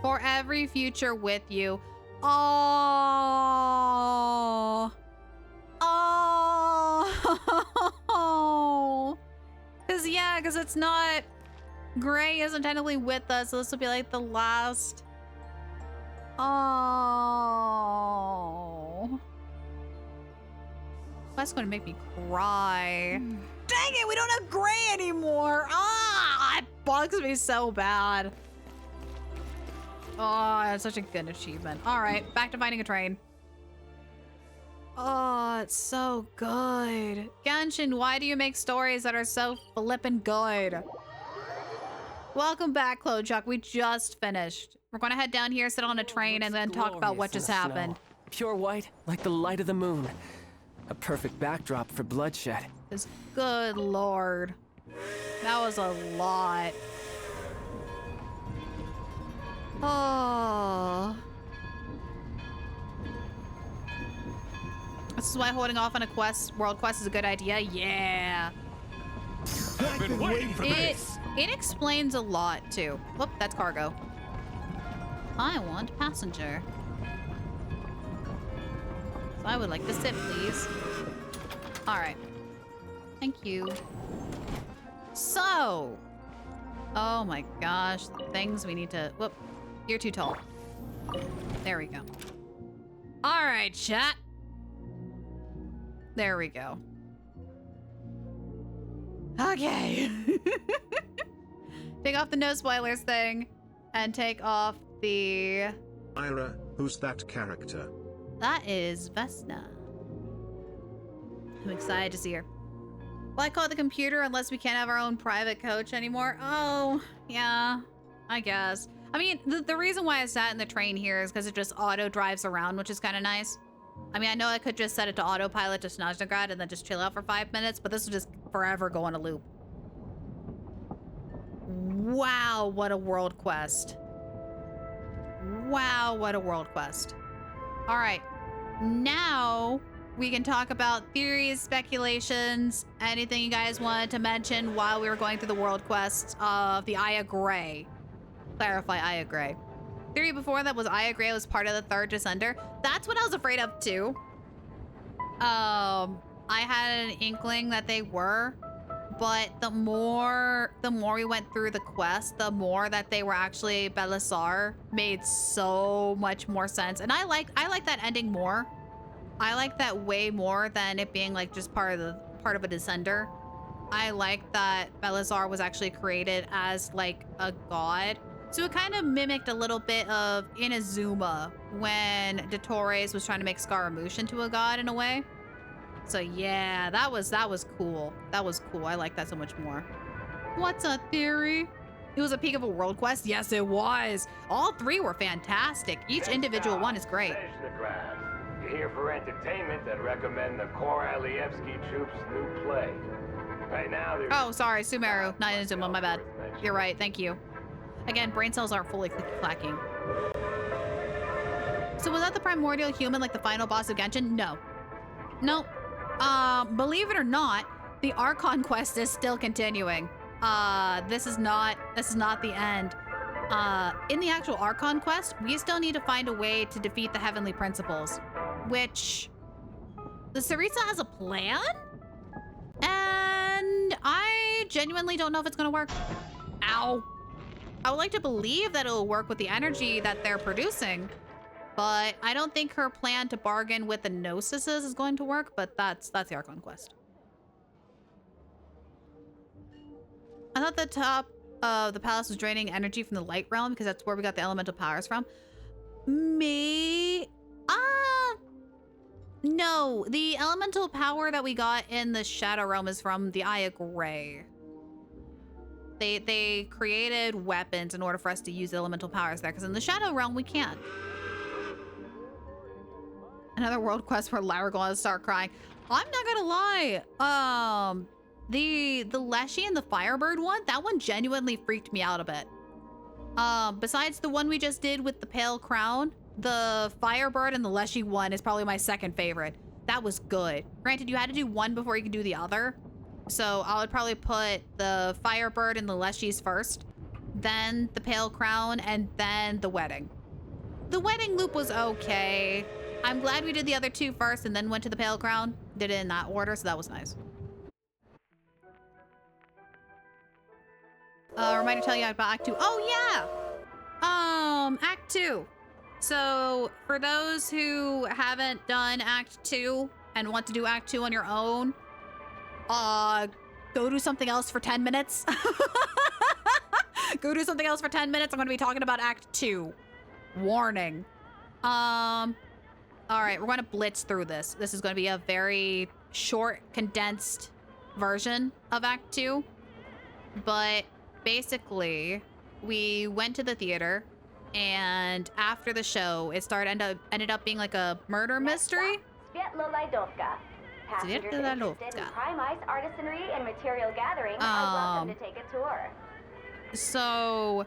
[SPEAKER 2] For every future with you. Oh. Oh. Because it's not... Gray isn't technically with us, so this will be like the last. Oh. That's going to make me cry. Dang it, we don't have Gray anymore. Ah, it bugs me so bad. Oh, that's such a good achievement. All right, back to finding a train. Oh, it's so good. Genshin, why do you make stories that are so flippin' good? Welcome back, Clochuck. We just finished. We're gonna head down here, sit on a train, and then talk about what just happened.
[SPEAKER 3] Pure white, like the light of the moon. A perfect backdrop for bloodshed.
[SPEAKER 2] Because good lord. That was a lot. Oh. This is why holding off on a world quest is a good idea. Yeah.
[SPEAKER 15] I've been waiting for this.
[SPEAKER 2] It explains a lot too. Whoop, that's cargo. I want passenger. So I would like to sit, please. All right. Thank you. So. Oh my gosh, the things we need to. Whoop, you're too tall. There we go. All right, chat. There we go. Okay. Take off the no spoilers thing and take off the...
[SPEAKER 12] Ira, who's that character?
[SPEAKER 2] That is Vesna. I'm excited to see her. Well, I call it the computer unless we can't have our own private coach anymore. Oh, yeah, I guess. I mean, the reason why I sat in the train here is because it just auto drives around, which is kind of nice. I mean, I know I could just set it to autopilot to Snezhnograd and then just chill out for 5 minutes, but this will just forever go on a loop. Wow, what a world quest. Wow, what a world quest. All right, now we can talk about theories, speculations, anything you guys wanted to mention while we were going through the world quest of the Eye of Graeae. Clarify Eye of Graeae. Theory before that was Eye of Graeae was part of the third Descender. That's what I was afraid of too. I had an inkling that they were, but the more we went through the quest, the more that they were actually Belisar made so much more sense. And I like that ending more. I like that way more than it being like just part of a Descender. I like that Belisar was actually created as like a god. So it kind of mimicked a little bit of Inazuma when Dottores was trying to make Scaramouche into a god in a way. So yeah, that was cool. That was cool. I like that so much more. What's a theory? It was a peak of a world quest? Yes, it was. All three were fantastic. Each individual one is great.
[SPEAKER 20] You're here for entertainment and recommend the Koralievsky Troop's new play. Right now,
[SPEAKER 2] oh, sorry, Sumeru, not Inazuma, my bad. You're right, thank you. Again, brain cells aren't fully clacking. So was that the primordial human, like the final boss of Genshin? No. Nope. Believe it or not, the Archon quest is still continuing. This is not the end. In the actual Archon quest, we still need to find a way to defeat the Heavenly Principles, which the Saritsa has a plan, and I genuinely don't know if it's gonna work. Ow. I would like to believe that it'll work with the energy that they're producing, but I don't think her plan to bargain with the Gnosises is going to work, but that's the Archon quest. I thought the top of the palace was draining energy from the light realm because that's where we got the elemental powers from. No, the elemental power that we got in the Shadow Realm is from the Eye of Graeae. They created weapons in order for us to use the elemental powers there, because in the Shadow Realm we can't. Another world quest where Lyra gonna start crying. I'm not gonna lie. The Leshy and the Firebird one, that one genuinely freaked me out a bit. Besides the one we just did with the Pale Crown, the Firebird and the Leshy one is probably my second favorite. That was good. Granted, you had to do one before you could do the other. So I would probably put the Firebird and the Leshies first, then the Pale Crown, and then the Wedding. The Wedding loop was okay. I'm glad we did the other two first and then went to the Pale Crown. Did it in that order, so that was nice. Reminder to tell you about Act 2. Oh, yeah! Act 2. So, for those who haven't done Act 2 and want to do Act 2 on your own, go do something else for 10 minutes. Go do something else for 10 minutes. I'm going to be talking about Act 2. Warning. All right, we're going to blitz through this. This is going to be a very short, condensed version of Act 2. But basically, we went to the theater, and after the show, it ended up being like a murder mystery.
[SPEAKER 19] Passengers interested in prime ice artisanry and material gathering are welcome to take a tour.
[SPEAKER 2] So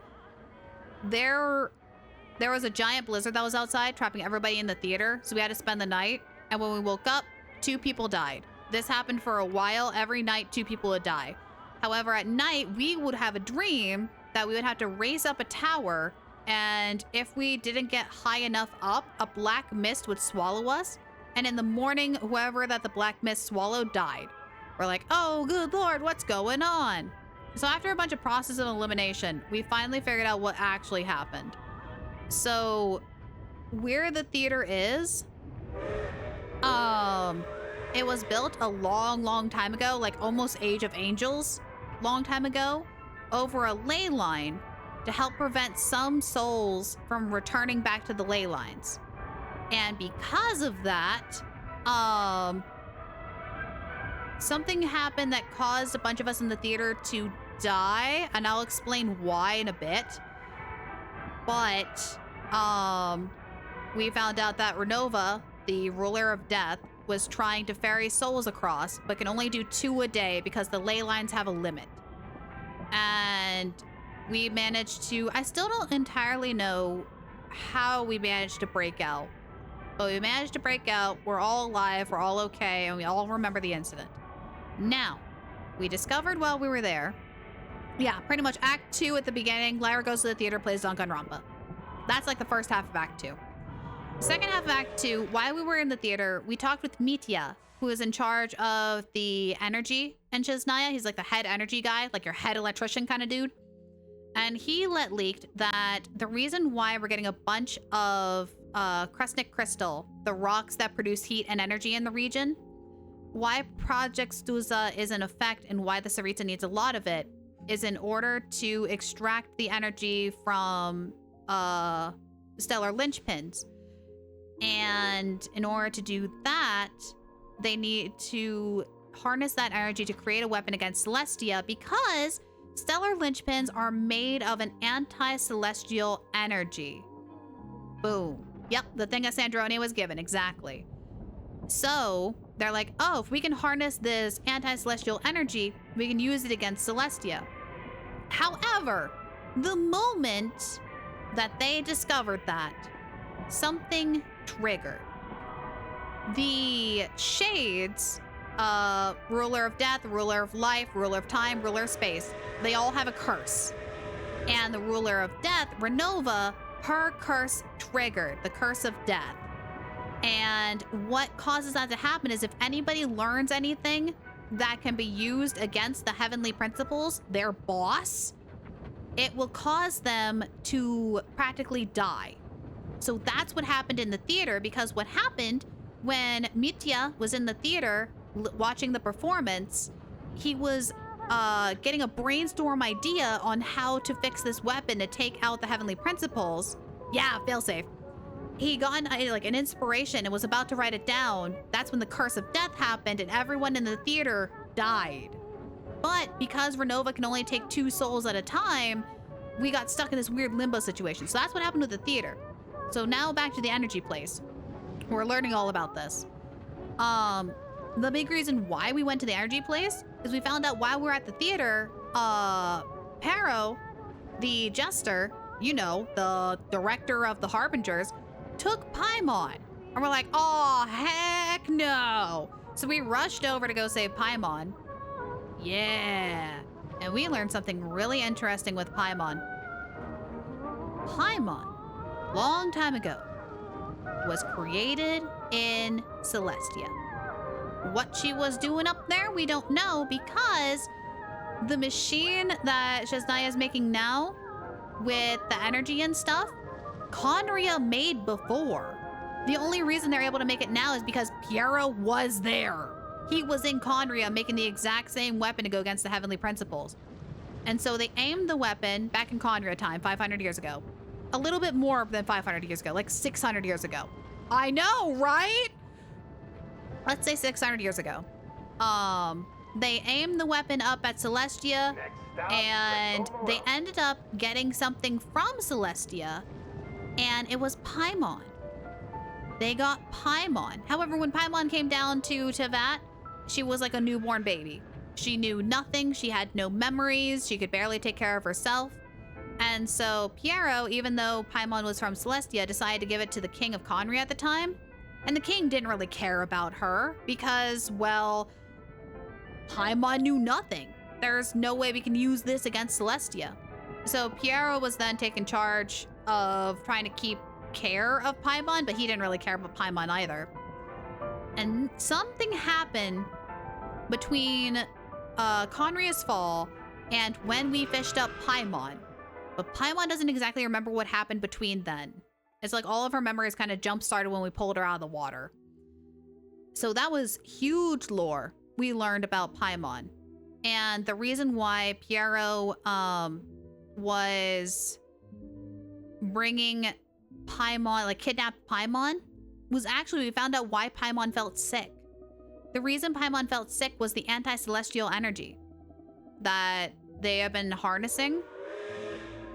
[SPEAKER 2] there was a giant blizzard that was outside, trapping everybody in the theater. So we had to spend the night. And when we woke up, 2 people died. This happened for a while. Every night, 2 people would die. However, at night, we would have a dream that we would have to race up a tower. And if we didn't get high enough up, a black mist would swallow us. And in the morning, whoever that the black mist swallowed died. We're like, oh, good Lord, what's going on? So after a bunch of process of elimination, we finally figured out what actually happened. So where the theater is, it was built a long, long time ago, like almost Age of Angels, long time ago, over a ley line to help prevent some souls from returning back to the ley lines. And because of that, something happened that caused a bunch of us in the theater to die, and I'll explain why in a bit. But we found out that Renova, the ruler of death, was trying to ferry souls across, but can only do 2 a day because the ley lines have a limit. And we managed to, I still don't entirely know how we managed to break out. But we managed to break out, we're all alive, we're all okay, and we all remember the incident. Now, we discovered while we were there, yeah, pretty much Act 2 at the beginning, Lyra goes to the theater, plays Danganronpa. That's like the first half of Act 2. Second half of Act 2, while we were in the theater, we talked with Mitya, who is in charge of the energy in Chesnaya. He's like the head energy guy, like your head electrician kind of dude. And he let leaked that the reason why we're getting a bunch of Kresnik crystal, the rocks that produce heat and energy in the region, why Project Stuza is in effect and why the Tsaritsa needs a lot of it, is in order to extract the energy from stellar linchpins. And in order to do that, they need to harness that energy to create a weapon against Celestia, because stellar linchpins are made of an anti-celestial energy. Boom. Yep, the thing that Sandrone was given, exactly. So they're like, oh, if we can harness this anti-celestial energy, we can use it against Celestia. However, the moment that they discovered that, something triggered. The Shades, ruler of death, ruler of life, ruler of time, ruler of space, they all have a curse. And the ruler of death, Renova, her curse triggered, the curse of death. And what causes that to happen is if anybody learns anything that can be used against the heavenly principles, their boss, it will cause them to practically die. So that's what happened in the theater, because what happened when Mitya was in the theater watching the performance, he was getting a brainstorm idea on how to fix this weapon to take out the heavenly principles. Yeah, failsafe. He got like an inspiration and was about to write it down. That's when the curse of death happened and everyone in the theater died. But because Renova can only take 2 souls at a time, we got stuck in this weird limbo situation. So that's what happened with the theater. So now back to the energy place. We're learning all about this. The big reason why we went to the energy place is we found out while we were at the theater, Pero, the jester, you know, the director of the Harbingers, took Paimon. And we're like, oh, heck no. So we rushed over to go save Paimon. Yeah. And we learned something really interesting with Paimon. Paimon, long time ago, was created in Celestia. What she was doing up there, we don't know, because the machine that Shesnaya is making now with the energy and stuff, Conria made before. The only reason they're able to make it now is because Piero was there. He was in Conria making the exact same weapon to go against the Heavenly Principles. And so they aimed the weapon back in Conria time, 500 years ago. A little bit more than 500 years ago, like 600 years ago. I know, right? Let's say 600 years ago. They aimed the weapon up at Celestia, and they ended up getting something from Celestia, and it was Paimon. They got Paimon. However, when Paimon came down to Tevat, she was like a newborn baby. She knew nothing. She had no memories. She could barely take care of herself. And so Piero, even though Paimon was from Celestia, decided to give it to the king of Conria at the time. And the king didn't really care about her because, well, Paimon knew nothing. There's no way we can use this against Celestia. So Piero was then taken charge of trying to keep care of Paimon, but he didn't really care about Paimon either. And something happened between Conria's fall and when we fished up Paimon. But Paimon doesn't exactly remember what happened between then. It's like all of her memories kind of jump-started when we pulled her out of the water. So that was huge lore we learned about Paimon. And the reason why Piero was bringing Paimon, like kidnapped Paimon, was actually we found out why Paimon felt sick. The reason Paimon felt sick was the anti-celestial energy that they have been harnessing.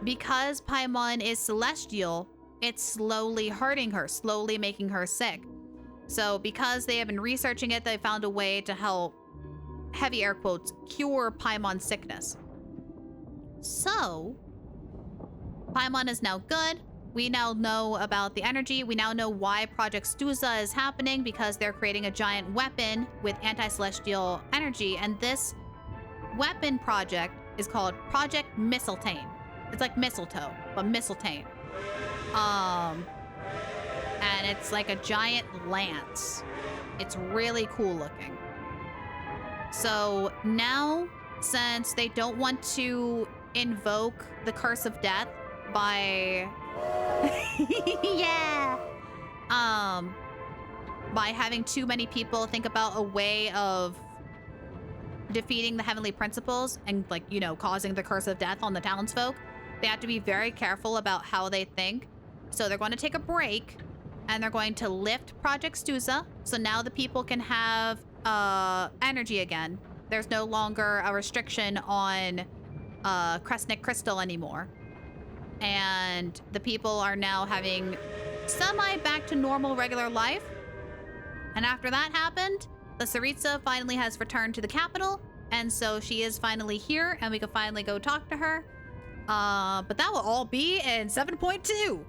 [SPEAKER 2] Because Paimon is celestial, it's slowly hurting her, slowly making her sick. So because they have been researching it, they found a way to help, heavy air quotes, cure Paimon's sickness. So, Paimon is now good. We now know about the energy. We now know why Project Stuza is happening, because they're creating a giant weapon with anti-celestial energy. And this weapon project is called Project Mistletoe. It's like mistletoe, but mistletoe. And it's like a giant lance. It's really cool looking. So now, since they don't want to invoke the curse of death by yeah, by having too many people think about a way of defeating the heavenly principles and, like, you know, causing the curse of death on the townsfolk, they have to be very careful about how they think. So they're going to take a break and they're going to lift Project Stuza. So now the people can have energy again. There's no longer a restriction on Kresnik Crystal anymore. And the people are now having semi back to normal regular life. And after that happened, the Tsaritsa finally has returned to the capital. And so she is finally here and we can finally go talk to her. But that will all be in 7.2.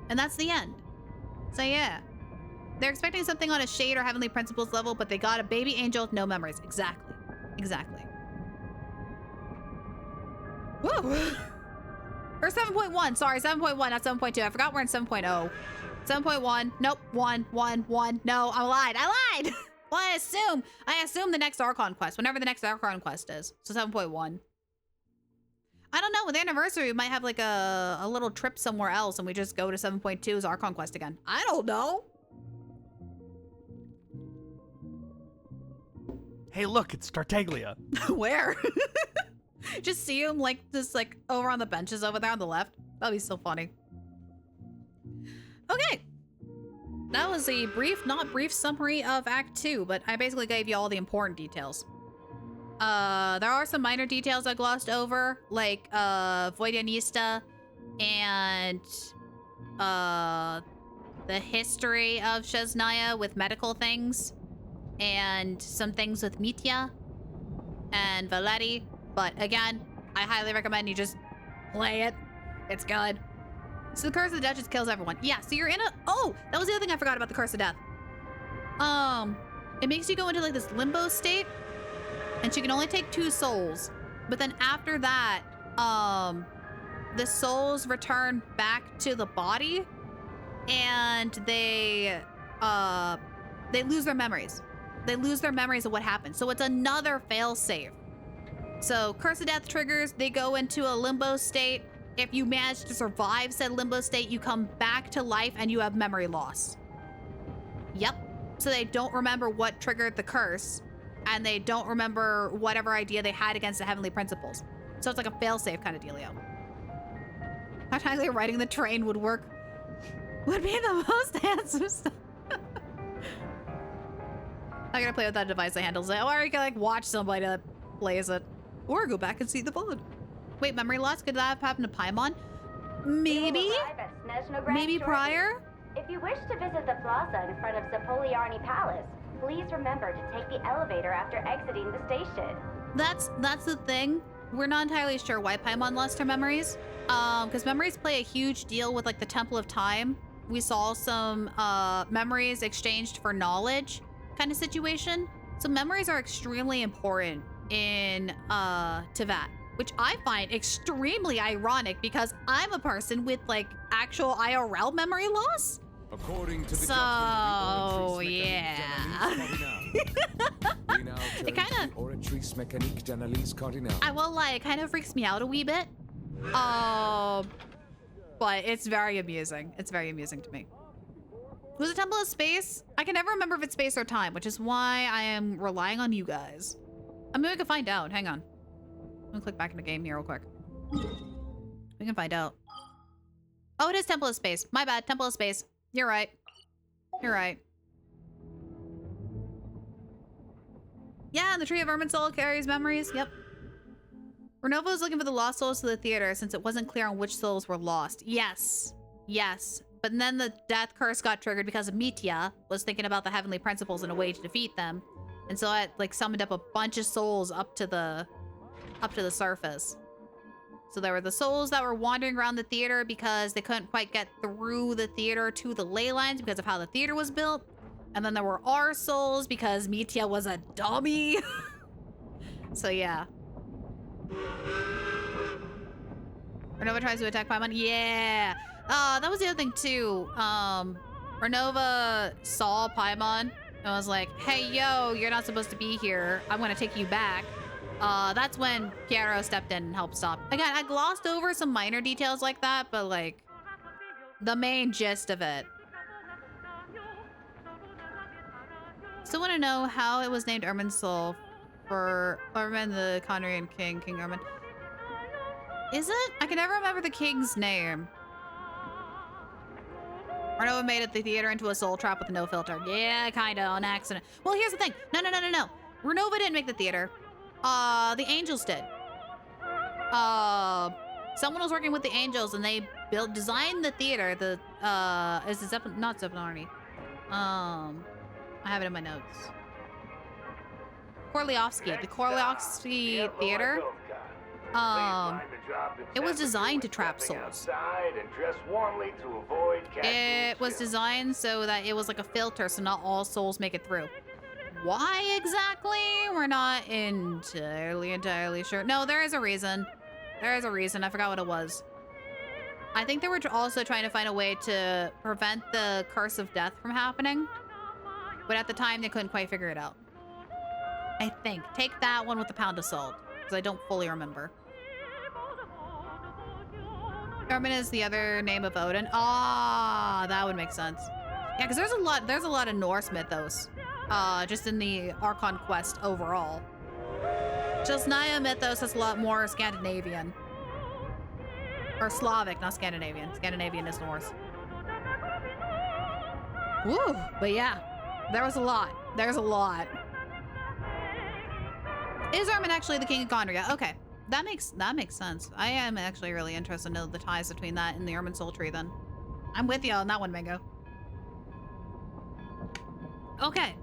[SPEAKER 2] And that's the end. So yeah. They're expecting something on a Shade or Heavenly Principles level, but they got a baby angel with no memories. Exactly. Exactly. Woo! Or 7.1. Sorry, 7.1, not 7.2. I forgot we're in 7.0. 7.1. Nope. 1. No, I lied. Well, I assume the next Archon quest, whenever the next Archon quest is. So 7.1.
[SPEAKER 9] I don't know. With the anniversary, we might have like a little trip somewhere else and we just go to 7.2's Archon Quest again. I don't know.
[SPEAKER 18] Hey, look, it's Tartaglia.
[SPEAKER 9] Where? Just see him like just like over on the benches over there on the left. That'd be so funny. Okay. That was a brief, not brief summary of Act 2, but I basically gave you all the important details. There are some minor details I glossed over, like Voidionista and the history of Shesnaya with medical things, and some things with Mitya and Valetti. But again, I highly recommend you just play it. It's good. So the Curse of Death just kills everyone. Yeah, so you're in a... Oh, that was the other thing I forgot about the Curse of Death. It makes you go into like this limbo state, and she can only take 2 souls. But then after that, the souls return back to the body, and they lose their memories. They lose their memories of what happened. So it's another fail-safe. So Curse of Death triggers, they go into a limbo state. If you manage to survive said limbo state, you come back to life and you have memory loss. Yep. So they don't remember what triggered the curse, and they don't remember whatever idea they had against the heavenly principles. So it's like a fail-safe kind of dealio. How highly riding the train would work would be the most handsome stuff. I'm gonna play with that device that handles it. Or you can like watch somebody that plays it. Or go back and see the VOD. Wait, memory loss? Could that have happened to Paimon? Maybe? Maybe prior?
[SPEAKER 19] If you wish to visit the plaza in front of Zapoliarni Palace, please remember to take the elevator after exiting the station.
[SPEAKER 9] That's the thing. We're not entirely sure why Paimon lost her memories. Because memories play a huge deal with like the Temple of Time. We saw some memories exchanged for knowledge kind of situation. So memories are extremely important in Teyvat, which I find extremely ironic because I'm a person with like actual IRL memory loss.
[SPEAKER 21] According to the
[SPEAKER 9] so yeah. It kind of, I will lie, it kind of freaks me out a wee bit. But it's very amusing. It's very amusing to me. Was it Temple of Space? I can never remember if it's space or time, which is why I am relying on you guys. I mean, we can find out. Hang on. I'm gonna click back in the game here real quick. We can find out. Oh, it is Temple of Space. My bad. Temple of Space. You're right. You're right. Yeah, and the Tree of Irminsul carries memories. Yep. Renova was looking for the lost souls to the theater since it wasn't clear on which souls were lost. Yes. Yes. But then the death curse got triggered because Mitya was thinking about the heavenly principles and a way to defeat them. And so it like summoned up a bunch of souls up to the surface. So there were the souls that were wandering around the theater because they couldn't quite get through the theater to the ley lines because of how the theater was built. And then there were our souls because Mitya was a dummy. So yeah. Renova tries to attack Paimon. Yeah. That was the other thing too. Renova saw Paimon and was like, hey, yo, you're not supposed to be here. I'm gonna take you back. That's when Piero stepped in and helped stop. Again, I glossed over some minor details like that, but like the main gist of it. Still want to know how it was named Irminsul for Irmin, the Conrian king, King Irmin. Is it? I can never remember the king's name. Renova made it the theater into a soul trap with no filter. Yeah, kinda on accident. Well, here's the thing. No. Renova didn't make the theater. The Angels did. Someone was working with the Angels and they designed the theater. The, is it not Zepanarni? I have it in my notes. Korliovsky. The Korliovsky Theater. It was designed to trap souls. It was designed so that it was like a filter so not all souls make it through. Why exactly? We're not entirely sure. No, there is a reason. There is a reason. I forgot what it was. I think they were also trying to find a way to prevent the curse of death from happening. But at the time, they couldn't quite figure it out. I think. Take that one with a pound of salt. Because I don't fully remember. Ermin is the other name of Odin. Ah, that would make sense. Yeah, because there's a lot of Norse mythos, just in the Archon quest overall. Chesnaya mythos is a lot more Scandinavian. Or Slavic, not Scandinavian. Scandinavian is Norse. Woo! But yeah, there was a lot. There's a lot. Is Ermin actually the king of Gondria? Okay, that makes sense. I am actually really interested to know the ties between that and the Ermin Soul Tree. Then, I'm with you on that one, Mango. Okay.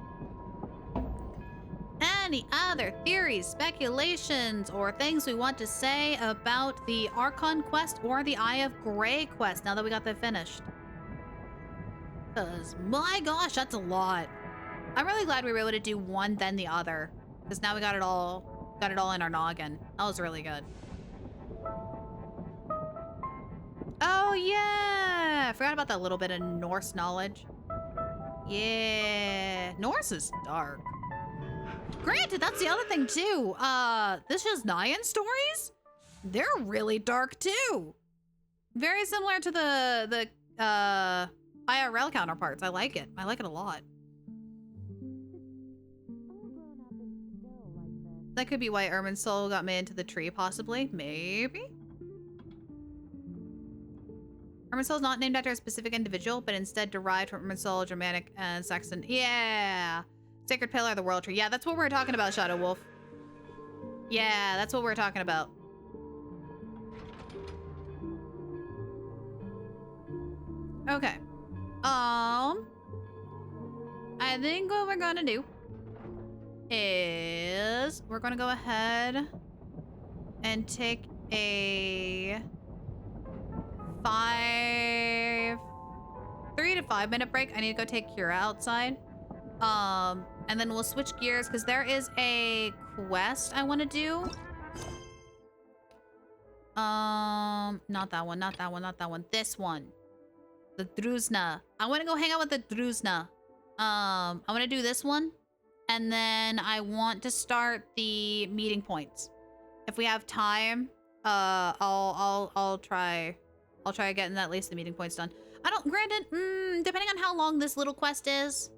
[SPEAKER 9] Any other theories, speculations, or things we want to say about the Archon quest or the Eye of Graeae quest now that we got that finished? Because, my gosh, that's a lot. I'm really glad we were able to do one, then the other. Because now we got it all in our noggin. That was really good. Oh, yeah! I forgot about that little bit of Norse knowledge. Yeah. Norse is dark. Granted, that's the other thing too. This is Nyan stories. They're really dark too. Very similar to the IRL counterparts. I like it. I like it a lot. That could be why Ermin's soul got made into the tree, possibly. Maybe. Ermin's soul is not named after a specific individual, but instead derived from Ermin's soul, Germanic, and Saxon. Yeah. Sacred Pillar of the World Tree. Yeah, that's what we're talking about, Shadow Wolf. Yeah, that's what we're talking about. Okay. I think what we're gonna do is we're gonna go ahead and take a 3 to 5 minute break. I need to go take Kira outside. And then we'll switch gears because there is a quest I want to do. Not that one, not that one, not that one. This one. The Druzna. I want to go hang out with the Druzna. I want to do this one. And then I want to start the meeting points. If we have time, I'll try getting at least the meeting points done. Granted, depending on how long this little quest is,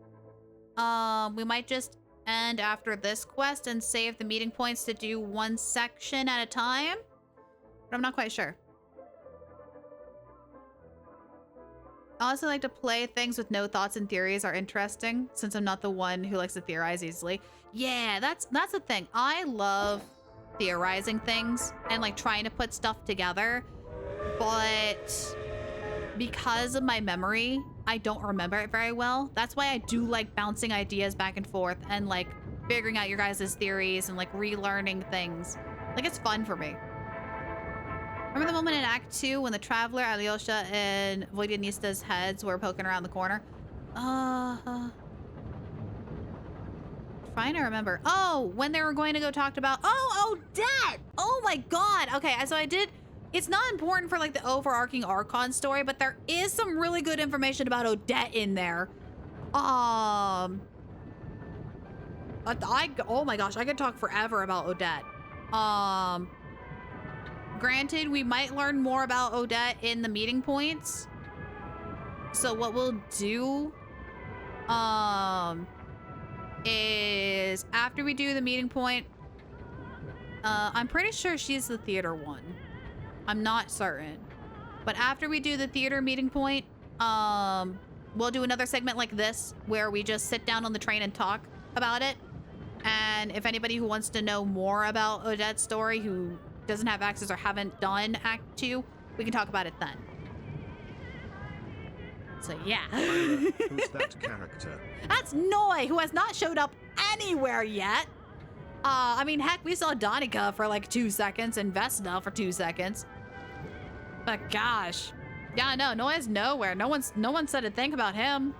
[SPEAKER 9] we might just end after this quest and save the meeting points to do one section at a time. But I'm not quite sure. I also like to play things with no thoughts and theories are interesting, since I'm not the one who likes to theorize easily. Yeah, that's the thing. I love theorizing things and like trying to put stuff together, but because of my memory, I don't remember it very well. That's why I do like bouncing ideas back and forth and like figuring out your guys' theories and like relearning things. Like, it's fun for me. Remember the moment in Act 2 when the Traveler, Alyosha, and Voidyanista's heads were poking around the corner? Trying to remember. Oh, when they were going to go talk about... Oh, Odette! Oh my god! Okay, so I did... It's not important for like the overarching Archon story, but there is some really good information about Odette in there. Oh my gosh, I could talk forever about Odette. Granted, we might learn more about Odette in the meeting points. So what we'll do is after we do the meeting point, I'm pretty sure she's the theater one. I'm not certain. But after we do the theater meeting point, we'll do another segment like this where we just sit down on the train and talk about it. And if anybody who wants to know more about Odette's story who doesn't have access or haven't done Act 2, we can talk about it then. So yeah.
[SPEAKER 12] Who's that character?
[SPEAKER 9] That's Noi, who has not showed up anywhere yet. I mean, heck, we saw Danica for like 2 seconds and Vesna for 2 seconds. But gosh. Yeah, no, Noi's nowhere. No one said a thing about him.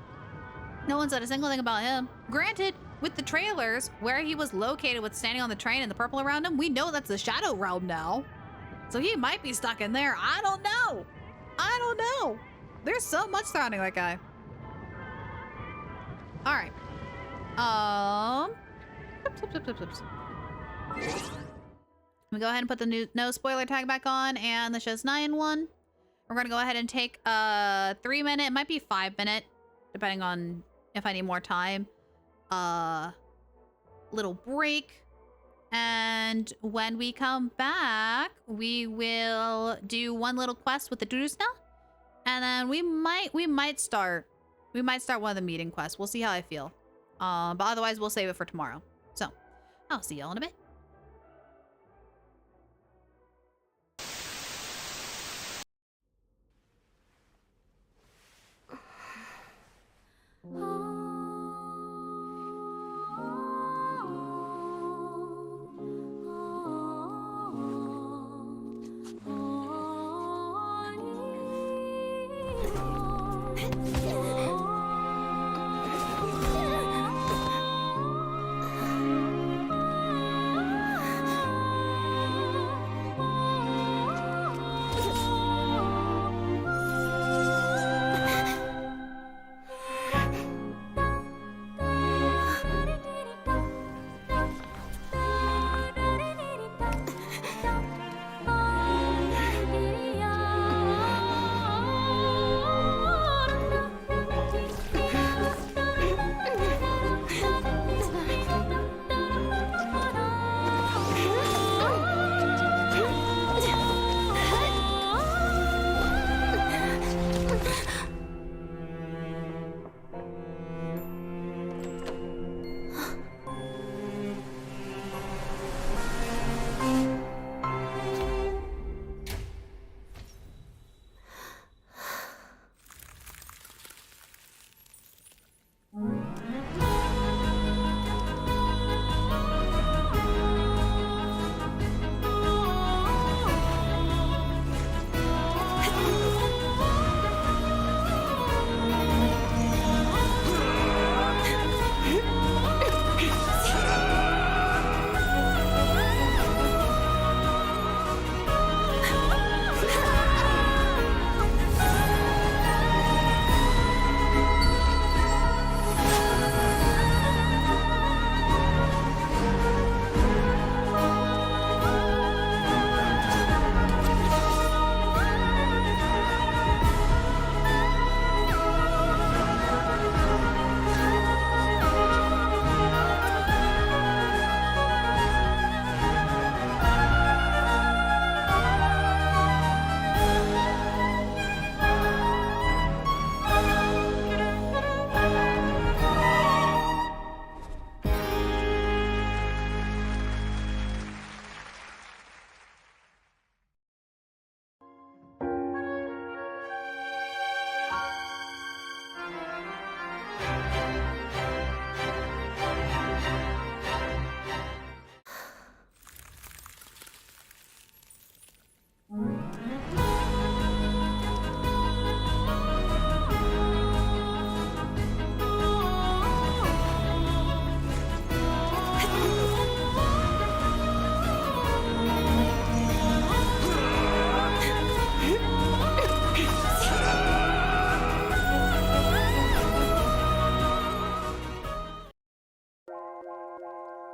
[SPEAKER 9] No one said a single thing about him. Granted, with the trailers, where he was located with standing on the train and the purple around him, we know that's the Shadow Realm now. So he might be stuck in there. I don't know. I don't know. There's so much surrounding that guy. All right. We go ahead and put the new no spoiler tag back on and the Shesnayan one.
[SPEAKER 2] We're gonna go ahead and take a 3-minute, it might be 5-minute, depending on if I need more time. Little break. And when we come back, we will do one little quest with the Drusna. And then we might start one of the meeting quests. We'll see how I feel. But otherwise we'll save it for tomorrow. So I'll see y'all in a bit.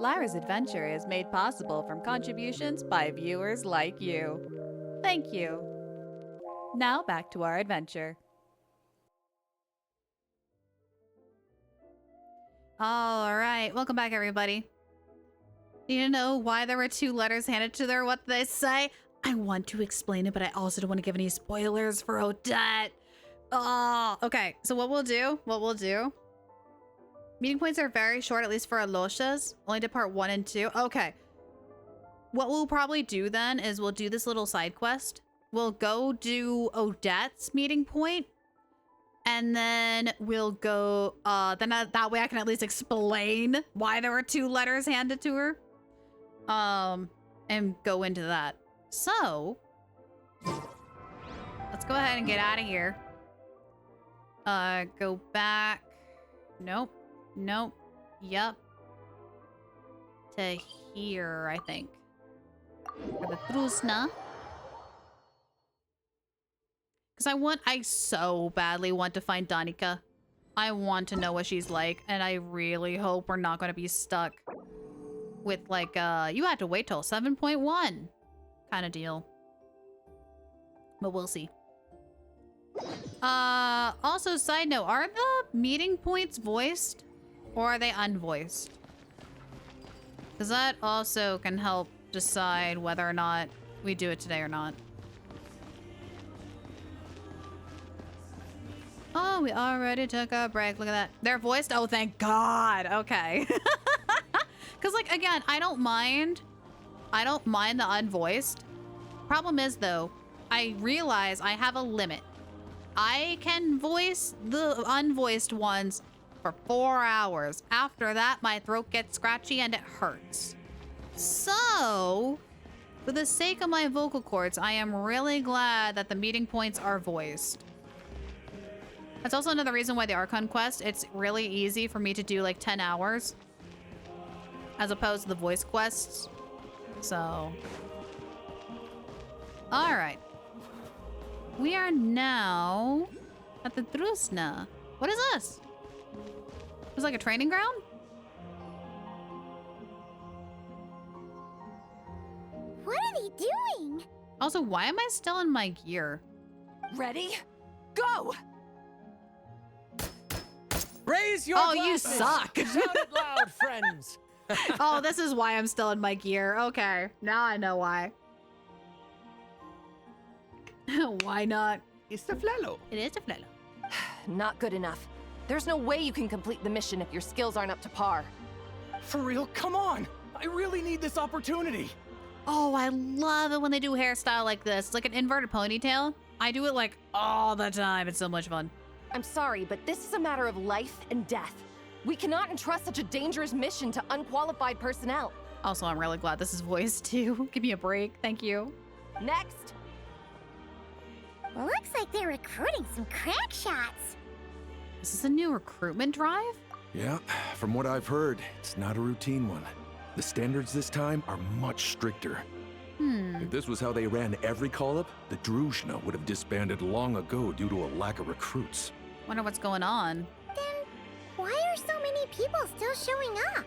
[SPEAKER 9] Lyra's adventure is made possible from contributions by viewers like you. Thank you. Now back to our adventure.
[SPEAKER 2] All right, welcome back, everybody. Do you know why there were 2 letters handed to her? What they say? I want to explain it, but I also don't want to give any spoilers for Odette. Oh, okay. So what we'll do. Meeting points are very short, at least for Aloshas. Only to part 1 and 2. Okay. What we'll probably do then is we'll do this little side quest. We'll go do Odette's meeting point. And then we'll go, that way I can at least explain why there were 2 letters handed to her. And go into that. So, let's go ahead and get out of here. Go back. Nope. Yep. To here, I think. For the Drusna. Because I so badly want to find Danica. I want to know what she's like, and I really hope we're not going to be stuck with, like, you had to wait till 7.1 kind of deal. But we'll see. Also, side note, are the meeting points voiced or are they unvoiced? Because that also can help decide whether or not we do it today or not. Oh, we already took a break. Look at that. They're voiced? Oh, thank God. Okay. Because, like, again, I don't mind the unvoiced. Problem is, though, I realize I have a limit. I can voice the unvoiced ones for 4 hours. After that, my throat gets scratchy and it hurts. So, for the sake of my vocal cords, I am really glad that the meeting points are voiced. That's also another reason why the Archon quest, it's really easy for me to do like 10 hours as opposed to the voice quests. So, all right. We are now at the Drusna. What is this? It was like a training ground?
[SPEAKER 21] What are they doing?
[SPEAKER 2] Also, why am I still in my gear?
[SPEAKER 22] Ready? Go!
[SPEAKER 3] Raise your
[SPEAKER 2] Oh,
[SPEAKER 3] glasses.
[SPEAKER 2] you suck.
[SPEAKER 3] Shout it loud, friends.
[SPEAKER 2] Oh, this is why I'm still in my gear. Okay, now I know why. Why not?
[SPEAKER 18] It's the flalo.
[SPEAKER 2] It is the flalo.
[SPEAKER 22] Not good enough. There's no way you can complete the mission if your skills aren't up to par.
[SPEAKER 3] For real, come on. I really need this opportunity.
[SPEAKER 2] Oh, I love it when they do hairstyle like this. It's like an inverted ponytail. I do it like all the time. It's so much fun.
[SPEAKER 22] I'm sorry, but this is a matter of life and death. We cannot entrust such a dangerous mission to unqualified personnel.
[SPEAKER 2] Also, I'm really glad this is voiced too. Give me a break. Thank you.
[SPEAKER 22] Next.
[SPEAKER 21] Looks like they're recruiting some crack shots.
[SPEAKER 2] Is this a new recruitment drive?
[SPEAKER 23] Yeah, from what I've heard, it's not a routine one. The standards this time are much stricter. If this was how they ran every call-up, the Druzhna would have disbanded long ago due to a lack of recruits.
[SPEAKER 2] Wonder what's going on.
[SPEAKER 21] Then why are so many people still showing up?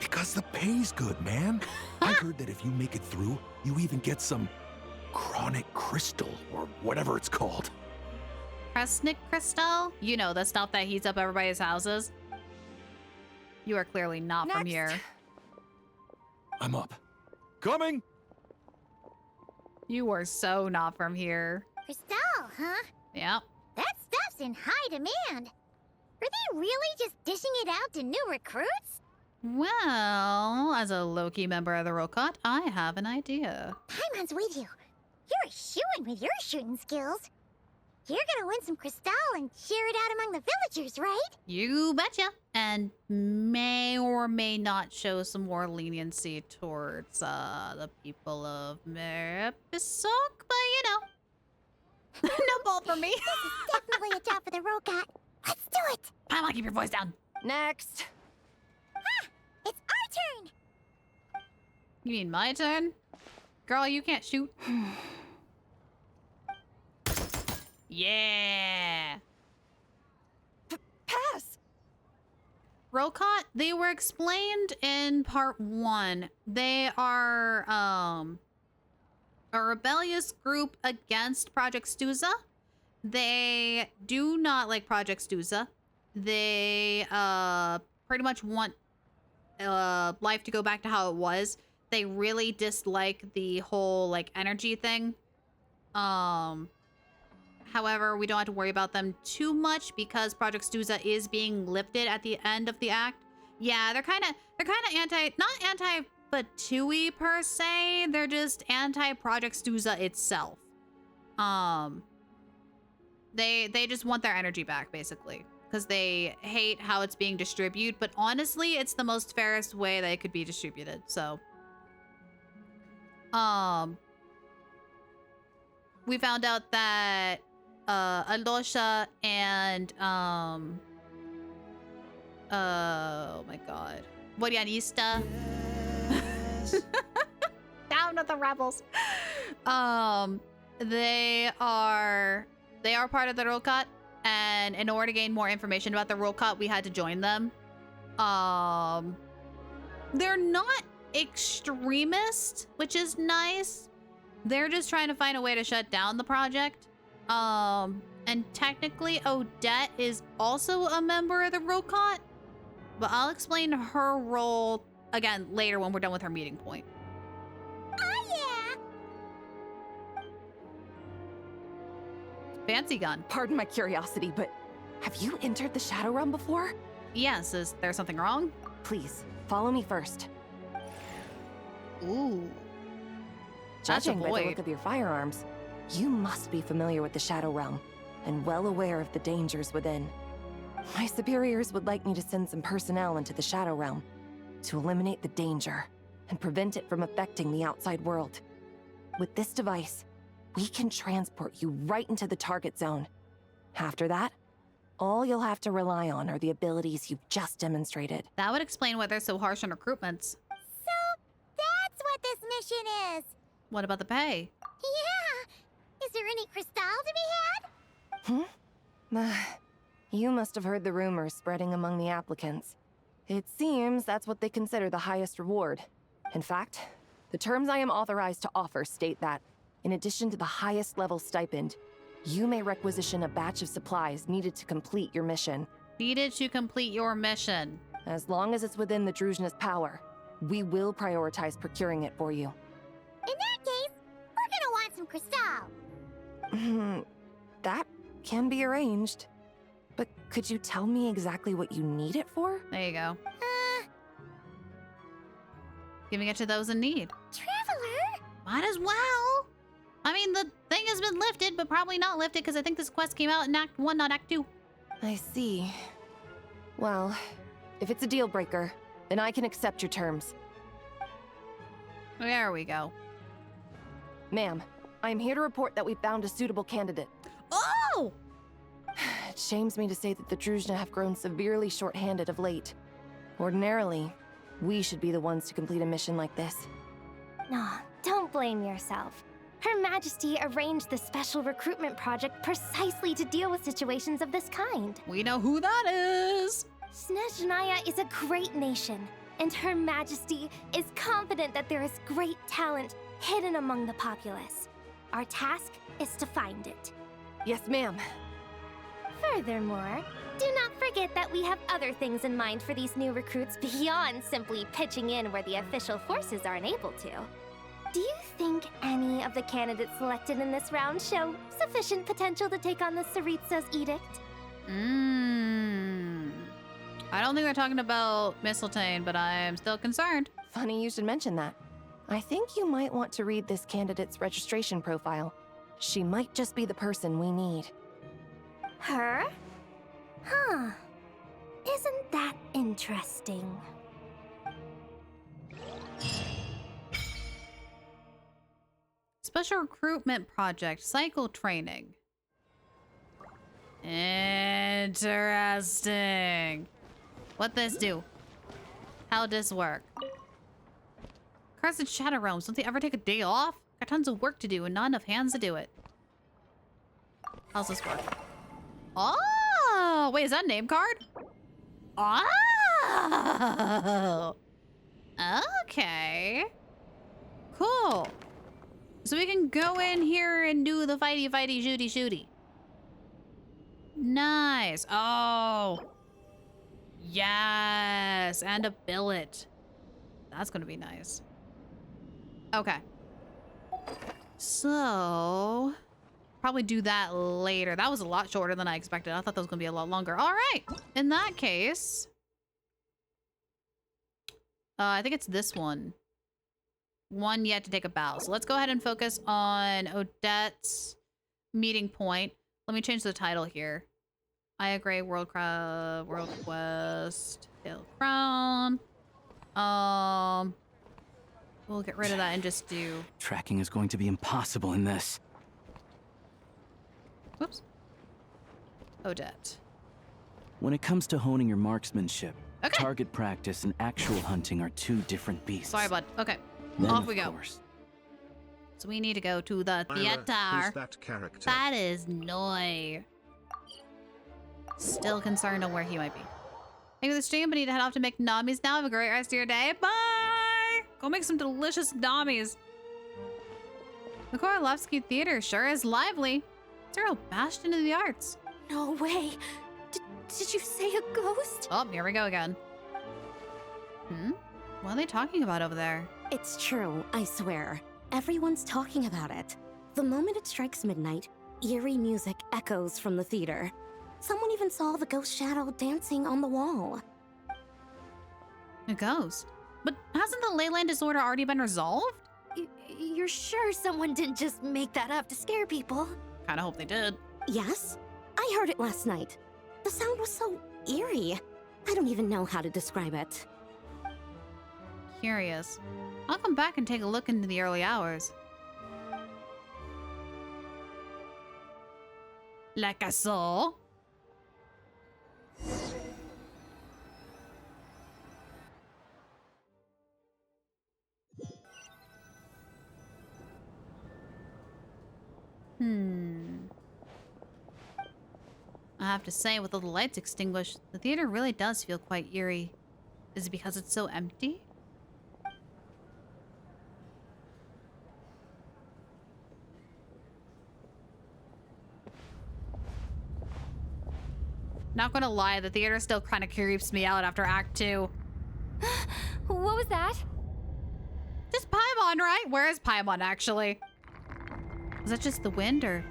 [SPEAKER 23] Because the pay's good, man. I heard that if you make it through, you even get some chronic crystal or whatever it's called.
[SPEAKER 2] Kresnik crystal? You know, the stuff that heats up everybody's houses. You are clearly not from here.
[SPEAKER 23] I'm up. Coming!
[SPEAKER 2] You are so not from here.
[SPEAKER 21] Crystal, huh?
[SPEAKER 2] Yep.
[SPEAKER 21] That stuff's in high demand. Are they really just dishing it out to new recruits?
[SPEAKER 2] Well, as a low-key member of the Rokot, I have an idea.
[SPEAKER 21] Paimon's with you. You're a shoo-in with your shooting skills. You're gonna win some crystal and share it out among the villagers, right?
[SPEAKER 2] You betcha. And may or may not show some more leniency towards the people of Meripesok, but you know. No ball for me.
[SPEAKER 21] This is definitely a job for the Rokot. Let's do it.
[SPEAKER 2] Come on, keep your voice down.
[SPEAKER 22] Next.
[SPEAKER 21] Ah, it's our turn.
[SPEAKER 2] You mean my turn? Girl, you can't shoot. Yeah.
[SPEAKER 22] Pass.
[SPEAKER 2] Rokot, they were explained in part 1. They are a rebellious group against Project Stuza. They do not like Project Stuza. They pretty much want life to go back to how it was. They really dislike the whole like energy thing. However, we don't have to worry about them too much because Project Stuza is being lifted at the end of the act. Yeah, they're kind of not anti-Batui per se. They're just anti-Project Stuza itself. They just want their energy back basically because they hate how it's being distributed. But honestly, it's the most fairest way that it could be distributed. So, we found out that Alosha and oh my god, Borianista down with the rebels. They are part of the Rokot, and in order to gain more information about the Rokot, we had to join them. They're not extremist, which is nice. They're just trying to find a way to shut down the project. And technically Odette is also a member of the Rokot, but I'll explain her role again later when we're done with her meeting point.
[SPEAKER 21] Oh, yeah.
[SPEAKER 2] Fancy gun.
[SPEAKER 22] Pardon my curiosity, but have you entered the Shadow Realm before?
[SPEAKER 2] Yes, is there something wrong?
[SPEAKER 22] Please, follow me first.
[SPEAKER 2] Ooh.
[SPEAKER 22] Judging by the
[SPEAKER 2] void.
[SPEAKER 22] look of your firearms, you must be familiar with the Shadow Realm and well aware of the dangers within. My superiors would like me to send some personnel into the Shadow Realm to eliminate the danger and prevent it from affecting the outside world. With this device, we can transport you right into the target zone. After that, all you'll have to rely on are the abilities you've just demonstrated.
[SPEAKER 2] That would explain why they're so harsh on recruitments.
[SPEAKER 21] So, that's what this mission is.
[SPEAKER 2] What about the pay?
[SPEAKER 21] Yeah. Is there any crystal to be had?
[SPEAKER 22] You must have heard the rumors spreading among the applicants. It seems that's what they consider the highest reward. In fact, the terms I am authorized to offer state that, in addition to the highest level stipend, you may requisition a batch of supplies needed to complete your mission.
[SPEAKER 2] Needed to complete your mission.
[SPEAKER 22] As long as it's within the Druzhna's power, we will prioritize procuring it for you.
[SPEAKER 21] In that case, we're gonna want some crystal.
[SPEAKER 22] That can be arranged. But could you tell me exactly what you need it for?
[SPEAKER 2] There you go. Giving it to those in need.
[SPEAKER 21] Traveler?
[SPEAKER 2] Might as well. I mean, the thing has been lifted, but probably not lifted because I think this quest came out in Act 1, not Act 2.
[SPEAKER 22] I see. Well, if it's a deal breaker, then I can accept your terms.
[SPEAKER 2] There we go.
[SPEAKER 22] Ma'am, I am here to report that we found a suitable candidate.
[SPEAKER 2] Oh!
[SPEAKER 22] It shames me to say that the Druzhna have grown severely short-handed of late. Ordinarily, we should be the ones to complete a mission like this.
[SPEAKER 21] No, don't blame yourself. Her Majesty arranged the special recruitment project precisely to deal with situations of this kind.
[SPEAKER 2] We know who that is.
[SPEAKER 21] Snezhnaya is a great nation, and Her Majesty is confident that there is great talent hidden among the populace. Our task is to find it.
[SPEAKER 22] Yes, ma'am.
[SPEAKER 21] Furthermore, do not forget that we have other things in mind for these new recruits beyond simply pitching in where the official forces aren't able to. Do you think any of the candidates selected in this round show sufficient potential to take on the Tsaritsa's edict?
[SPEAKER 2] I don't think they're talking about Mistletoe, but I'm still concerned.
[SPEAKER 22] Funny you should mention that. I think you might want to read this candidate's registration profile. She might just be the person we need.
[SPEAKER 21] Her? Huh. Isn't that interesting?
[SPEAKER 2] Special recruitment project, cycle training. Interesting. What this do? How this work? Cards in Shadow Realms, don't they ever take a day off? Got tons of work to do and not enough hands to do it. How's this work? Oh, wait, is that a name card? Oh, okay. Cool. So we can go in here and do the fighty, shooty, shooty. Nice. Oh. Yes, and a billet. That's gonna be nice. Okay. So, probably do that later. That was a lot shorter than I expected. I thought that was gonna be a lot longer. All right. In that case, I think it's this one. One yet to take a bow. So let's go ahead and focus on Odette's meeting point. Let me change the title here. Eye of Graeae, World Quest, Hail Crown. We'll get rid of that and just do...
[SPEAKER 10] Tracking is going to be impossible in this.
[SPEAKER 2] Whoops. Odette.
[SPEAKER 10] When it comes to honing your marksmanship, target practice and actual hunting are two different beasts.
[SPEAKER 2] Sorry, bud. Okay.
[SPEAKER 10] Then,
[SPEAKER 2] off we
[SPEAKER 10] of
[SPEAKER 2] go.
[SPEAKER 10] course.
[SPEAKER 2] So we need to go to the theater.
[SPEAKER 12] Who's that character?
[SPEAKER 2] That is Noi. Still concerned on where he might be. Thank you for the stream, but need to head off to make namis now. Have a great rest of your day. Bye! Go make some delicious namis. The Korolevsky Theater sure is lively. It's a real bastion of the arts.
[SPEAKER 21] No way. Did you say a ghost?
[SPEAKER 2] Oh, here we go again. What are they talking about over there?
[SPEAKER 1] It's true, I swear. Everyone's talking about it. The moment it strikes midnight, eerie music echoes from the theater. Someone even saw the ghost shadow dancing on the wall.
[SPEAKER 2] A ghost? But hasn't the Leyland disorder already been resolved?
[SPEAKER 21] You're sure someone didn't just make that up to scare people?
[SPEAKER 2] Kinda hope they did.
[SPEAKER 1] Yes? I heard it last night. The sound was so eerie. I don't even know how to describe it.
[SPEAKER 2] Curious. I'll come back and take a look into the early hours. Like I saw. I have to say, with all the lights extinguished, the theater really does feel quite eerie. Is it because it's so empty? Not gonna lie, the theater still kind of creeps me out after Act 2.
[SPEAKER 21] What was that?
[SPEAKER 2] Just Paimon, right? Where is Paimon, actually? Was that just the wind, or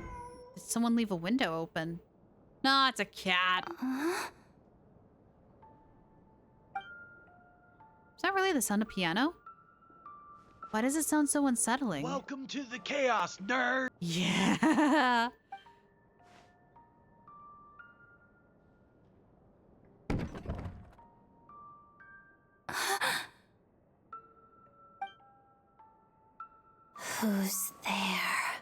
[SPEAKER 2] did someone leave a window open? No, it's a cat. Is that really the sound of piano? Why does it sound so unsettling?
[SPEAKER 16] Welcome to the chaos, nerd!
[SPEAKER 2] Yeah.
[SPEAKER 21] Who's there?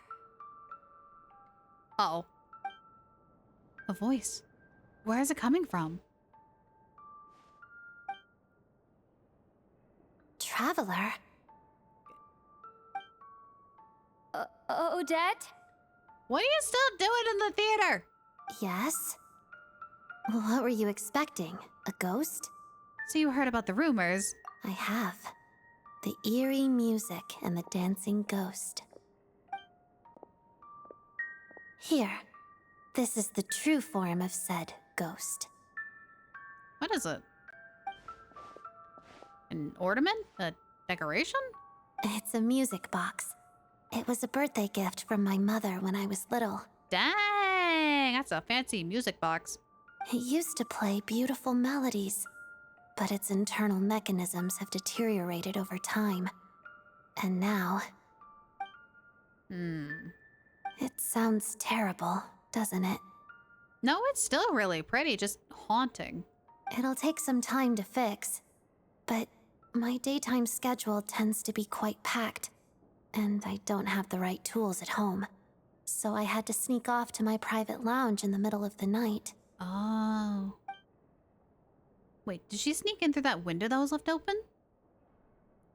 [SPEAKER 2] Uh-oh. A voice. Where is it coming from?
[SPEAKER 21] Traveler? Odette?
[SPEAKER 2] What are you still doing in the theater?
[SPEAKER 21] Yes? What were you expecting? A ghost?
[SPEAKER 2] So you heard about the rumors?
[SPEAKER 21] I have. The eerie music and the dancing ghost. Here. This is the true form of said ghost.
[SPEAKER 2] What is it? An ornament? A decoration?
[SPEAKER 21] It's a music box. It was a birthday gift from my mother when I was little.
[SPEAKER 2] Dang, that's a fancy music box.
[SPEAKER 21] It used to play beautiful melodies, but its internal mechanisms have deteriorated over time. And now... It sounds terrible, doesn't it?
[SPEAKER 2] No, it's still really pretty, just haunting.
[SPEAKER 21] It'll take some time to fix, but my daytime schedule tends to be quite packed, and I don't have the right tools at home. So I had to sneak off to my private lounge in the middle of the night.
[SPEAKER 2] Oh. Wait, did she sneak in through that window that was left open?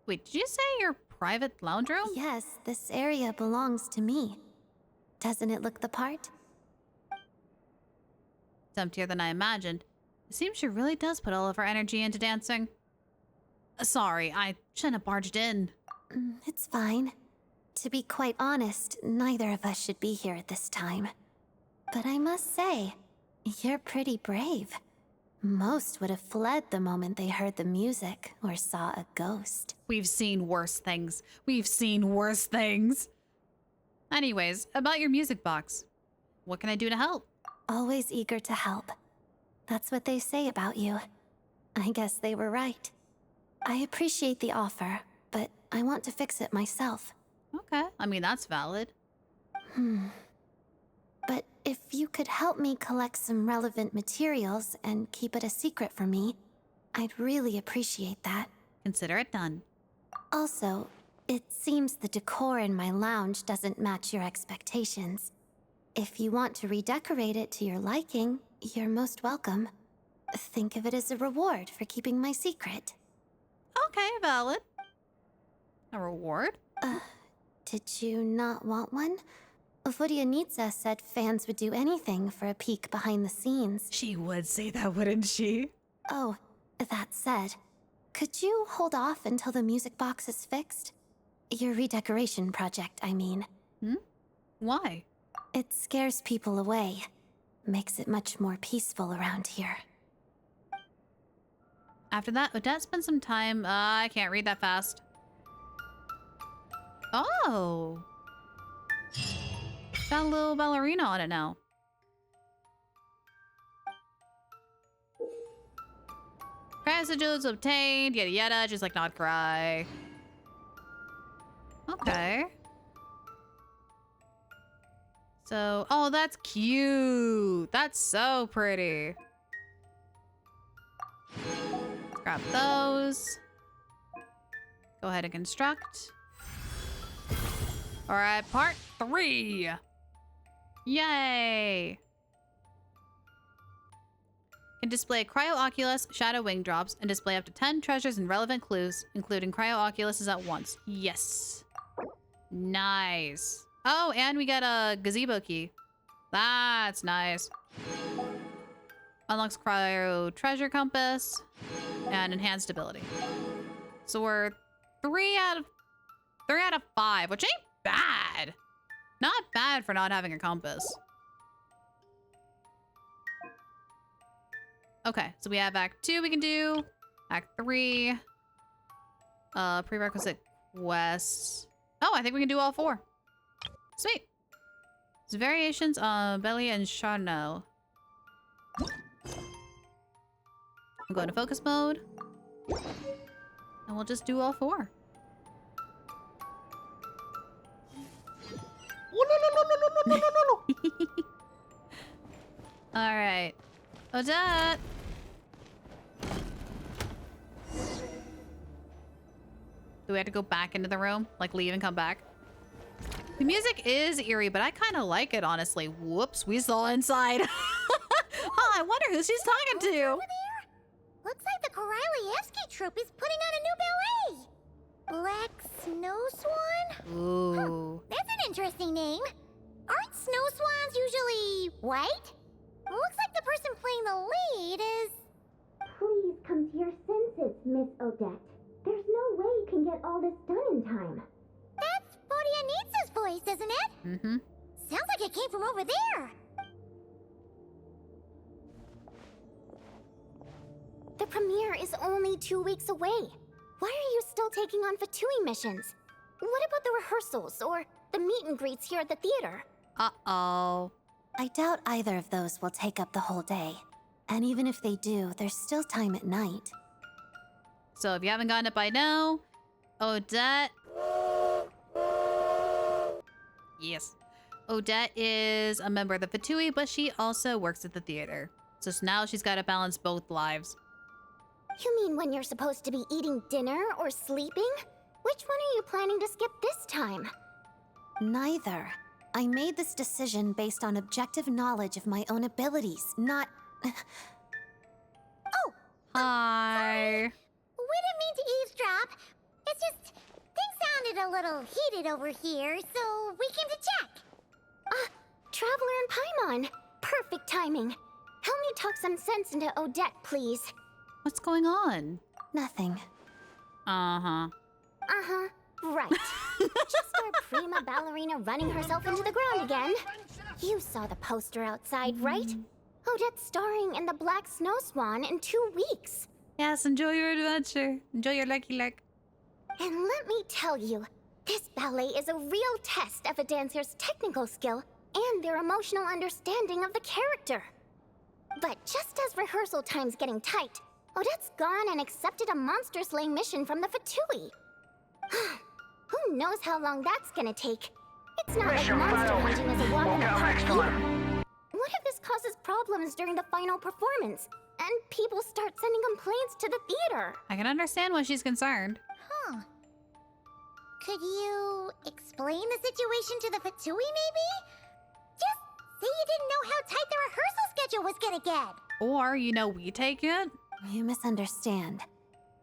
[SPEAKER 2] Wait, did you say your private lounge room?
[SPEAKER 21] Yes, this area belongs to me. Doesn't it look the part?
[SPEAKER 2] It's emptier than I imagined. It seems she really does put all of her energy into dancing. Sorry, I shouldn't have barged in.
[SPEAKER 21] It's fine. To be quite honest, neither of us should be here at this time. But I must say, you're pretty brave. Most would have fled the moment they heard the music or saw a ghost.
[SPEAKER 2] We've seen worse things. We've seen worse things. Anyways, about your music box. What can I do to help?
[SPEAKER 21] Always eager to help. That's what they say about you. I guess they were right. I appreciate the offer, but I want to fix it myself.
[SPEAKER 2] Okay, I mean, that's valid.
[SPEAKER 21] But if you could help me collect some relevant materials and keep it a secret from me, I'd really appreciate that.
[SPEAKER 2] Consider it done.
[SPEAKER 21] Also, it seems the decor in my lounge doesn't match your expectations. If you want to redecorate it to your liking, you're most welcome. Think of it as a reward for keeping my secret.
[SPEAKER 2] Okay, valid. A reward?
[SPEAKER 21] Did you not want one? Vodyanitsa said fans would do anything for a peek behind the scenes.
[SPEAKER 2] She would say that, wouldn't she?
[SPEAKER 21] Oh, that said, could you hold off until the music box is fixed? Your redecoration project, I mean.
[SPEAKER 2] Why?
[SPEAKER 1] It scares people away. Makes it much more peaceful around here.
[SPEAKER 2] After that, Odette spent some time. I can't read that fast. Oh. Got a little ballerina on it now. Passages obtained, yada yada, just like not cry. Okay. So, oh, that's cute. That's so pretty. Let's grab those. Go ahead and construct. All right, part 3. Yay. Can display Cryo-Oculus, Shadow Wing Drops, and display up to 10 treasures and relevant clues, including Cryo-Oculuses at once. Yes. Nice. Oh, and we got a gazebo key. That's nice. Unlocks Cryo Treasure Compass and enhanced ability. So we're 3 out of 5, which ain't bad. Not bad for not having a compass. Okay, so we have Act 2 we can do. Act 3. Prerequisite quests. Oh, I think we can do all 4. Sweet. It's variations on Belly and Charno. We'll go into focus mode. And we'll just do all 4. All right. Odette. Do we have to go back into the room? Like leave and come back? The music is eerie, but I kind of like it, honestly. Whoops, we saw inside. Oh, I wonder who she's talking to.
[SPEAKER 21] Over there? Looks like the Korailievsky troupe is putting on a new ballet. Black Snow Swan?
[SPEAKER 2] Ooh.
[SPEAKER 21] Huh, that's an interesting name. Aren't snow swans usually white? Looks like the person playing the lead is...
[SPEAKER 19] Please come to your senses, Miss Odette. There's no way you can get all this done in time.
[SPEAKER 21] That's Bodianitsa's voice, isn't it?
[SPEAKER 2] Mm-hmm.
[SPEAKER 21] Sounds like it came from over there.
[SPEAKER 1] The premiere is only 2 weeks away. Why are you still taking on Fatui missions? What about the rehearsals or the meet and greets here at the theater?
[SPEAKER 2] Uh-oh.
[SPEAKER 1] I doubt either of those will take up the whole day. And even if they do, there's still time at night.
[SPEAKER 2] So if you haven't gotten it by now, Odette... Yes. Odette is a member of the Fatui, but she also works at the theater. So now she's got to balance both lives.
[SPEAKER 1] You mean when you're supposed to be eating dinner or sleeping? Which one are you planning to skip this time? Neither. I made this decision based on objective knowledge of my own abilities, not...
[SPEAKER 21] Oh!
[SPEAKER 2] Hi.
[SPEAKER 21] We didn't mean to eavesdrop. It's just... things sounded a little heated over here, so we came to check.
[SPEAKER 1] Traveler and Paimon. Perfect timing. Help me talk some sense into Odette, please.
[SPEAKER 2] What's going on?
[SPEAKER 1] Nothing.
[SPEAKER 2] Uh-huh.
[SPEAKER 1] Uh-huh. Right. Just our prima ballerina running herself into the ground again. You saw the poster outside, right? Odette starring in the Black Snow Swan in 2 weeks.
[SPEAKER 2] Yes, enjoy your adventure. Enjoy your lucky luck.
[SPEAKER 1] And let me tell you, this ballet is a real test of a dancer's technical skill and their emotional understanding of the character. But just as rehearsal time's getting tight, Odette's gone and accepted a monster-slaying mission from the Fatui. Who knows how long that's gonna take? It's not like monster hunting is a walk in the park either. What if this causes problems during the final performance, and people start sending complaints to the theater?
[SPEAKER 2] I can understand why she's concerned.
[SPEAKER 21] Huh. Could you explain the situation to the Fatui, maybe? Just say you didn't know how tight the rehearsal schedule was gonna get.
[SPEAKER 2] Or, you know, we take it?
[SPEAKER 1] You misunderstand.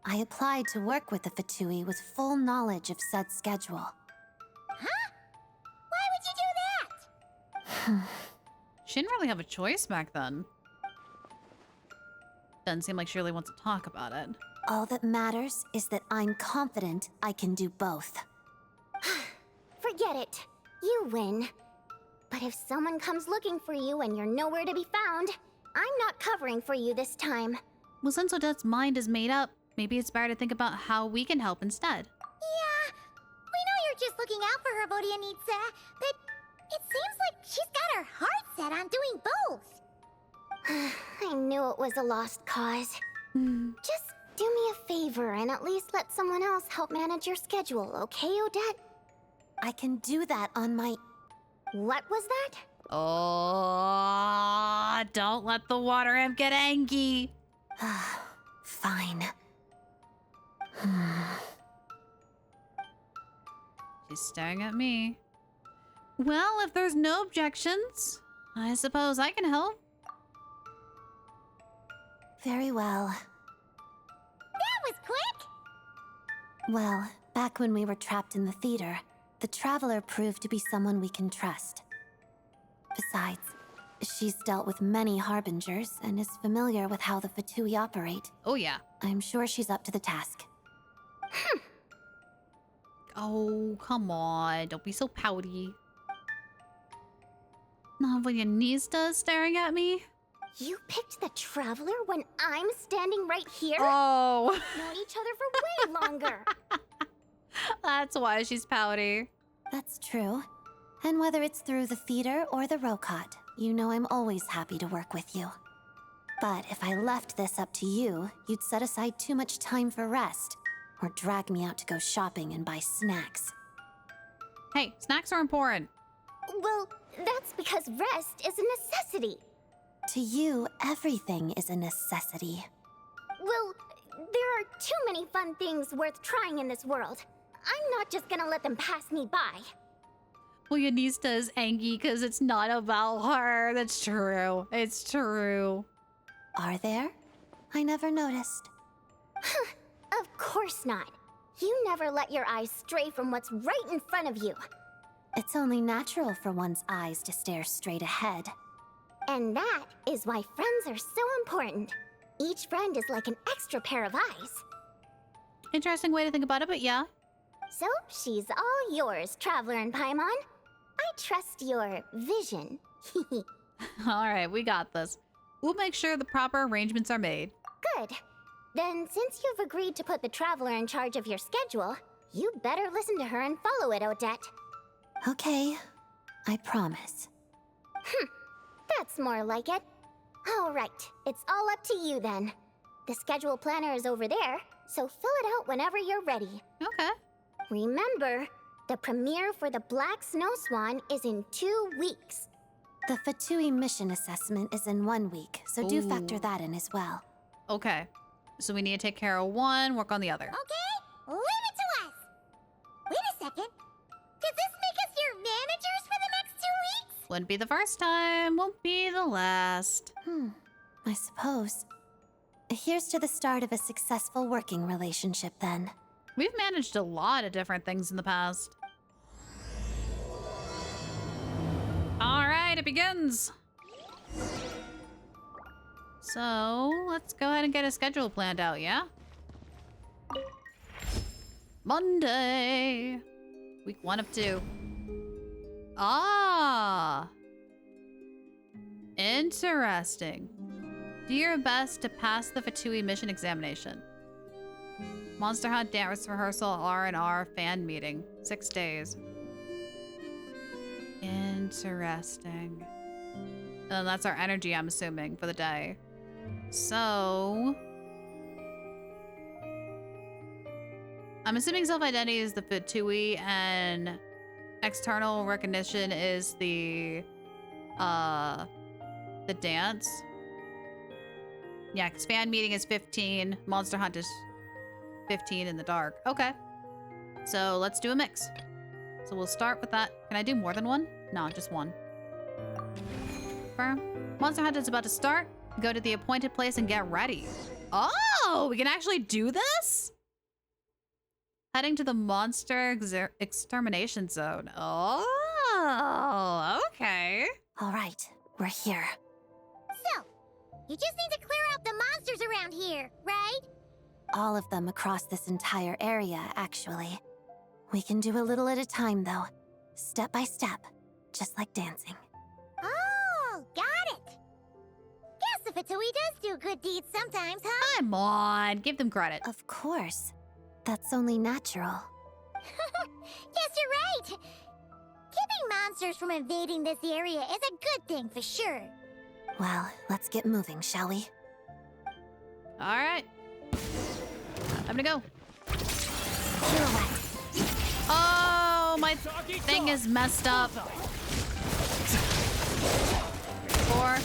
[SPEAKER 1] I applied to work with the Fatui with full knowledge of said schedule.
[SPEAKER 21] Huh? Why would you do that?
[SPEAKER 2] She didn't really have a choice back then. Doesn't seem like she really wants to talk about it.
[SPEAKER 1] All that matters is that I'm confident I can do both. Forget it. You win. But if someone comes looking for you and you're nowhere to be found, I'm not covering for you this time.
[SPEAKER 2] Well, since Odette's mind is made up, maybe it's better to think about how we can help instead.
[SPEAKER 21] Yeah, we know you're just looking out for her, Bodianitsa, but it seems like she's got her heart set on doing both.
[SPEAKER 1] I knew it was a lost cause. Just do me a favor and at least let someone else help manage your schedule, okay, Odette?
[SPEAKER 22] I can do that on my...
[SPEAKER 1] What was that?
[SPEAKER 2] Oh, don't let the water imp get angry.
[SPEAKER 22] Fine.
[SPEAKER 2] She's staring at me. Well, if there's no objections, I suppose I can help.
[SPEAKER 22] Very well.
[SPEAKER 21] That was quick!
[SPEAKER 22] Well, back when we were trapped in the theater, the Traveler proved to be someone we can trust. Besides, she's dealt with many Harbingers and is familiar with how the Fatui operate.
[SPEAKER 2] Oh yeah.
[SPEAKER 22] I'm sure she's up to the task.
[SPEAKER 2] Oh, come on. Don't be so pouty. Novelionista is staring at me.
[SPEAKER 1] You picked the Traveler when I'm standing right here?
[SPEAKER 2] Oh.
[SPEAKER 1] We've known each other for way longer.
[SPEAKER 2] That's why she's pouty.
[SPEAKER 22] That's true. And whether it's through the theater or the Rokot, you know I'm always happy to work with you. But if I left this up to you, you'd set aside too much time for rest, or drag me out to go shopping and buy snacks.
[SPEAKER 2] Hey, snacks are important.
[SPEAKER 1] Well, that's because rest is a necessity.
[SPEAKER 22] To you, everything is a necessity.
[SPEAKER 1] Well, there are too many fun things worth trying in this world. I'm not just gonna let them pass me by.
[SPEAKER 2] Well, Yanista is angry because it's not about her. That's true. It's true.
[SPEAKER 22] Are there? I never noticed.
[SPEAKER 1] Of course not. You never let your eyes stray from what's right in front of you.
[SPEAKER 22] It's only natural for one's eyes to stare straight ahead.
[SPEAKER 1] And that is why friends are so important. Each friend is like an extra pair of eyes.
[SPEAKER 2] Interesting way to think about it, but yeah.
[SPEAKER 1] So, she's all yours, Traveler and Paimon. I trust your vision.
[SPEAKER 2] Alright, we got this. We'll make sure the proper arrangements are made.
[SPEAKER 1] Good. Then, since you've agreed to put the Traveler in charge of your schedule, you better listen to her and follow it, Odette.
[SPEAKER 22] Okay, I promise.
[SPEAKER 1] That's more like it. All right, it's all up to you then. The schedule planner is over there, so fill it out whenever you're ready.
[SPEAKER 2] Okay.
[SPEAKER 1] Remember, the premiere for the Black Snow Swan is in 2 weeks.
[SPEAKER 22] The Fatui mission assessment is in 1 week, so do factor
[SPEAKER 2] Ooh.
[SPEAKER 22] that in as well.
[SPEAKER 2] Okay. So we need to take care of one, work on the other.
[SPEAKER 21] Okay, leave it to us. Wait a second. Does this make us your managers for the next 2 weeks?
[SPEAKER 2] Wouldn't be the first time, won't be the last.
[SPEAKER 22] I suppose. Here's to the start of a successful working relationship then.
[SPEAKER 2] We've managed a lot of different things in the past. All right, it begins. So let's go ahead and get a schedule planned out, yeah? Monday, week 1 of 2. Ah, interesting. Do your best to pass the Fatui mission examination. Monster Hunt dance rehearsal R&R fan meeting. 6 days. Interesting. And that's our energy, I'm assuming, for the day. So I'm assuming self-identity is the Fatui and external recognition is the dance. Yeah, because fan meeting is 15. Monster Hunt is 15 in the dark. Okay. So let's do a mix. So we'll start with that. Can I do more than one? No, just one. Firm. Monster Hunt is about to start. Go to the appointed place and get ready. Oh, we can actually do this? Heading to the monster extermination zone. Oh, okay.
[SPEAKER 22] All right, we're here.
[SPEAKER 21] So, you just need to clear out the monsters around here, right?
[SPEAKER 22] All of them across this entire area, actually. We can do a little at a time, though. Step by step.
[SPEAKER 1] just like dancing.
[SPEAKER 4] Oh, got it. Guess the Fatui does do good deeds sometimes, huh?
[SPEAKER 2] Come on, give them credit.
[SPEAKER 1] Of course. That's only natural.
[SPEAKER 4] Yes, you're right. Keeping monsters from invading this area is a good thing for sure.
[SPEAKER 1] Well, let's get moving, shall we?
[SPEAKER 2] All right. Time to go. Oh, my thing is messed up. 4.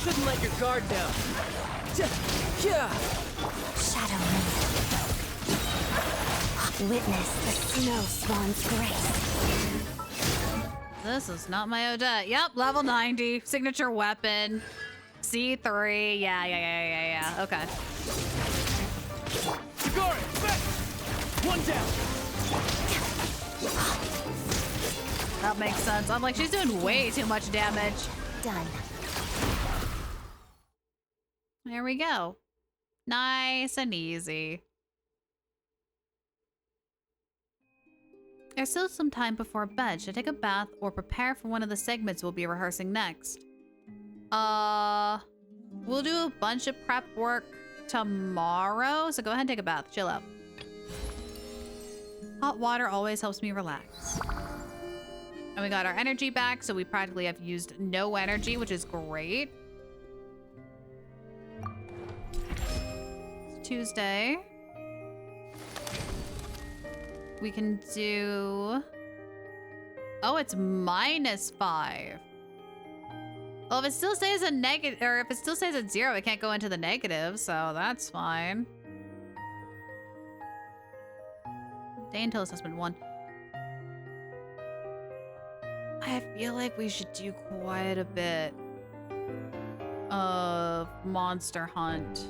[SPEAKER 3] Shouldn't let your guard down.
[SPEAKER 1] Shadow Moon. Witness the snow swan's grace.
[SPEAKER 2] This is not my Odette. Yep, level 90. Signature weapon. C3. Yeah. Okay.
[SPEAKER 17] Sigori, back! One down.
[SPEAKER 2] That makes sense. I'm like, she's doing way too much damage.
[SPEAKER 1] Done.
[SPEAKER 2] There we go. Nice and easy. There's still some time before bed. Should I take a bath or prepare for one of the segments we'll be rehearsing next? We'll do a bunch of prep work tomorrow, so go ahead and take a bath. Chill out. Hot water always helps me relax. And we got our energy back, so we practically have used no energy, which is great. It's Tuesday. We can do... Oh, it's -5. Well, if it still stays a negative, or if it still stays at 0, it can't go into the negative, so that's fine. Day until assessment 1. I feel like we should do quite a bit of Monster Hunt.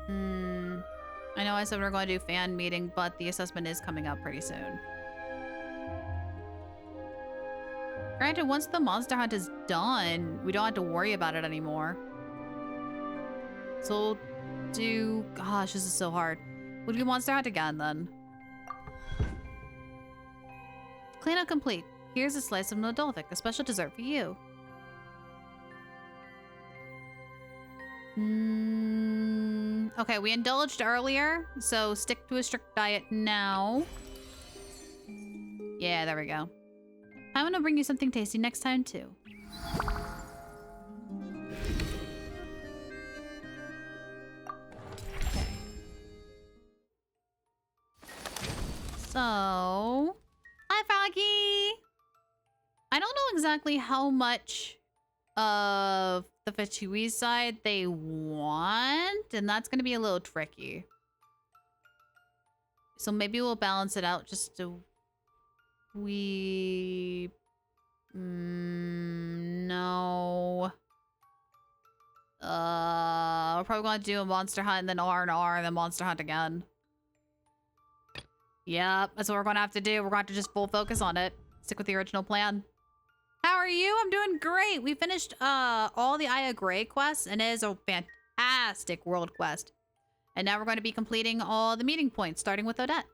[SPEAKER 2] I know I said we were going to do fan meeting, but the assessment is coming up pretty soon. Granted, once the Monster Hunt is done, we don't have to worry about it anymore. So we'll do... Gosh, this is so hard. We'll do Monster Hunt again, then. Cleanup complete. Here's a slice of Nodolvik, a special dessert for you. Okay, we indulged earlier, so stick to a strict diet now. Yeah, there we go. I'm gonna bring you something tasty next time, too. Okay. So... Hi, Froggy! I don't know exactly how much of the Fatui side they want, and that's going to be a little tricky. So maybe we'll balance it out just to... No. We're probably going to do a Monster Hunt and then R&R and then Monster Hunt again. Yep, that's what we're going to have to do. We're going to have to just full focus on it. Stick with the original plan. How are you? I'm doing great. We finished all the Eye of Graeae quests, and it is a fantastic world quest. And now we're going to be completing all the meeting points, starting with Odette.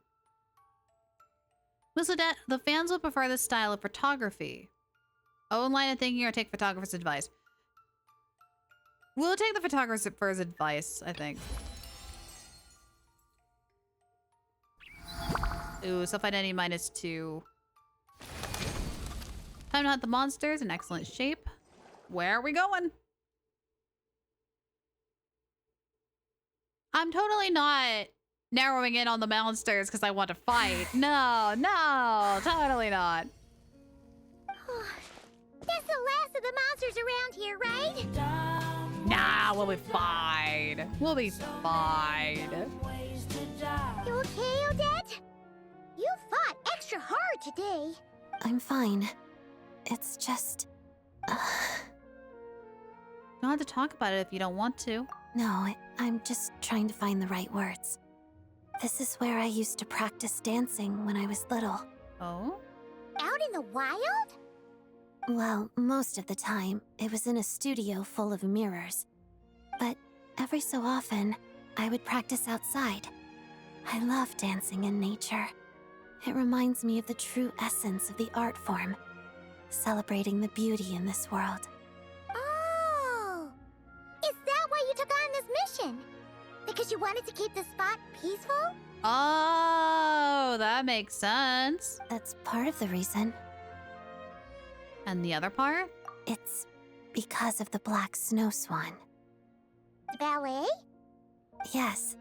[SPEAKER 2] Miss Odette, the fans will prefer this style of photography. Own line of thinking or take photographer's advice? We'll take the photographer's advice, I think. Ooh, self-identity -2. Time to hunt the monsters in excellent shape. Where are we going? I'm totally not narrowing in on the monsters because I want to fight. No, totally not.
[SPEAKER 4] That's the last of the monsters around here, right?
[SPEAKER 2] Nah, we'll be fine. We'll be fine.
[SPEAKER 4] You okay, Odette? You fought extra hard today.
[SPEAKER 1] I'm fine. It's just...
[SPEAKER 2] You don't have to talk about it if you don't want to.
[SPEAKER 1] No, I'm just trying to find the right words. This is where I used to practice dancing when I was little.
[SPEAKER 2] Oh?
[SPEAKER 4] Out in the wild?
[SPEAKER 1] Well, most of the time, it was in a studio full of mirrors. But every so often, I would practice outside. I love dancing in nature. It reminds me of the true essence of the art form, celebrating the beauty in this world.
[SPEAKER 4] Oh! Is that why you took on this mission? Because you wanted to keep the spot peaceful?
[SPEAKER 2] Oh, that makes sense.
[SPEAKER 1] That's part of the reason.
[SPEAKER 2] And the other part?
[SPEAKER 1] It's because of the Black Snow Swan.
[SPEAKER 4] The ballet?
[SPEAKER 1] Yes.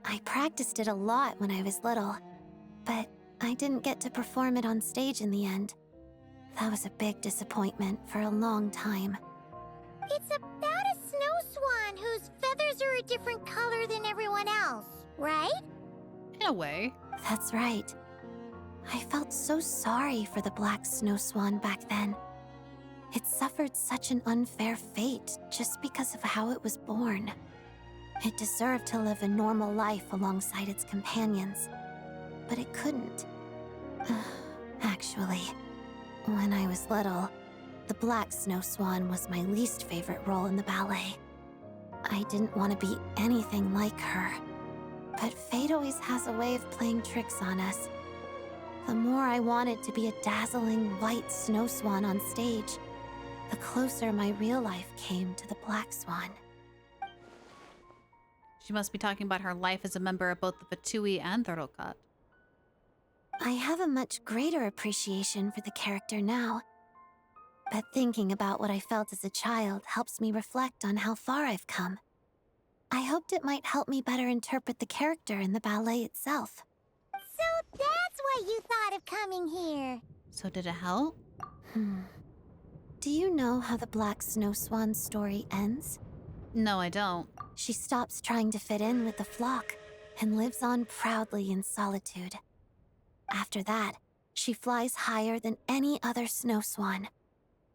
[SPEAKER 1] I practiced it a lot when I was little, but I didn't get to perform it on stage in the end. That was a big disappointment for a long time.
[SPEAKER 4] It's about a snow swan whose feathers are a different color than everyone else, right?
[SPEAKER 2] In a way.
[SPEAKER 1] That's right. I felt so sorry for the Black Snow Swan back then. It suffered such an unfair fate just because of how it was born. It deserved to live a normal life alongside its companions, but it couldn't. Actually, when I was little, the Black Snow Swan was my least favorite role in the ballet. I didn't want to be anything like her, but fate always has a way of playing tricks on us. The more I wanted to be a dazzling white snow swan on stage, the closer my real life came to the Black Swan.
[SPEAKER 2] She must be talking about her life as a member of both the Fatui and Thurtlecut.
[SPEAKER 1] I have a much greater appreciation for the character now, but thinking about what I felt as a child helps me reflect on how far I've come. I hoped it might help me better interpret the character in the ballet itself.
[SPEAKER 4] So that's why you thought of coming here.
[SPEAKER 2] So did it help?
[SPEAKER 1] Do you know how the Black Snow Swan's story ends?
[SPEAKER 2] No, I don't.
[SPEAKER 1] She stops trying to fit in with the flock and lives on proudly in solitude. After that, she flies higher than any other snow swan.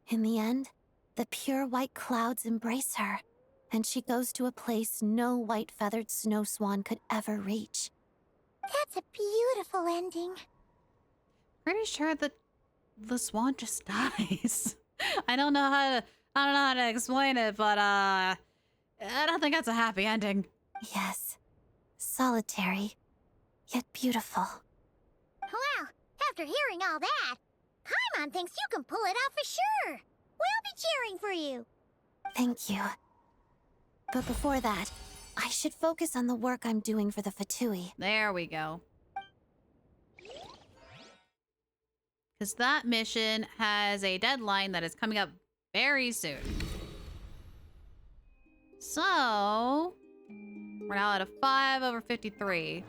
[SPEAKER 1] In the end, the pure white clouds embrace her, and she goes to a place no white-feathered snow swan could ever reach.
[SPEAKER 4] That's a beautiful ending.
[SPEAKER 2] Pretty sure that the swan just dies. I don't know how to explain it, but I don't think that's a happy ending.
[SPEAKER 1] Yes. Solitary, yet beautiful.
[SPEAKER 4] Well, after hearing all that, Paimon thinks you can pull it off for sure. We'll be cheering for you.
[SPEAKER 1] Thank you. But before that, I should focus on the work I'm doing for the Fatui.
[SPEAKER 2] There we go. Because that mission has a deadline that is coming up very soon. So, we're now at a 5/53.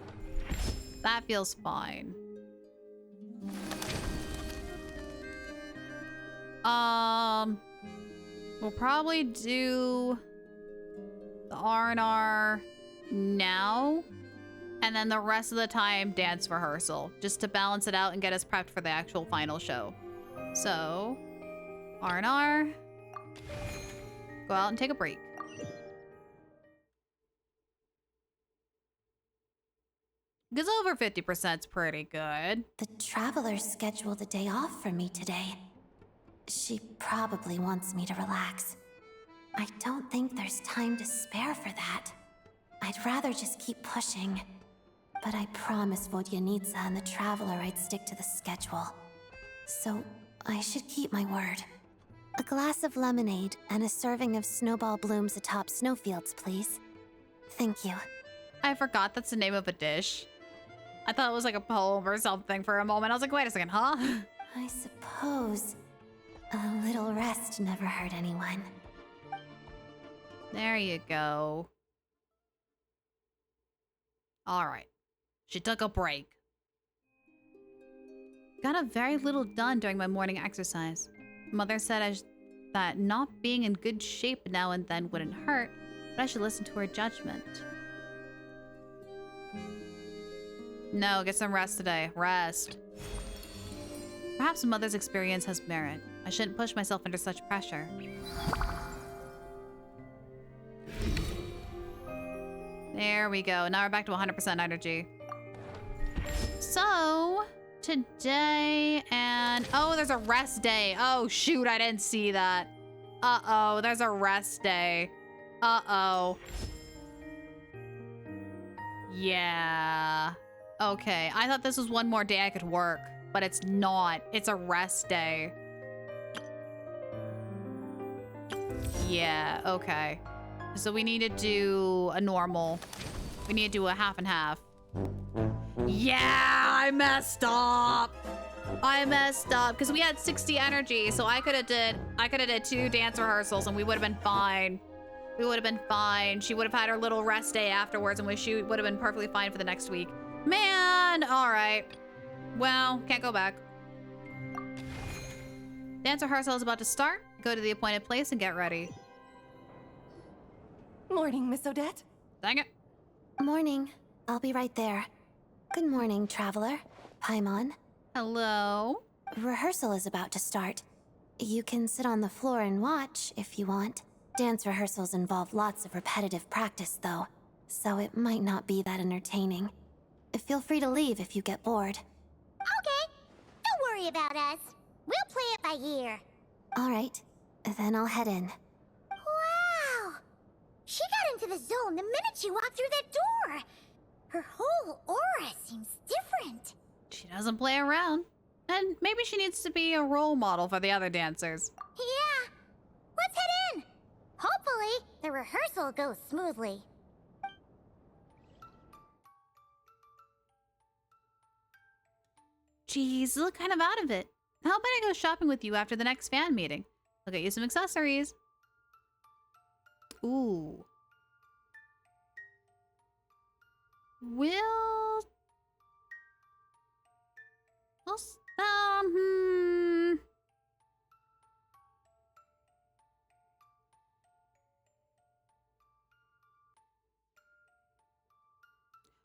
[SPEAKER 2] That feels fine. We'll probably do the R&R now, and then the rest of the time dance rehearsal, just to balance it out and get us prepped for the actual final show. So, R&R, go out and take a break. Because over 50% is pretty good.
[SPEAKER 1] The traveler scheduled a day off for me today. She probably wants me to relax. I don't think there's time to spare for that. I'd rather just keep pushing. But I promised Vodyanitsa and the traveler I'd stick to the schedule. So I should keep my word. A glass of lemonade and a serving of snowball blooms atop snowfields, please. Thank you.
[SPEAKER 2] I forgot that's the name of a dish. I thought it was like a poem or something for a moment. I was like, wait a second, huh?
[SPEAKER 1] I suppose a little rest never hurt anyone.
[SPEAKER 2] There you go. All right. She took a break. Got a very little done during my morning exercise. Mother said that not being in good shape now and then wouldn't hurt, but I should listen to her judgment. No, get some rest today. Rest. Perhaps Mother's experience has merit. I shouldn't push myself under such pressure. There we go. Now we're back to 100% energy. So, today and... Oh, there's a rest day. Oh, shoot. I didn't see that. Uh-oh. There's a rest day. Uh-oh. Yeah. Okay, I thought this was one more day I could work, but it's not. It's a rest day. Yeah, okay. So we need to do a normal. We need to do a half and half. Yeah, I messed up. I messed up because we had 60 energy, so I could have did 2 dance rehearsals and we would have been fine. We would have been fine. She would have had her little rest day afterwards and she would have been perfectly fine for the next week. Man, all right. Well, can't go back. Dance rehearsal is about to start. Go to the appointed place and get ready.
[SPEAKER 22] Morning, Miss Odette.
[SPEAKER 2] Dang it.
[SPEAKER 1] Morning. I'll be right there. Good morning, traveler. Paimon.
[SPEAKER 2] Hello.
[SPEAKER 1] Rehearsal is about to start. You can sit on the floor and watch if you want. Dance rehearsals involve lots of repetitive practice, though, so it might not be that entertaining. Feel free to leave if you get bored.
[SPEAKER 4] Okay. Don't worry about us. We'll play it by ear.
[SPEAKER 1] All right. Then I'll head in.
[SPEAKER 4] Wow! She got into the zone the minute she walked through that door. Her whole aura seems different.
[SPEAKER 2] She doesn't play around. And maybe she needs to be a role model for the other dancers.
[SPEAKER 4] Yeah. Let's head in. Hopefully, the rehearsal goes smoothly.
[SPEAKER 2] Jeez, you look kind of out of it. How about I go shopping with you after the next fan meeting? I'll get you some accessories. Ooh.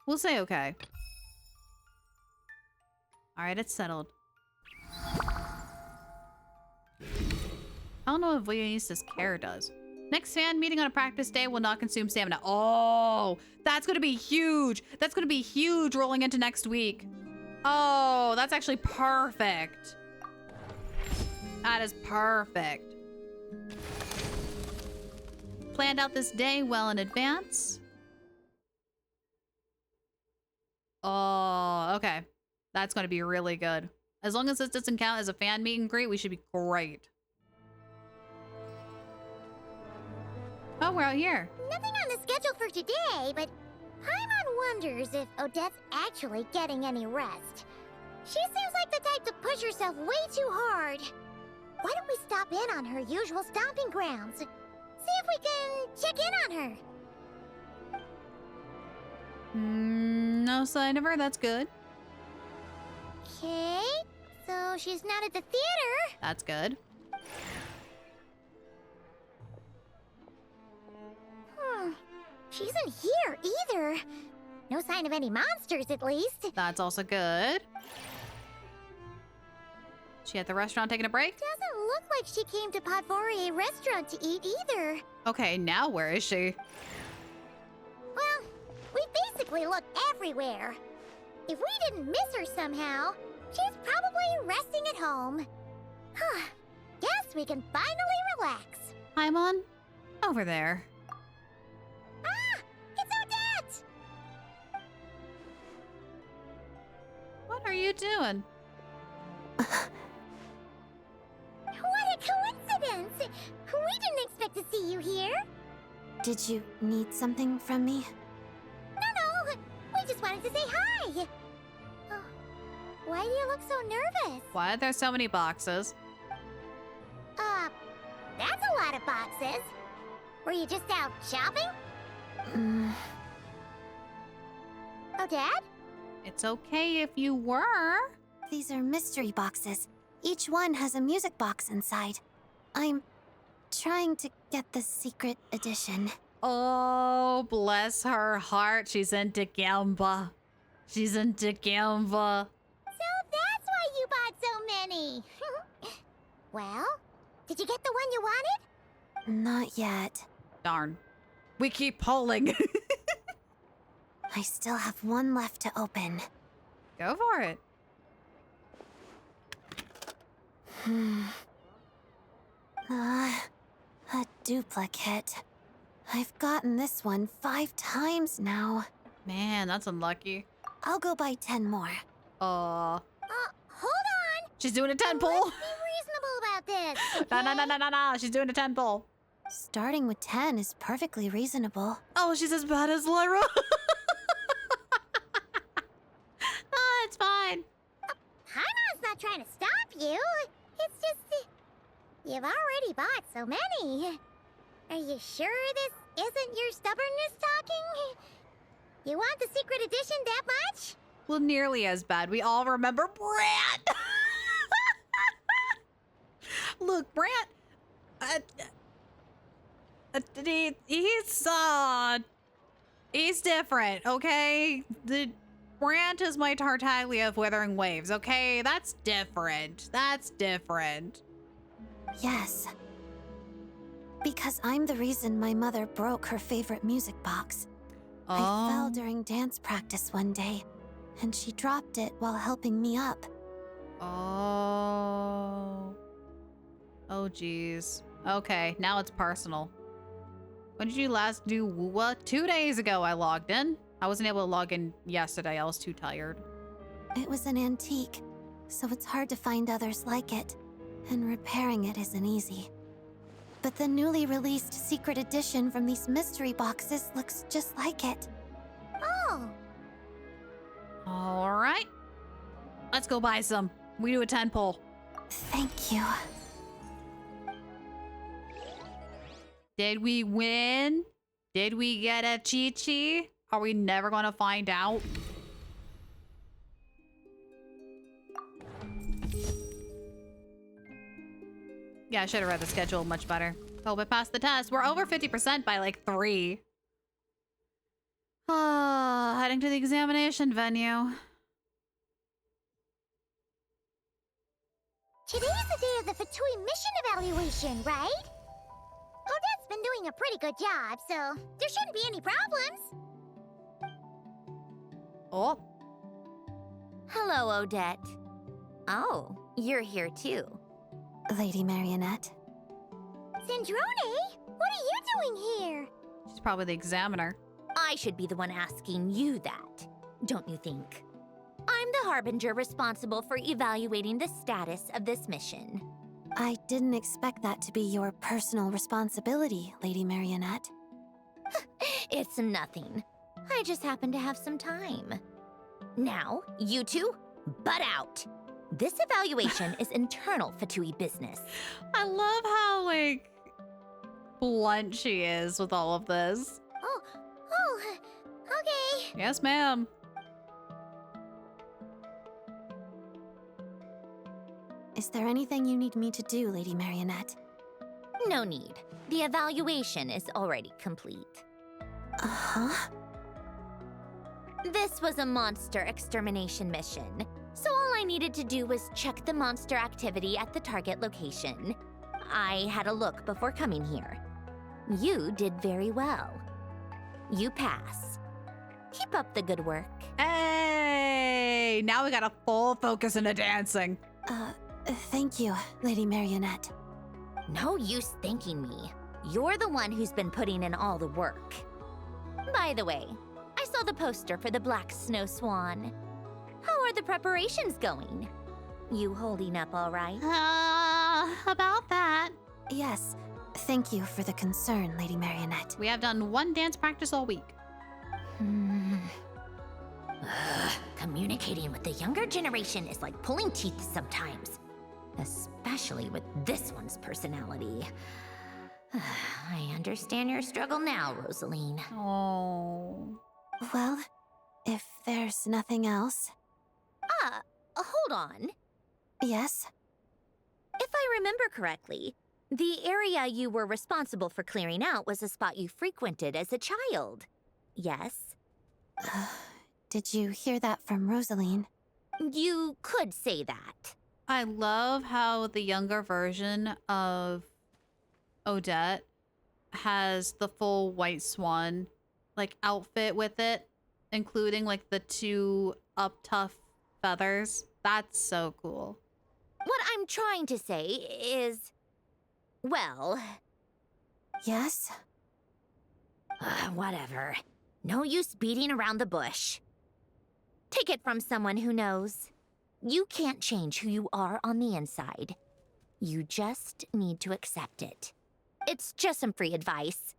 [SPEAKER 2] We'll say okay. All right, it's settled. I don't know if Vionissa's care does. Next fan meeting on a practice day will not consume stamina. Oh, that's gonna be huge. That's gonna be huge rolling into next week. Oh, that's actually perfect. That is perfect. Planned out this day well in advance. Oh, okay. That's gonna be really good. As long as this doesn't count as a fan meet and greet, we should be great. Oh, we're out here.
[SPEAKER 4] Nothing on the schedule for today, but Paimon wonders if Odette's actually getting any rest. She seems like the type to push herself way too hard. Why don't we stop in on her usual stomping grounds? See if we can check in on her.
[SPEAKER 2] No sign of her. That's good.
[SPEAKER 4] Okay, so she's not at the theater.
[SPEAKER 2] That's good.
[SPEAKER 4] She isn't here either. No sign of any monsters, at least.
[SPEAKER 2] That's also good. She at the restaurant taking a break?
[SPEAKER 4] Doesn't look like she came to Podvorie restaurant to eat either.
[SPEAKER 2] Okay, now where is she?
[SPEAKER 4] Well, we basically looked everywhere. If we didn't miss her somehow, she's probably resting at home. Guess we can finally relax.
[SPEAKER 2] Paimon, over there.
[SPEAKER 4] Ah! It's Odette!
[SPEAKER 2] What are you doing?
[SPEAKER 4] What a coincidence! We didn't expect to see you here.
[SPEAKER 1] Did you need something from me?
[SPEAKER 4] No. We just wanted to say hi. Oh, why do you look so nervous?
[SPEAKER 2] Why are there so many boxes?
[SPEAKER 4] That's a lot of boxes. Were you just out shopping? Odette?
[SPEAKER 2] It's okay if you were.
[SPEAKER 1] These are mystery boxes. Each one has a music box inside. I'm trying to get the secret edition.
[SPEAKER 2] Oh, bless her heart. She's into Gamba. She's into Gamba.
[SPEAKER 4] So that's why you bought so many. Well, did you get the one you wanted?
[SPEAKER 1] Not yet.
[SPEAKER 2] Darn. We keep pulling.
[SPEAKER 1] I still have one left to open.
[SPEAKER 2] Go for it.
[SPEAKER 1] A duplicate. I've gotten this one 5 times now.
[SPEAKER 2] Man, that's unlucky.
[SPEAKER 1] I'll go buy 10 more.
[SPEAKER 4] Hold on.
[SPEAKER 2] She's doing a 10 pull.
[SPEAKER 4] Let's be reasonable about this.
[SPEAKER 2] No. She's doing a 10 pull.
[SPEAKER 1] Starting with 10 is perfectly reasonable.
[SPEAKER 2] Oh, she's as bad as Lyra. Oh, it's fine.
[SPEAKER 4] Paimon's not trying to stop you. It's just you've already bought so many. Are you sure this isn't your stubbornness talking? You want the secret edition that much?
[SPEAKER 2] Well, nearly as bad. We all remember Brant. Look, Brant. He's different, okay? Brant is my Tartaglia of Withering Waves, okay? That's different. That's different.
[SPEAKER 1] Yes. Because I'm the reason my mother broke her favorite music box. I fell during dance practice one day, and she dropped it while helping me up.
[SPEAKER 2] Oh, geez. Okay, now it's personal. When did you last do WUWA? 2 days ago I logged in. I wasn't able to log in yesterday. I was too tired.
[SPEAKER 1] It was an antique, so it's hard to find others like it, and repairing it isn't easy. But the newly released secret edition from these mystery boxes looks just like it.
[SPEAKER 4] Oh.
[SPEAKER 2] All right. Let's go buy some. We do a 10 pull.
[SPEAKER 1] Thank you.
[SPEAKER 2] Did we win? Did we get a Chi-Chi? Are we never going to find out? Yeah, I should have read the schedule much better. Hope I passed the test. We're over 50% by like 3. Heading to the examination venue.
[SPEAKER 4] Today's the day of the Fatui mission evaluation, right? Odette's been doing a pretty good job, so there shouldn't be any problems.
[SPEAKER 2] Oh.
[SPEAKER 21] Hello, Odette. Oh, you're here too.
[SPEAKER 1] Lady Marionette.
[SPEAKER 4] Zandrone, what are you doing here?
[SPEAKER 2] She's probably the examiner.
[SPEAKER 21] I should be the one asking you that, don't you think? I'm the Harbinger responsible for evaluating the status of this mission.
[SPEAKER 1] I didn't expect that to be your personal responsibility, Lady Marionette.
[SPEAKER 21] It's nothing. I just happen to have some time. Now, you two, butt out. This evaluation is internal Fatui business.
[SPEAKER 2] I love how, like, blunt she is with all of this.
[SPEAKER 4] Oh, okay.
[SPEAKER 2] Yes, ma'am.
[SPEAKER 1] Is there anything you need me to do, Lady Marionette?
[SPEAKER 21] No need. The evaluation is already complete.
[SPEAKER 1] Uh-huh.
[SPEAKER 21] This was a monster extermination mission, so all I needed to do was check the monster activity at the target location. I had a look before coming here. You did very well. You pass. Keep up the good work.
[SPEAKER 2] Hey! Now we got a full focus into dancing.
[SPEAKER 1] Thank you, Lady Marionette.
[SPEAKER 21] No use thanking me. You're the one who's been putting in all the work. By the way, I saw the poster for the Black Snow Swan. How are the preparations going? You holding up all right?
[SPEAKER 1] About that. Yes. Thank you for the concern, Lady Marionette.
[SPEAKER 2] We have done 1 dance practice all week.
[SPEAKER 21] Communicating with the younger generation is like pulling teeth sometimes. Especially with this one's personality. I understand your struggle now, Rosaline.
[SPEAKER 2] Oh.
[SPEAKER 1] Well, if there's nothing else...
[SPEAKER 21] Hold on.
[SPEAKER 1] Yes?
[SPEAKER 21] If I remember correctly, the area you were responsible for clearing out was a spot you frequented as a child. Yes?
[SPEAKER 1] Did you hear that from Rosaline?
[SPEAKER 21] You could say that.
[SPEAKER 2] I love how the younger version of Odette has the full white swan like outfit with it, including like the 2 up tough feathers. That's so cool.
[SPEAKER 21] What I'm trying to say is, well...
[SPEAKER 1] Yes?
[SPEAKER 21] Whatever.
[SPEAKER 6] No use beating around the bush. Take it from someone who knows. You can't change who you are on the inside. You just need to accept it. It's just some free advice.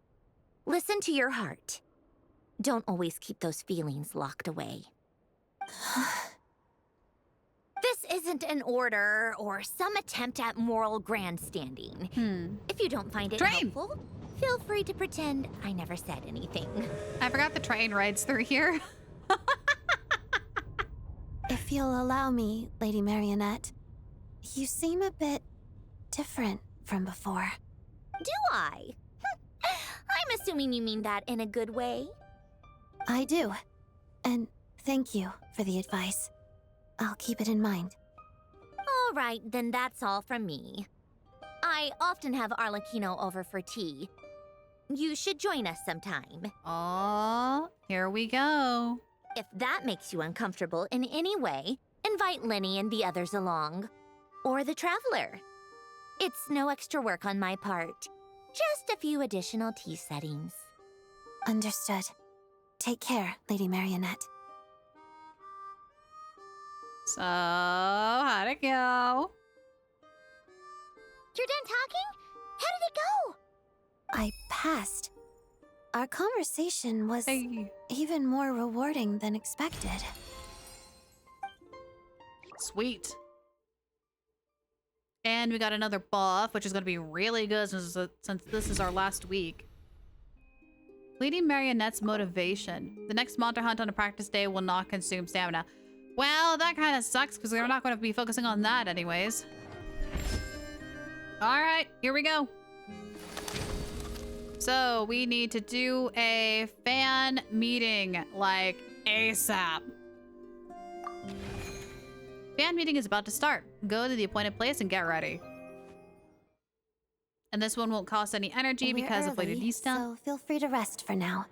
[SPEAKER 6] Listen to your heart. Don't always keep those feelings locked away. This isn't an order or some attempt at moral grandstanding. If you don't find it helpful, feel free to pretend I never said anything.
[SPEAKER 2] I forgot the train rides through here.
[SPEAKER 1] If you'll allow me, Lady Marionette, you seem a bit different from before.
[SPEAKER 6] Do I? I'm assuming you mean that in a good way.
[SPEAKER 1] I do. And thank you for the advice. I'll keep it in mind.
[SPEAKER 6] All right, then that's all from me. I often have Arlecchino over for tea. You should join us sometime.
[SPEAKER 2] Oh, here we go.
[SPEAKER 6] If that makes you uncomfortable in any way, invite Lenny and the others along. Or the Traveler. It's no extra work on my part. Just a few additional tea settings.
[SPEAKER 1] Understood. Take care, Lady Marionette.
[SPEAKER 2] So, how'd it go?
[SPEAKER 4] You're done talking? How did it go?
[SPEAKER 1] I passed. Our conversation was even more rewarding than expected.
[SPEAKER 2] Sweet. And we got another buff, which is going to be really good since this is our last week. Lady Marionette's motivation. The next monster hunt on a practice day will not consume stamina. Well, that kind of sucks because we're not going to be focusing on that anyways. All right, here we go. So we need to do a fan meeting like ASAP. Fan meeting is about to start. Go to the appointed place and get ready. And this one won't cost any energy because of Lady Nista.
[SPEAKER 1] So feel free to rest for now.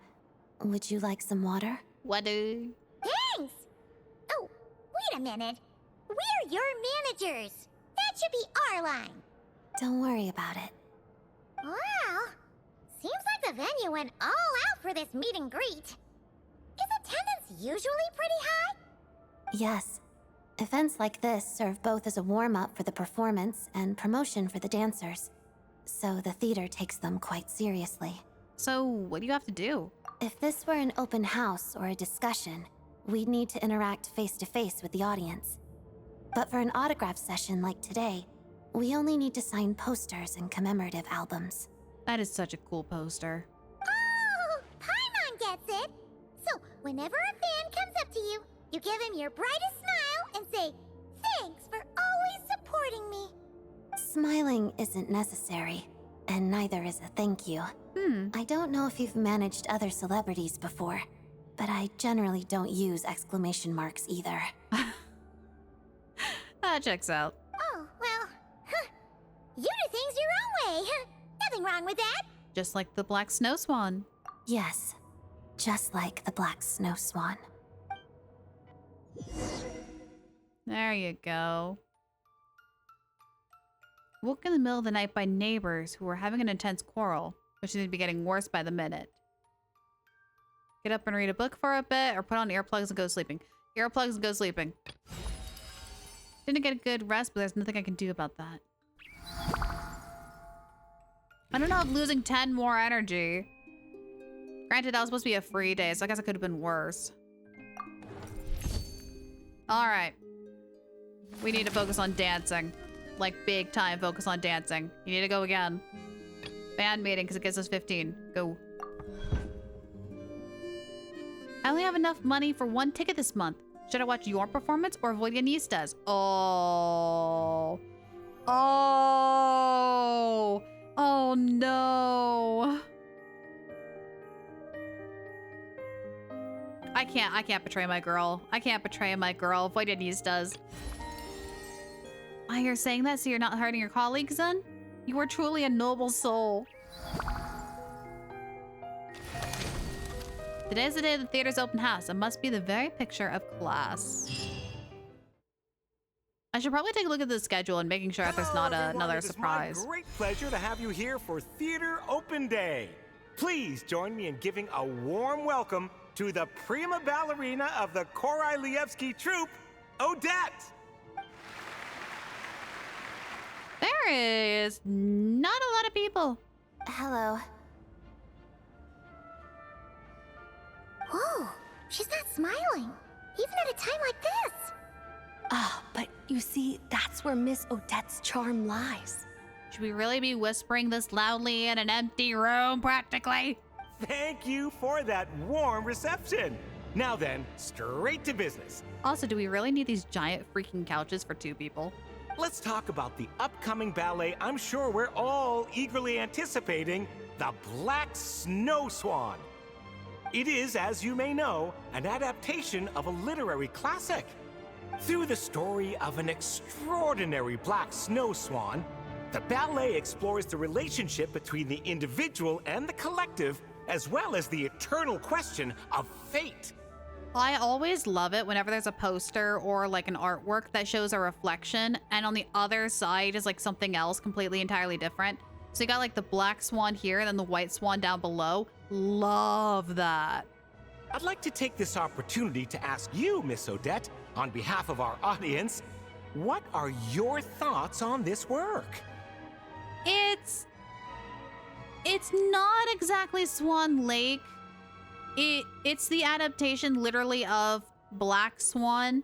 [SPEAKER 1] Would you like some water?
[SPEAKER 2] Water.
[SPEAKER 4] Thanks! Oh, wait a minute. We're your managers. That should be our line.
[SPEAKER 1] Don't worry about it.
[SPEAKER 4] Wow. Seems like the venue went all out for this meet and greet. Is attendance usually pretty high?
[SPEAKER 1] Yes. Events like this serve both as a warm-up for the performance and promotion for the dancers. So the theater takes them quite seriously.
[SPEAKER 2] So what do you have to do?
[SPEAKER 1] If this were an open house or a discussion, we'd need to interact face-to-face with the audience. But for an autograph session like today, we only need to sign posters and commemorative albums.
[SPEAKER 2] That is such a cool poster.
[SPEAKER 4] Oh, Paimon gets it! So, whenever a fan comes up to you, you give him your brightest smile and say, "Thanks for always supporting me."
[SPEAKER 1] Smiling isn't necessary, and neither is a thank you. I don't know if you've managed other celebrities before, but I generally don't use exclamation marks either.
[SPEAKER 2] That checks out.
[SPEAKER 4] Oh, well, you do things your own way. Nothing wrong with that.
[SPEAKER 2] Just like the Black Snow Swan.
[SPEAKER 1] Yes, just like the Black Snow Swan.
[SPEAKER 2] There you go. Woke in the middle of the night by neighbors who were having an intense quarrel, which seemed to be getting worse by the minute. Get up and read a book for a bit, or put on earplugs and go sleeping. Earplugs and go sleeping. Didn't get a good rest, but there's nothing I can do about that. I don't know if losing 10 more energy. Granted, that was supposed to be a free day, so I guess it could have been worse. All right. We need to focus on dancing. Like, big time focus on dancing. You need to go again. Band meeting, because it gives us 15. Go. I only have enough money for one ticket this month. Should I watch your performance or avoid Yanista's? Oh. Oh. Oh, no. I can't betray my girl. I can't betray my girl. Avoid Yanista's. Oh, you're saying that so you're not hurting your colleagues then? You are truly a noble soul. Today is the day of the theater's open house. It must be the very picture of class. I should probably take a look at the schedule and making sure that there's not another surprise.
[SPEAKER 7] It's my great pleasure to have you here for Theater Open Day. Please join me in giving a warm welcome to the prima ballerina of the Korailievsky troupe, Odette.
[SPEAKER 2] There is not a lot of people.
[SPEAKER 1] Hello.
[SPEAKER 4] Whoa, she's not smiling, even at a time like this.
[SPEAKER 22] Ah, but you see, that's where Miss Odette's charm lies.
[SPEAKER 2] Should we really be whispering this loudly in an empty room, practically?
[SPEAKER 7] Thank you for that warm reception. Now then, straight to business.
[SPEAKER 2] Also, do we really need these giant freaking couches for 2 people?
[SPEAKER 7] Let's talk about the upcoming ballet I'm sure we're all eagerly anticipating, The Black Snow Swan. It is, as you may know, an adaptation of a literary classic. Through the story of an extraordinary black snow swan, the ballet explores the relationship between the individual and the collective, as well as the eternal question of fate.
[SPEAKER 2] I always love it whenever there's a poster or like an artwork that shows a reflection and on the other side is like something else completely entirely different. So you got like the black swan here and then the white swan down below. Love that.
[SPEAKER 7] I'd like to take this opportunity to ask you, Miss Odette, on behalf of our audience, what are your thoughts on this work?
[SPEAKER 2] It's not exactly Swan Lake. It's the adaptation literally of Black Swan,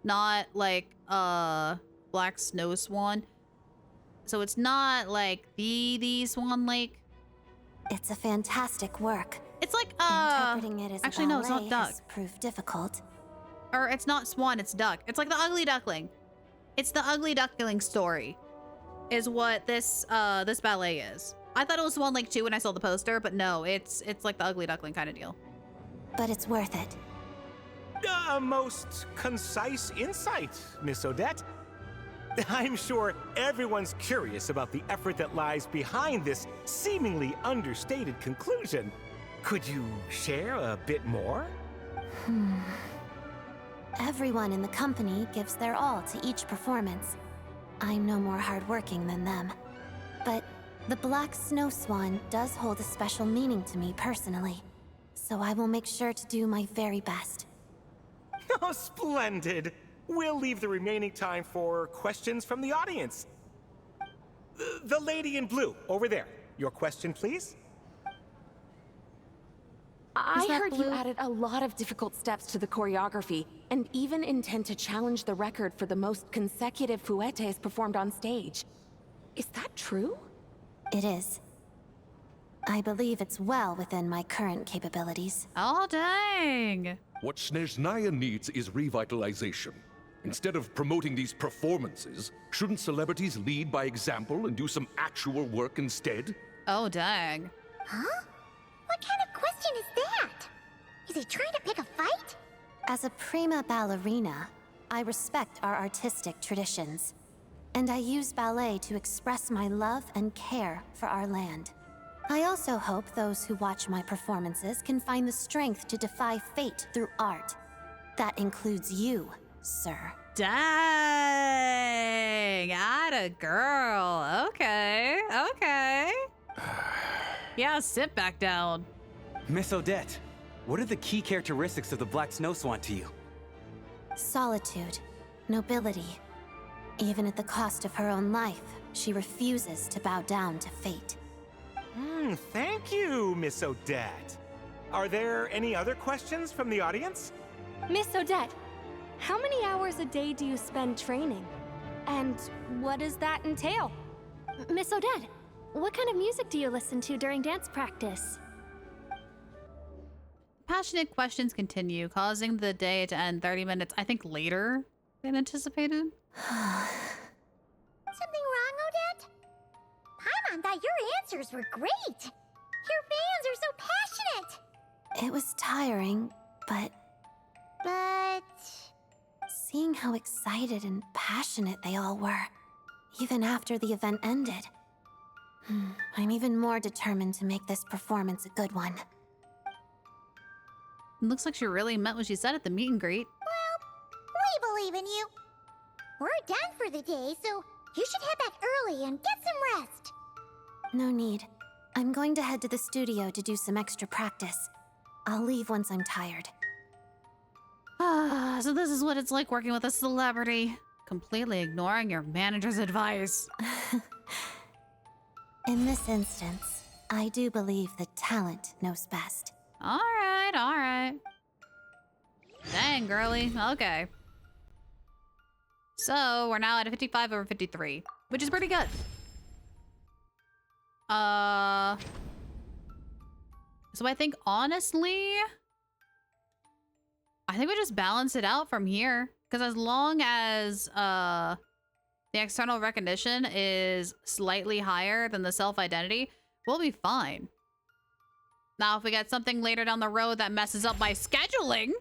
[SPEAKER 2] not like Black Snow Swan. So it's not like the Swan Lake.
[SPEAKER 1] It's a fantastic work.
[SPEAKER 2] It's like
[SPEAKER 1] interpreting it as
[SPEAKER 2] actually
[SPEAKER 1] a
[SPEAKER 2] no, it's
[SPEAKER 1] ballet
[SPEAKER 2] not duck.
[SPEAKER 1] has proved difficult.
[SPEAKER 2] Or it's not swan, it's duck. It's like the Ugly Duckling. It's the Ugly Duckling story, is what this this ballet is. I thought it was Swan Lake 2 when I saw the poster, but no, it's like the Ugly Duckling kind of deal.
[SPEAKER 1] But it's worth it.
[SPEAKER 7] A most concise insight, Miss Odette. I'm sure everyone's curious about the effort that lies behind this seemingly understated conclusion. Could you share a bit more?
[SPEAKER 1] Everyone in the company gives their all to each performance. I'm no more hardworking than them. But the Black Snow Swan does hold a special meaning to me personally. So I will make sure to do my very best.
[SPEAKER 7] Oh, splendid! We'll leave the remaining time for questions from the audience. The lady in blue, over there. Your question, please?
[SPEAKER 22] I heard you added a lot of difficult steps to the choreography, and even intend to challenge the record for the most consecutive fouettes performed on stage. Is that true?
[SPEAKER 1] It is. I believe it's well within my current capabilities.
[SPEAKER 2] Oh, dang!
[SPEAKER 23] What Snezhnaya needs is revitalization. Instead of promoting these performances, shouldn't celebrities lead by example and do some actual work instead?
[SPEAKER 2] Oh, dang.
[SPEAKER 4] Huh? What kind of question is that? Is he trying to pick a fight?
[SPEAKER 1] As a prima ballerina, I respect our artistic traditions. And I use ballet to express my love and care for our land. I also hope those who watch my performances can find the strength to defy fate through art. That includes you, sir.
[SPEAKER 2] Dang! Atta girl. Okay, okay. Yeah, sit back down.
[SPEAKER 10] Miss Odette, what are the key characteristics of the Black Snow Swan to you?
[SPEAKER 1] Solitude, nobility. Even at the cost of her own life, she refuses to bow down to fate.
[SPEAKER 7] Thank you, Miss Odette. Are there any other questions from the audience?
[SPEAKER 21] Miss Odette, how many hours a day do you spend training? And what does that entail?
[SPEAKER 1] Miss Odette, what kind of music do you listen to during dance practice?
[SPEAKER 2] Passionate questions continue, causing the day to end 30 minutes, I think, later than anticipated.
[SPEAKER 4] Something wrong, Odette? Paimon thought your answers were great. Your fans are so passionate.
[SPEAKER 1] It was tiring, but seeing how excited and passionate they all were, even after the event ended, I'm even more determined to make this performance a good one.
[SPEAKER 2] It looks like she really meant what she said at the meet and greet.
[SPEAKER 4] Well, we believe in you. We're done for the day, so you should head back early and get some rest.
[SPEAKER 1] No need. I'm going to head to the studio to do some extra practice.
[SPEAKER 8] I'll leave once I'm tired.
[SPEAKER 2] Ah, so this is what it's like working with a celebrity. Completely ignoring your manager's advice.
[SPEAKER 8] In this instance, I do believe that talent knows best.
[SPEAKER 2] All right, all right. Dang, girly. Okay. So we're now at a 55 over 53, which is pretty good. So I think, honestly, I think we just balance it out from here. Because as long as the external recognition is slightly higher than the self-identity, we'll be fine. Now, if we get something later down the road that messes up my scheduling...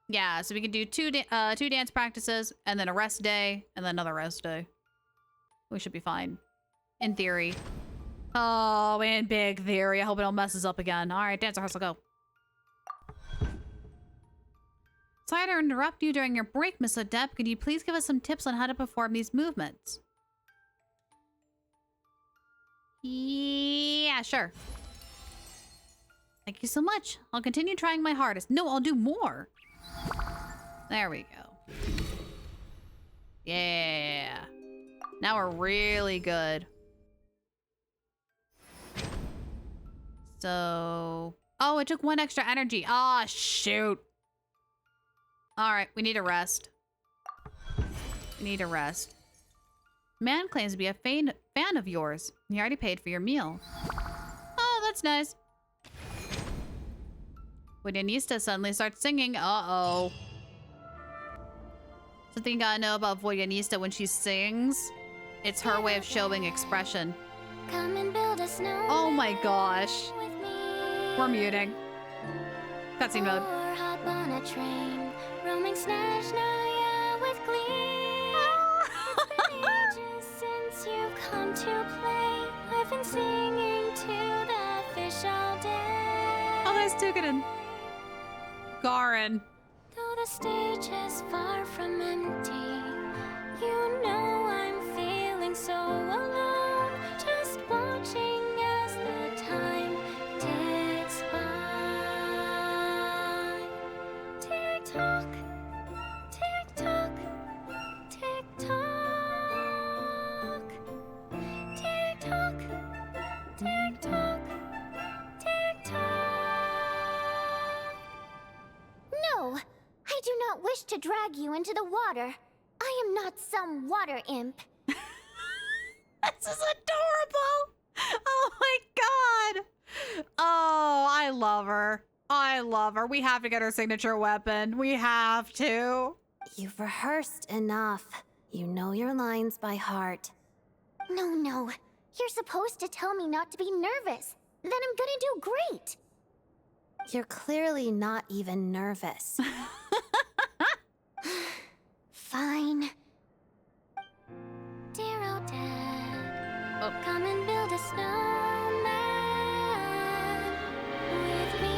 [SPEAKER 2] Yeah, so we can do two dance practices, and then a rest day, and then another rest day. We should be fine. In theory. Oh, in big theory. I hope it all messes up again. All right, dance rehearsal, go. Sorry to interrupt you during your break, Miss Odette. Could you please give us some tips on how to perform these movements? Yeah, sure. Thank you so much. I'll continue trying my hardest. No, I'll do more. There we go. Yeah. Now we're really good. So... Oh, it took 1 extra energy. Ah, shoot. All right, we need a rest. We need a rest. Man claims to be a fan of yours. He already paid for your meal. Oh, that's nice. Voyanista suddenly starts singing. Uh-oh. Something you gotta know about Voyanista when she sings. It's her way of showing expression.
[SPEAKER 1] Come and build a snow.
[SPEAKER 2] Oh my gosh. We're muting. Cutscene mode.
[SPEAKER 1] Or hop on a train, roaming Snezhnaya with glee. It's been ages since you've come to play. I've been singing to the fish all day.
[SPEAKER 2] Oh, there's Tukanen. Garin.
[SPEAKER 1] Though the stage is far from empty, you know I'm feeling so alone. Just watching as the time ticks by. Tick tock, tick tock, tick tock, tick tock, tick tock, tick tock. No, I do not wish to drag you into the water. I am not some water imp.
[SPEAKER 2] This is adorable. Oh my god. Oh, I love her. I love her. We have to get her signature weapon. We have to.
[SPEAKER 8] You've rehearsed enough. You know your lines by heart.
[SPEAKER 1] No. You're supposed to tell me not to be nervous. Then I'm gonna do great.
[SPEAKER 8] You're clearly not even nervous.
[SPEAKER 1] Fine. Dear Odette, come and build a snowman with me.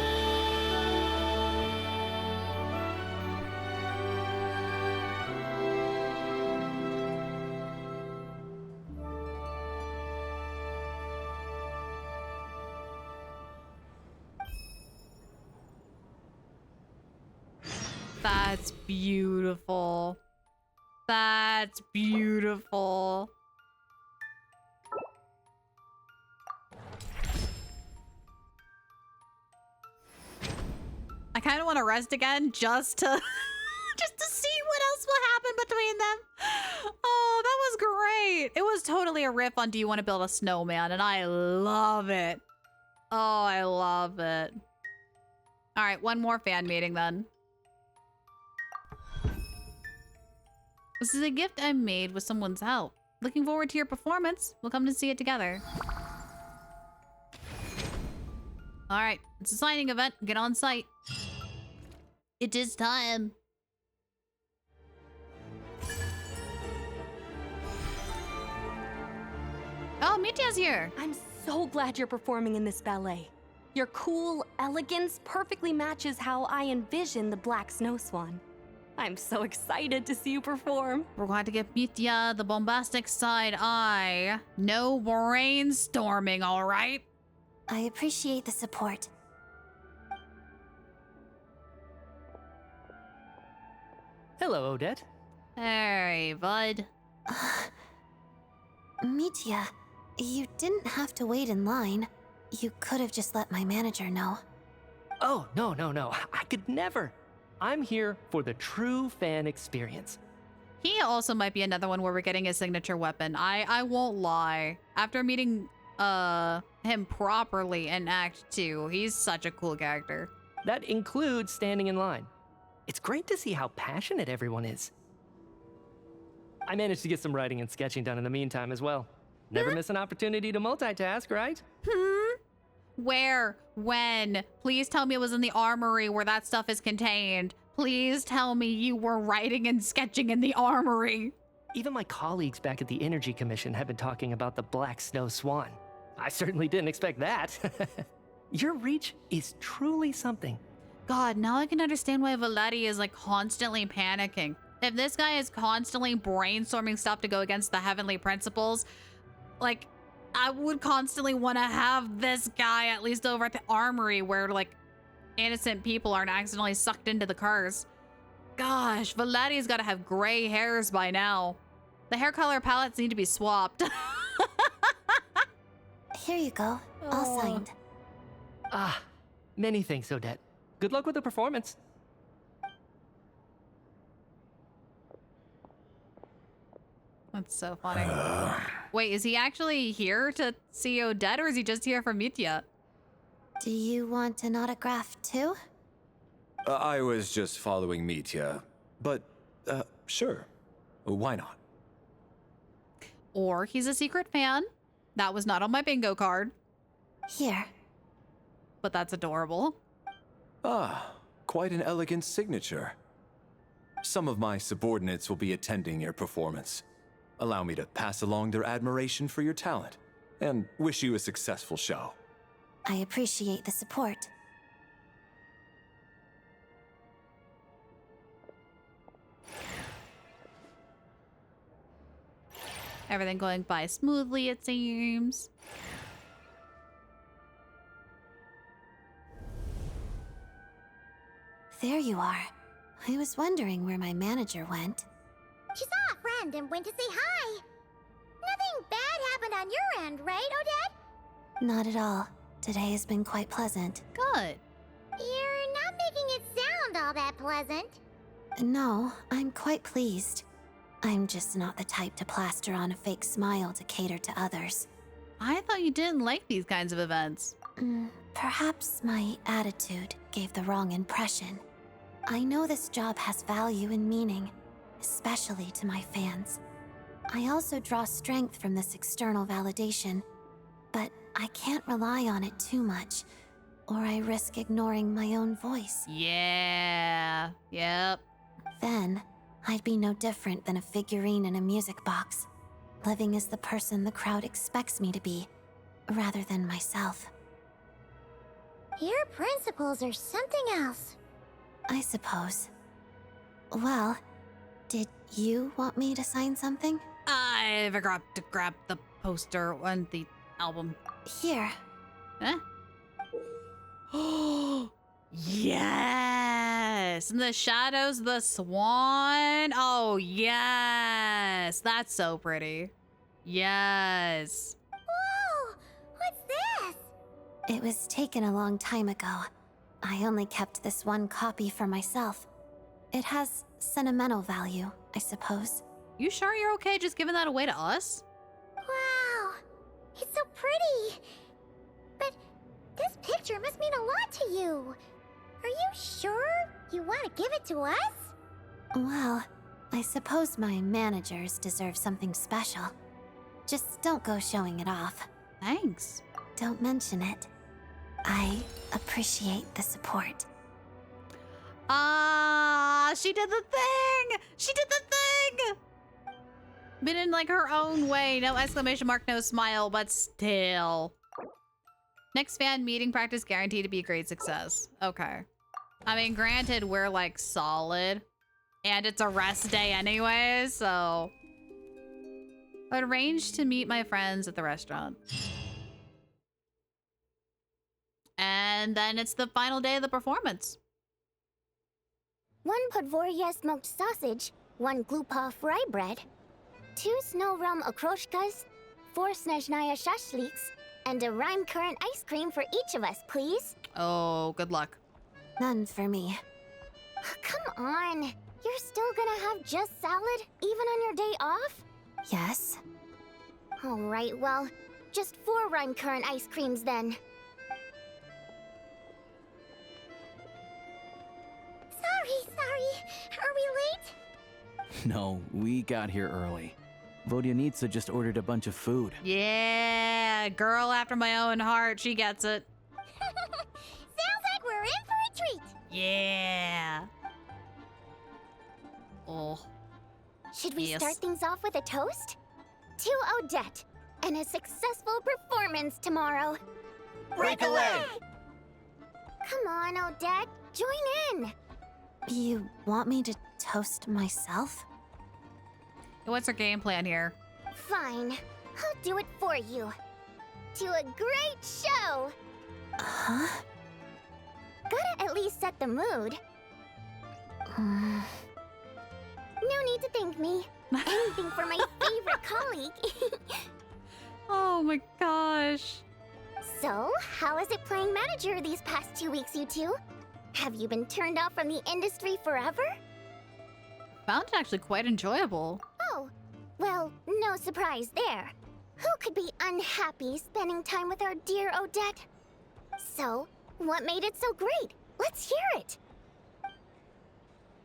[SPEAKER 2] That's beautiful. That's beautiful. I kind of want to rest again just to just to see what else will happen between them. Oh, that was great. It was totally a riff on Do You Want to Build a Snowman? And I love it. Oh, I love it. All right, one more fan meeting then. This is a gift I made with someone's help. Looking forward to your performance. We'll come to see it together. All right, it's a signing event. Get on site. It is time. Oh, Mitya's here.
[SPEAKER 13] I'm so glad you're performing in this ballet. Your cool elegance perfectly matches how I envision the Black Snow Swan. I'm so excited to see you perform.
[SPEAKER 2] We're going to give Mitya the bombastic side eye. No brainstorming, all right?
[SPEAKER 8] I appreciate the support.
[SPEAKER 5] Hello, Odette.
[SPEAKER 2] Hey, bud.
[SPEAKER 8] Mitya, you didn't have to wait in line. You could have just let my manager know.
[SPEAKER 5] Oh, no. I could never. I'm here for the true fan experience.
[SPEAKER 2] He also might be another one where we're getting his signature weapon. I won't lie. After meeting him properly in Act 2, he's such a cool character.
[SPEAKER 5] That includes standing in line. It's great to see how passionate everyone is. I managed to get some writing and sketching done in the meantime as well. Never miss an opportunity to multitask, right?
[SPEAKER 2] Where? When? Please tell me it was in the armory where that stuff is contained. Please tell me you were writing and sketching in the armory.
[SPEAKER 5] Even my colleagues back at the Energy Commission have been talking about the Black Snow Swan. I certainly didn't expect that. Your reach is truly something.
[SPEAKER 2] God, now I can understand why Valetti is like constantly panicking. If this guy is constantly brainstorming stuff to go against the heavenly principles, like, I would constantly want to have this guy at least over at the armory where, like, innocent people aren't accidentally sucked into the curse. Gosh, Valetti's got to have gray hairs by now. The hair color palettes need to be swapped.
[SPEAKER 8] Here you go, all signed.
[SPEAKER 5] Many thanks, Odette. Good luck with the performance.
[SPEAKER 2] That's so funny. Wait, is he actually here to see Odette, or is he just here for Mitya?
[SPEAKER 8] Do you want an autograph too?
[SPEAKER 11] I was just following Mitya, but sure, why not?
[SPEAKER 2] Or he's a secret fan. That was not on my bingo card.
[SPEAKER 8] Here.
[SPEAKER 2] But that's adorable.
[SPEAKER 11] Ah, quite an elegant signature. Some of my subordinates will be attending your performance. Allow me to pass along their admiration for your talent, and wish you a successful show.
[SPEAKER 8] I appreciate the support.
[SPEAKER 2] Everything going by smoothly, it seems.
[SPEAKER 8] There you are. I was wondering where my manager went.
[SPEAKER 4] She saw a friend and went to say hi. Nothing bad happened on your end, right, Odette?
[SPEAKER 8] Not at all. Today has been quite pleasant.
[SPEAKER 2] Good.
[SPEAKER 4] You're not making it sound all that pleasant.
[SPEAKER 8] No, I'm quite pleased. I'm just not the type to plaster on a fake smile to cater to others.
[SPEAKER 2] I thought you didn't like these kinds of events.
[SPEAKER 8] Perhaps my attitude gave the wrong impression. I know this job has value and meaning, especially to my fans. I also draw strength from this external validation, but I can't rely on it too much, or I risk ignoring my own voice.
[SPEAKER 2] Yeah, yep.
[SPEAKER 8] Then, I'd be no different than a figurine in a music box, living as the person the crowd expects me to be, rather than myself.
[SPEAKER 4] Your principles are something else.
[SPEAKER 8] I suppose. Well, did you want me to sign something?
[SPEAKER 2] I forgot to grab the poster and the album.
[SPEAKER 8] Here.
[SPEAKER 2] Huh? Yes! In the shadows, the swan. Oh, yes! That's so pretty. Yes.
[SPEAKER 4] Whoa! What's this?
[SPEAKER 8] It was taken a long time ago. I only kept this one copy for myself. It has sentimental value, I suppose.
[SPEAKER 2] You sure you're okay just giving that away to us?
[SPEAKER 4] Wow! It's so pretty! But this picture must mean a lot to you. Are you sure you want to give it to us?
[SPEAKER 8] Well, I suppose my managers deserve something special. Just don't go showing it off.
[SPEAKER 2] Thanks.
[SPEAKER 8] Don't mention it. I appreciate the support.
[SPEAKER 2] She did the thing! She did the thing! But in like her own way. No exclamation mark, no smile, but still. Next fan meeting practice guaranteed to be a great success. Okay. I mean, granted, we're like solid. And it's a rest day anyway, so. I'd arrange to meet my friends at the restaurant. And then it's the final day of the performance.
[SPEAKER 1] 1 podvorya smoked sausage, 1 glupa rye bread, 2 snow realm okroshkas, 4 snezhnaya shashliks, and a rhyme current ice cream for each of us, please.
[SPEAKER 2] Oh, good luck.
[SPEAKER 8] None for me.
[SPEAKER 1] Come on. You're still gonna have just salad, even on your day off?
[SPEAKER 8] Yes.
[SPEAKER 1] Alright, well, just 4 rhyme current ice creams then.
[SPEAKER 4] Sorry. Are we late?
[SPEAKER 10] No, we got here early. Vodyanitsa just ordered a bunch of food.
[SPEAKER 2] Yeah, girl after my own heart. She gets it.
[SPEAKER 4] Sounds like we're in for a treat.
[SPEAKER 2] Yeah. Oh.
[SPEAKER 1] Should we
[SPEAKER 2] Yes.
[SPEAKER 1] start things off with a toast? To Odette, and a successful performance tomorrow.
[SPEAKER 7] Break away!
[SPEAKER 1] Come on, Odette, join in.
[SPEAKER 8] You want me to toast myself?
[SPEAKER 2] What's our game plan here?
[SPEAKER 1] Fine, I'll do it for you. To a great show.
[SPEAKER 8] Huh?
[SPEAKER 1] Gotta at least set the mood. No need to thank me. Anything for my favorite colleague.
[SPEAKER 2] Oh my gosh.
[SPEAKER 1] So, how is it playing manager these past 2 weeks, you two? Have you been turned off from the industry forever?
[SPEAKER 2] Found it actually quite enjoyable.
[SPEAKER 1] Oh, well, no surprise there. Who could be unhappy spending time with our dear Odette? So, what made it so great? Let's hear it.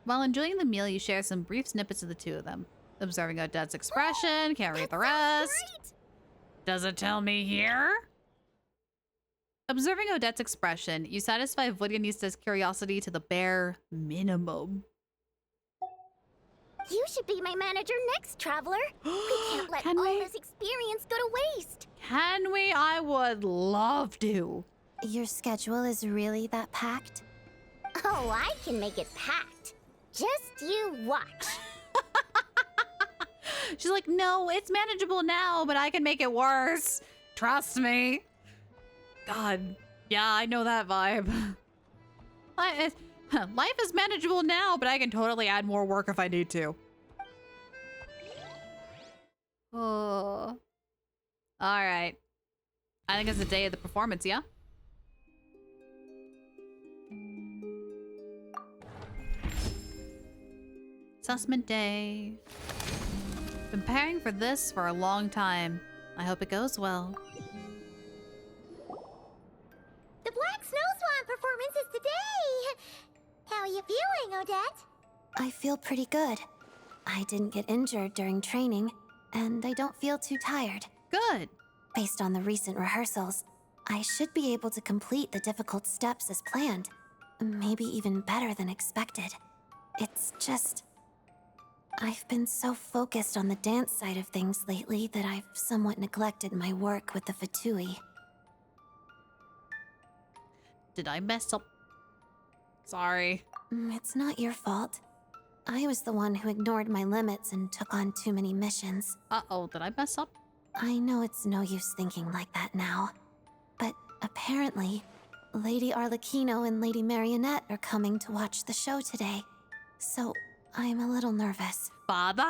[SPEAKER 2] While enjoying the meal, you share some brief snippets of the two of them. Observing Odette's expression, can't read the rest. Does it tell me here? Observing Odette's expression, you satisfy Vodyanitsa's curiosity to the bare minimum.
[SPEAKER 1] You should be my manager next, Traveler. We can't let
[SPEAKER 2] Can
[SPEAKER 1] all
[SPEAKER 2] we?
[SPEAKER 1] this experience go to waste.
[SPEAKER 2] Can we? I would love to.
[SPEAKER 8] Your schedule is really that packed?
[SPEAKER 1] Oh, I can make it packed. Just you watch.
[SPEAKER 2] She's like, no, it's manageable now, but I can make it worse. Trust me. God, yeah, I know that vibe. Life is manageable now, but I can totally add more work if I need to. Oh. All right. I think it's the day of the performance, yeah? Assessment day. Been preparing for this for a long time. I hope it goes well.
[SPEAKER 4] The Black Snow Swan performance is today. How are you feeling, Odette?
[SPEAKER 8] I feel pretty good. I didn't get injured during training, and I don't feel too tired.
[SPEAKER 2] Good.
[SPEAKER 8] Based on the recent rehearsals, I should be able to complete the difficult steps as planned. Maybe even better than expected. It's just... I've been so focused on the dance side of things lately that I've somewhat neglected my work with the Fatui.
[SPEAKER 2] Did I mess up? Sorry.
[SPEAKER 8] It's not your fault. I was the one who ignored my limits and took on too many missions.
[SPEAKER 2] Uh-oh, did I mess up?
[SPEAKER 8] I know it's no use thinking like that now. But apparently, Lady Arlecchino and Lady Marionette are coming to watch the show today. So, I'm a little nervous.
[SPEAKER 2] Father!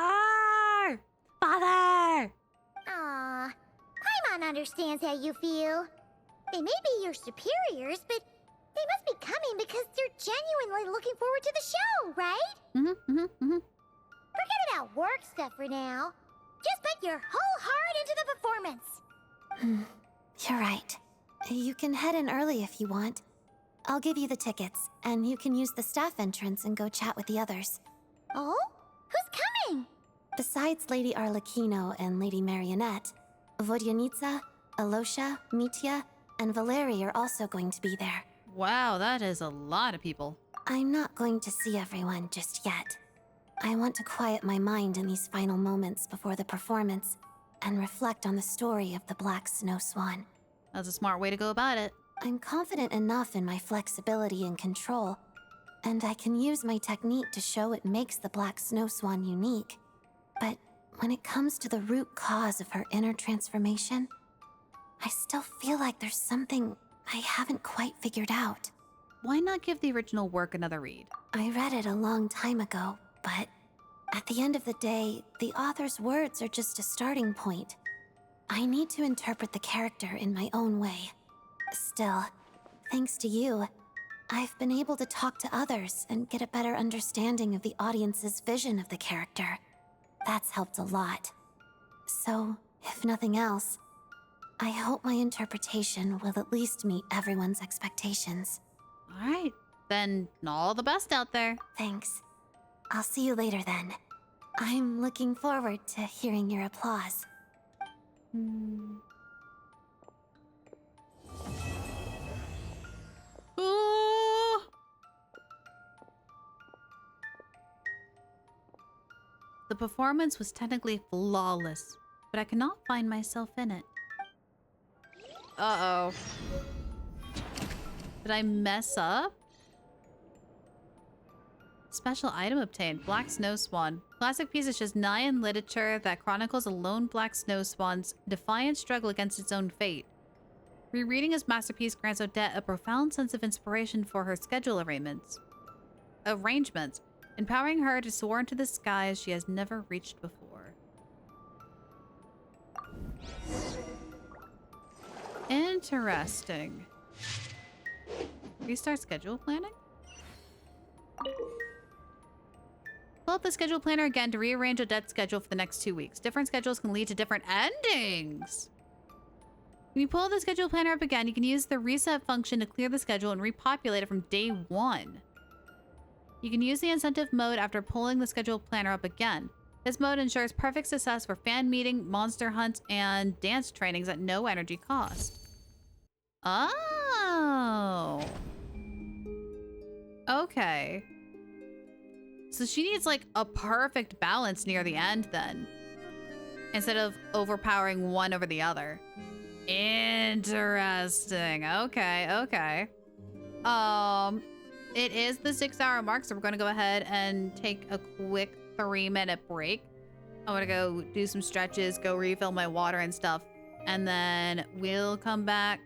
[SPEAKER 2] Father!
[SPEAKER 4] Aw, Paimon understands how you feel. They may be your superiors, but they must be coming because they're genuinely looking forward to the show, right? Forget about work stuff for now. Just put your whole heart into the performance.
[SPEAKER 8] You're right. You can head in early if you want. I'll give you the tickets, and you can use the staff entrance and go chat with the others.
[SPEAKER 4] Oh? Who's coming?
[SPEAKER 8] Besides Lady Arlecchino and Lady Marionette, Vodyanitsa, Alosha, Mitya, and Valeri are also going to be there.
[SPEAKER 2] Wow, that is a lot of people.
[SPEAKER 8] I'm not going to see everyone just yet. I want to quiet my mind in these final moments before the performance and reflect on the story of the Black Snow Swan.
[SPEAKER 2] That's a smart way to go about it.
[SPEAKER 8] I'm confident enough in my flexibility and control, and I can use my technique to show what makes the Black Snow Swan unique. But when it comes to the root cause of her inner transformation, I still feel like there's something I haven't quite figured out.
[SPEAKER 9] Why not give the original work another read?
[SPEAKER 8] I read it a long time ago, but at the end of the day, the author's words are just a starting point. I need to interpret the character in my own way. Still, thanks to you, I've been able to talk to others and get a better understanding of the audience's vision of the character. That's helped a lot. So, if nothing else, I hope my interpretation will at least meet everyone's expectations.
[SPEAKER 9] All right, then all the best out there.
[SPEAKER 8] Thanks. I'll see you later then. I'm looking forward to hearing your applause.
[SPEAKER 9] Ooh. The performance was technically flawless, but I cannot find myself in it. Uh-oh. Did I mess up? Special item obtained. Black Snow Swan. Classic piece of Shasnayan literature that chronicles a lone black snow swan's defiant struggle against its own fate. Rereading his masterpiece grants Odette a profound sense of inspiration for her schedule arrangements, empowering her to soar into the sky as she has never reached before. Interesting. Restart schedule planning? Pull up the schedule planner again to rearrange Odette's schedule for the next 2 weeks. Different schedules can lead to different endings. When you pull the schedule planner up again, you can use the reset function to clear the schedule and repopulate it from day 1. You can use the incentive mode after pulling the schedule planner up again. This mode ensures perfect success for fan meeting, monster hunts, and dance trainings at no energy cost. Oh. Okay. So she needs like a perfect balance near the end then, instead of overpowering one over the other. Interesting. Okay. It is the 6-hour mark, so we're gonna go ahead and take a quick 3-minute break. I wanna go do some stretches, go refill my water and stuff, and then we'll come back.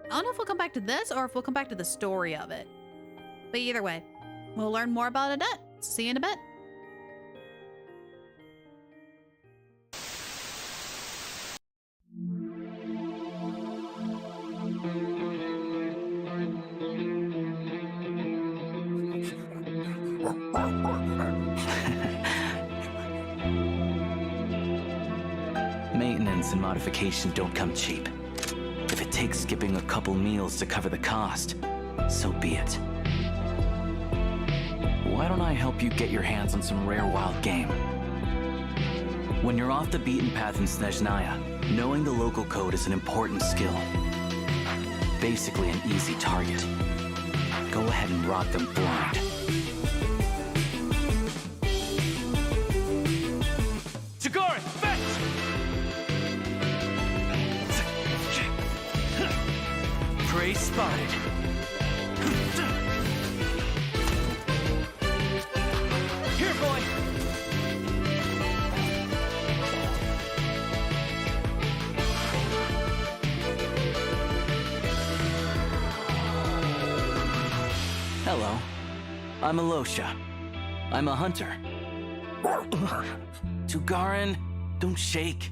[SPEAKER 9] I don't know if we'll come back to this or if we'll come back to the story of it. But either way, we'll learn more about Odette. See you in a bit.
[SPEAKER 10] Maintenance and modification don't come cheap. If it takes skipping a couple meals to cover the cost, so be it. Why don't I help you get your hands on some rare wild game? When you're off the beaten path in Snezhnaya, knowing the local code is an important skill. Basically an easy target. Go ahead and rock them blind.
[SPEAKER 17] Jagarin, fetch!
[SPEAKER 10] Prey spotted.
[SPEAKER 17] Here, boy!
[SPEAKER 10] Hello. I'm Alosha. I'm a hunter. Jagarin, don't shake.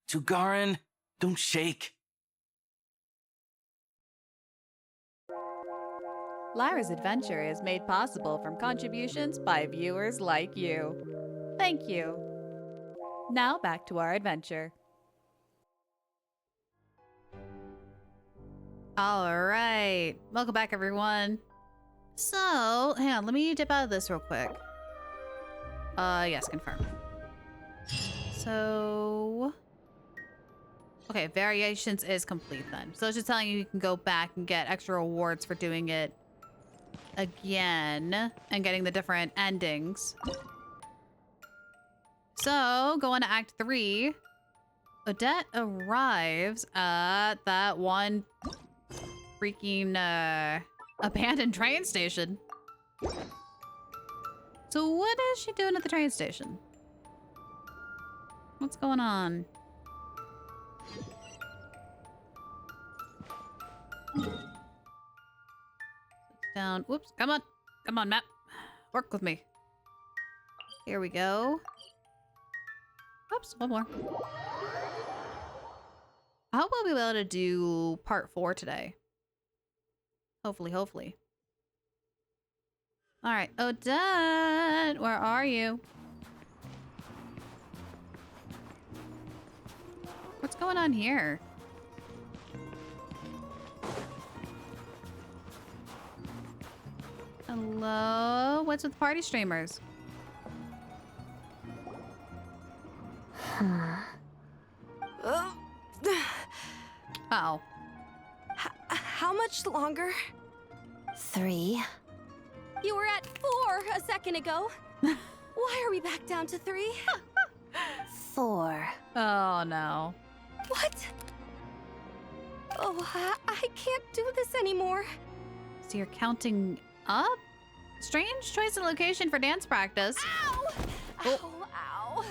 [SPEAKER 10] Tugarin, don't shake.
[SPEAKER 9] Lyra's adventure is made possible from contributions by viewers like you. Thank you. Now back to our adventure. All right. Welcome back, everyone. So, hang on. Let me dip out of this real quick. Yes, confirm. So... Okay, variations is complete then. So it's just telling you can go back and get extra rewards for doing it again and getting the different endings. So, go on to Act 3. Odette arrives at that one freaking abandoned train station. So what is she doing at the train station? What's going on? Down. Whoops. Come on. Come on, map. Work with me. Here we go. Oops. One more. I hope I'll be able to do part 4 today. Hopefully, hopefully. All right. Odette, where are you? What's going on here? Hello? What's with party streamers? Uh-oh.
[SPEAKER 13] How much longer?
[SPEAKER 8] 3.
[SPEAKER 13] You were at 4 a second ago. Why are we back down to 3?
[SPEAKER 8] 4.
[SPEAKER 9] Oh, no.
[SPEAKER 13] What? Oh, I can't do this anymore.
[SPEAKER 9] So you're counting up? Strange choice of location for dance practice.
[SPEAKER 13] Ow! Oh. Ow, ow.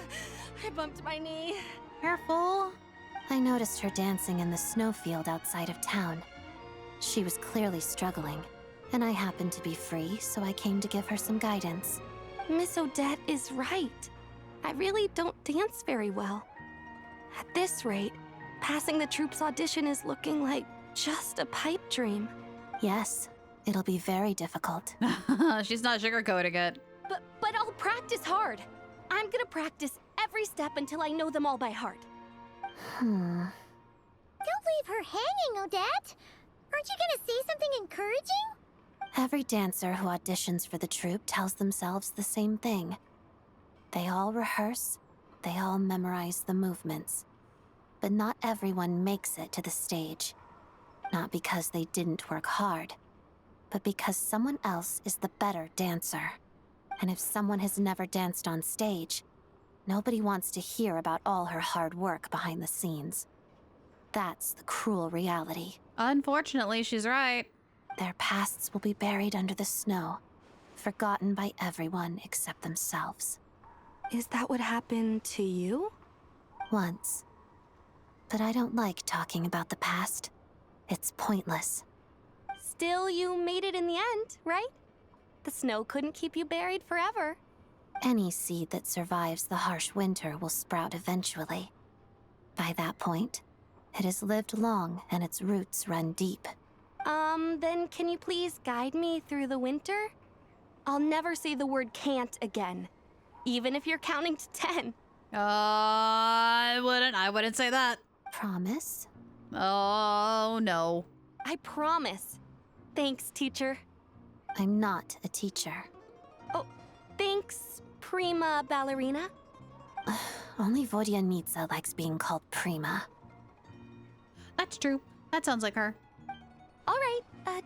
[SPEAKER 13] I bumped my knee.
[SPEAKER 8] Careful. I noticed her dancing in the snowfield outside of town. She was clearly struggling, and I happened to be free, so I came to give her some guidance.
[SPEAKER 13] Miss Odette is right. I really don't dance very well. At this rate, passing the troop's audition is looking like just a pipe dream.
[SPEAKER 8] Yes, it'll be very difficult.
[SPEAKER 9] She's not sugarcoating it.
[SPEAKER 13] But I'll practice hard. I'm gonna practice every step until I know them all by heart.
[SPEAKER 4] Don't leave her hanging, Odette. Aren't you gonna say something encouraging?
[SPEAKER 8] Every dancer who auditions for the troupe tells themselves the same thing. They all rehearse, they all memorize the movements. But not everyone makes it to the stage. Not because they didn't work hard, but because someone else is the better dancer. And if someone has never danced on stage, nobody wants to hear about all her hard work behind the scenes. That's the cruel reality.
[SPEAKER 9] Unfortunately, she's right.
[SPEAKER 8] Their pasts will be buried under the snow, forgotten by everyone except themselves.
[SPEAKER 13] Is that what happened to you?
[SPEAKER 8] Once. But I don't like talking about the past. It's pointless.
[SPEAKER 13] Still, you made it in the end, right? The snow couldn't keep you buried forever.
[SPEAKER 8] Any seed that survives the harsh winter will sprout eventually. By that point, it has lived long and its roots run deep.
[SPEAKER 13] Then can you please guide me through the winter? I'll never say the word can't again, even if you're counting to 10.
[SPEAKER 9] I wouldn't say that.
[SPEAKER 8] Promise?
[SPEAKER 9] Oh, no.
[SPEAKER 13] I promise. Thanks, teacher.
[SPEAKER 8] I'm not a teacher.
[SPEAKER 13] Oh, thanks, prima ballerina.
[SPEAKER 8] Only Vodyanica likes being called prima.
[SPEAKER 9] That's true. That sounds like her.
[SPEAKER 13] All right,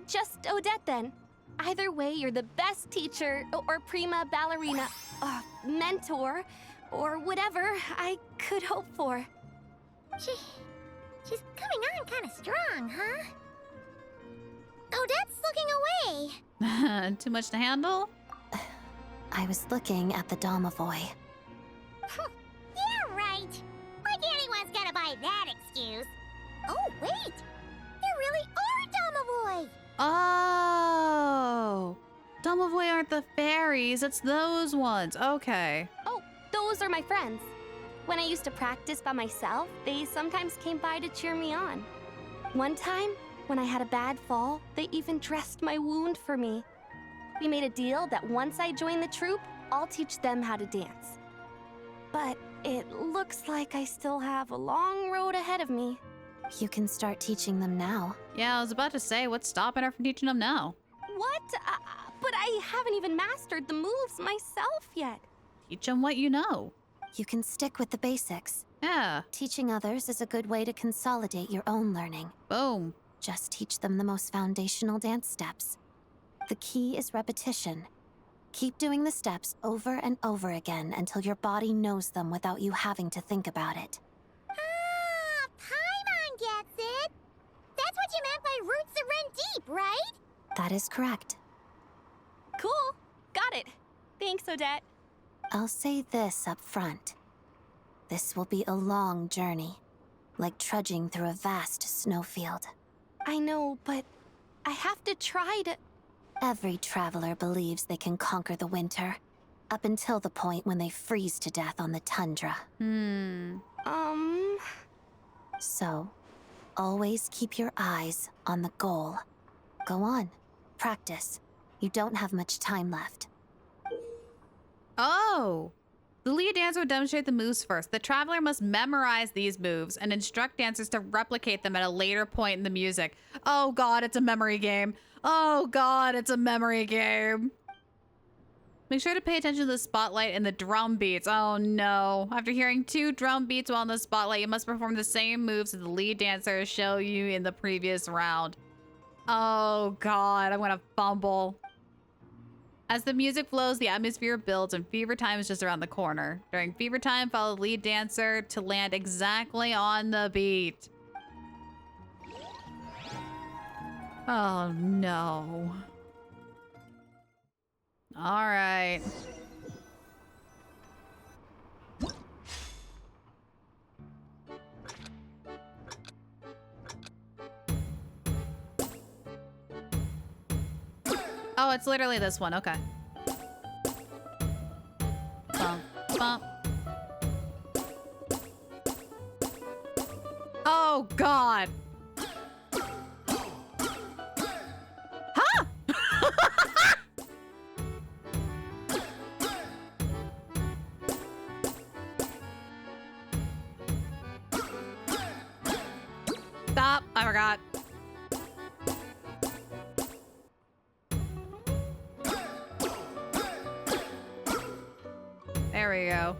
[SPEAKER 13] just Odette then. Either way, you're the best teacher or prima ballerina, mentor, or whatever I could hope for.
[SPEAKER 4] She's coming on kind of strong, huh? Odette's looking away.
[SPEAKER 9] Too much to handle?
[SPEAKER 8] I was looking at the domovoi.
[SPEAKER 4] Yeah, right. Like anyone's gonna buy that excuse. Oh, wait. There really are domovoi.
[SPEAKER 9] Oh. Domovoi aren't the fairies. It's those ones. Okay.
[SPEAKER 13] Oh, those are my friends. When I used to practice by myself, they sometimes came by to cheer me on. One time, when I had a bad fall, they even dressed my wound for me. We made a deal that once I join the troupe, I'll teach them how to dance. But it looks like I still have a long road ahead of me.
[SPEAKER 8] You can start teaching them now.
[SPEAKER 9] Yeah, I was about to say, what's stopping her from teaching them now?
[SPEAKER 13] What? But I haven't even mastered the moves myself yet.
[SPEAKER 9] Teach them what you know.
[SPEAKER 8] You can stick with the basics.
[SPEAKER 9] Yeah.
[SPEAKER 8] Teaching others is a good way to consolidate your own learning.
[SPEAKER 9] Boom.
[SPEAKER 8] Just teach them the most foundational dance steps. The key is repetition. Keep doing the steps over and over again until your body knows them without you having to think about it.
[SPEAKER 4] Ah, Paimon gets it! That's what you meant by roots that run deep, right?
[SPEAKER 8] That is correct.
[SPEAKER 13] Cool. Got it. Thanks, Odette.
[SPEAKER 8] I'll say this up front. This will be a long journey, like trudging through a vast snowfield.
[SPEAKER 13] I know, but I have to try to...
[SPEAKER 8] Every traveler believes they can conquer the winter, up until the point when they freeze to death on the tundra. So, always keep your eyes on the goal. Go on, practice. You don't have much time left.
[SPEAKER 9] Oh! The lead dancer would demonstrate the moves first. The traveler must memorize these moves and instruct dancers to replicate them at a later point in the music. Oh god, it's a memory game. Oh god, it's a memory game. Make sure to pay attention to the spotlight and the drum beats. Oh no. After hearing 2 drum beats while in the spotlight, you must perform the same moves that the lead dancer showed you in the previous round. Oh god, I'm gonna fumble. As the music flows, the atmosphere builds and fever time is just around the corner. During fever time, follow the lead dancer to land exactly on the beat. Oh no. All right. Oh, it's literally this one. Okay. Bump, bump. Oh, God. Huh? Stop. I forgot. There we go.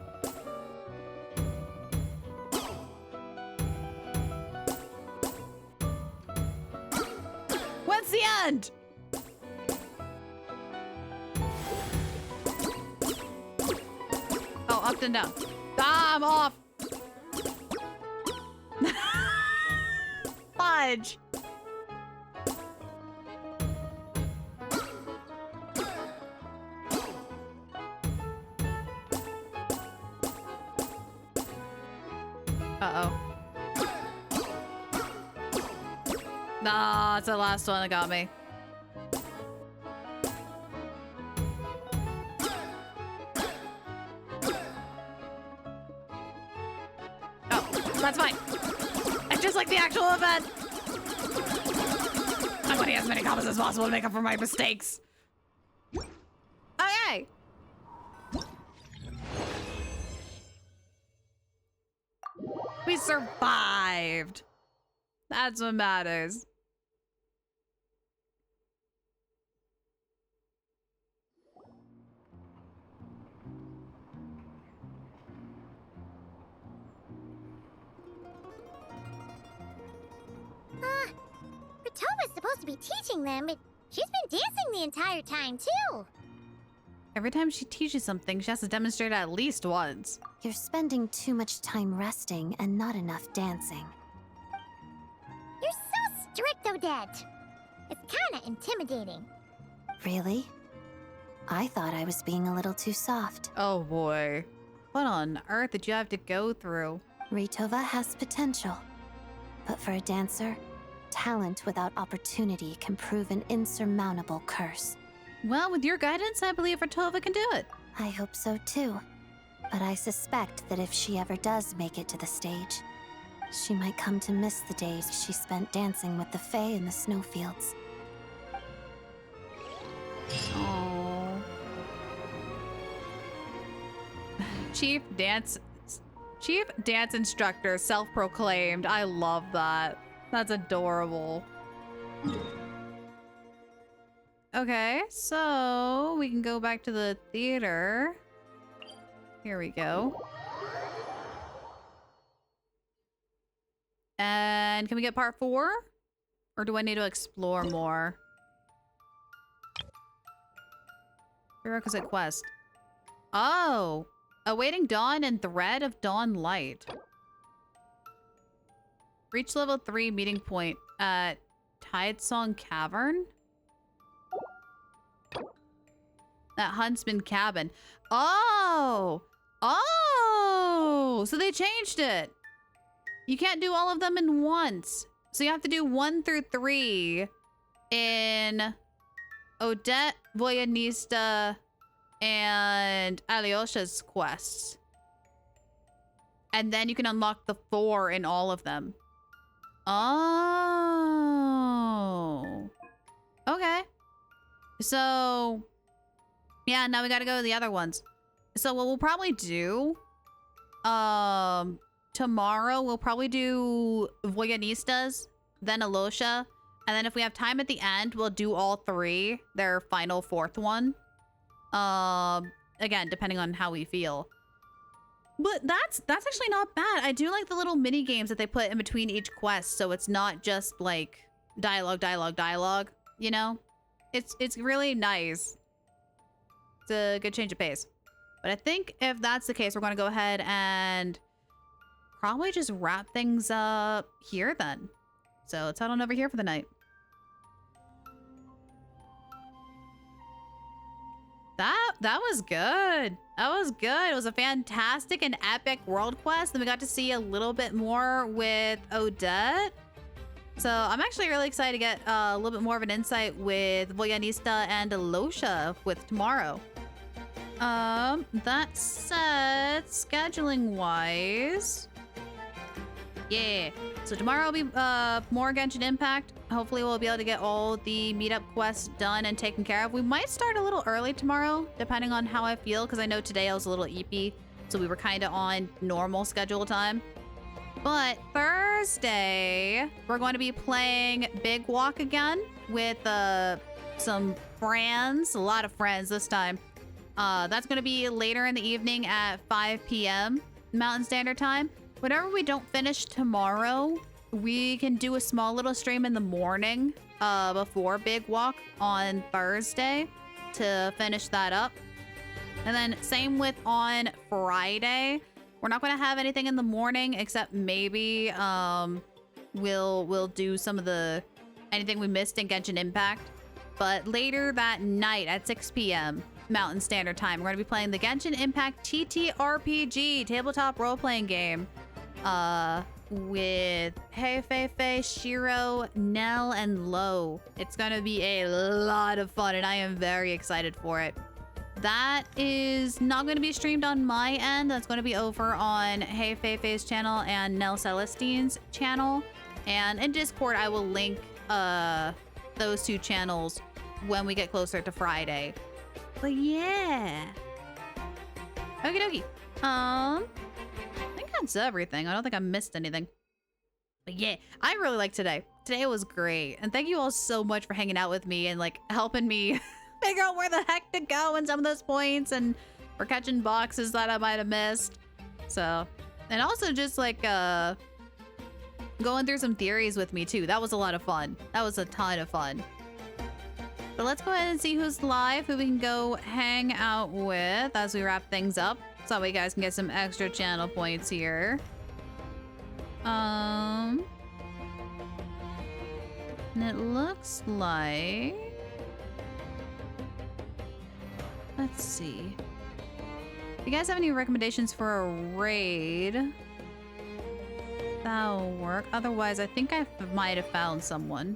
[SPEAKER 9] When's the end? Oh, up and down. Ah, I'm off. Fudge. Uh-oh. Nah, it's the last one that got me. Oh, that's fine. It's just like the actual event. I'm gonna as many combos as possible to make up for my mistakes. Okay. We survived. That's what matters.
[SPEAKER 4] Ratova's supposed to be teaching them, but she's been dancing the entire time, too.
[SPEAKER 9] Every time she teaches something, she has to demonstrate it at least once.
[SPEAKER 8] You're spending too much time resting and not enough dancing.
[SPEAKER 4] You're so strict, Odette. It's kinda intimidating.
[SPEAKER 8] Really? I thought I was being a little too soft.
[SPEAKER 9] Oh boy. What on earth did you have to go through?
[SPEAKER 8] Ratova has potential. But for a dancer, talent without opportunity can prove an insurmountable curse.
[SPEAKER 9] Well, with your guidance, I believe Ratova can do it.
[SPEAKER 8] I hope so too. But I suspect that if she ever does make it to the stage, she might come to miss the days she spent dancing with the Fae in the snowfields.
[SPEAKER 2] Oh. Chief dance instructor, self-proclaimed. I love that. That's adorable. Okay, so we can go back to the theater. Here we go. And can we get part 4? Or do I need to explore more? Prerequisite quest. Oh! Awaiting dawn and thread of dawn light. Reach level 3 meeting point at Tidesong Cavern? At Huntsman Cabin. Oh! Oh! So they changed it. You can't do all of them in once. So you have to do 1 through 3 in Odette, Voyanista, and Alyosha's quests. And then you can unlock the 4 in all of them. Oh. Okay. So, yeah, now we gotta go to the other ones. So what we'll probably do, tomorrow we'll probably do Voyanistas, then Alosha, and then if we have time at the end, we'll do all 3, their final 4th one. Again, depending on how we feel. But that's actually not bad. I do like the little mini games that they put in between each quest, so it's not just like dialogue, you know? It's really nice. It's a good change of pace. But I think if that's the case, we're going to go ahead and probably just wrap things up here then. So let's head on over here for the night. That was good. That was good. It was a fantastic and epic world quest. Then we got to see a little bit more with Odette. So I'm actually really excited to get a little bit more of an insight with Voyanista and Alosha with tomorrow. That said, scheduling wise, yeah. So tomorrow will be more Genshin Impact. Hopefully we'll be able to get all the meetup quests done and taken care of. We might start a little early tomorrow, depending on how I feel, because I know today I was a little eepy, so we were kind of on normal schedule time. But Thursday, we're going to be playing Big Walk again with some friends, a lot of friends this time. That's going to be later in the evening at 5 p.m. Mountain Standard Time. Whenever we don't finish tomorrow, we can do a small little stream in the morning before Big Walk on Thursday to finish that up. And then same with on Friday. We're not going to have anything in the morning except maybe we'll do some of the anything we missed in Genshin Impact. But later that night at 6 p.m. Mountain Standard Time, we're going to be playing the Genshin Impact TTRPG tabletop role-playing game with Heifei, Shiro, Nell, and Lo. It's going to be a lot of fun, and I am very excited for it. That is not going to be streamed on my end. That's going to be over on Heifei's channel and Nell Celestine's channel. And in Discord, I will link those 2 channels when we get closer to Friday. But yeah. Okie dokie. I think that's everything. I don't think I missed anything. But yeah, I really liked today. Today was great. And thank you all so much for hanging out with me and like helping me figure out where the heck to go in some of those points and for catching boxes that I might have missed. So, and also just like going through some theories with me too. That was a lot of fun. That was a ton of fun. But let's go ahead and see who's live, who we can go hang out with as we wrap things up. So you guys can get some extra channel points here. And it looks like... Let's see. If you guys have any recommendations for a raid, that'll work. Otherwise, I think I might have found someone.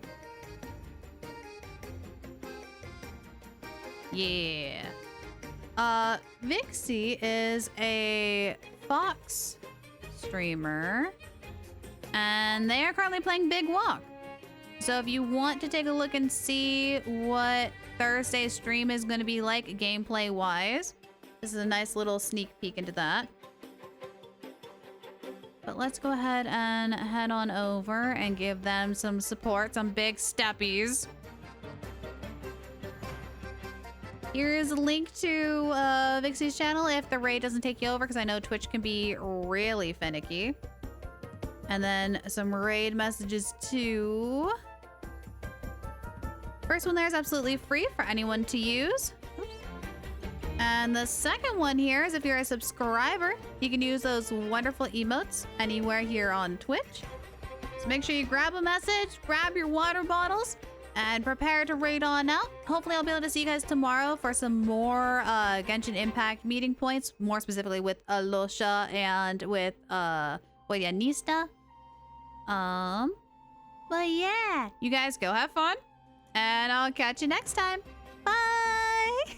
[SPEAKER 2] Yeah.
[SPEAKER 9] Vixie is a Fox streamer, and they are currently playing Big Walk. So if you want to take a look and see what Thursday's stream is going to be like gameplay-wise, this is a nice little sneak peek into that. But let's go ahead and head on over and give them some support, some big steppies. Here's a link to Vixie's channel if the raid doesn't take you over, because I know Twitch can be really finicky. And then some raid messages too. First one there is absolutely free for anyone to use. And the second one here is if you're a subscriber, you can use those wonderful emotes anywhere here on Twitch. So make sure you grab a message, grab your water bottles, and prepare to raid on out. Hopefully I'll be able to see you guys tomorrow for some more Genshin Impact meeting points, more specifically with Alosha and with Nista. But yeah, you guys go have fun, and I'll catch you next time. Bye!